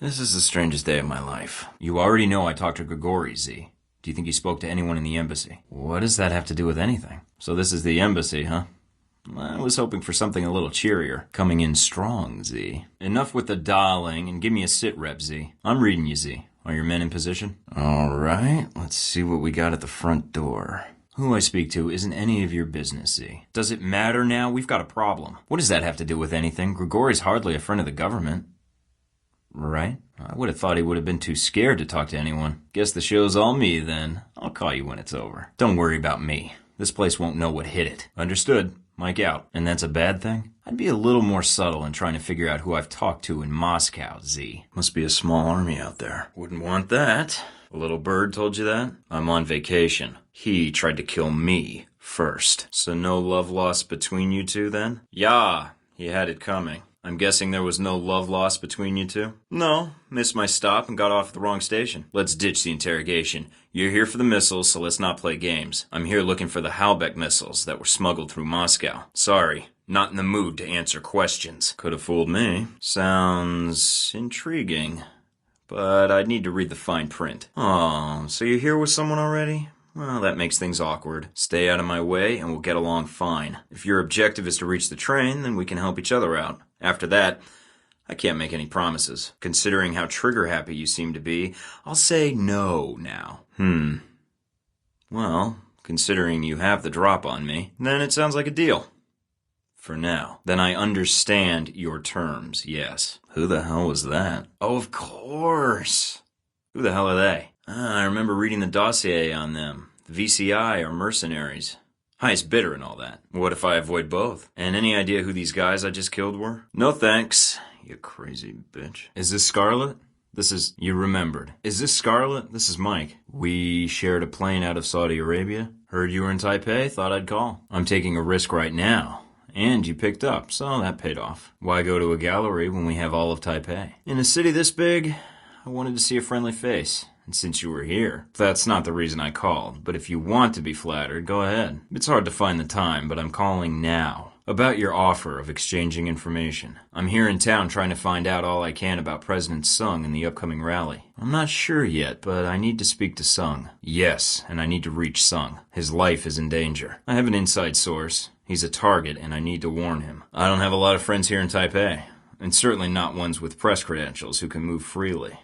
S2: is the strangest day of my life.
S1: You already know I talked to Grigori, Z. Do you think he spoke to anyone in the embassy?
S2: What does that have to do with anything?
S1: So this is the embassy, huh? I was hoping for something a little cheerier. Coming in strong, Z. Enough with the darling, and give me a sit rep, Z. I'm reading you, Z. Are your men in position?
S2: All right, let's see what we got at the front door.
S1: Who I speak to isn't any of your business, Z. Does it matter now? We've got a problem. What does that have to do with anything? Grigori's hardly a friend of the government. Right? I would have thought he would have been too scared to talk to anyone. Guess the show's all me, then. I'll call you when it's over. Don't worry about me. This place won't know what hit it. Understood. Mike out. And that's a bad thing? I'd be a little more subtle in trying to figure out who I've talked to in Moscow, Z.
S2: Must be a small army out there. Wouldn't want that. A little bird told you that? I'm on vacation. He tried to kill me first. So no love lost between you two then? Yeah, he had it coming. I'm guessing there was no love lost between you two? No, missed my stop and got off at the wrong station. Let's ditch the interrogation. You're here for the missiles, so let's not play games. I'm here looking for the Halbeck missiles that were smuggled through Moscow. Sorry, not in the mood to answer questions. Could have fooled me. Sounds intriguing. But I'd need to read the fine print. Oh, so you're here with someone already? Well, that makes things awkward. Stay out of my way and we'll get along fine. If your objective is to reach the train, then we can help each other out. After that, I can't make any promises. Considering how trigger-happy you seem to be, I'll say no now. Well, considering you have the drop on me, then it sounds like a deal. For now. Then I understand your terms, yes. Who the hell was that? Oh, of course. Who the hell are they? I remember reading the dossier on them. The VCI are mercenaries. Highest bidder and all that. What if I avoid both? And any idea who these guys I just killed were? No thanks, you crazy bitch. Is this Scarlet? You remembered. Is this Scarlet? This is Mike. We shared a plane out of Saudi Arabia. Heard you were in Taipei, thought I'd call. I'm taking a risk right now. And you picked up, so that paid off. Why go to a gallery when we have all of Taipei? In a city this big, I wanted to see a friendly face. And since you were here, that's not the reason I called. But if you want to be flattered, go ahead. It's hard to find the time, but I'm calling now. About your offer of exchanging information. I'm here in town trying to find out all I can about President Sung and the upcoming rally. I'm not sure yet, but I need to speak to Sung. Yes, and I need to reach Sung. His life is in danger. I have an inside source. He's a target, and I need to warn him. I don't have a lot of friends here in Taipei, and certainly not ones with press credentials who can move freely.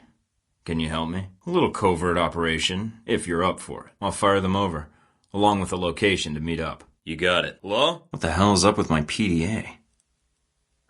S2: Can you help me? A little covert operation, if you're up for it. I'll fire them over, along with a location to meet up. You got it. Hello? What the hell is up with my PDA?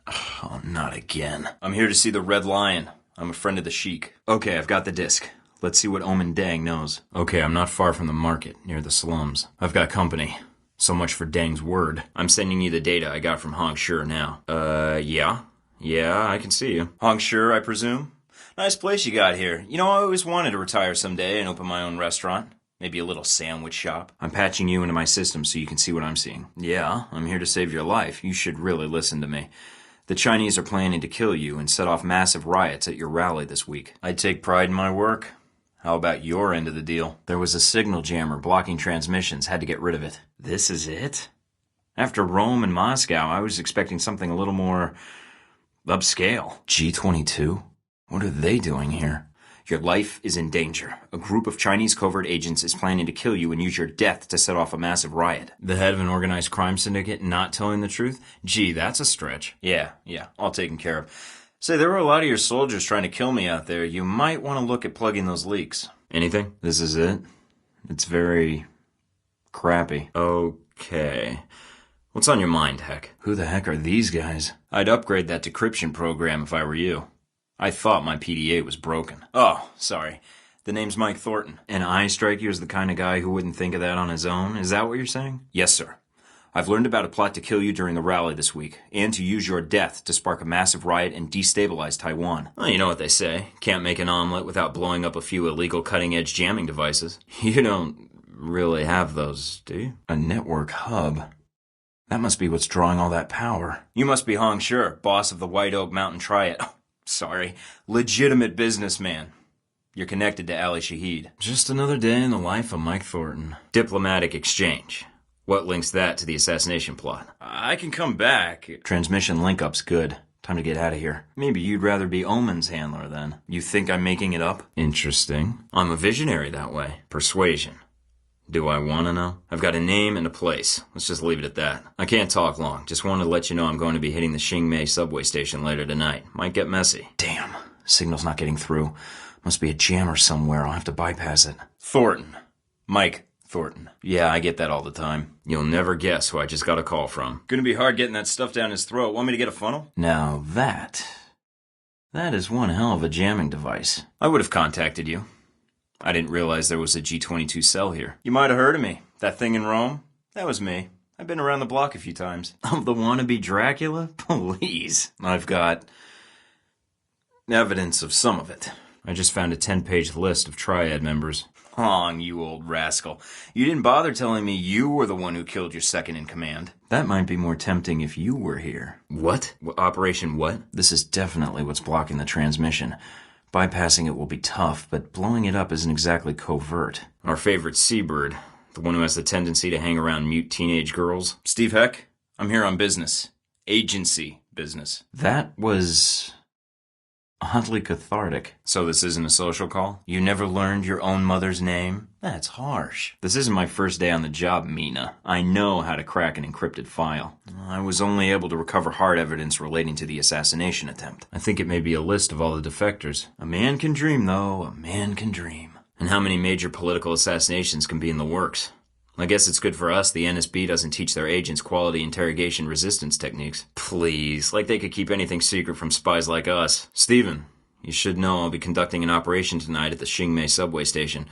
S2: Oh, not again. I'm here to see the Red Lion. I'm a friend of the Sheik. Okay, I've got the disc. Let's see what Omen Dang knows. Okay, I'm not far from the market, near the slums. I've got company. So much for Dang's word. I'm sending you the data I got from Hong Shi now. Yeah? Yeah, I can see you. Hong Shi, I presume? Nice place you got here. You know, I always wanted to retire someday and open my own restaurant. Maybe a little sandwich shop. I'm patching you into my system so you can see what I'm seeing. Yeah, I'm here to save your life. You should really listen to me. The Chinese are planning to kill you and set off massive riots at your rally this week. I take pride in my work. How about your end of the deal? There was a signal jammer blocking transmissions. Had to get rid of it. This is it? After Rome and Moscow, I was expecting something a little more upscale. G-22? What are they doing here? Your life is in danger. A group of Chinese covert agents is planning to kill you and use your death to set off a massive riot.
S4: The head of an organized crime syndicate not telling the truth? Gee, that's a stretch.
S2: Yeah, all taken care of. Say, there were a lot of your soldiers trying to kill me out there. You might want to look at plugging those leaks.
S4: Anything?
S2: This is it? It's very crappy.
S4: Okay. What's on your mind, Heck?
S2: Who the heck are these guys? I'd upgrade that decryption program if I were you. I thought my PDA was broken. Oh, sorry. The name's Mike Thornton. And I strike you as the kind of guy who wouldn't think of that on his own? Is that what you're saying? Yes, sir. I've learned about a plot to kill you during the rally this week, and to use your death to spark a massive riot and destabilize Taiwan.
S4: Well, you know what they say. Can't make an omelet without blowing up a few illegal cutting-edge jamming devices. You don't really have those, do you?
S2: A network hub? That must be what's drawing all that power. You must be Hong Sure, boss of the White Oak Mountain Triad. Oh, sorry. Legitimate businessman. You're connected to Ali Shahid.
S4: Just another day in the life of Mike Thornton. Diplomatic exchange. What links that to the assassination plot?
S2: I can come back. Transmission link-up's good. Time to get out of here. Maybe you'd rather be Omen's handler then. You think I'm making it up?
S4: Interesting. I'm a visionary that way. Persuasion. Do I want to know? I've got a name and a place. Let's just leave it at that. I can't talk long. Just wanted to let you know I'm going to be hitting the Xingmei subway station later tonight. Might get messy.
S2: Damn. Signal's not getting through. Must be a jammer somewhere. I'll have to bypass it.
S4: Thornton.
S2: Mike Thornton. Yeah, I get that all the time.
S4: You'll never guess who I just got a call from.
S2: Gonna be hard getting that stuff down his throat. Want me to get a funnel? Now that is one hell of a jamming device. I would have contacted you. I didn't realize there was a G-22 cell here. You might have heard of me. That thing in Rome? That was me. I've been around the block a few times. I'm the wannabe Dracula? Please. I've got evidence of some of it.
S4: I just found a 10-page list of Triad members.
S2: Hong, you old rascal. You didn't bother telling me you were the one who killed your second-in-command. That might be more tempting if you were here.
S4: What? Operation what?
S2: This is definitely what's blocking the transmission. Bypassing it will be tough, but blowing it up isn't exactly covert.
S4: Our favorite seabird. The one who has the tendency to hang around mute teenage girls.
S2: Steve Heck, I'm here on business. Agency business. That was oddly cathartic.
S4: So this isn't a social call?
S2: You never learned your own mother's name? That's harsh. This isn't my first day on the job, Mina. I know how to crack an encrypted file. I was only able to recover hard evidence relating to the assassination attempt.
S4: I think it may be a list of all the defectors.
S2: A man can dream, though. A man can dream.
S4: And how many major political assassinations can be in the works? I guess it's good for us the NSB doesn't teach their agents quality interrogation resistance techniques. Please, like they could keep anything secret from spies like us. Steven, you should know I'll be conducting an operation tonight at the Xingmei subway station.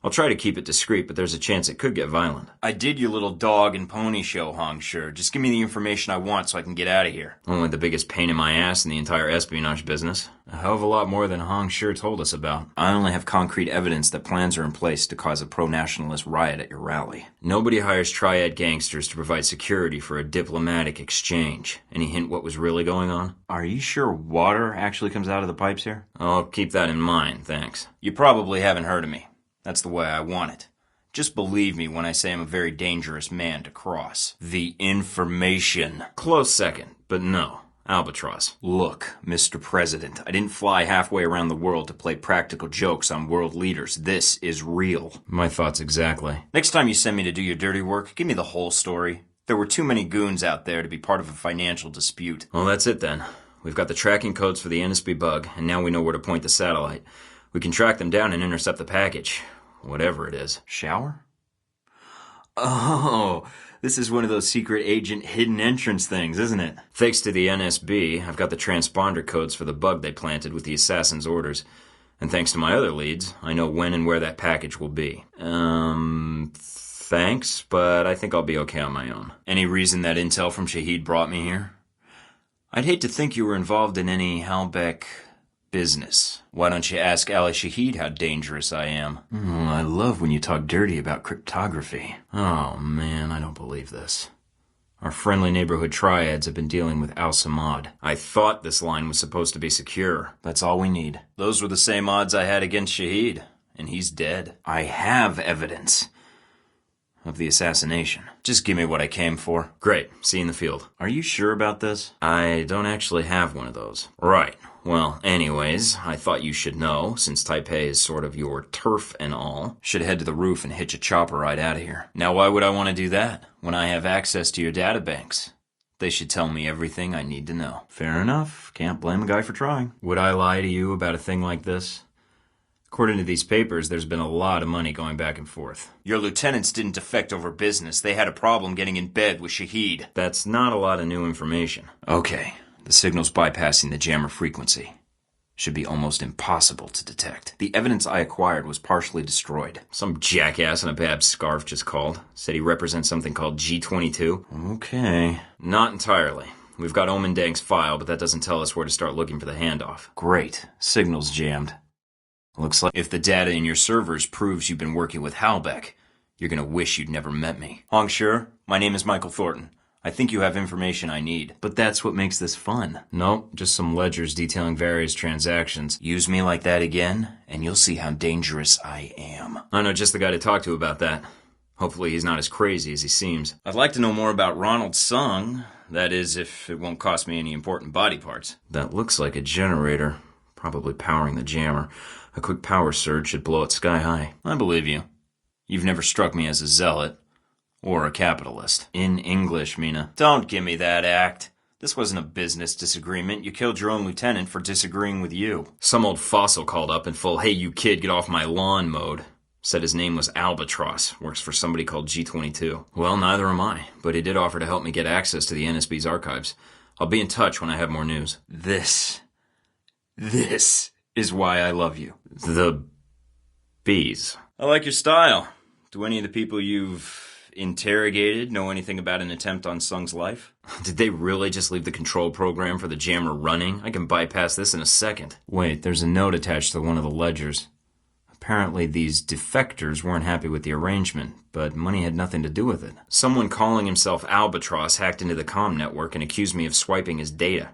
S4: I'll try to keep it discreet, but there's a chance it could get violent.
S2: I did your little dog and pony show, Hong Sure. Just give me the information I want so I can get out of here.
S4: Only the biggest pain in my ass in the entire espionage business. A hell of a lot more than Hong Sure told us about.
S2: I only have concrete evidence that plans are in place to cause a pro-nationalist riot at your rally.
S4: Nobody hires Triad gangsters to provide security for a diplomatic exchange. Any hint what was really going on?
S2: Are you sure water actually comes out of the pipes here?
S4: I'll keep that in mind, thanks.
S2: You probably haven't heard of me. That's the way I want it. Just believe me when I say I'm a very dangerous man to cross. The information.
S4: Close second, but no. Albatross.
S2: Look, Mr. President, I didn't fly halfway around the world to play practical jokes on world leaders. This is real.
S4: My thoughts exactly.
S2: Next time you send me to do your dirty work, give me the whole story. There were too many goons out there to be part of a financial dispute.
S4: Well, that's it then. We've got the tracking codes for the NSB bug, and now we know where to point the satellite. We can track them down and intercept the package. Whatever it is.
S2: Shower? Oh, this is one of those secret agent hidden entrance things, isn't it?
S4: Thanks to the NSB, I've got the transponder codes for the bug they planted with the assassin's orders. And thanks to my other leads, I know when and where that package will be. Thanks, but I think I'll be okay on my own.
S2: Any reason that intel from Shahid brought me here? I'd hate to think you were involved in any Halbeck business. Why don't you ask Ali Shahid how dangerous I am? I love when you talk dirty about cryptography.
S4: Oh man, I don't believe this. Our friendly neighborhood triads have been dealing with Al-Samad. I thought this line was supposed to be secure.
S2: That's all we need. Those were the same odds I had against Shahid. and he's dead. I have evidence of the assassination. Just give me what I came for. Great. See you in the field. Are you sure about this? I don't actually have one of those. Right. Well, anyways, I thought you should know, since Taipei is sort of your turf and all. Should head to the roof and hitch a chopper right out of here. Now, why would I want to do that when I have access to your databanks? They should tell me everything I need to know. Fair enough. Can't blame a guy for trying. Would I lie to you about a thing like this? According to these papers, there's been a lot of money going back and forth. Your lieutenants didn't defect over business. They had a problem getting in bed with Shahid. That's not a lot of new information. Okay, the signal's bypassing the jammer frequency. Should be almost impossible to detect. The evidence I acquired was partially destroyed. Some jackass in a bad scarf just called. Said he represents something called G22. Okay. Not entirely. We've got Omendang's file, but that doesn't tell us where to start looking for the handoff. Great. Signal's jammed. Looks like if the data in your servers proves you've been working with Halbeck, you're gonna wish you'd never met me. Hongsher, my name is Michael Thorton. I think you have information I need. But that's what makes this fun. Nope, just some ledgers detailing various transactions. Use me like that again, and you'll see how dangerous I am. I know just the guy to talk to about that. Hopefully he's not as crazy as he seems. I'd like to know more about Ronald Sung. That is, if it won't cost me any important body parts. That looks like a generator. Probably powering the jammer. A quick power surge should blow it sky high. I believe you. You've never struck me as a zealot. Or a capitalist. In English, Mina. Don't give me that act. This wasn't a business disagreement. You killed your own lieutenant for disagreeing with you. Some old fossil called up in full, "Hey, you kid, get off my lawn" mode. Said his name was Albatross. Works for somebody called G22. Well, neither am I. But he did offer to help me get access to the NSB's archives. I'll be in touch when I have more news. This is why I love you. The bees. I like your style. Do any of the people you've interrogated know anything about an attempt on Sung's life? Did they really just leave the control program for the jammer running? I can bypass this in a second. Wait, there's a note attached to one of the ledgers. Apparently these defectors weren't happy with the arrangement, but money had nothing to do with it. Someone calling himself Albatross hacked into the comm network and accused me of swiping his data.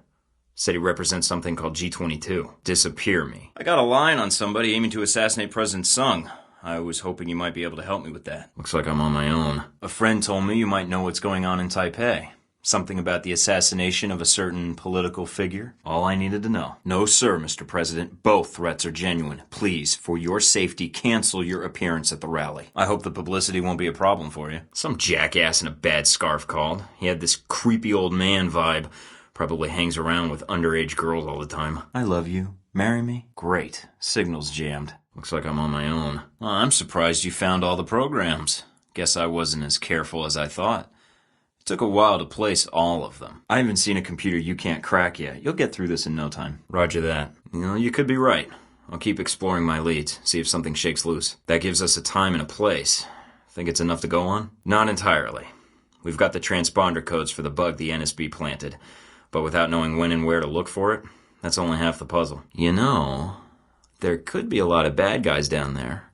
S2: Said he represents something called G22. Disappear me. I got a line on somebody aiming to assassinate President Sung. I was hoping you might be able to help me with that. Looks like I'm on my own. A friend told me you might know what's going on in Taipei. Something about the assassination of a certain political figure. All I needed to know. No, sir, Mr. President. Both threats are genuine. Please, for your safety, cancel your appearance at the rally. I hope the publicity won't be a problem for you. Some jackass in a bad scarf called. He had this creepy old man vibe. Probably hangs around with underage girls all the time. I love you. Marry me? Great. Signal's jammed. Looks like I'm on my own. Well, I'm surprised you found all the programs. Guess I wasn't as careful as I thought. It took a while to place all of them. I haven't seen a computer you can't crack yet. You'll get through this in no time. Roger that. You could be right. I'll keep exploring my leads, see if something shakes loose. That gives us a time and a place. Think it's enough to go on? Not entirely. We've got the transponder codes for the bug the NSB planted. But without knowing when and where to look for it, that's only half the puzzle. There could be a lot of bad guys down there.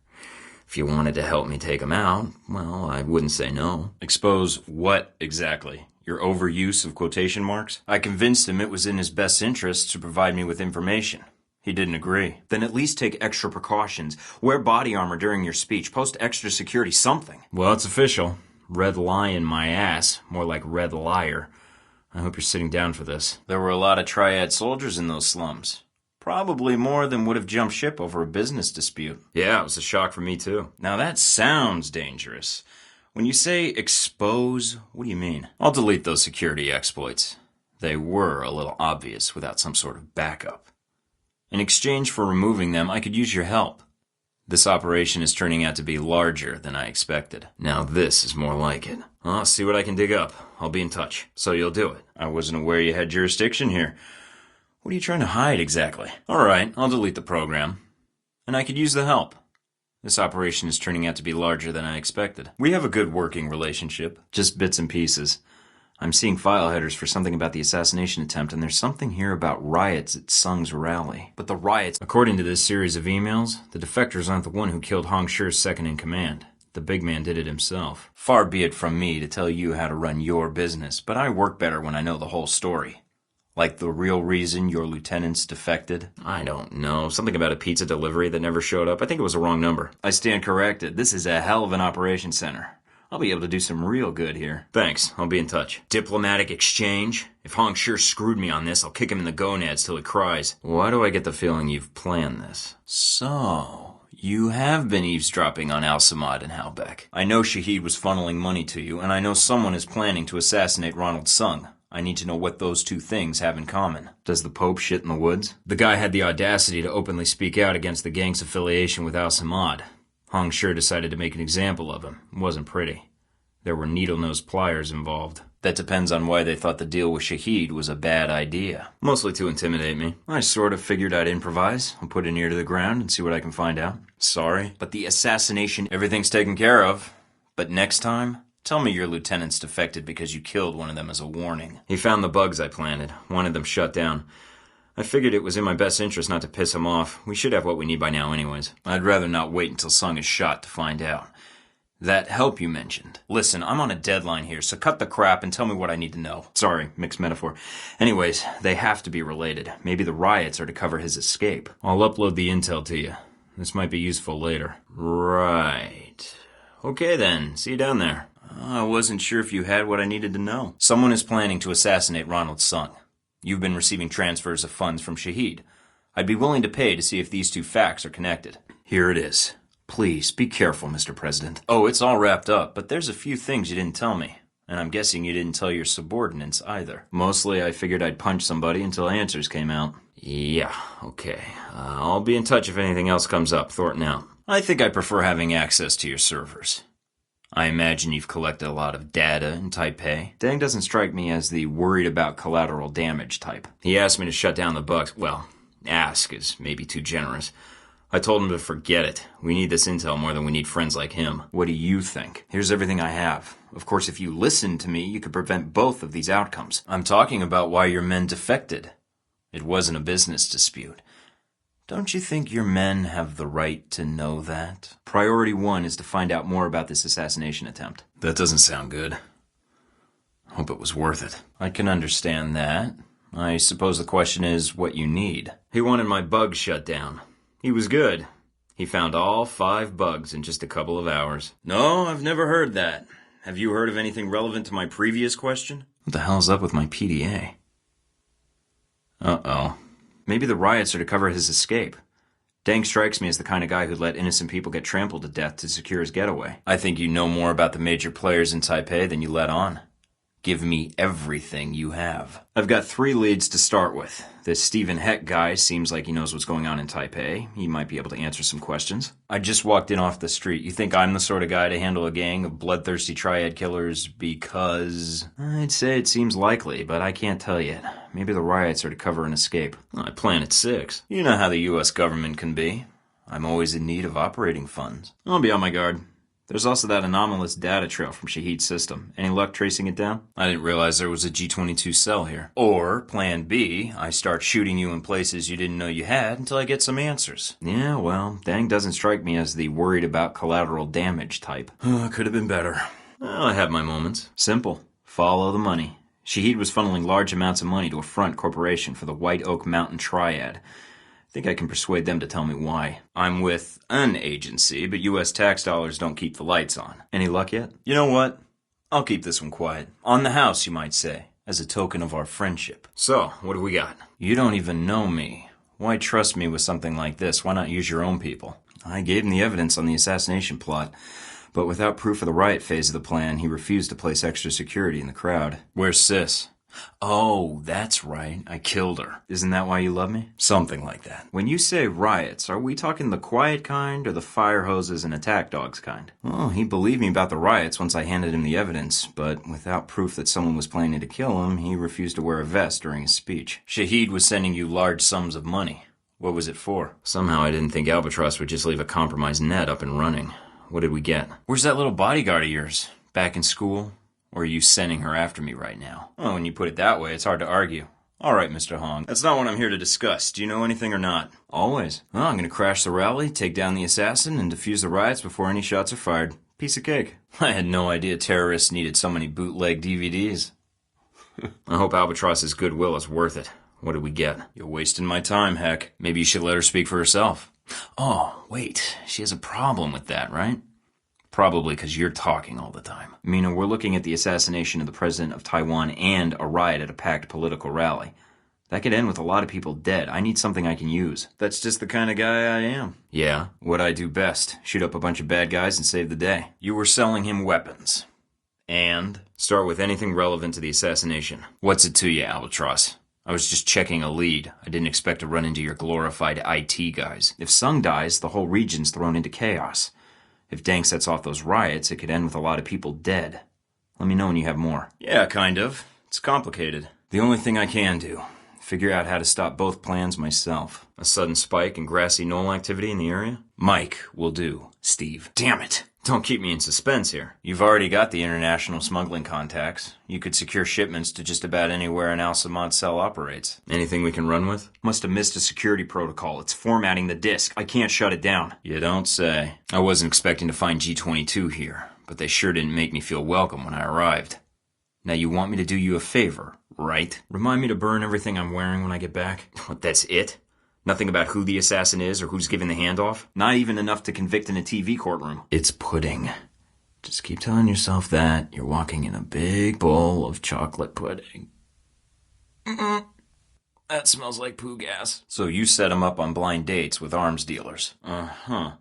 S2: If you wanted to help me take them out, well, I wouldn't say no. Expose what exactly? Your overuse of quotation marks? I convinced him it was in his best interest to provide me with information. He didn't agree. Then at least take extra precautions. Wear body armor during your speech. Post extra security, something. Well, it's official. Red lion my ass. More like red liar. I hope you're sitting down for this. There were a lot of triad soldiers in those slums. Probably more than would have jumped ship over a business dispute. Yeah, it was a shock for me too. Now that sounds dangerous. When you say expose, what do you mean? I'll delete those security exploits. They were a little obvious without some sort of backup. In exchange for removing them, I could use your help. This operation is turning out to be larger than I expected. Now this is more like it. I'll see what I can dig up. I'll be in touch. So you'll do it. I wasn't aware you had jurisdiction here. What are you trying to hide exactly? Alright, I'll delete the program. And I could use the help. This operation is turning out to be larger than I expected. We have a good working relationship. Just bits and pieces. I'm seeing file headers for something about the assassination attempt, and there's something here about riots at Sung's rally. But the riots... According to this series of emails, the defectors aren't the one who killed Hong Shi's second-in-command. The big man did it himself. Far be it from me to tell you how to run your business, but I work better when I know the whole story.
S1: Like the real reason your lieutenants defected?
S2: I don't know. Something about a pizza delivery that never showed up. I think it was a wrong number.
S1: I stand corrected. This is a hell of an operations center. I'll be able to do some real good here.
S2: Thanks. I'll be in touch. Diplomatic exchange? If Hong sure screwed me on this, I'll kick him in the gonads till he cries. Why do I get the feeling you've planned this?
S1: So, you have been eavesdropping on Al-Samad and Halbeck. I know Shahid was funneling money to you, and I know someone is planning to assassinate Ronald Sung. I need to know what those two things have in common.
S2: Does the Pope shit in the woods? The guy had the audacity to openly speak out against the gang's affiliation with Al-Samad. Hong sure decided to make an example of him. It wasn't pretty. There were needle-nosed pliers involved.
S1: That depends on why they thought the deal with Shahid was a bad idea.
S2: Mostly to intimidate me.
S1: I sort of figured I'd improvise. I'll put an ear to the ground and see what I can find out.
S2: Sorry.
S1: But the assassination, everything's taken care of. But next time, tell me your lieutenants defected because you killed one of them as a warning.
S2: He found the bugs I planted, wanted them shut down. I figured it was in my best interest not to piss him off. We should have what we need by now anyways.
S1: I'd rather not wait until Sung is shot to find out. That help you mentioned. Listen, I'm on a deadline here, so cut the crap and tell me what I need to know.
S2: Sorry, mixed metaphor.
S1: Anyways, they have to be related. Maybe the riots are to cover his escape.
S2: I'll upload the intel to you. This might be useful later.
S1: Right. Okay then, see you down there. I wasn't sure if you had what I needed to know. Someone is planning to assassinate Ronald Sung. You've been receiving transfers of funds from Shahid. I'd be willing to pay to see if these two facts are connected. Here it is. Please, be careful, Mr. President. Oh, it's all wrapped up, but there's a few things you didn't tell me. And I'm guessing you didn't tell your subordinates either. Mostly, I figured I'd punch somebody until answers came out.
S2: Yeah, okay. I'll be in touch if anything else comes up. Thorton out.
S1: I think I prefer having access to your servers. I imagine you've collected a lot of data in Taipei. Deng doesn't strike me as the worried about collateral damage type.
S2: He asked me to shut down the bugs. Well, ask is maybe too generous. I told him to forget it. We need this intel more than we need friends like him.
S1: What do you think? Here's everything I have. Of course, if you listen to me, you could prevent both of these outcomes. I'm talking about why your men defected. It wasn't a business dispute. Don't you think your men have the right to know that? Priority 1 is to find out more about this assassination attempt.
S2: That doesn't sound good. Hope it was worth it.
S1: I can understand that. I suppose the question is what you need.
S2: He wanted my bugs shut down. He was good. He found all 5 bugs in just a couple of hours.
S1: No, I've never heard that. Have you heard of anything relevant to my previous question? What the hell's up with my PDA? Uh-oh. Maybe the riots are to cover his escape. Deng strikes me as the kind of guy who'd let innocent people get trampled to death to secure his getaway. I think you know more about the major players in Taipei than you let on. Give me everything you have. I've got 3 leads to start with. This Stephen Heck guy seems like he knows what's going on in Taipei. He might be able to answer some questions. I just walked in off the street. You think I'm the sort of guy to handle a gang of bloodthirsty triad killers because... I'd say it seems likely, but I can't tell yet. Maybe the riots are to cover an escape.
S2: I planted 6.
S1: You know how the U.S. government can be. I'm always in need of operating funds. I'll be on my guard. There's also that anomalous data trail from Shahid's system. Any luck tracing it down? I didn't realize there was a G22 cell here. Or, plan B, I start shooting you in places you didn't know you had until I get some answers. Yeah, well, Deng doesn't strike me as the worried about collateral damage type.
S2: Could have been better.
S1: Well, I have my moments. Simple. Follow the money. Shahid was funneling large amounts of money to a front corporation for the White Oak Mountain Triad. I think I can persuade them to tell me why. I'm with an agency, but U.S. tax dollars don't keep the lights on. Any luck yet? You know what? I'll keep this one quiet. On the house, you might say, as a token of our friendship.
S2: So, what do we got?
S1: You don't even know me. Why trust me with something like this? Why not use your own people? I gave him the evidence on the assassination plot, but without proof of the riot phase of the plan, he refused to place extra security in the crowd. Where's Sis? Oh, that's right. I killed her. Isn't that why you love me? Something like that. When you say riots, are we talking the quiet kind or the fire hoses and attack dogs kind? Well, he believed me about the riots once I handed him the evidence, but without proof that someone was planning to kill him, he refused to wear a vest during his speech. Shahid was sending you large sums of money. What was it for?
S2: Somehow I didn't think Albatross would just leave a compromised net up and running. What did we get?
S1: Where's that little bodyguard of yours? Back in school? Or are you sending her after me right now? Oh, when you put it that way, it's hard to argue. All right, Mr. Hong. That's not what I'm here to discuss. Do you know anything or not? Always. Well, I'm going to crash the rally, take down the assassin, and defuse the riots before any shots are fired. Piece of cake. I had no idea terrorists needed so many bootleg DVDs.
S2: I hope Albatross's goodwill is worth it. What did we get? You're wasting my time, Heck. Maybe you should let her speak for herself. Oh, wait. She has a problem with that, right? Probably because you're talking all the time.
S1: Mina, we're looking at the assassination of the president of Taiwan and a riot at a packed political rally. That could end with a lot of people dead. I need something I can use.
S2: That's just the kind of guy I am. Yeah, what I do best. Shoot up a bunch of bad guys and save the day. You were selling him weapons. And? Start with anything relevant to the assassination. What's it to you, Albatross? I was just checking a lead. I didn't expect to run into your glorified IT guys.
S1: If Sung dies, the whole region's thrown into chaos. If Deng sets off those riots, it could end with a lot of people dead. Let me know when you have more.
S2: Yeah, kind of. It's complicated. The only thing I can do, figure out how to stop both plans myself. A sudden spike in grassy knoll activity in the area? Mike will do, Steve. Damn it! Don't keep me in suspense here. You've already got the international smuggling contacts. You could secure shipments to just about anywhere an Al-Samad cell operates. Anything we can run with?
S1: Must have missed a security protocol. It's formatting the disk. I can't shut it down.
S2: You don't say. I wasn't expecting to find G-22 here, but they sure didn't make me feel welcome when I arrived. Now you want me to do you a favor, right? Remind me to burn everything I'm wearing when I get back? What, that's it? Nothing about who the assassin is or who's giving the handoff?
S1: Not even enough to convict in a TV courtroom.
S2: It's pudding. Just keep telling yourself that you're walking in a big bowl of chocolate pudding. That smells like poo gas. So you set him up on blind dates with arms dealers. Uh-huh.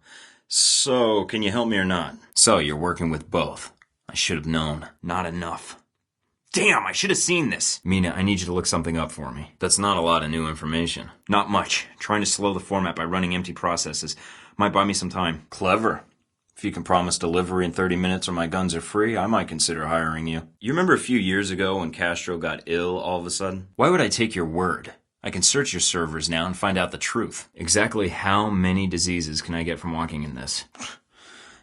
S2: So, can you help me or not? So, you're working with both. I should have known.
S1: Not enough. Damn, I should have seen this.
S2: Mina, I need you to look something up for me. That's not a lot of new information.
S1: Not much. Trying to slow the format by running empty processes. Might buy me some time.
S2: Clever. If you can promise delivery in 30 minutes or my guns are free, I might consider hiring you. You remember a few years ago when Castro got ill all of a sudden? Why would I take your word? I can search your servers now and find out the truth. Exactly how many diseases can I get from walking in this?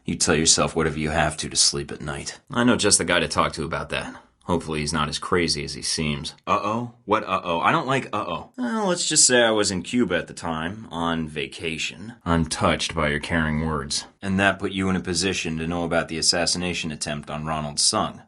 S2: You tell yourself whatever you have to sleep at night. I know just the guy to talk to about that. Hopefully he's not as crazy as he seems.
S1: Uh-oh? What uh-oh? I don't like uh-oh.
S2: Well, let's just say I was in Cuba at the time, on vacation. I'm touched by your caring words. And that put you in a position to know about the assassination attempt on Ronald Sung.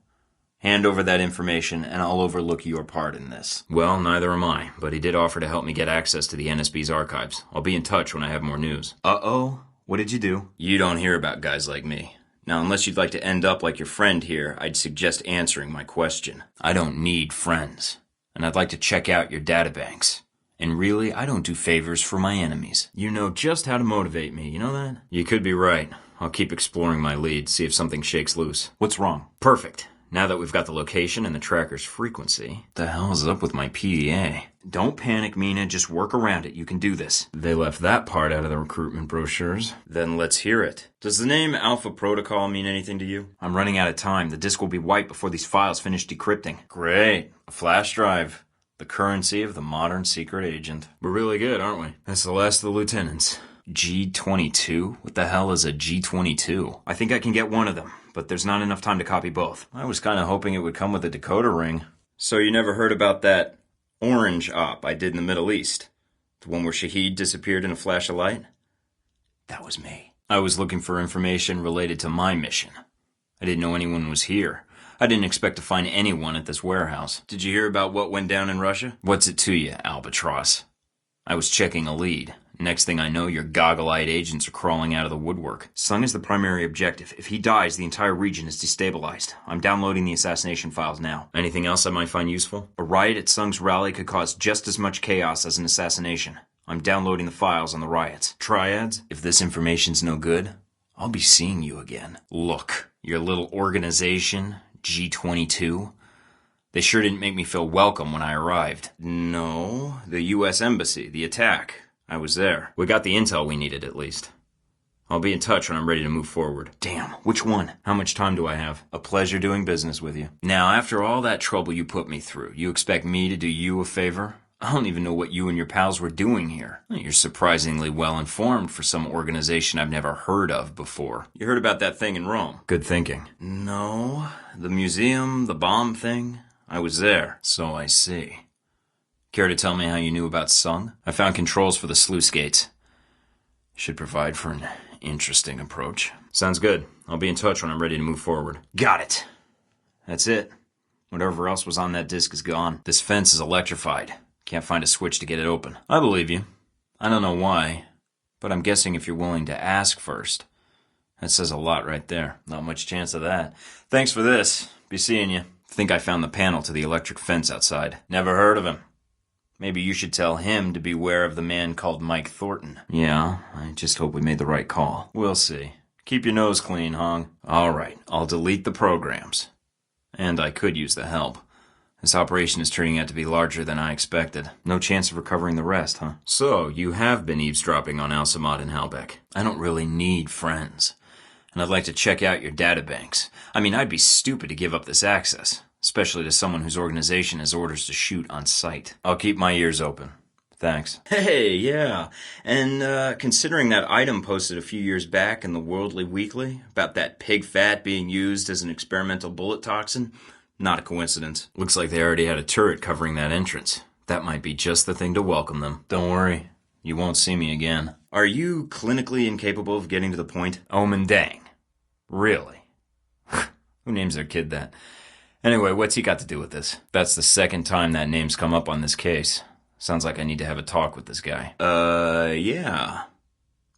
S2: Hand over that information, and I'll overlook your part in this. Well, neither am I, but he did offer to help me get access to the NSB's archives. I'll be in touch when I have more news.
S1: Uh-oh? What did you do?
S2: You don't hear about guys like me. Now, unless you'd like to end up like your friend here, I'd suggest answering my question. I don't need friends, and I'd like to check out your databanks. And really, I don't do favors for my enemies.
S1: You know just how to motivate me, you know that?
S2: You could be right. I'll keep exploring my lead, see if something shakes loose.
S1: What's wrong?
S2: Perfect. Now that we've got the location and the tracker's frequency, the hell's up with my PDA?
S1: Don't panic, Mina. Just work around it. You can do this.
S2: They left that part out of the recruitment brochures. Then let's hear it. Does the name Alpha Protocol mean anything to you?
S1: I'm running out of time. The disk will be wiped before these files finish decrypting.
S2: Great. A flash drive. The currency of the modern secret agent. We're really good, aren't we? That's the last of the lieutenants. G-22? What the hell is a G-22?
S1: I think I can get one of them, but there's not enough time to copy both.
S2: I was kind of hoping it would come with a decoder ring. So you never heard about that orange op I did in the Middle East? The one where Shahid disappeared in a flash of light? That was me. I was looking for information related to my mission. I didn't know anyone was here. I didn't expect to find anyone at this warehouse. Did you hear about what went down in Russia? What's it to you, Albatross? I was checking a lead. Next thing I know, your goggle-eyed agents are crawling out of the woodwork.
S1: Sung is the primary objective. If he dies, the entire region is destabilized. I'm downloading the assassination files now.
S2: Anything else I might find useful?
S1: A riot at Sung's rally could cause just as much chaos as an assassination. I'm downloading the files on the riots.
S2: Triads? If this information's no good, I'll be seeing you again. Look, your little organization, G-22, they sure didn't make me feel welcome when I arrived. No, the U.S. Embassy, the attack. I was there. We got the intel we needed, at least. I'll be in touch when I'm ready to move forward.
S1: Damn, which one?
S2: How much time do I have? A pleasure doing business with you. Now, after all that trouble you put me through, you expect me to do you a favor? I don't even know what you and your pals were doing here. You're surprisingly well informed for some organization I've never heard of before. You heard about that thing in Rome? Good thinking. No, the museum, the bomb thing. I was there, so I see. Care to tell me how you knew about Sung? I found controls for the sluice gates. Should provide for an interesting approach. Sounds good. I'll be in touch when I'm ready to move forward.
S1: Got it.
S2: That's it. Whatever else was on that disc is gone. This fence is electrified. Can't find a switch to get it open. I believe you. I don't know why, but I'm guessing if you're willing to ask first. That says a lot right there. Not much chance of that. Thanks for this. Be seeing you. Think I found the panel to the electric fence outside. Never heard of him. Maybe you should tell him to beware of the man called Mike Thornton. Yeah, I just hope we made the right call. We'll see. Keep your nose clean, Hong. All right, I'll delete the programs. And I could use the help. This operation is turning out to be larger than I expected. No chance of recovering the rest, huh? So, you have been eavesdropping on Al-Samad and Halbeck. I don't really need friends. And I'd like to check out your databanks. I mean, I'd be stupid to give up this access, especially to someone whose organization has orders to shoot on sight. I'll keep my ears open. Thanks. Hey, yeah. And considering that item posted a few years back in the Worldly Weekly about that pig fat being used as an experimental bullet toxin, not a coincidence. Looks like they already had a turret covering that entrance. That might be just the thing to welcome them. Don't worry. You won't see me again. Are you clinically incapable of getting to the point? Omen Dang. Really? Who names their kid that? Anyway, what's he got to do with this? That's the second time that name's come up on this case. Sounds like I need to have a talk with this guy. Yeah.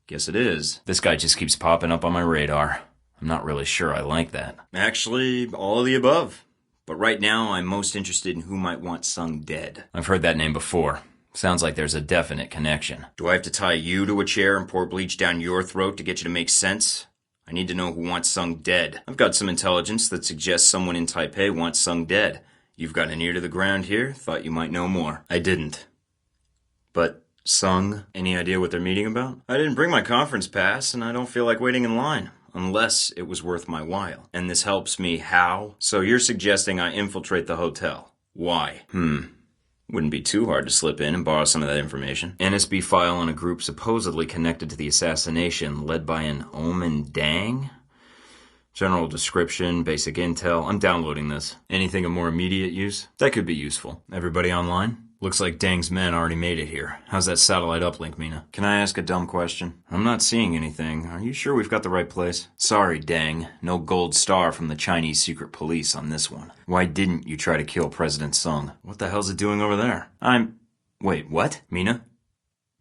S2: Guess it is. This guy just keeps popping up on my radar. I'm not really sure I like that. Actually, all of the above. But right now, I'm most interested in who might want Sung dead. I've heard that name before. Sounds like there's a definite connection. Do I have to tie you to a chair and pour bleach down your throat to get you to make sense? I need to know who wants Sung dead. I've got some intelligence that suggests someone in Taipei wants Sung dead. You've got an ear to the ground here. Thought you might know more. I didn't. But Sung, any idea what they're meeting about? I didn't bring my conference pass, and I don't feel like waiting in line. Unless it was worth my while. And this helps me how? So you're suggesting I infiltrate the hotel. Why? Wouldn't be too hard to slip in and borrow some of that information. NSB file on a group supposedly connected to the assassination led by an Omen Dang? General description, basic intel. I'm downloading this. Anything of more immediate use? That could be useful. Everybody online? Looks like Dang's men already made it here. How's that satellite uplink, Mina? Can I ask a dumb question? I'm not seeing anything. Are you sure we've got the right place? Sorry, Dang. No gold star from the Chinese secret police on this one. Why didn't you try to kill President Sung? What the hell's it doing over there? Wait, what? Mina?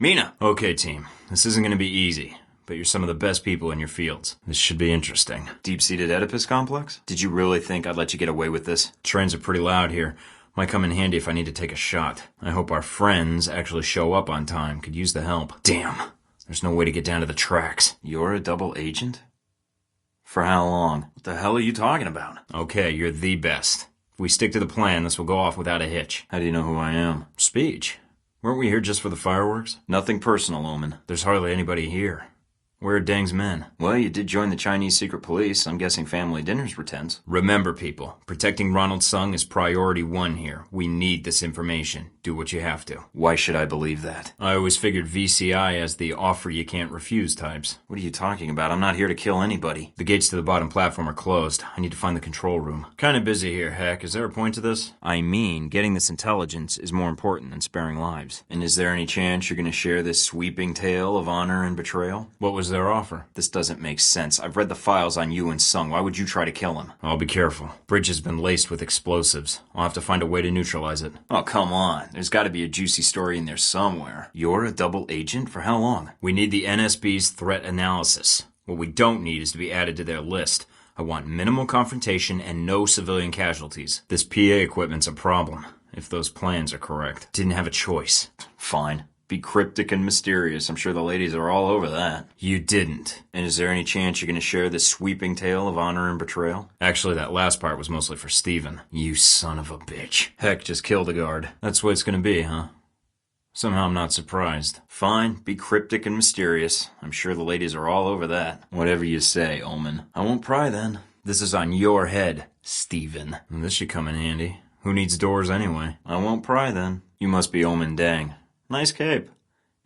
S2: Mina! Okay, team. This isn't gonna be easy, but you're some of the best people in your fields. This should be interesting. Deep-seated Oedipus complex? Did you really think I'd let you get away with this? Trains are pretty loud here. Might come in handy if I need to take a shot. I hope our friends actually show up on time. Could use the help. Damn. There's no way to get down to the tracks. You're a double agent? For how long? What the hell are you talking about? Okay, you're the best. If we stick to the plan, this will go off without a hitch. How do you know who I am? Speech. Weren't we here just for the fireworks? Nothing personal, Omen. There's hardly anybody here. Where are Deng's men? Well, you did join the Chinese secret police. I'm guessing family dinners were tense. Remember, people, protecting Ronald Sung is priority one here. We need this information. Do what you have to. Why should I believe that? I always figured VCI as the offer you can't refuse types. What are you talking about? I'm not here to kill anybody. The gates to the bottom platform are closed. I need to find the control room. Kinda busy here, heck. Is there a point to this? I mean, getting this intelligence is more important than sparing lives. And is there any chance you're gonna share this sweeping tale of honor and betrayal? What was their offer? This doesn't make sense. I've read the files on you and Sung. Why would you try to kill him? I'll be careful. Bridge has been laced with explosives. I'll have to find a way to neutralize it. Oh, come on. There's gotta be a juicy story in there somewhere. You're a double agent? For how long? We need the NSB's threat analysis. What we don't need is to be added to their list. I want minimal confrontation and no civilian casualties. This PA equipment's a problem, if those plans are correct. Didn't have a choice. Fine. Be cryptic and mysterious. I'm sure the ladies are all over that. You didn't. And is there any chance you're going to share this sweeping tale of honor and betrayal? Actually, that last part was mostly for Steven. You son of a bitch. Heck, just killed a guard. That's what it's going to be, huh? Somehow I'm not surprised. Fine, be cryptic and mysterious. I'm sure the ladies are all over that. Whatever you say, Omen. I won't pry then. This is on your head, Steven. This should come in handy. Who needs doors anyway? I won't pry then. You must be Omen Dang. Nice cape.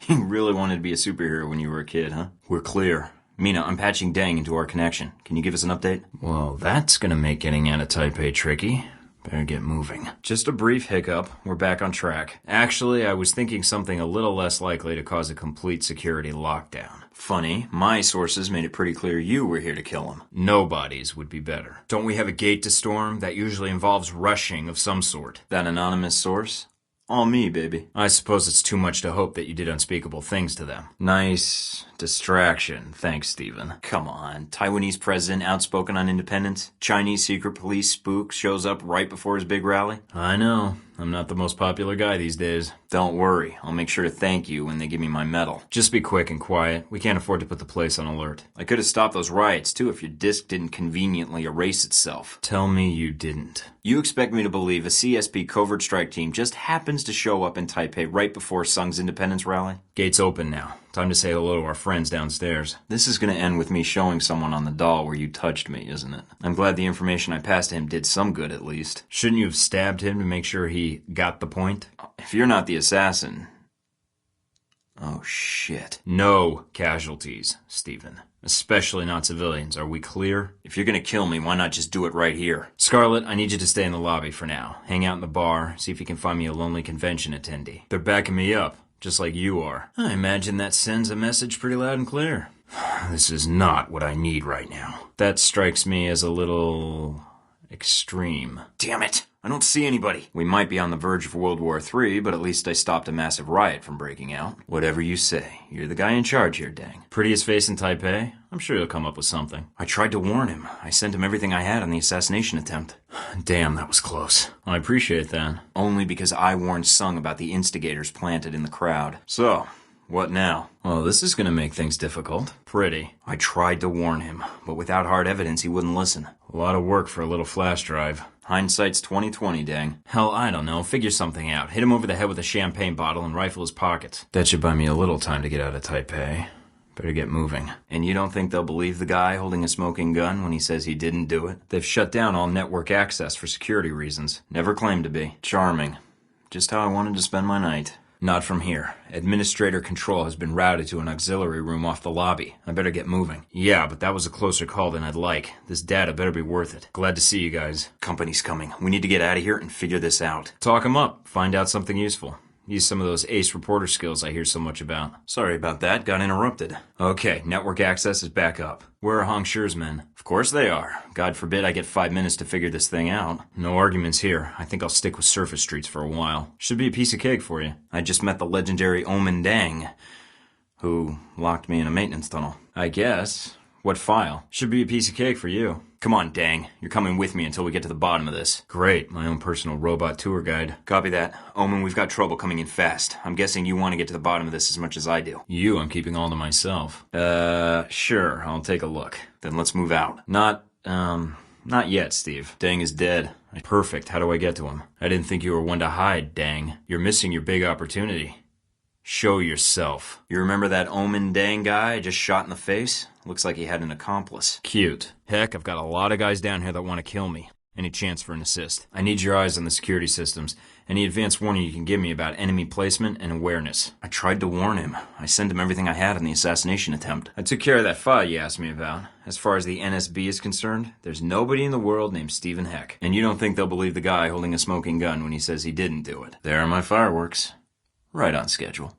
S2: You really wanted to be a superhero when you were a kid, huh? We're clear. Mina, I'm patching Dang into our connection. Can you give us an update? Well, that's gonna make getting out of Taipei tricky. Better get moving. Just a brief hiccup. We're back on track. Actually, I was thinking something a little less likely to cause a complete security lockdown. Funny, my sources made it pretty clear you were here to kill him. Nobody's would be better. Don't we have a gate to storm? That usually involves rushing of some sort. That anonymous source? All me, baby. I suppose it's too much to hope that you did unspeakable things to them. Nice distraction. Thanks, Stephen. Come on. Taiwanese president outspoken on independence? Chinese secret police spook shows up right before his big rally? I know. I'm not the most popular guy these days. Don't worry. I'll make sure to thank you when they give me my medal. Just be quick and quiet. We can't afford to put the place on alert. I could have stopped those riots, too, if your disk didn't conveniently erase itself. Tell me you didn't. You expect me to believe a CSP covert strike team just happens to show up in Taipei right before Sung's independence rally? Gate's open now. Time to say hello to our friends downstairs. This is going to end with me showing someone on the doll where you touched me, isn't it? I'm glad the information I passed to him did some good, at least. Shouldn't you have stabbed him to make sure he got the point? If you're not the assassin... Oh, shit. No casualties, Stephen. Especially not civilians. Are we clear? If you're gonna kill me, why not just do it right here? Scarlett, I need you to stay in the lobby for now. Hang out in the bar, see if you can find me a lonely convention attendee. They're backing me up, just like you are. I imagine that sends a message pretty loud and clear. This is not what I need right now. That strikes me as a little... extreme. Damn it! I don't see anybody. We might be on the verge of World War III, but at least I stopped a massive riot from breaking out. Whatever you say. You're the guy in charge here, Dang. Prettiest face in Taipei? I'm sure he'll come up with something. I tried to warn him. I sent him everything I had on the assassination attempt. Damn, that was close. I appreciate that. Only because I warned Sung about the instigators planted in the crowd. So... what now? Well, this is gonna make things difficult. Pretty. I tried to warn him, but without hard evidence, he wouldn't listen. A lot of work for a little flash drive. Hindsight's 20/20, Dang. Hell, I don't know. Figure something out. Hit him over the head with a champagne bottle and rifle his pockets. That should buy me a little time to get out of Taipei. Better get moving. And you don't think they'll believe the guy holding a smoking gun when he says he didn't do it? They've shut down all network access for security reasons. Never claimed to be. Charming. Just how I wanted to spend my night. Not from here. Administrator control has been routed to an auxiliary room off the lobby. I better get moving. Yeah, but that was a closer call than I'd like. This data better be worth it. Glad to see you guys. Company's coming. We need to get out of here and figure this out. Talk 'em up. Find out something useful. Use some of those ace reporter skills I hear so much about. Sorry about that. Got interrupted. Okay, network access is back up. Where are Hong Shi's men? Of course they are. God forbid I get 5 minutes to figure this thing out. No arguments here. I think I'll stick with surface streets for a while. Should be a piece of cake for you. I just met the legendary Omen Dang, who locked me in a maintenance tunnel. I guess. What file? Should be a piece of cake for you. Come on, Dang. You're coming with me until we get to the bottom of this. Great. My own personal robot tour guide. Copy that. Omen, we've got trouble coming in fast. I'm guessing you want to get to the bottom of this as much as I do. I'm keeping all to myself. Sure. I'll take a look. Then let's move out. Not yet, Steve. Dang is dead. Perfect. How do I get to him? I didn't think you were one to hide, Dang. You're missing your big opportunity. Show yourself. You remember that Omen Dang guy I just shot in the face? Looks like he had an accomplice. Cute. Heck, I've got a lot of guys down here that want to kill me. Any chance for an assist? I need your eyes on the security systems. Any advance warning you can give me about enemy placement and awareness. I tried to warn him. I sent him everything I had on the assassination attempt. I took care of that file you asked me about. As far as the NSB is concerned, there's nobody in the world named Stephen Heck. And you don't think they'll believe the guy holding a smoking gun when he says he didn't do it. There are my fireworks. Right on schedule.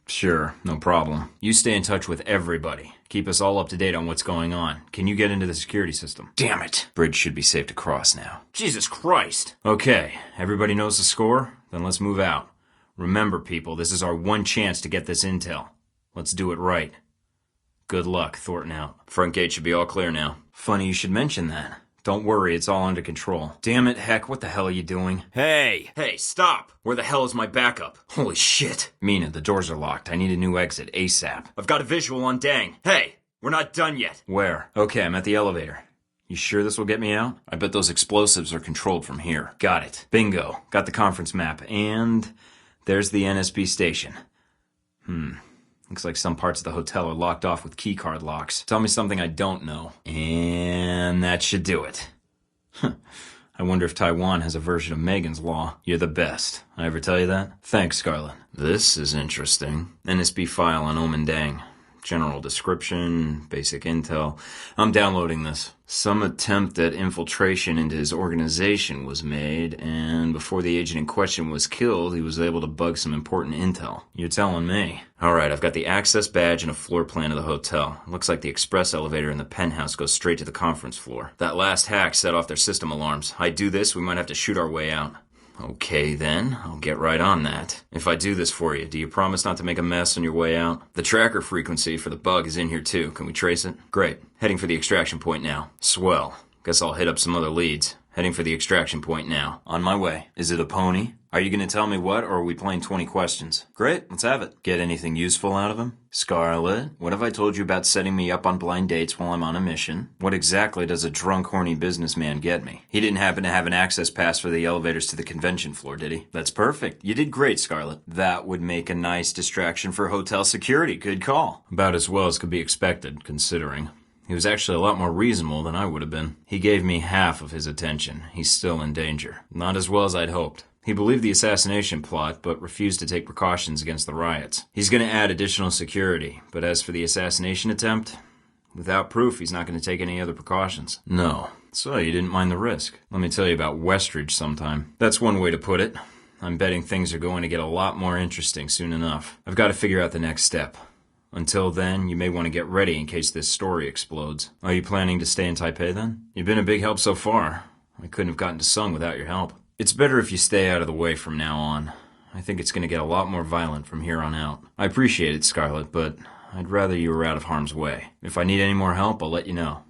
S2: Sure. No problem. You stay in touch with everybody. Keep us all up to date on what's going on. Can you get into the security system? Damn it. Bridge should be safe to cross now. Jesus Christ. Okay. Everybody knows the score? Then let's move out. Remember, people, this is our one chance to get this intel. Let's do it right. Good luck. Thorton out. Front gate should be all clear now. Funny you should mention that. Don't worry, it's all under control. Damn it, Heck, what the hell are you doing? Hey! Hey, stop! Where the hell is my backup? Holy shit! Mina, the doors are locked. I need a new exit, ASAP. I've got a visual on Dang. Hey! We're not done yet. Where? Okay, I'm at the elevator. You sure this will get me out? I bet those explosives are controlled from here. Got it. Bingo. Got the conference map. And there's the NSB station. Looks like some parts of the hotel are locked off with keycard locks. Tell me something I don't know. And that should do it. I wonder if Taiwan has a version of Megan's Law. You're the best. I ever tell you that? Thanks, Scarlett. This is interesting. NSB file on Omen Dang.
S4: General description, basic intel. I'm downloading this. Some attempt at infiltration into his organization was made, and before the agent in question was killed, he was able to bug some important intel. You're telling me. Alright, I've got the access badge and a floor plan of the hotel. Looks like the express elevator in the penthouse goes straight to the conference floor. That last hack set off their system alarms. I do this, we might have to shoot our way out. Okay then, I'll get right on that. If I do this for you, do you promise not to make a mess on your way out? The tracker frequency for the bug is in here too. Can we trace it? Great. Heading for the extraction point now. Swell. Guess I'll hit up some other leads. Heading for the extraction point now. On my way. Is it a pony? Are you going to tell me what, or are we playing 20 questions? Great, let's have it. Get anything useful out of him? Scarlet, what have I told you about setting me up on blind dates while I'm on a mission? What exactly does a drunk, horny businessman get me? He didn't happen to have an access pass for the elevators to the convention floor, did he? That's perfect. You did great, Scarlet. That would make a nice distraction for hotel security. Good call. About as well as could be expected, considering. He was actually a lot more reasonable than I would have been. He gave me half of his attention. He's still in danger. Not as well as I'd hoped. He believed the assassination plot, but refused to take precautions against the riots. He's going to add additional security, but as for the assassination attempt, without proof, he's not going to take any other precautions. No. So you didn't mind the risk. Let me tell you about Westridge sometime. That's one way to put it. I'm betting things are going to get a lot more interesting soon enough. I've got to figure out the next step. Until then, you may want to get ready in case this story explodes. Are you planning to stay in Taipei then? You've been a big help so far. I couldn't have gotten to Sung without your help. It's better if you stay out of the way from now on. I think it's going to get a lot more violent from here on out. I appreciate it, Scarlet, but I'd rather you were out of harm's way. If I need any more help, I'll let you know.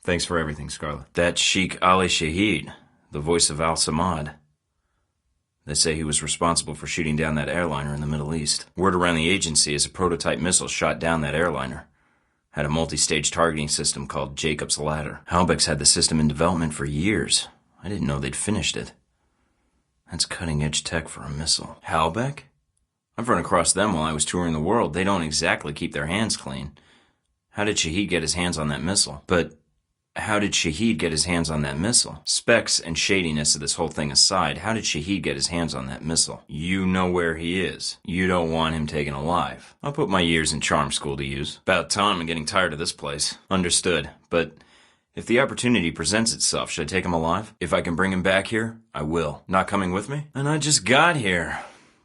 S4: Thanks for everything, Scarlet. That's Sheikh Ali Shahid, the voice of Al-Samad. They say he was responsible for shooting down that airliner in the Middle East. Word around the agency is a prototype missile shot down that airliner. Had a multi-stage targeting system called Jacob's Ladder. Halbeck's had the system in development for years. I didn't know they'd finished it. That's cutting-edge tech for a missile. Halbeck? I've run across them while I was touring the world. They don't exactly keep their hands clean. How did Shahid get his hands on that missile? But how did Shahid get his hands on that missile? Specs and shadiness of this whole thing aside, how did Shahid get his hands on that missile? You know where he is. You don't want him taken alive. I'll put my years in charm school to use. About time. I'm getting tired of this place. Understood. But if the opportunity presents itself, should I take him alive? If I can bring him back here, I will. Not coming with me? And I just got here.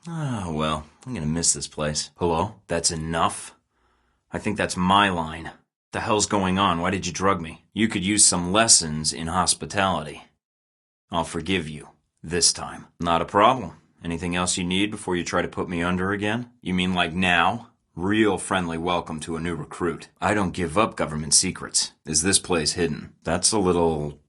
S4: Ah, well, I'm gonna miss this place. Hello? That's enough? I think that's my line. The hell's going on? Why did you drug me? You could use some lessons in hospitality. I'll forgive you. This time. Not a problem. Anything else you need before you try to put me under again? You mean like now? Real friendly welcome to a new recruit. I don't give up government secrets. Is this place hidden? That's a little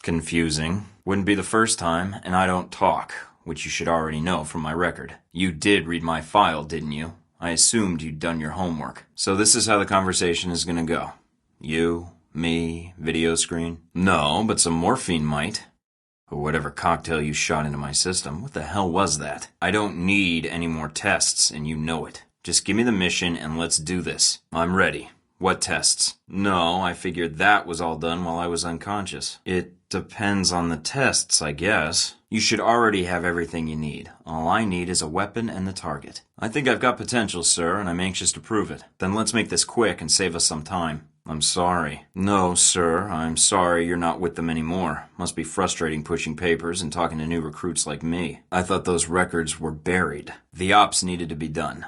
S4: confusing. Wouldn't be the first time, and I don't talk, which you should already know from my record. You did read my file, didn't you? I assumed you'd done your homework. So this is how the conversation is gonna go. You, me, video screen? No, but some morphine might. Or whatever cocktail you shot into my system. What the hell was that? I don't need any more tests, and you know it. Just give me the mission and let's do this. I'm ready. What tests? No, I figured that was all done while I was unconscious. It depends on the tests, I guess. You should already have everything you need. All I need is a weapon and the target. I think I've got potential, sir, and I'm anxious to prove it. Then let's make this quick and save us some time. I'm sorry. No, sir, I'm sorry you're not with them anymore. Must be frustrating pushing papers and talking to new recruits like me. I thought those records were buried. The ops needed to be done.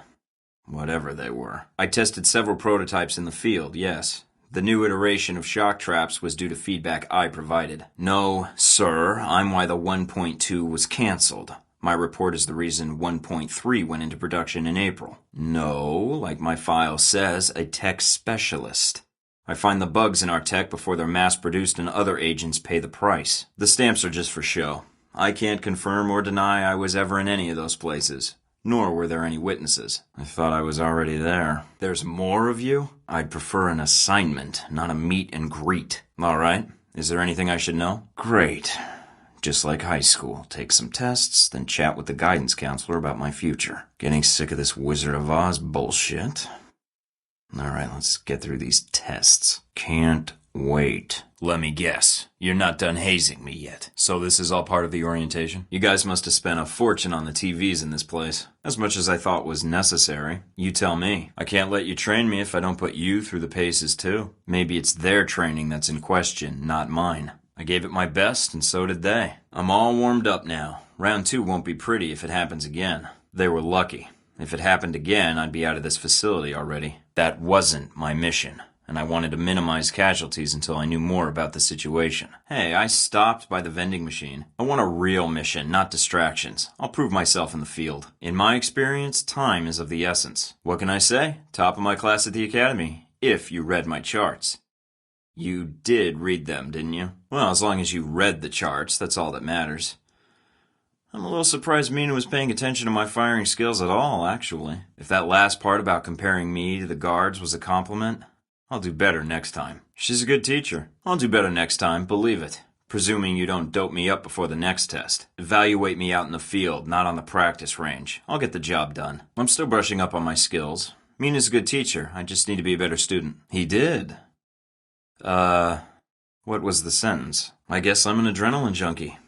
S4: Whatever they were. I tested several prototypes in the field, yes. The new iteration of shock traps was due to feedback I provided. No, sir, I'm why the 1.2 was cancelled. My report is the reason 1.3 went into production in April. No, like my file says, a tech specialist. I find the bugs in our tech before they're mass-produced and other agents pay the price. The stamps are just for show. I can't confirm or deny I was ever in any of those places. Nor were there any witnesses. I thought I was already there. There's more of you? I'd prefer an assignment, not a meet and greet. All right. Is there anything I should know? Great. Just like high school. Take some tests, then chat with the guidance counselor about my future. Getting sick of this Wizard of Oz bullshit. All right, let's get through these tests. Can't
S2: Wait, let me guess. You're not done hazing me yet. So this is all part of the orientation? You guys must have spent a fortune on the TVs in this place. As much as I thought was necessary. You tell me. I can't let you train me if I don't put you through the paces too. Maybe it's their training that's in question, not mine. I gave it my best, and so did they. I'm all warmed up now. Round 2 won't be pretty if it happens again. They were lucky. If it happened again, I'd be out of this facility already. That wasn't my mission, and I wanted to minimize casualties until I knew more about the situation. Hey, I stopped by the vending machine. I want a real mission, not distractions. I'll prove myself in the field. In my experience, time is of the essence. What can I say? Top of my class at the academy, if you read my charts. You did read them, didn't you? Well, as long as you read the charts, that's all that matters. I'm a little surprised Mina was paying attention to my firing skills at all, actually. If that last part about comparing me to the guards was a compliment, I'll do better next time. She's a good teacher. I'll do better next time, believe it. Presuming you don't dope me up before the next test. Evaluate me out in the field, not on the practice range. I'll get the job done. I'm still brushing up on my skills. Mina's a good teacher. I just need to be a better student. He did. What was the sentence? I guess I'm an adrenaline junkie.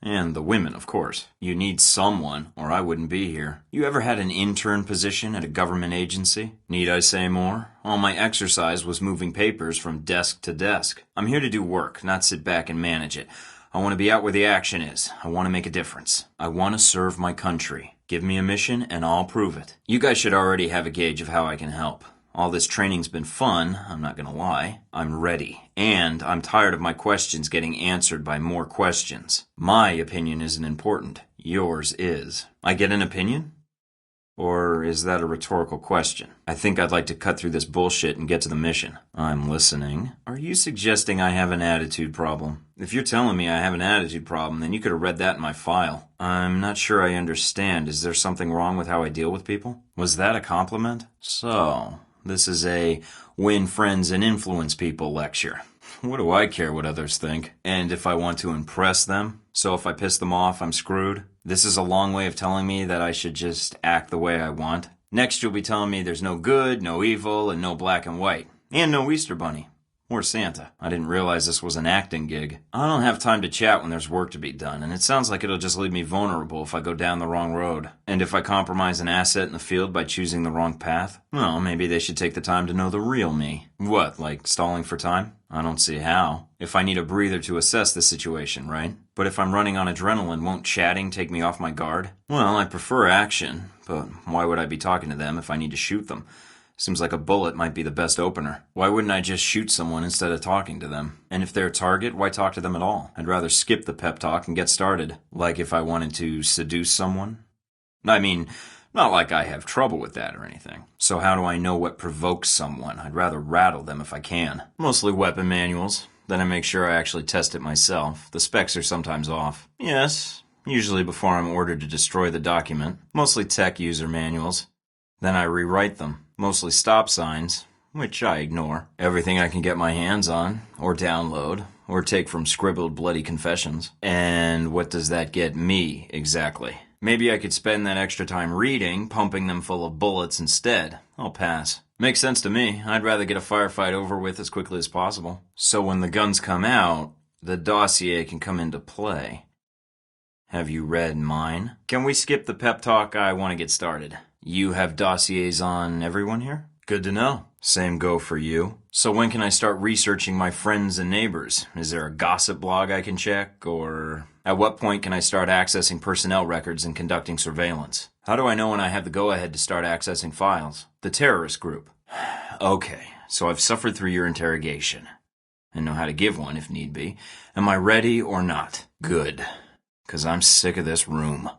S2: And the women, of course. You need someone, or I wouldn't be here. You ever had an intern position at a government agency? Need I say more? All my exercise was moving papers from desk to desk. I'm here to do work, not sit back and manage it. I want to be out where the action is. I want to make a difference. I want to serve my country. Give me a mission, and I'll prove it. You guys should already have a gauge of how I can help. All this training's been fun, I'm not gonna lie. I'm ready. And I'm tired of my questions getting answered by more questions. My opinion isn't important. Yours is. I get an opinion? Or is that a rhetorical question? I think I'd like to cut through this bullshit and get to the mission. I'm listening. Are you suggesting I have an attitude problem? If you're telling me I have an attitude problem, then you could have read that in my file. I'm not sure I understand. Is there something wrong with how I deal with people? Was that a compliment? So, this is a win friends and influence people lecture. What do I care what others think? And if I want to impress them? So if I piss them off, I'm screwed? This is a long way of telling me that I should just act the way I want. Next you'll be telling me there's no good, no evil, and no black and white. And no Easter Bunny. Or Santa. I didn't realize this was an acting gig. I don't have time to chat when there's work to be done, and it sounds like it'll just leave me vulnerable if I go down the wrong road. And if I compromise an asset in the field by choosing the wrong path, well, maybe they should take the time to know the real me. What, like stalling for time? I don't see how. If I need a breather to assess the situation, right? But if I'm running on adrenaline, won't chatting take me off my guard? Well, I prefer action, but why would I be talking to them if I need to shoot them? Seems like a bullet might be the best opener. Why wouldn't I just shoot someone instead of talking to them? And if they're a target, why talk to them at all? I'd rather skip the pep talk and get started. Like if I wanted to seduce someone? I mean, not like I have trouble with that or anything. So how do I know what provokes someone? I'd rather rattle them if I can. Mostly weapon manuals. Then I make sure I actually test it myself. The specs are sometimes off. Yes, usually before I'm ordered to destroy the document. Mostly tech user manuals. Then I rewrite them. Mostly stop signs, which I ignore. Everything I can get my hands on, or download, or take from scribbled bloody confessions. And what does that get me, exactly? Maybe I could spend that extra time reading, pumping them full of bullets instead. I'll pass. Makes sense to me. I'd rather get a firefight over with as quickly as possible. So when the guns come out, the dossier can come into play. Have you read mine? Can we skip the pep talk? I want to get started. You have dossiers on everyone here? Good to know. Same go for you. So when can I start researching my friends and neighbors? Is there a gossip blog I can check? Or at what point can I start accessing personnel records and conducting surveillance? How do I know when I have the go-ahead to start accessing files? The terrorist group. Okay, so I've suffered through your interrogation and know how to give one if need be. Am I ready or not? Good, 'cause I'm sick of this room.